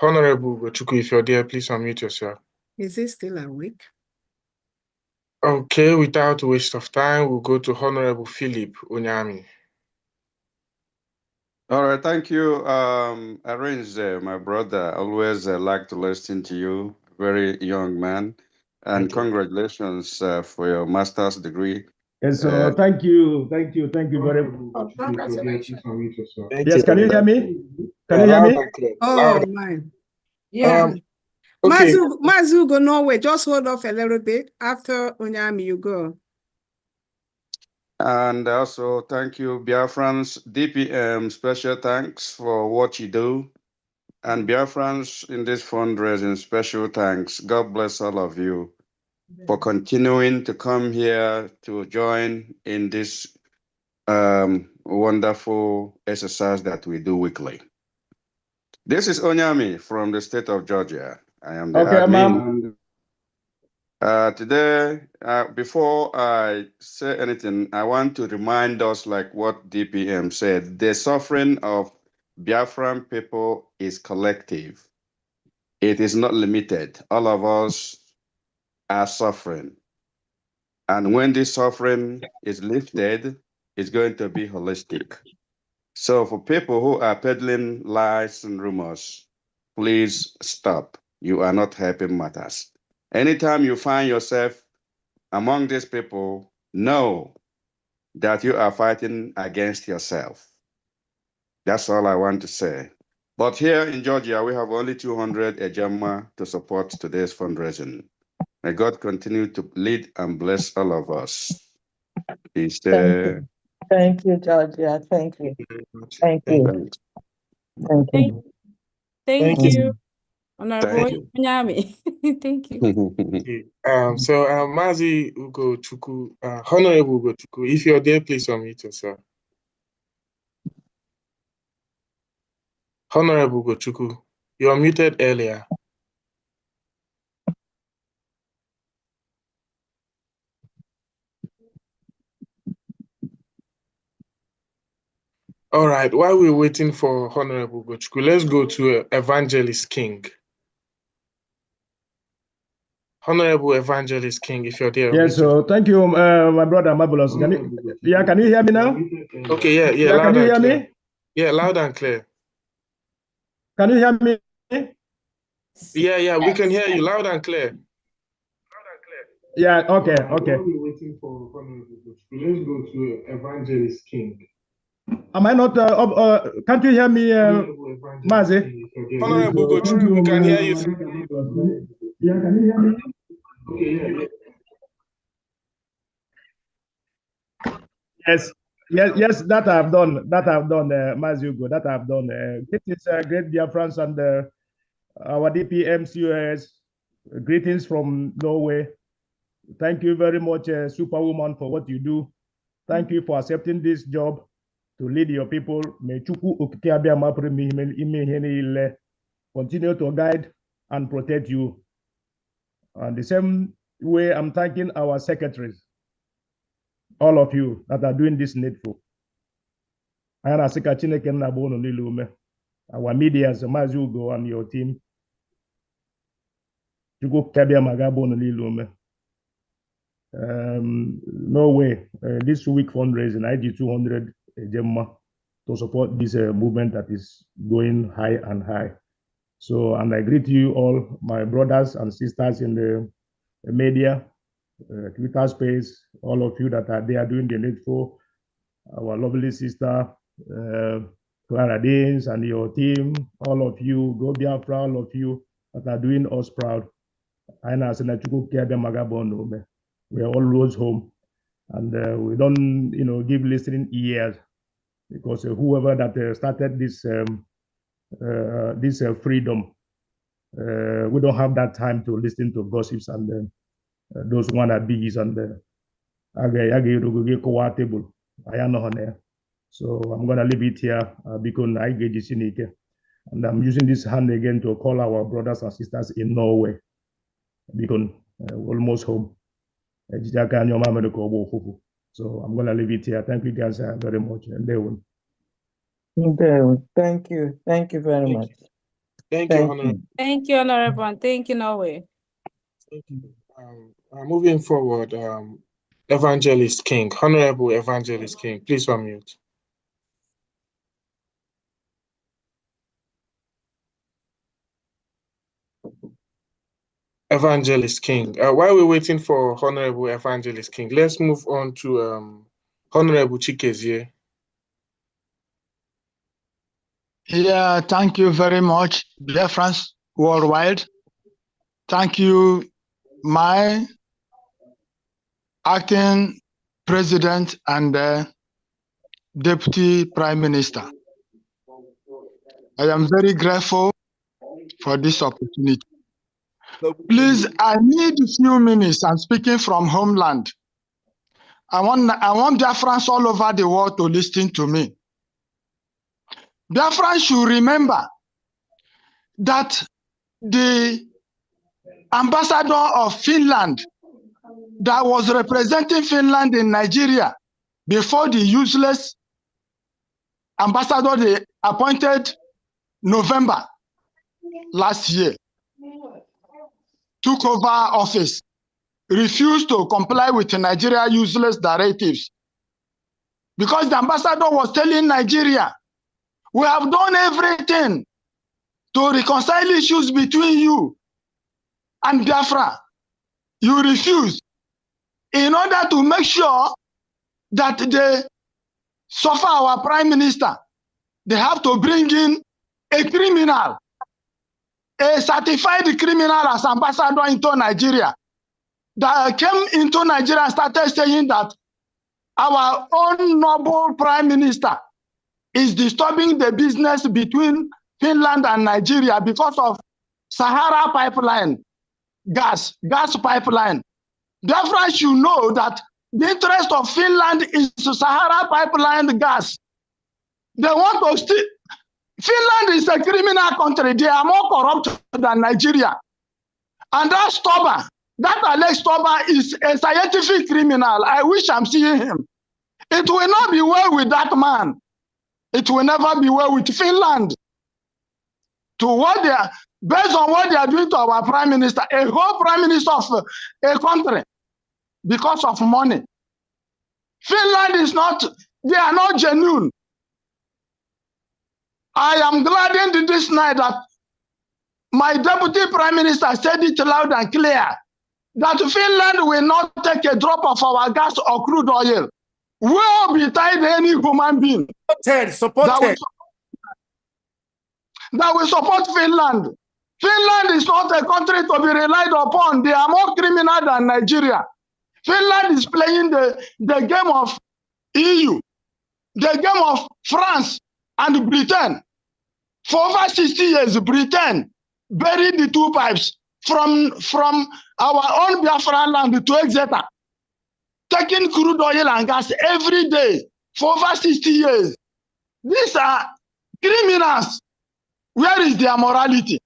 Honorable Gochuku, if you're there, please unmute yourself. Is he still awake? Okay, without waste of time, we'll go to Honorable Philip Onyami. All right, thank you. Arrange, my brother. Always like to listen to you. Very young man, and congratulations for your master's degree. Yes, so thank you very much. Congratulations. Yes, can you hear me? Can you hear me? Oh, my. Yeah. Okay. Mazu, go Norway. Just hold off a little bit. After Onyami, you go. And also, thank you, Biafrans, DPM, special thanks for what you do. And Biafrans in this fundraising, special thanks. God bless all of you for continuing to come here to join in this wonderful exercise that we do weekly. This is Onyami from the state of Georgia. I am the admin. Today, before I say anything, I want to remind us like what DPM said. The suffering of Biafran people is collective. It is not limited. All of us are suffering. And when this suffering is lifted, it's going to be holistic. So for people who are peddling lies and rumors, please stop. You are not helping matters. Anytime you find yourself among these people, know that you are fighting against yourself. That's all I want to say. But here in Georgia, we have only 200 ejema to support today's fundraising. May God continue to lead and bless all of us. Peace. Thank you, Georgia. Thank you. Thank you. Thank you. Thank you, Honorable Onyami. Thank you. So Mazi Ugochukwu, Honorable Ugochukwu, if you're there, please unmute yourself. Honorable Ugochukwu, you were muted earlier. All right, while we're waiting for Honorable Ugochukwu, let's go to Evangelist King. Honorable Evangelist King, if you're there. Yes, so thank you, my brother Marvelous. Can you hear me now? Okay, yeah, loud can you and hear clear. Me? Yeah, loud and clear. Can you hear me? Yeah, we can hear you loud and clear. Yeah, okay. While we're waiting for Honorable Ugochukwu, let's go to Evangelist King. Am I not? Can't you hear me, Mazi? Honorable Ugochukwu, we can hear you. Yeah, can you hear me? Okay, Yes, that I've done, Mazi Ugo, that I've done. This is great Biafrans and our DPM COS. Greetings from Norway. Thank you very much, Superwoman, for what you do. Thank you for accepting this job to lead your people. May Chukwu Okike Abịama pụrụ ime ihe niile continue to guide and protect you. And the same way, I'm thanking our secretaries, all of you that are doing this needful. Our media, Mazi Ugo and your team. Chukwu Okike Abịama ga-abụ unu niile ume. Norway, this week fundraising, IG 200 Gemma to support this movement that is going high and high. So, and I greet you all, my brothers and sisters in the media, Twitter space, all of you that are there doing the needful, our lovely sister, Clara Deans and your team, all of you, Go Biafra, all of you that are doing us proud. We are always home, and we don't, give listening ears, because whoever that started this freedom, we don't have that time to listen to gossips and those wannabes and table. So I'm gonna leave it here because I get this in it. And I'm using this hand again to call our brothers and sisters in Norway because almost home. So I'm gonna leave it here. Thank you guys very much. And they will. Thank you. Thank you very much. Thank you, Honorable. Thank you, Honorable, and thank you, Norway. Thank you. Moving forward, Evangelist King, Honorable Evangelist King, please unmute. Evangelist King. While we're waiting for Honorable Evangelist King, let's move on to Honorable Chikezie. Yeah, thank you very much, dear friends worldwide. Thank you, my acting president and deputy prime minister. I am very grateful for this opportunity. Please, I need a few minutes. I'm speaking from homeland. I want Biafrans all over the world to listen to me. Biafrans should remember that the ambassador of Finland that was representing Finland in Nigeria before the useless ambassador they appointed November last year took over office, refused to comply with Nigeria useless directives because the ambassador was telling Nigeria, we have done everything to reconcile issues between you and Biafra. You refuse. In order to make sure that they suffer our prime minister, they have to bring in a criminal, a certified criminal as ambassador into Nigeria that came into Nigeria and started saying that our own noble prime minister is disturbing the business between Finland and Nigeria because of Sahara pipeline, gas pipeline. Therefore, you know that the interest of Finland is Sahara pipeline gas. They want to steal. Finland is a criminal country. They are more corrupt than Nigeria. And that Stober, that Alex Stober is a scientific criminal. I wish I'm seeing him. It will not be well with that man. It will never be well with Finland. To what they are, based on what they are doing to our prime minister, a whole prime minister of a country, because of money. Finland is not, they are not genuine. I am gladdened this night that my deputy prime minister said it loud and clear that Finland will not take a drop of our gas or crude oil. Will be tied any human being that will support Finland. Finland is not a country to be relied upon. They are more criminal than Nigeria. Finland is playing the game of EU, the game of France and Britain. For over 60 years, Britain buried the two pipes from our own Biafra land to Exeter, taking crude oil and gas every day for over 60 years. These are criminals. Where is their morality?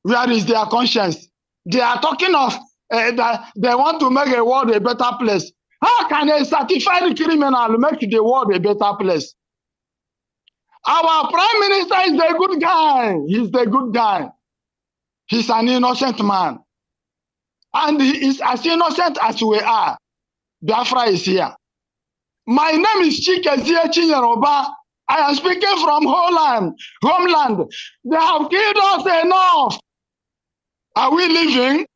Where is their conscience? They are talking of that they want to make the world a better place. How can a certified criminal make the world a better place? Our prime minister is the good guy. He's the good guy. He's an innocent man. And he is as innocent as we are. Biafra is here. My name is Chikezie Chinyeroba. I am speaking from homeland. They have killed us enough. Are we living?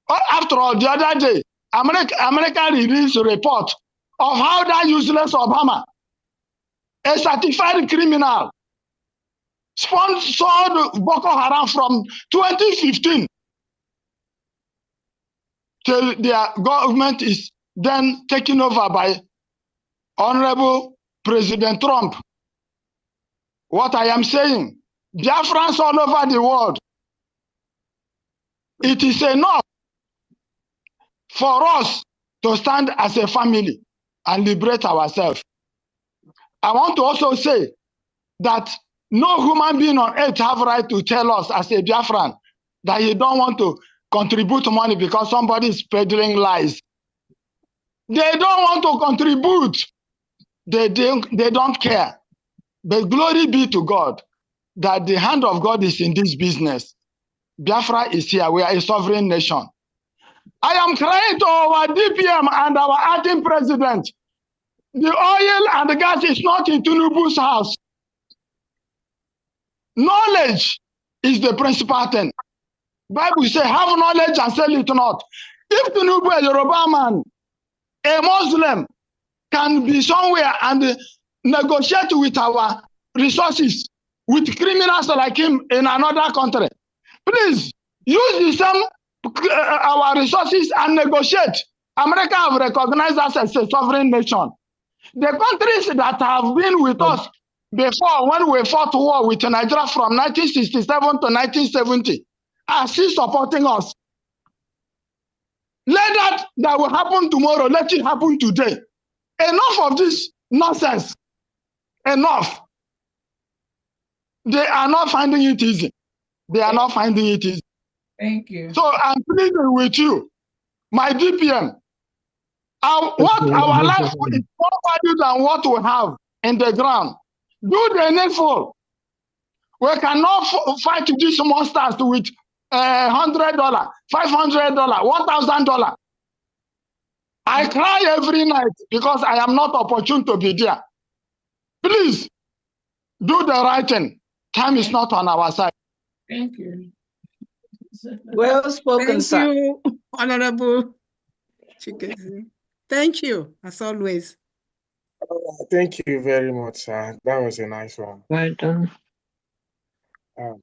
After all, the other day, America released a report of how that useless Obama, a certified criminal, sponsored Boko Haram from 2015 till their government is then taken over by Honorable President Trump. What I am saying, Biafrans all over the world, it is enough for us to stand as a family and liberate ourselves. I want to also say that no human being on earth have right to tell us as a Biafran that he don't want to contribute money because somebody is peddling lies. They don't want to contribute. They don't care. But glory be to God that the hand of God is in this business. Biafra is here. We are a sovereign nation. I am crying to our DPM and our acting president. The oil and the gas is not in Tinubu's house. Knowledge is the principal thing. Bible says, have knowledge and sell it not. If Tinubu, a Yoruba man, a Muslim, can be somewhere and negotiate with our resources, with criminals like him in another country, please use the same our resources and negotiate. America have recognized us as a sovereign nation. The countries that have been with us before, when we fought war with Nigeria from 1967 to 1970, are still supporting us. Let that will happen tomorrow. Let it happen today. Enough of this nonsense. Enough. They are not finding it easy. They are not finding it easy. Thank you. So I'm pleading with you, my DPM. What our life is more valuable than what we have in the ground. Do the needful. We cannot fight these monsters with $100, $500, $1,000. I cry every night because I am not opportune to be there. Please do the right thing. Time is not on our side. Thank you. Well spoken, sir. Thank you, Honorable Chikezi. Thank you, as always. Thank you very much, sir. That was a nice one. Well done.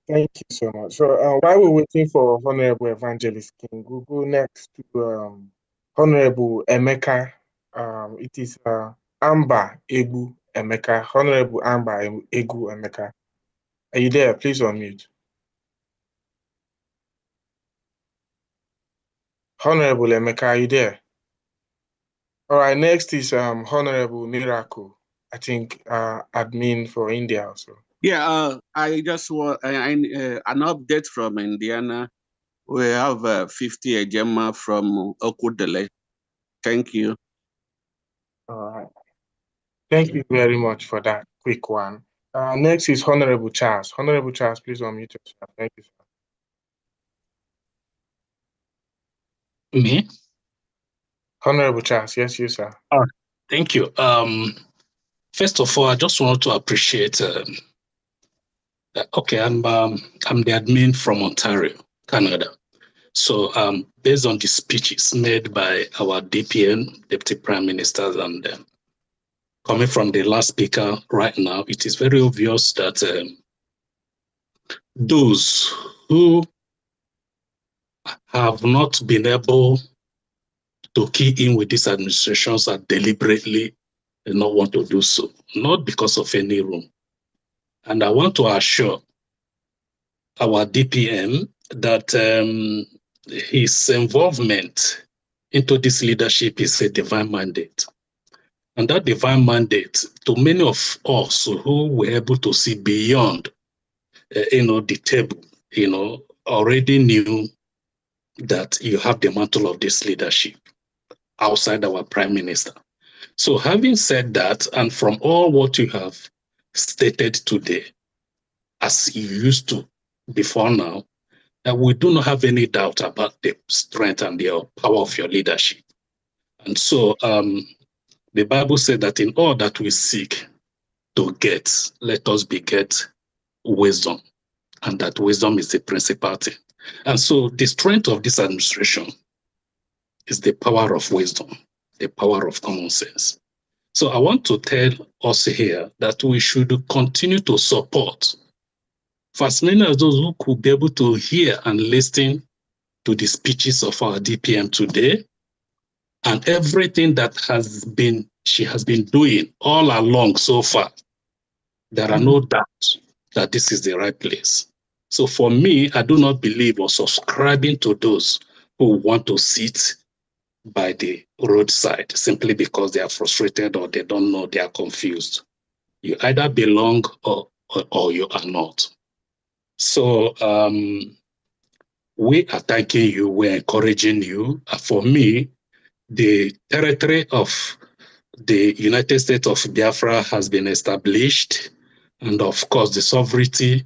Thank you so much. So while we're waiting for Honorable Evangelist King, we'll go next to Honorable Emeka. It is Amba Egu Emeka. Honorable Amba Egu Emeka. Are you there? Please unmute. Honorable Emeka, are you there? All right, next is Honorable Miracle. I think admin for India also. Yeah, I just want an update from Indiana. We have 50 Ejema from Okudele. Thank you. All right. Thank you very much for that quick one. Next is Honorable Charles. Honorable Charles, please unmute yourself. Thank you, sir. Me? Honorable Charles, yes, you, sir. Thank you. First of all, I just want to appreciate. Okay, I'm the admin from Ontario, Canada. So, based on the speeches made by our DPN, Deputy Prime Ministers, and coming from the last speaker right now, it is very obvious that those who have not been able to key in with these administrations are deliberately not want to do so, not because of any room. And I want to assure our DPM that his involvement into this leadership is a divine mandate. And that divine mandate, to many of us who were able to see beyond, the table, already knew that you have the mantle of this leadership outside our Prime Minister. So having said that, and from all what you have stated today, as you used to before now, that we do not have any doubt about the strength and the power of your leadership. And so the Bible said that in all that we seek to get, let us beget wisdom, and that wisdom is the principal thing. And so the strength of this administration is the power of wisdom, the power of common sense. So I want to tell us here that we should continue to support for as many as those who could be able to hear and listen to the speeches of our DPM today and everything that she has been doing all along so far. There are no doubts that this is the right place. So for me, I do not believe or subscribing to those who want to sit by the roadside simply because they are frustrated or they don't know, they are confused. You either belong or you are not. So we are thanking you, we're encouraging you. For me, the territory of the United States of Biafra has been established, and of course the sovereignty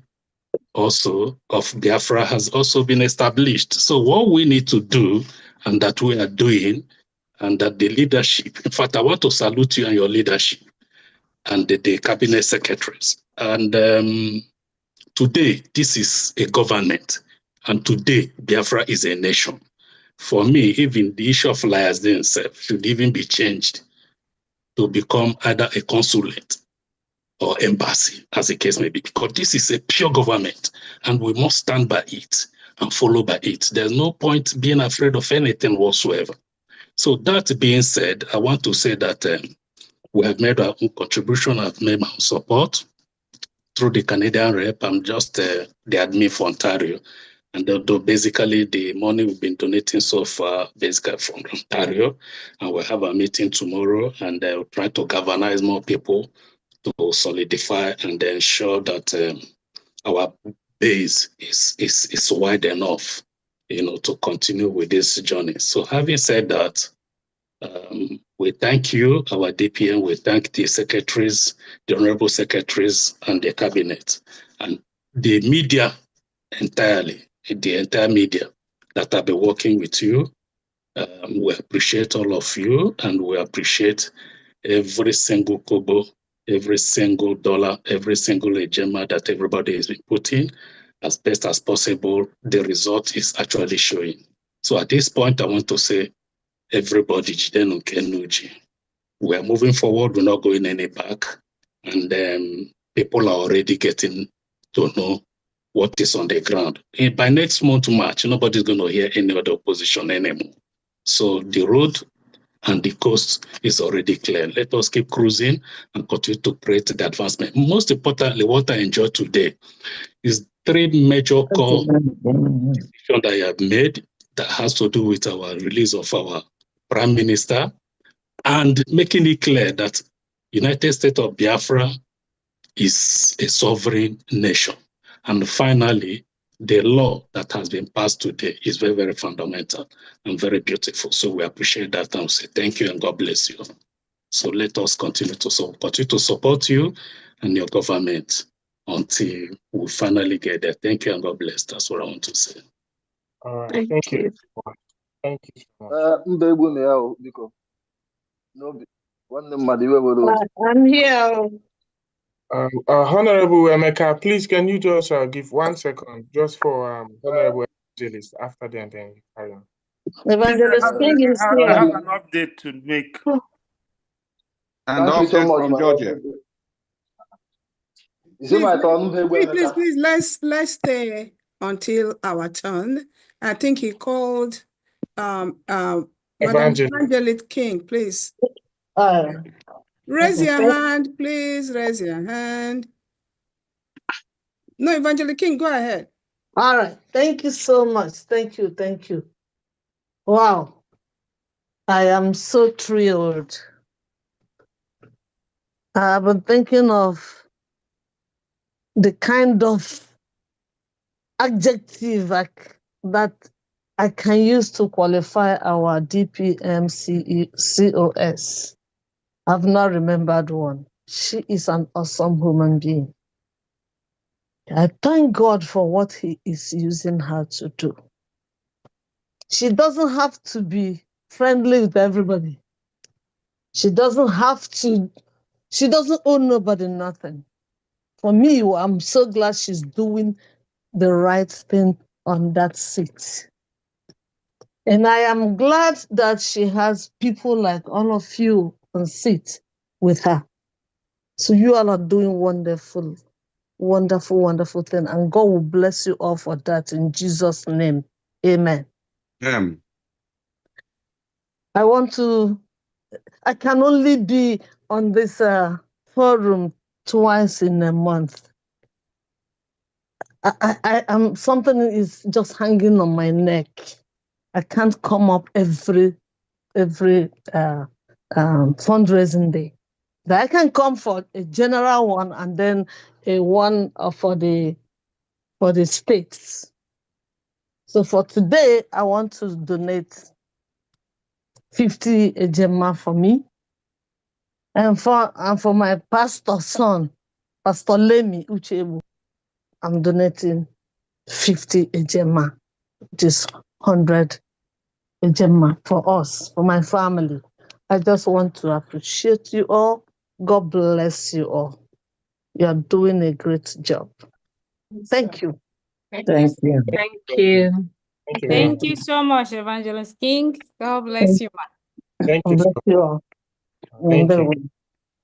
also of Biafra has also been established. So what we need to do, and that we are doing, and that the leadership, in fact, I want to salute you and your leadership and the cabinet secretaries. And today, this is a government, and today, Biafra is a nation. For me, even the issue of liaison itself should even be changed to become either a consulate or embassy, as the case may be, because this is a pure government, and we must stand by it and follow by it. There's no point being afraid of anything whatsoever. So that being said, I want to say that we have made our own contribution, I've made my own support through the Canadian rep. I'm just the admin for Ontario. And although basically the money we've been donating so far, basically from Ontario, and we'll have a meeting tomorrow, and we'll try to galvanize more people to solidify and ensure that our base is wide enough, to continue with this journey. So having said that, we thank you, our DPM, we thank the secretaries, the honorable secretaries, and the cabinet, and the media entirely, the entire media that have been working with you. We appreciate all of you, and we appreciate every single kobo, every single dollar, every single ejema that everybody has been putting. As best as possible, the result is actually showing. So at this point, I want to say, everybody, we are moving forward, we're not going any back. And people are already getting to know what is on the ground. And by next month, March, nobody's going to hear any other opposition anymore. So the road and the coast is already clear. Let us keep cruising and continue to create the advancement. Most importantly, what I enjoy today is 3 major core decisions that I have made that has to do with our release of our Prime Minister and making it clear that United States of Biafra is a sovereign nation. And finally, the law that has been passed today is very, very fundamental and very beautiful. So we appreciate that and say thank you and God bless you. So let us continue to support you and your government until we finally get there. Thank you and God bless. That's what I want to say. All right. Thank you. Thank you so much. I'm here. Honorable Emeka, please can you just give 1 second just for Honorable Evangelist after then you carry on. Evangelist King is I here. have an update to make. And update from Georgia. Please, let's stay until our turn. I think he called Madam Evangelist King, please. Raise your hand, please. Raise your hand. No, Evangelist King, go ahead. All right. Thank you so much. Thank you. Thank you. Wow. I am so thrilled. I've been thinking of the kind of adjective that I can use to qualify our DPM COS. I've not remembered one. She is an awesome human being. I thank God for what He is using her to do. She doesn't have to be friendly with everybody. She doesn't owe nobody nothing. For me, I'm so glad she's doing the right thing on that seat. And I am glad that she has people like all of you on seat with her. So you all are doing wonderful, wonderful, wonderful thing. And God will bless you all for that in Jesus' name. Amen. I can only be on this forum twice in a month. I am, something is just hanging on my neck. I can't come up every fundraising day. But I can come for a general one and then a one for the states. So for today, I want to donate 50 ejema for me, and for my pastor's son, Pastor Lemi Uchebu, I'm donating 50 ejema, which is 100 ejema for us, for my family. I just want to appreciate you all. God bless you all. You are doing a great job. Thank you. Thank you. Thank you. Thank you so much, Evangelist King. God bless you, ma. Thank you. Bless you all. Thank you.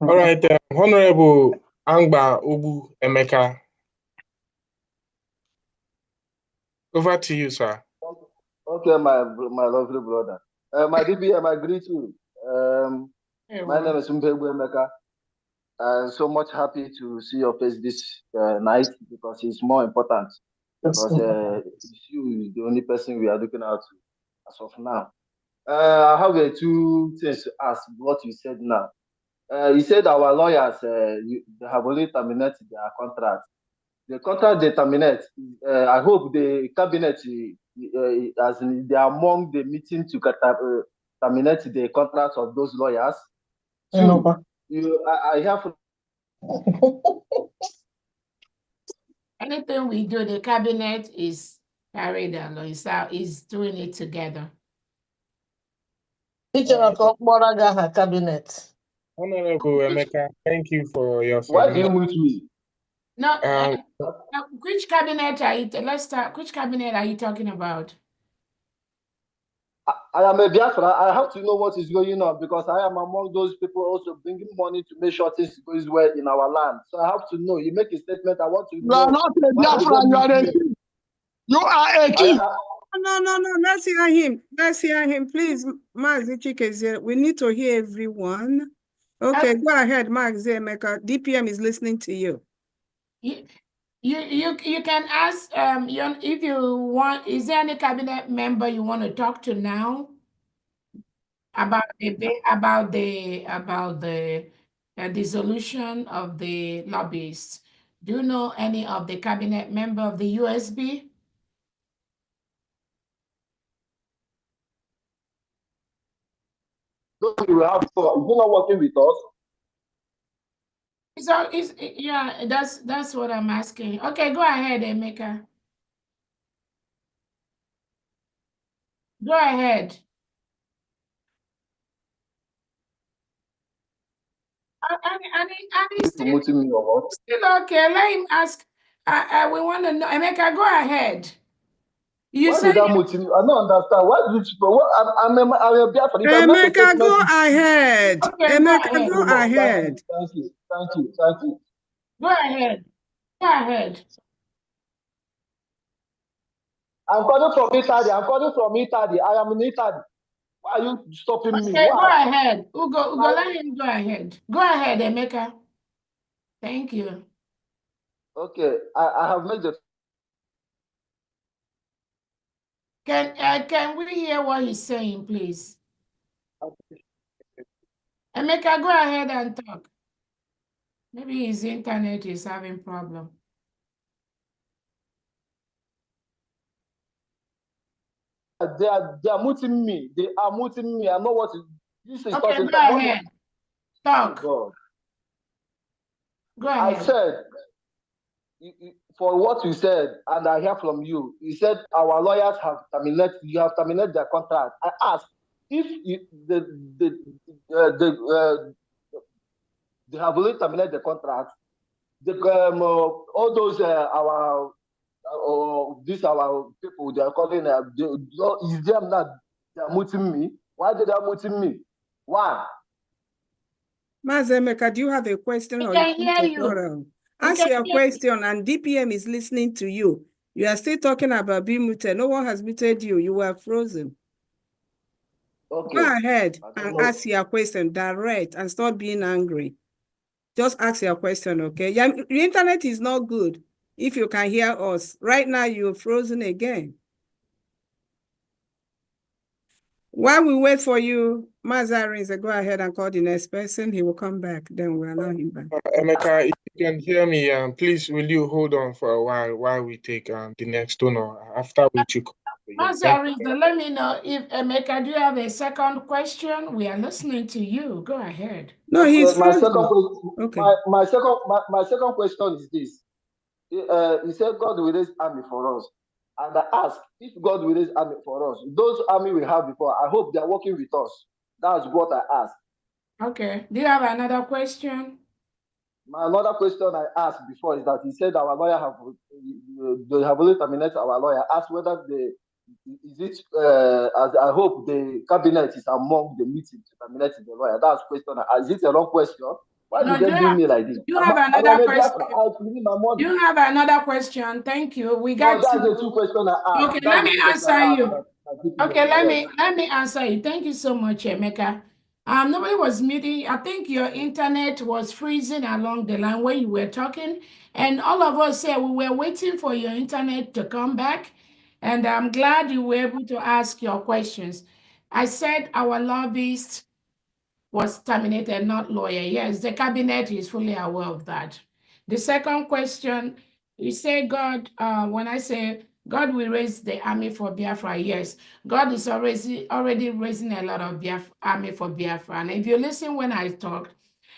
All right, Honorable Angba Ubu Emeka. Over to you, sir. Okay, my lovely brother. My DPM, I greet you. My name is Mbegu Emeka. I'm so much happy to see your face this night because it's more important. Because it's you, the only person we are looking out to as of now. I have two things to ask what you said now. You said our lawyers they have only terminated their contract. The contract they terminate, I hope the cabinet, as in they are among the meeting to terminate the contracts of those lawyers. Two, I have. Anything we do, the cabinet is carried along. Is doing it together. Cabinet. Honorable Emeka, thank you for your submission. Why do you submission. mute me? No, which cabinet are you? Let's start. Which cabinet are you talking about? I am a Biafra. I have to know what is going on because I am among those people also bringing money to make sure things goes well in our land. So I have to know. You make a statement. I want to know. You are not a Biafra. You are a thief. You are a thief. No. Let's hear him. Let's hear him, please. Mazi Chikeze, we need to hear everyone. Okay, go ahead, Mazi Emeka. DPM is listening to you. You can ask if you want. Is there any cabinet member you want to talk to now about the dissolution of the lobbyists? Do you know any of the cabinet member of the USB? You have is not working with us. So yeah, that's what I'm asking. Okay, go ahead, Emeka. Go ahead. And still okay. Let him ask. We want to know. Emeka, go ahead. Why did that mute me? I don't understand. Why did you? I'm a Biafra. Emeka, go ahead. Okay, Emeka, go ahead. Thank you. Go ahead. Go ahead. I'm calling from Italy. I am in Italy. Why are you stopping me? Okay, Why? go ahead. Ugo, let him go ahead. Go ahead, Emeka. Thank you. Okay, I have made the. Can we hear what he's saying, please? Emeka, go ahead and talk. Maybe his internet is having problem. They are muting me. They are muting me. I know what this is. Okay, go ahead. Talk. God. Go ahead. I said, for what you said, and I hear from you, you said our lawyers have terminated. You have terminated their contract. I asked if they have already terminated the contract. All those our people they are calling is them not They are muting me. Why did they muting me? Why? Mazemeka, do you have a question? We Or can you hear you. Ask your question, and DPM is listening to you. You are still talking about being muted. No one has muted you. You were frozen. Okay. Go ahead and ask your question direct and stop being angry. Just ask your question, okay? Your internet is not good if you can hear us. Right now, you're frozen again. While we wait for you, Mazarin, go ahead and call the next person. He will come back. Then we'll allow him back. Emeka, if you can hear me, please will you hold on for a while we take the next donor, after which you come. Mazarin, let me know if Emeka, do you have a second question? We are listening to you. Go ahead. No, okay, he's my frozen. second, my second question is this. He said God will raise army for us. And I ask, if God will raise army for us, those army we have before, I hope they are working with us. That's what I asked. Okay. Do you have another question? My another question I asked before is that he said our lawyer they have already terminated our lawyer. Asked whether as I hope the cabinet is among the meeting to terminate the lawyer. That's question. Is it a wrong question? Why No, did they do me like this? You have another question. My money. You have another question. Thank you. We got that's the two questions I asked. Okay, let me answer you. Okay, let me answer you. Thank you so much, Emeka. Nobody was meeting. I think your internet was freezing along the line when you were talking, and all of us said we were waiting for your internet to come back, and I'm glad you were able to ask your questions. I said our lobbyist was terminated, not lawyer. Yes, the cabinet is fully aware of that. The second question, you say God, when I say God will raise the army for Biafra, yes, God is already raising a lot of army for Biafra. And if you listen when I talked,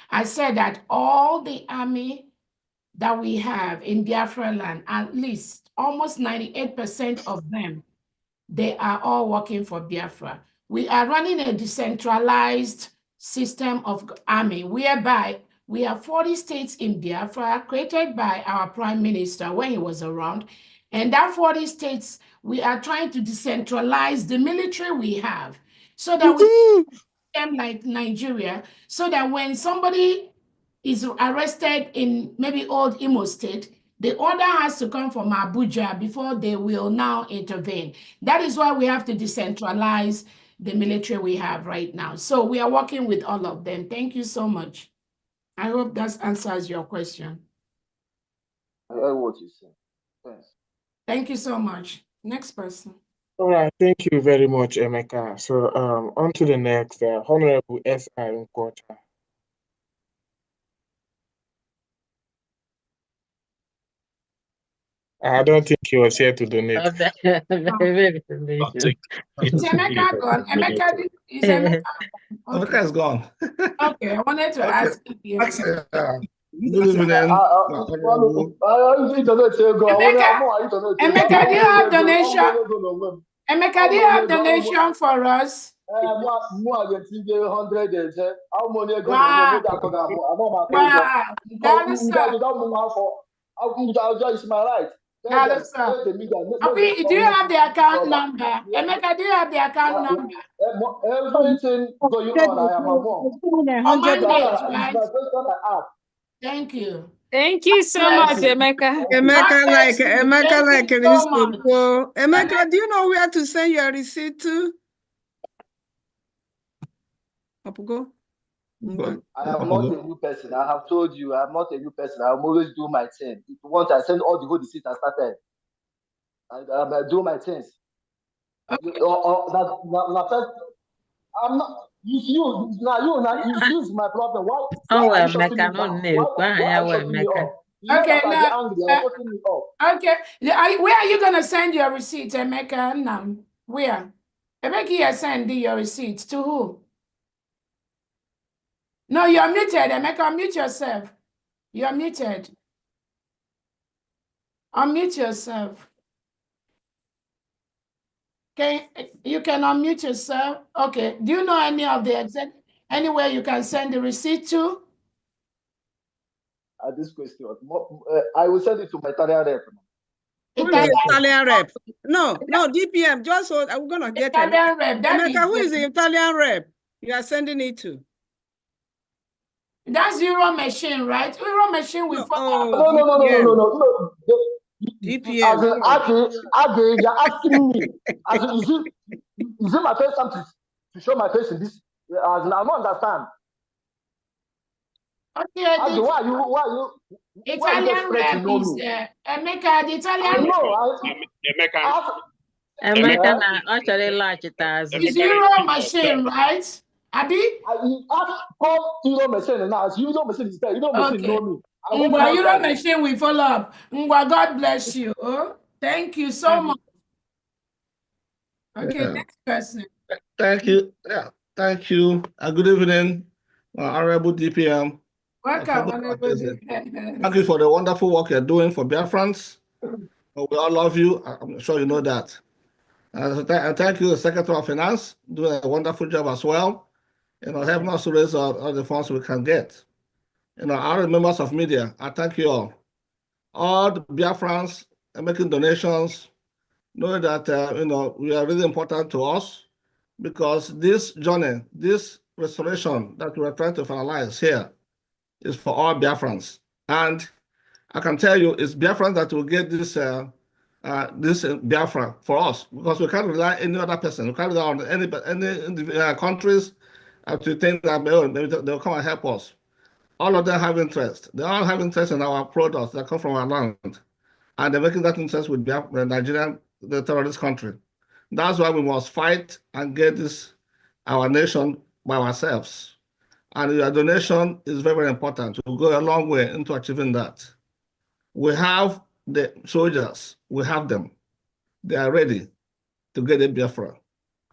I said that all the army that we have in Biafra land, at least almost 98% of them, they are all working for Biafra. We are running a decentralized system of army, whereby we have 40 states in Biafra created by our prime minister when he was around. And that 40 states, we are trying to decentralize the military we have so that we them like Nigeria, so that when somebody is arrested in maybe old Imo State, the order has to come from Abuja before they will now intervene. That is why we have to decentralize the military we have right now. So we are working with all of them. Thank you so much. I hope that answers your question. I heard what you said. Thanks. Thank you so much. Next person. All right, thank you very much, Emeka. So on to the next, Honorable S.I. Nkwota. I don't think he was here to donate. Is Emeka gone? Emeka is gone. Okay, I wanted to ask you. Emeka, do you have donation? Emeka, do you have donation for us? Wow. It's my right. Do you have the account number? Emeka, do you have the account number? Everything going on, I am among. On Mondays, right? Thank you. Thank you so much, Emeka. Emeka Emeka, do you know where to send your receipt to? Apugo? I am not a new person. I have told you, I am not a new person. I always do my thing. If you want, I send all the whole receipt I started. I do my things. Okay. I'm not. You use my problem. Why are you shutting me down? Why are you shutting me off? Okay, okay. Where are you gonna send your receipt, Emeka? Where? Emeka, send your receipt to who? No, you're muted, Emeka. Mute yourself. You're muted. Unmute yourself. Okay, you can unmute yourself. Okay. Do you know any of the anywhere you can send the receipt to? This question, I will send it to my Italian rep. Who is the Italian rep? No, DPM. Just so I'm gonna get Italian rep. Emeka, who is the Italian rep you are sending it to? That's Euro machine, right? Euro machine will follow. No. DPM. You're asking me. Is it my first time to show my face in this? I don't understand. Okay, why you Italian rep is Emeka, the Italian Emeka na ọ chọrọ ịlaghachite azụ. is Euro machine, right? Abi? Call Euro machine now. Euro machine is there. Euro machine know me. Ngwa Euro machine will follow up. Ngwa, God bless you. Oh, thank you so much. Okay, next person. Thank you. Yeah, thank you. Good evening, Honorable DPM. Welcome, Honorable DPM. Thank you for the wonderful work you're doing for Biafrans. We all love you. I'm sure you know that. And thank you, the Secretary of Finance, doing a wonderful job as well. Helping us to raise all the funds we can get. Our members of media, I thank you all. All the Biafrans are making donations, knowing that we are really important to us, because this journey, this restoration that we are trying to finalize here is for all Biafrans. And I can tell you, it's Biafrans that will get this Biafra for us, because we can't rely on any other person. We can't rely on any countries to think that maybe they'll come and help us. All of them have interest. They all have interest in our products that come from our land. And they're making that interest with Nigeria, the terrorist country. That's why we must fight and get our nation by ourselves. And your donation is very, very important. We'll go a long way into achieving that. We have the soldiers. We have them. They are ready to get a Biafra.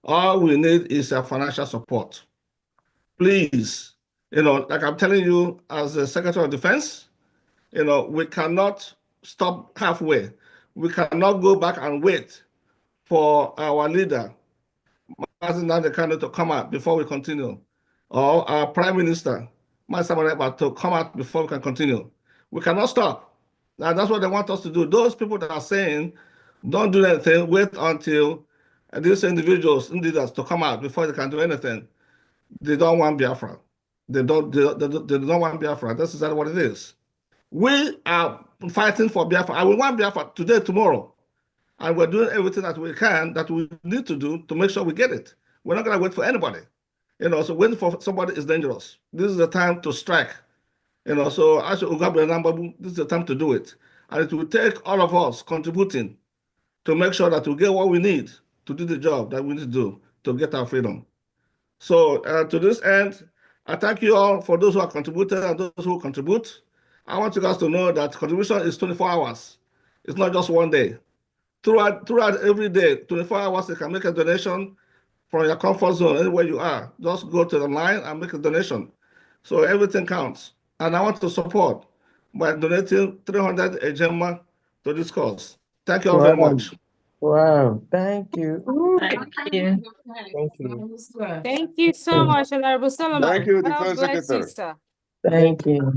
All we need is financial support. Please, like I'm telling you, as the Secretary of Defense, we cannot stop halfway. We cannot go back and wait for our leader, to come out before we continue, or our Prime Minister, to come out before we can continue. We cannot stop. Now, that's what they want us to do. Those people that are saying, don't do anything, wait until these individuals, leaders, to come out before they can do anything. They don't want Biafra. They don't want Biafra. That's exactly what it is. We are fighting for Biafra. I will want Biafra today, tomorrow. And we're doing everything that we can, that we need to do to make sure we get it. We're not going to wait for anybody. So waiting for somebody is dangerous. This is the time to strike. So as this is the time to do it. And it will take all of us contributing to make sure that we get what we need to do the job that we need to do to get our freedom. So to this end, I thank you all for those who have contributed and those who contribute. I want you guys to know that contribution is 24 hours. It's not just one day. Throughout every day, 24 hours, you can make a donation from your comfort zone, anywhere you are. Just go to the line and make a donation. So everything counts. And I want to support by donating 300 Ejema to this cause. Thank you all very much. Wow, thank you. Thank you. Thank you. Thank you so much, Honorable Solomon. Thank you, God Defense bless you, Secretary. sir. Thank you.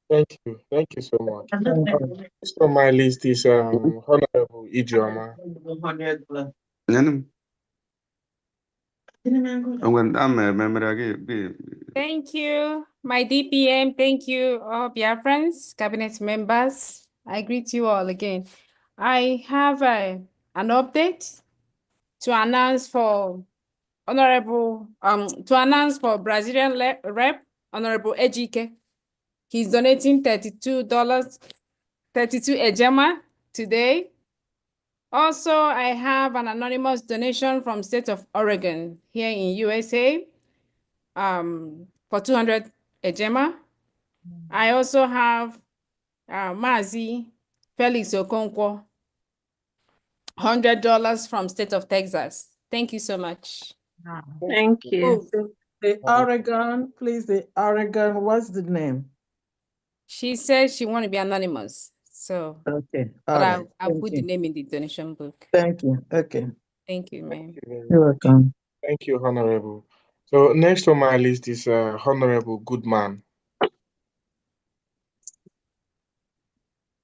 Thank you. Thank you so much. Next on my list is Honorable Ijeoma. Thank you, my DPM. Thank you, all Biafrans, cabinet members. I greet you all again. I have an update to announce for Brazilian rep, Honorable Ejike. He's donating $32 Ejema today. Also, I have an anonymous donation from state of Oregon here in USA for 200 Ejema. I also have Mazi Felix Okonkwo, $100 from state of Texas. Thank you so much. Thank you. The Oregon, please, the Oregon, what's the name? She says she wants to be anonymous. So, okay, but right. I'll put the name in the donation book. Thank you. Okay. Thank you, ma'am. You're welcome. Thank you, Honorable. So next on my list is Honorable Goodman.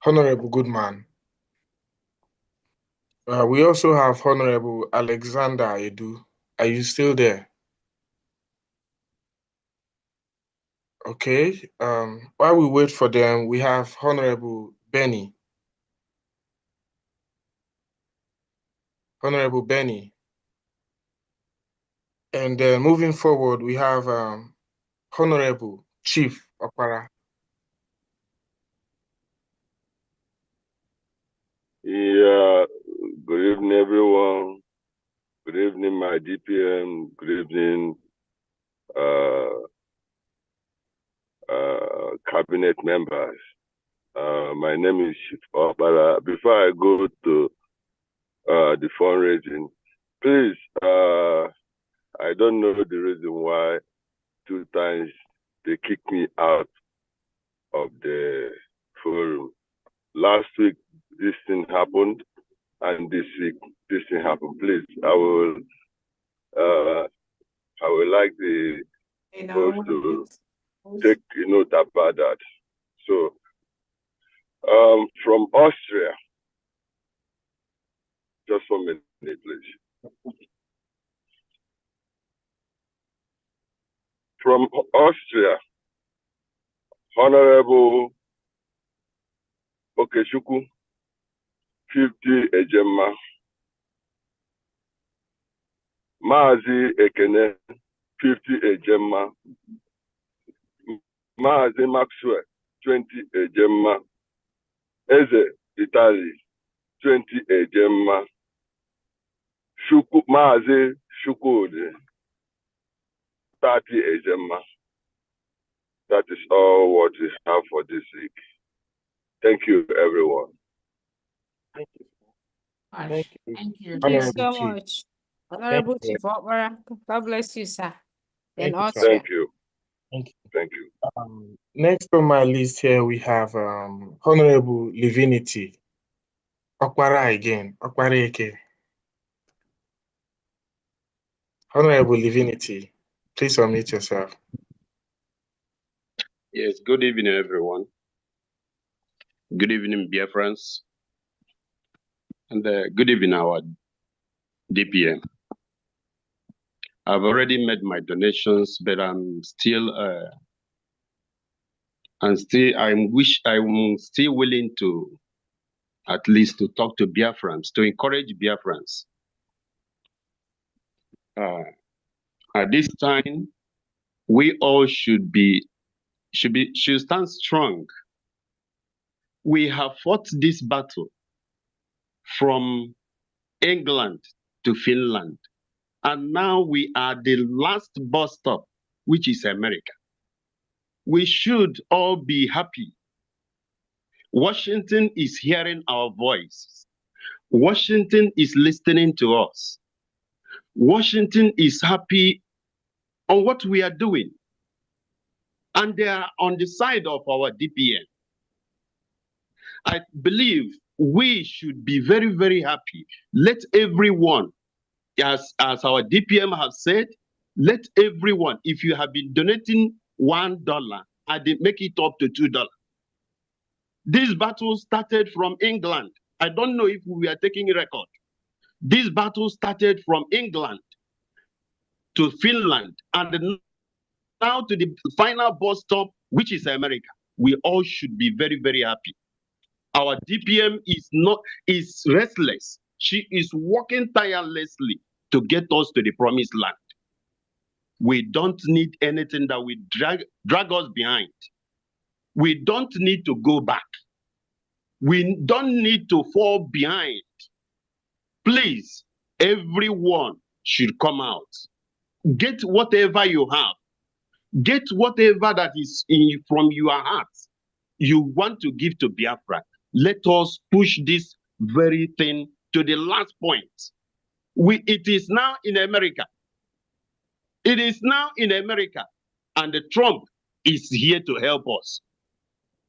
Honorable Goodman. We also have Honorable Alexander Edu. Are you still there? Okay. While we wait for them, we have Honorable Benny. Honorable Benny. And moving forward, we have Honorable Chief Opara. Yeah, good evening, everyone. Good evening, my DPM. Good evening, cabinet members. My name is Chief Opara. Before I go to the fundraising, please, I don't know the reason why 2 times they kicked me out of the forum. Last week, this thing happened, and this week, this thing happened. Please, I would like the folks to take note about that. So, from Austria, just 1 minute, please. From Austria, Honorable Okechukwu, 50 Ejema, Mazi Ekene, 50 Ejema, Mazi Maxwell, 20 Ejema, Eze Italy, 20 Ejema, Mazi Shukwudi, 30 Ejema. That is all what we have for this week. Thank you, everyone. Thank you. Thank you. Honorable so Chief. much. Honorable Chief Opera. God bless you, sir. Thank you, sir. Thank you. Thank you. Thank you. Next on my list here, we have Honorable Divinity. Okwara again. Okwara Eke. Honorable Divinity, please unmute yourself. Yes, good evening, everyone. Good evening, dear friends. And good evening, our DPM. I've already made my donations, but I'm still willing to at least to talk to Biafrans, to encourage Biafrans. At this time, we all should stand strong. We have fought this battle from England to Finland, and now we are the last bus stop, which is America. We should all be happy. Washington is hearing our voice. Washington is listening to us. Washington is happy on what we are doing. And they are on the side of our DPM. I believe we should be very, very happy. Let everyone, as our DPM has said, let everyone, if you have been donating $1, make it up to $2. This battle started from England. I don't know if we are taking a record. This battle started from England to Finland and now to the final bus stop, which is America. We all should be very, very happy. Our DPM is restless. She is working tirelessly to get us to the promised land. We don't need anything that will drag us behind. We don't need to go back. We don't need to fall behind. Please, everyone should come out. Get whatever you have. Get whatever that is from your heart you want to give to Biafra. Let us push this very thing to the last point. It is now in America. It is now in America. And Trump is here to help us.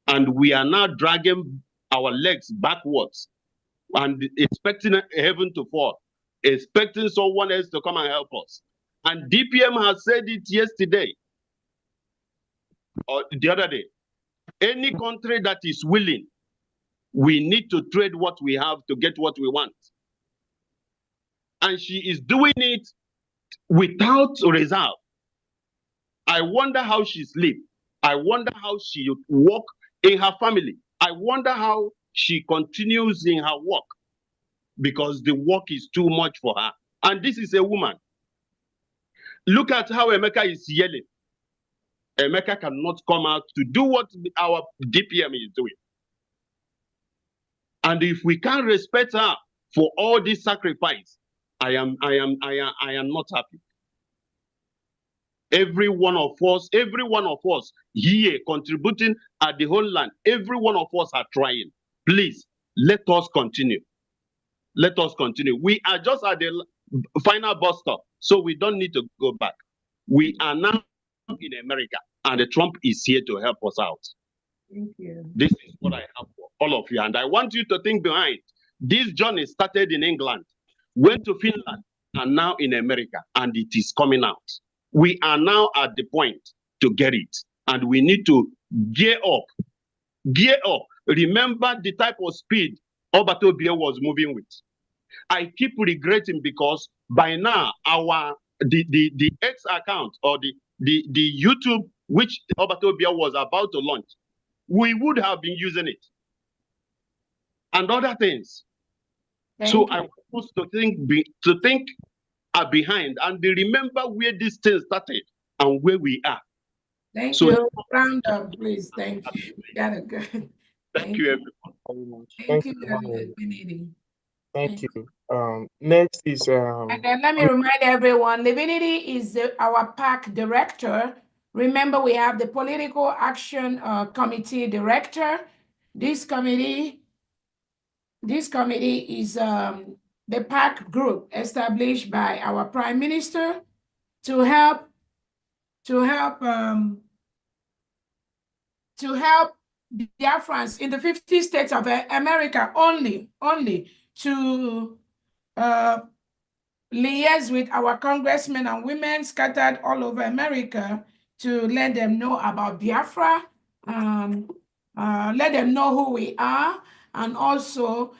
And we are now dragging our legs backwards and expecting heaven to fall, expecting someone else to come and help us. And DPM has said it yesterday or the other day. Any country that is willing, we need to trade what we have to get what we want. and she is doing it without reserve. I wonder how she sleeps. I wonder how she work in her family. I wonder how she continues in her work, because the work is too much for her. And this is a woman. Look at how Emeka is yelling. Emeka cannot come out to do what our DPM is doing. And if we can't respect her for all this sacrifice, I am not happy. Every one of us here contributing at the whole land, every one of us are trying. Please, let us continue. Let us continue. We are just at the final bus stop, so we don't need to go back. We are now in America, and Trump is here to help us out. Thank you. This is what I have for all of you, and I want you to think behind. This journey started in England, went to Finland, and now in America, and it is coming out. We are now at the point to get it, and we need to gear up. Gear up. Remember the type of speed Obatobia was moving with. I keep regretting, because by now the X account, or the YouTube which Obatobia was about to launch, we would have been using it, and other things. So I want us to think behind, and remember where this thing started and where we are. Thank So, you. Round up, please. Thank you. Gotta go. Thank you, everyone. Very much. Thank you, Emmanuel. Divinity. Thank you. Next is And then let me remind everyone, Divinity is our PAC director. Remember, we have the Political Action Committee director. This committee is the PAC group established by our Prime Minister to help Biafrans in the 50 states of America only to liaise with our congressmen and women scattered all over America to let them know about Biafra, let them know who we are, and also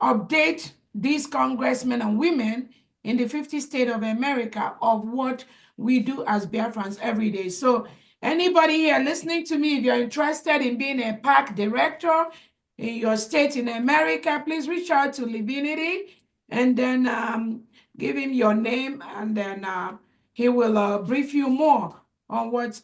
update these congressmen and women in the 50 states of America of what we do as Biafrans every day. So anybody here listening to me, if you're interested in being a PAC director in your state in America, please reach out to Divinity, and then give him your name, and then he will brief you more on what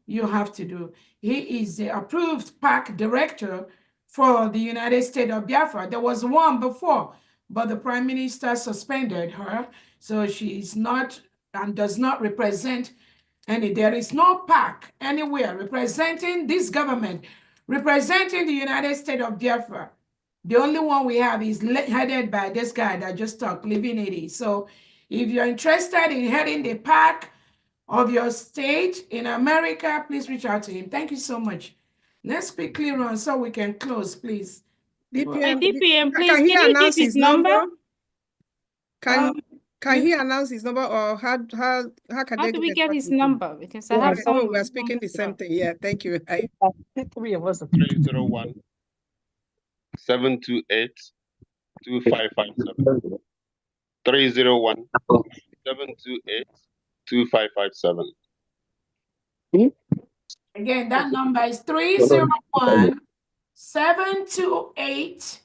you have to do. He is the approved PAC director for the United States of Biafra. There was one before, but the Prime Minister suspended her, so she is not and does not represent any. There is no PAC anywhere representing this government, representing the United States of Biafra. The only one we have is headed by this guy that just talked, Divinity. So if you're interested in heading the PAC of your state in America, please reach out to him. Thank you so much. Let's quickly run so we can close, please. DPM, please, can he you announce give his number? Can we- he announce his number, or how can How they do we in get touch his with him? number? Because I Okay, have no, some. we're speaking the same thing. Yeah, thank you. 301 728 2557. 301 728 2557. Again, that number is 301 728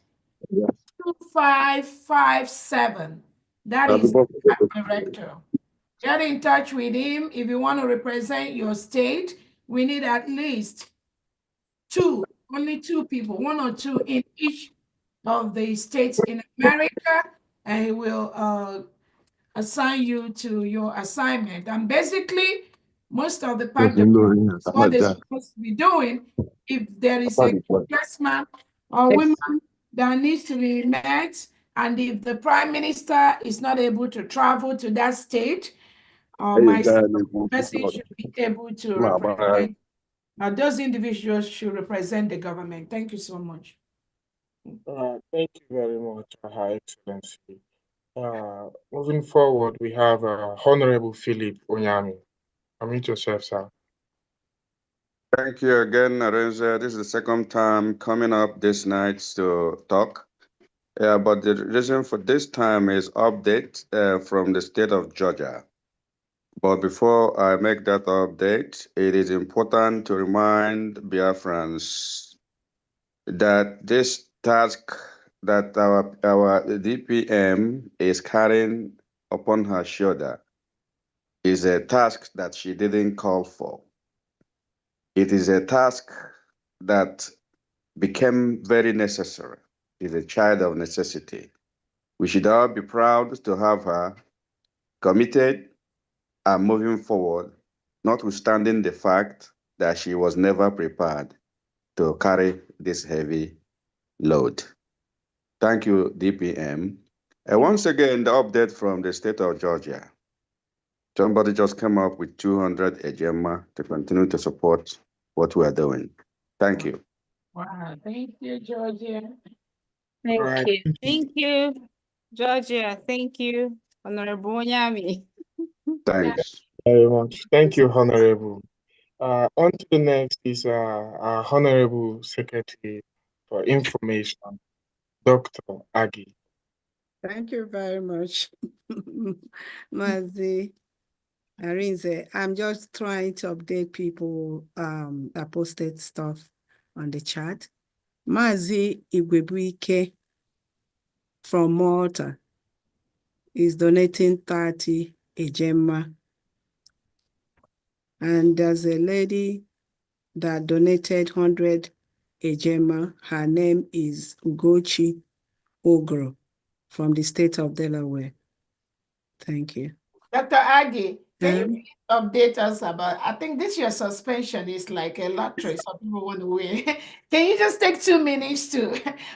2557. That is the director. Get in touch with him. If you want to represent your state, we need at least only two people, one or two in each of the states in America, and he will assign you to your assignment. And basically, most of the PAC directors, what they're supposed to be doing, if there is a congressman or woman that needs to be met, and if the Prime Minister is not able to travel to that state, my person should be able to represent. Those individuals should represent the government. Thank you so much. Thank you very much, Her Excellency. Moving forward, we have Honorable Philip Onyami. Unmute yourself, sir. Thank you again, Arenze. This is the second time coming up this night to talk. Yeah, but the reason for this time is update from the state of Georgia. But before I make that update, it is important to remind Biafrans that this task that our DPM is carrying upon her shoulder is a task that she didn't call for. It is a task that became very necessary. Is a child of necessity. We should all be proud to have her committed and moving forward, notwithstanding the fact that she was never prepared to carry this heavy load. Thank you, DPM. And once again, the update from the state of Georgia. Somebody just came up with 200 Ejema to continue to support what we are doing. Thank you. Wow, thank you, Georgia. Thank you. Thank you, Georgia. Thank you, Honorable Onyami. Thanks. Very much. Thank you, Honorable. On to the next is our Honorable Secretary for Information, Dr. Aggie. Thank you very much, Mazi Arinze. I'm just trying to update people that posted stuff on the chat. Mazi Igwebuike from Malta is donating 30 Ejema. And there's a lady that donated 100 Ejema. Her name is Ugochi Ogro from the state of Delaware. Thank you. Dr. Aggie, can you please update us about, I think this year's suspension is like a lottery, some people want to win. Can you just take 2 minutes to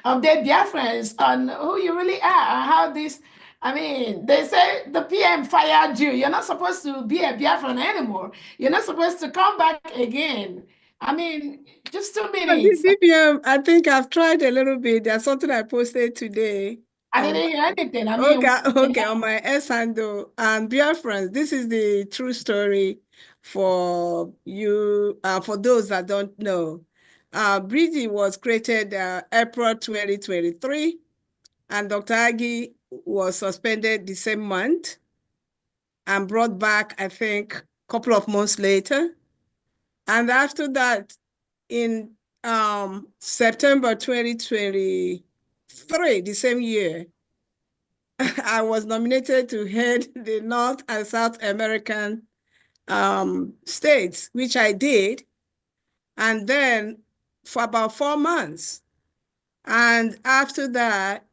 update Biafrans on who you really are and how this, I mean, they say the PM fired you. You're not supposed to be a Biafran anymore. You're not supposed to come back again. I mean, just 2 minutes. DPM, I think I've tried a little bit. There's something I posted today. I didn't hear anything. I mean, okay, on my S handle. And Biafrans, this is the true story for you, for those that don't know. Bridgie was created April 2023, and Dr. Aggie was suspended the same month and brought back, I think, a couple of months later. And after that, in September 2023, the same year, I was nominated to head the North and South American states, which I did. And then for about 4 months. And after that,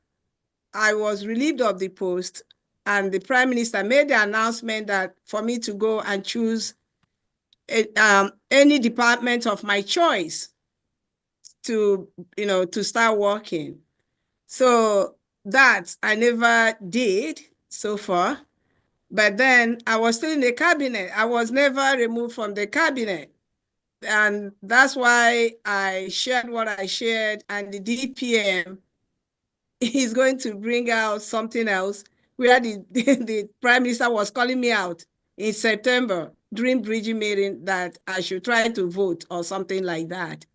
I was relieved of the post, and the Prime Minister made the announcement that for me to go and choose any department of my choice to start working. So that I never did so far. But then I was still in the cabinet. I was never removed from the cabinet. And that's why I shared what I shared. And the DPM is going to bring out something else where the Prime Minister was calling me out in September during Bridgie meeting that I should try to vote or something like that.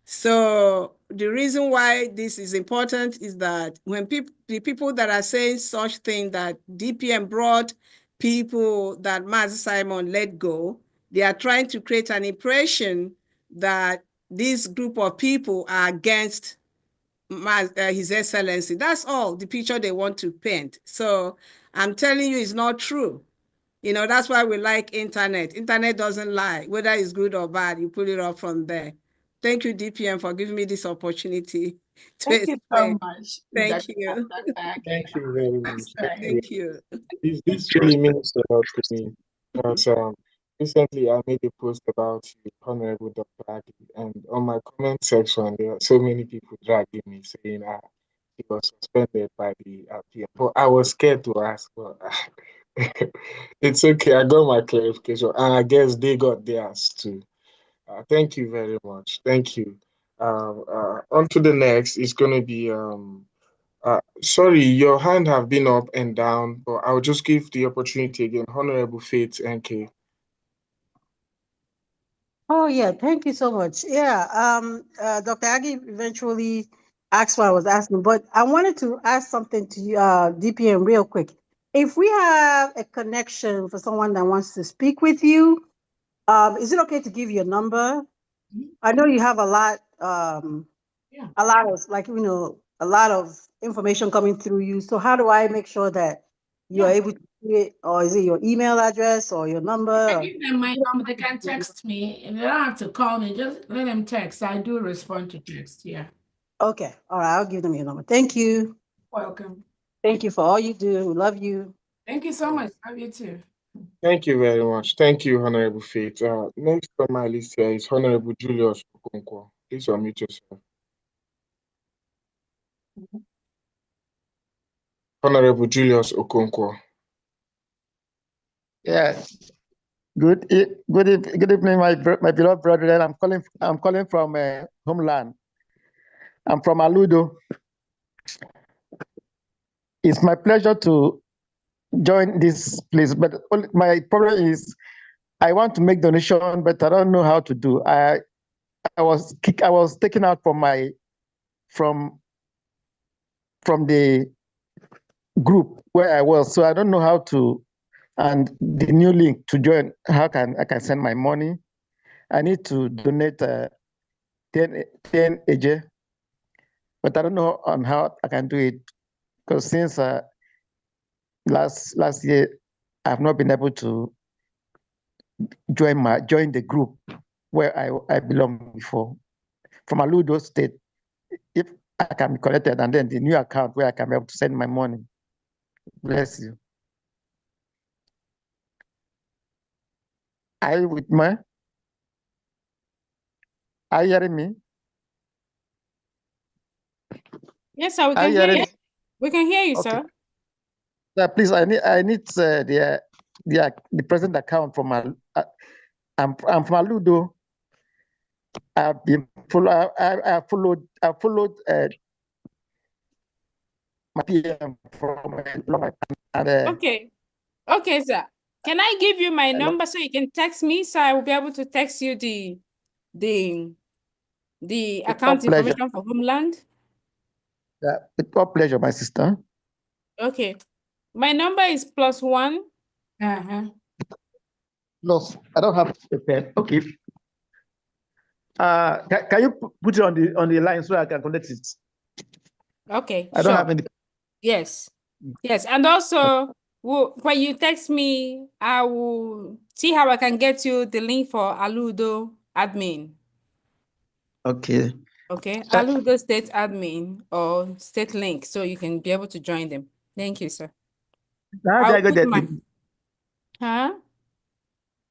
So the reason why this is important is that when the people that are saying such thing that DPM brought people that Mazi Simon let go, they are trying to create an impression that this group of people are against His Excellency. That's all the picture they want to paint. So I'm telling you, it's not true. That's why we like internet. Internet doesn't lie. Whether it's good or bad, you put it up from there. Thank you, DPM, for giving me this opportunity to Thank you explain. so much. Thank you. Thank you very much. Thank you. This really means a lot to me because recently I made a post about you, Honorable Dr. Aggie, and on my comment section there are so many people dragging me saying he was suspended by the PM. But I was scared to ask. But it's okay. I got my clarification, and I guess they got theirs too. Thank you very much. Thank you. On to the next. It's going to be sorry, your hand have been up and down, but I'll just give the opportunity again. Honorable Faith NK. Oh, yeah, thank you so much. Yeah, Dr. Aggie eventually asked what I was asking, but I wanted to ask something to you, DPM, real quick. If we have a connection for someone that wants to speak with you, is it okay to give your number? I know you have a lot of a lot of information coming through you. So how do I make sure that you're able to do it, or is it your email address or your number? I give them my number. They can text me, and they don't have to call me. Just let them text. I do respond to text. Yeah. Okay. All right. I'll give them your number. Thank you. Welcome. Thank you for all you do. We love you. Thank you so much. Love you too. Thank you very much. Thank you, Honorable Faith. Next on my list here is Honorable Julius Okonkwo. Please unmute yourself. Honorable Julius Okonkwo. Yes. Good evening, my beloved brethren. I'm calling from homeland. I'm from Aludo. It's my pleasure to join this place, but my problem is I want to make donation, but I don't know how to do. I was taken out from the group where I was, so I don't know how to. And the new link to join, how I can send my money? I need to donate 10 AJ, but I don't know on how I can do it, because since last year I've not been able to join the group where I belong before, from Aludo State. If I can be connected, and then the new account where I can be able to send my money. Bless you. Are you with me? Are you hearing me? Yes, sir. We Are can you hear hearing you. me? We can hear you, Okay. sir. Please, I need the present account from I'm from Aludo. I've been I followed my PM from Okay. Okay, sir. Can I give you my number so you can text me, so I will be able to text you the account pleasure. information for Homeland? With all pleasure, my sister. Okay. My number is +1. Plus, I don't have a pen. Okay. Can you put it on the line so I can connect it? Okay, I don't have any. Yes. Yes. And also, when you text me, I will see how I can get you the link for Aludo admin. Okay. Okay. Aludo state admin or state link, so you can be able to join them. Thank you, sir. How do I get the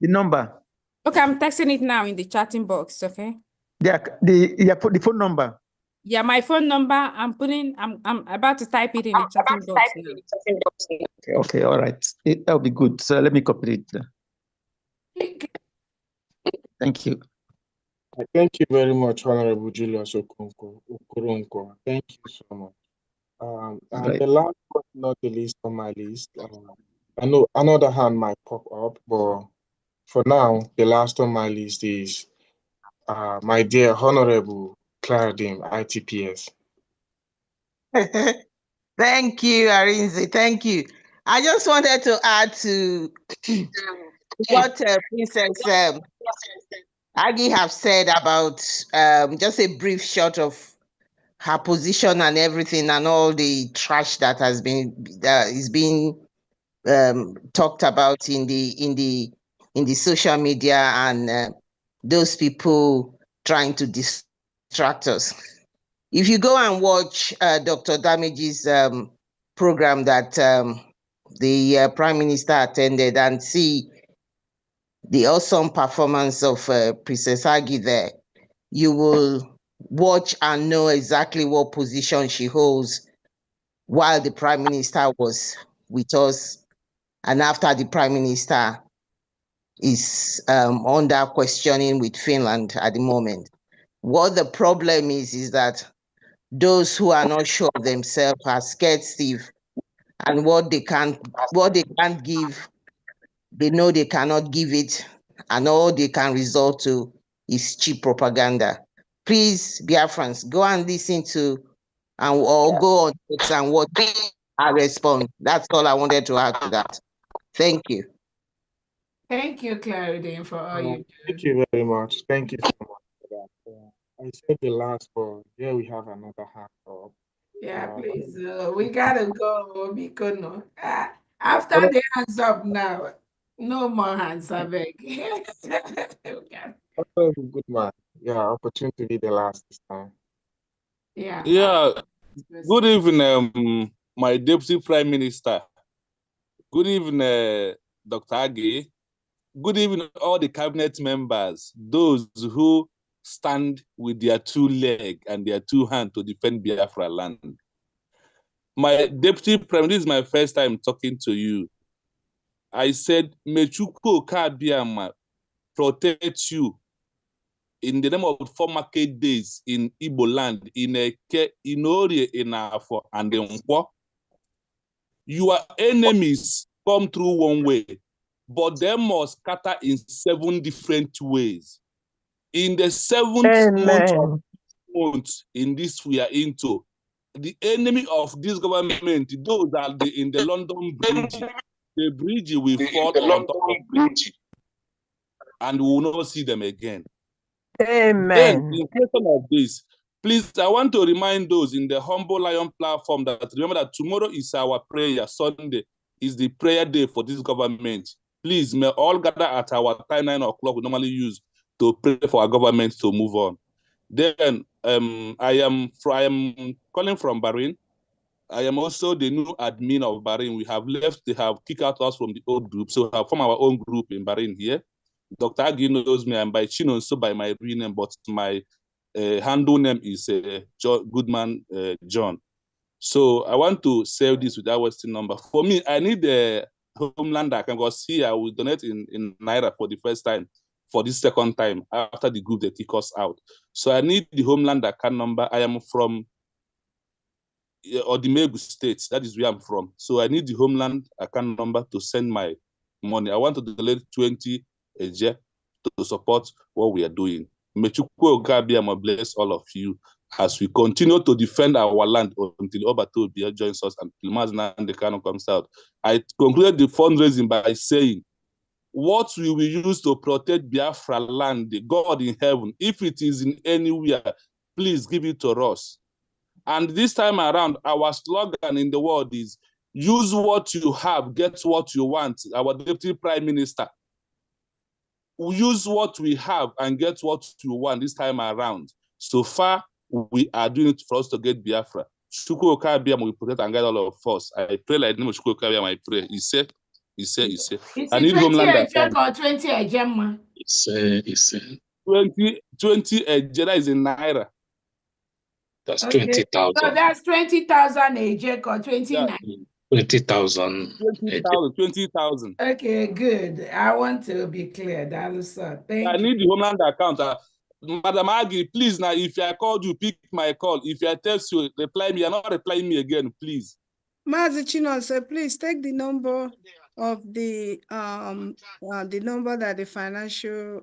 number? Okay, I'm texting it now in the chatting box, okay? The phone number. Yeah, my phone number, I'm about to type it in the chatting box now. Okay, all right. That'll be good. So let me copy it. Thank you. Thank you very much, Honorable Julius Okonkwo. Thank you so much. And the last but not the least on my list, I know another hand might pop up, but for now, the last on my list is my dear Honorable Claudine, ITPS. Thank you, Arinze. Thank you. I just wanted to add to what Princess Aggie have said about just a brief shot of her position and everything, and all the trash that has been is being talked about in the social media, and those people trying to distract us. If you go and watch Dr. Damage's program that the Prime Minister attended, and see the awesome performance of Princess Aggie there, you will watch and know exactly what position she holds while the Prime Minister was with us, and after the Prime Minister is under questioning with Finland at the moment. What the problem is that those who are not sure of themselves are scared stiff, and what they can't give, they know they cannot give it, and all they can resort to is cheap propaganda. Please, Biafrans, go and listen to and or go on X and what I respond. That's all I wanted to add to that. Thank you. Thank you, Clarity, for all you do. Thank you very much. Thank you so much for that. I said the last, but here we have another hand up. Yeah, please. We gotta go, because no. After the hands up now, no more hands up. Good man. Yeah, opportunity to be the last this time. Yeah. Yeah. Good evening, my Deputy Prime Minister. Good evening, Dr. Age. Good evening, all the cabinet members, those who stand with their two legs and their two hands to defend Biafra land. My Deputy Prime, this is my first time talking to you. I said, may Chukwu Okabiama protect you in the name of 4 market days in Igbo land, in Eke, in Orie, in Afo, and in Nkwo. Your enemies come through one way, but they must scatter in 7 different ways. In the 7th month in this we are into, the enemy of this government, those are in the London Bridge, the bridge will fall on top of bridge, and we will not see them again. Amen. Then, in question of this, please, I want to remind those in the Humble Lion platform that remember that tomorrow is our prayer. Sunday is the prayer day for this government. Please, may all gather at our time 9 o'clock we normally use to pray for our government to move on. Then, I am calling from Bahrain. I am also the new admin of Bahrain. We have left, they have kicked out us from the old group, so we have formed our own group in Bahrain here. Dr. Agi knows me. I'm by Chino, so by my real name, but my handle name is Goodman John. So I want to save this with our Western number. For me, I need the homeland account because here I will donate in Naira for the first time, for this second time after the group they kick us out. So I need the homeland account number. I am from Odimegu State. That is where I'm from. So I need the homeland account number to send my money. I want to donate 20 Eje to support what we are doing. May Chukwu Okabiama bless all of you as we continue to defend our land until Obato Bia joins us and Pilmaz Nandekano comes out. I concluded the fundraising by saying, what we will use to protect Biafra land, the God in heaven, if it is in anywhere, please give it to us. And this time around, our slogan in the world is, use what you have, get what you want. Our Deputy Prime Minister, we use what we have and get what you want this time around. So far, we are doing it for us to get Biafra. Chukwu Okabiama will protect and guide all of us. I pray like the name of Chukwu Okabiama, I pray. He said. I need 20 Eje or 20 Ejema? He said. 20 Eje, that is in Naira. That's Okay. 20,000. So that's 20,000 Eje or 29. 20,000. 20,000. Okay, good. I want to be clear. That is thank I need the homeland account. Madam Agi, please now, if I called you, pick my call. If I text you, reply me. You're not replying me again, please. Mazi Chinonso, please take the number of the number that the financial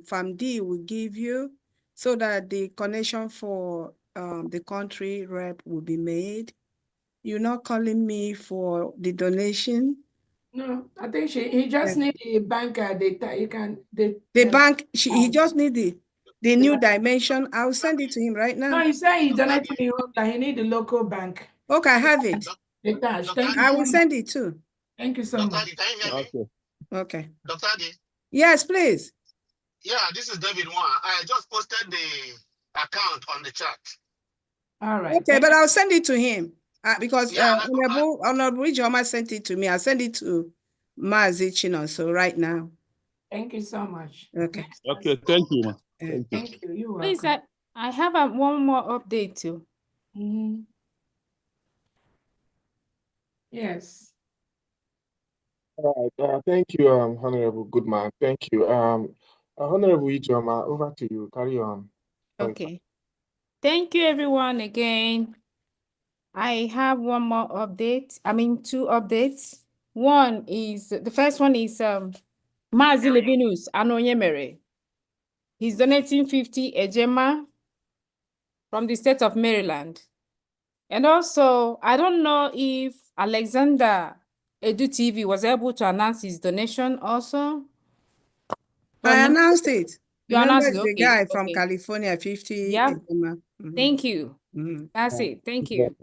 Farm D will give you, so that the connection for the country rep will be made. You're not calling me for the donation. No, I think he just need the bank data. You can the bank. He just need the new dimension. I'll send it to him right now. No, he said he donated me that he need the local bank. Okay, I have it. Thank you. I will send it too. Thank you so much. Okay. Okay. Dr. Adi? Yes, please. Yeah, this is David Wan. I just posted the account on the chat. All right. Okay, but I'll send it to him because Honorable Ijoma sent it to me. I'll send it to Mazi Chinonso right now. Thank you so much. Okay. Okay, thank you, ma. Thank you. You're welcome. Please, I have one more update too. Yes. All right. Thank you, Honorable Goodman. Thank you. Honorable Ijoma, over to you. Carry on. Okay. Thank you, everyone, again. I have one more update. I mean, 2 updates. One is, the first one is Mazi Levinus Anonyemere. He's donating 50 Ejema from the state of Maryland. And also, I don't know if Alexander Edu TV was able to announce his donation also. I announced it. You Remember announced it? the Okay, guy from okay. California, 50. Yeah. Mhm. Thank you. Mhm. That's it. Thank you.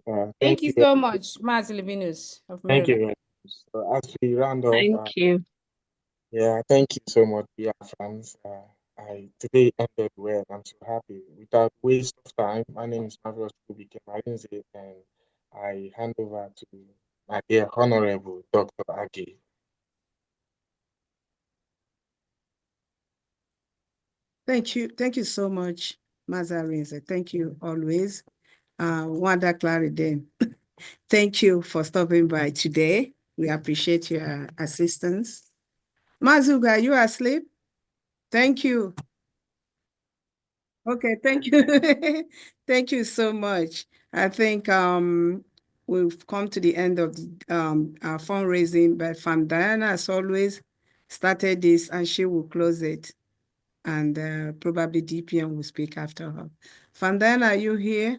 Thank Thank you you very so much, Maz Livinus of Thank you Maryland. very much. So as we round off, Thank you. yeah, thank you so much, dear friends. Today ended well. I'm so happy. Without waste of time, my name is Marvelous Kubike Marinze, and I hand over to my dear Honorable Dr. Agi. Thank you. Thank you so much, Mazarinze. Thank you always. Wanda Clariden, thank you for stopping by today. We appreciate your assistance. Mazuga, you are asleep? Thank you. Okay, thank you. Thank you so much. I think we've come to the end of our fundraising, but Fam Diana, as always, started this and she will close it. And probably DPM will speak after her. Fam Diana, are you here?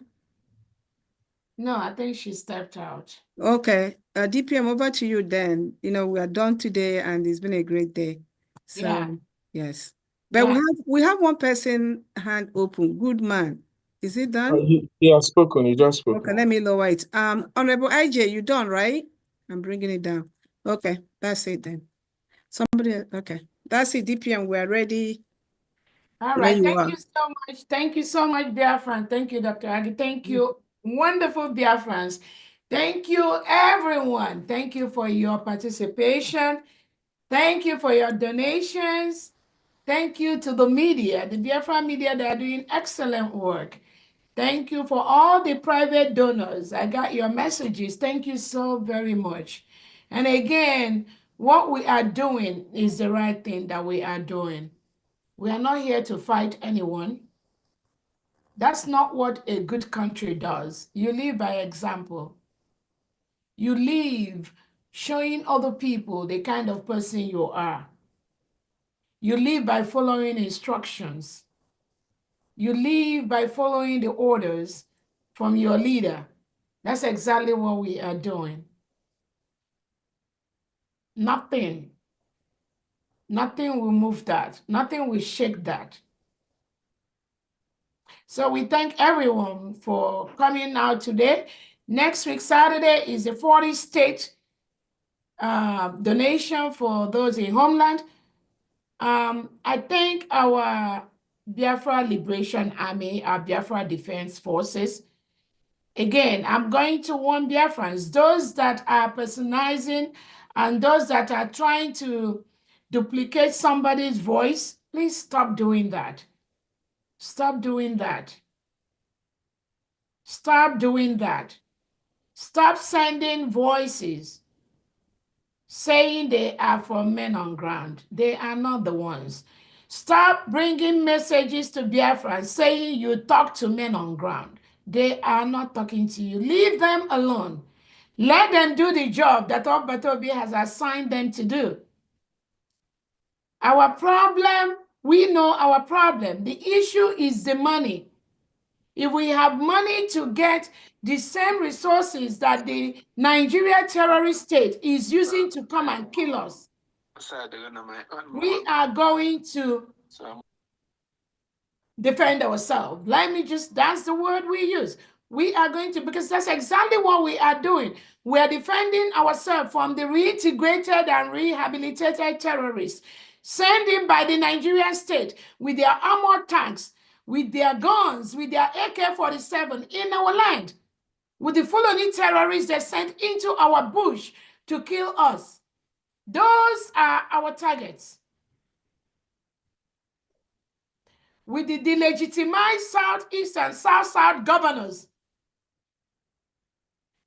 No, I think she stepped out. Okay, DPM, over to you then. You know, we are done today and it's been a great day. So, Yeah. yes. But Yeah. we have one person hand open. Good man. Is it done? He has spoken. He just spoke. Okay, let me lower it. Honorable IJ, you done, right? I'm bringing it down. Okay, that's it then. Somebody, okay. That's it, DPM, we're ready. All Where right. you Thank are. you so much. Thank you so much, Biafran. Thank you, Dr. Agi. Thank you, wonderful Biafrans. Thank you, everyone. Thank you for your participation. Thank you for your donations. Thank you to the media, the Biafra media, they are doing excellent work. Thank you for all the private donors. I got your messages. Thank you so very much. And again, what we are doing is the right thing that we are doing. We are not here to fight anyone. That's not what a good country does. You live by example. You live showing other people the kind of person you are. You live by following instructions. You live by following the orders from your leader. That's exactly what we are doing. Nothing will move that. Nothing will shake that. So we thank everyone for coming out today. Next week, Saturday, is the 40 state donation for those in homeland. I think our Biafra Liberation Army, our Biafra Defense Forces, again, I'm going to warn Biafrans, those that are personalizing and those that are trying to duplicate somebody's voice, please stop doing that. Stop doing that. Stop doing that. Stop sending voices saying they are from men on ground. They are not the ones. Stop bringing messages to Biafra saying you talk to men on ground. They are not talking to you. Leave them alone. Let them do the job that Obatobi has assigned them to do. Our problem, we know our problem. The issue is the money. If we have money to get the same resources that the Nigeria terrorist state is using to come and kill us, we are going to defend ourselves. That's the word we use. We are going to, because that's exactly what we are doing. We are defending ourselves from the reintegrated and rehabilitated terrorists sent in by the Nigerian state with their armored tanks, with their guns, with their AK-47 in our land, with the Fulani terrorists they sent into our bush to kill us. Those are our targets. With the delegitimized Southeast and South-South governors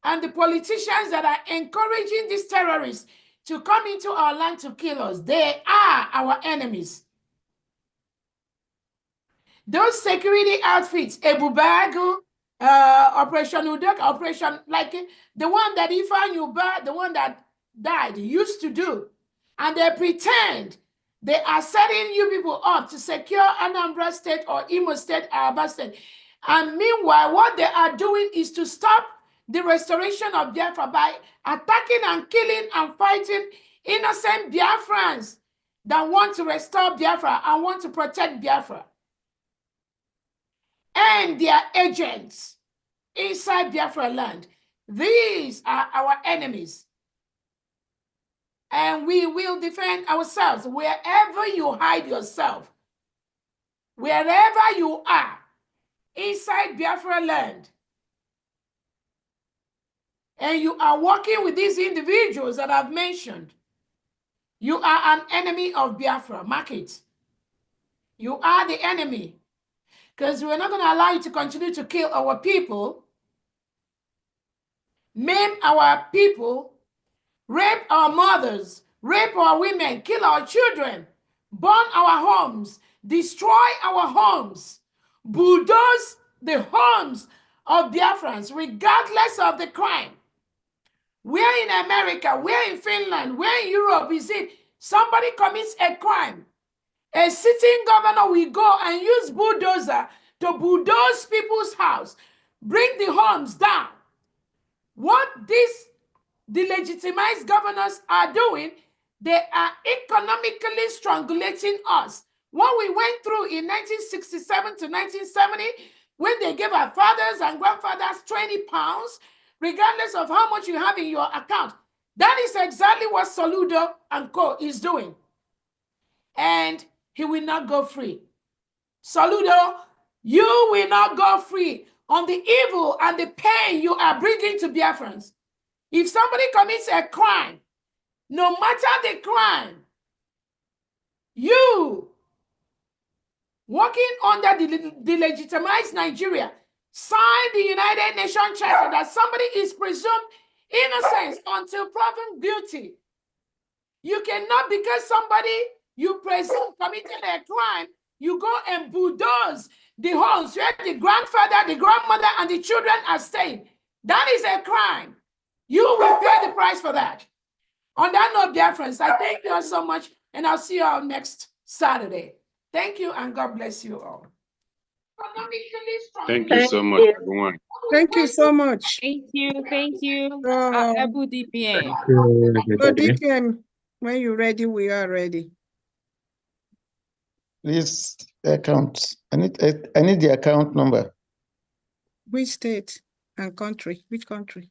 and the politicians that are encouraging these terrorists to come into our land to kill us, they are our enemies. Those security outfits, Ebubagu, Operation Udok, Operation, like the one that Ifan Yuba, the one that died, used to do. And they pretend they are setting you people up to secure Anambra State or Imo State, Alaba State. And meanwhile, what they are doing is to stop the restoration of Biafra by attacking and killing and fighting innocent Biafrans that want to restore Biafra and want to protect Biafra. And their agents inside Biafra land. These are our enemies. And we will defend ourselves wherever you hide yourself, wherever you are inside Biafra land. And you are working with these individuals that I've mentioned. You are an enemy of Biafra. Mark it. You are the enemy. Because we're not going to allow you to continue to kill our people, maim our people, rape our mothers, rape our women, kill our children, burn our homes, destroy our homes, bulldoze the homes of Biafrans, regardless of the crime. Where in America, where in Finland, where in Europe is it somebody commits a crime? A sitting governor will go and use bulldozer to bulldoze people's house, bring the homes down. What these delegitimized governors are doing, they are economically strangulating us. What we went through in 1967 to 1970, when they gave our fathers and grandfathers 20 pounds, regardless of how much you have in your account, that is exactly what Soludo and Co. is doing. And he will not go free. Soludo, you will not go free on the evil and the pain you are bringing to Biafrans. If somebody commits a crime, no matter the crime, you, working under the legitimized Nigeria, sign the United Nations Charter that somebody is presumed innocent until proven guilty. You cannot, because somebody you presume committed a crime, you go and bulldoze the homes where the grandfather, the grandmother, and the children are staying. That is a crime. You will pay the price for that. On that note, dear friends, I thank you all so much, and I'll see you all next Saturday. Thank you, and God bless you all. Thank you so much, everyone. Thank you so much. Thank you. Ebu DPM. So DPM, when you're ready, we are ready. Please, account. I need the account number. Which state and country? Which country?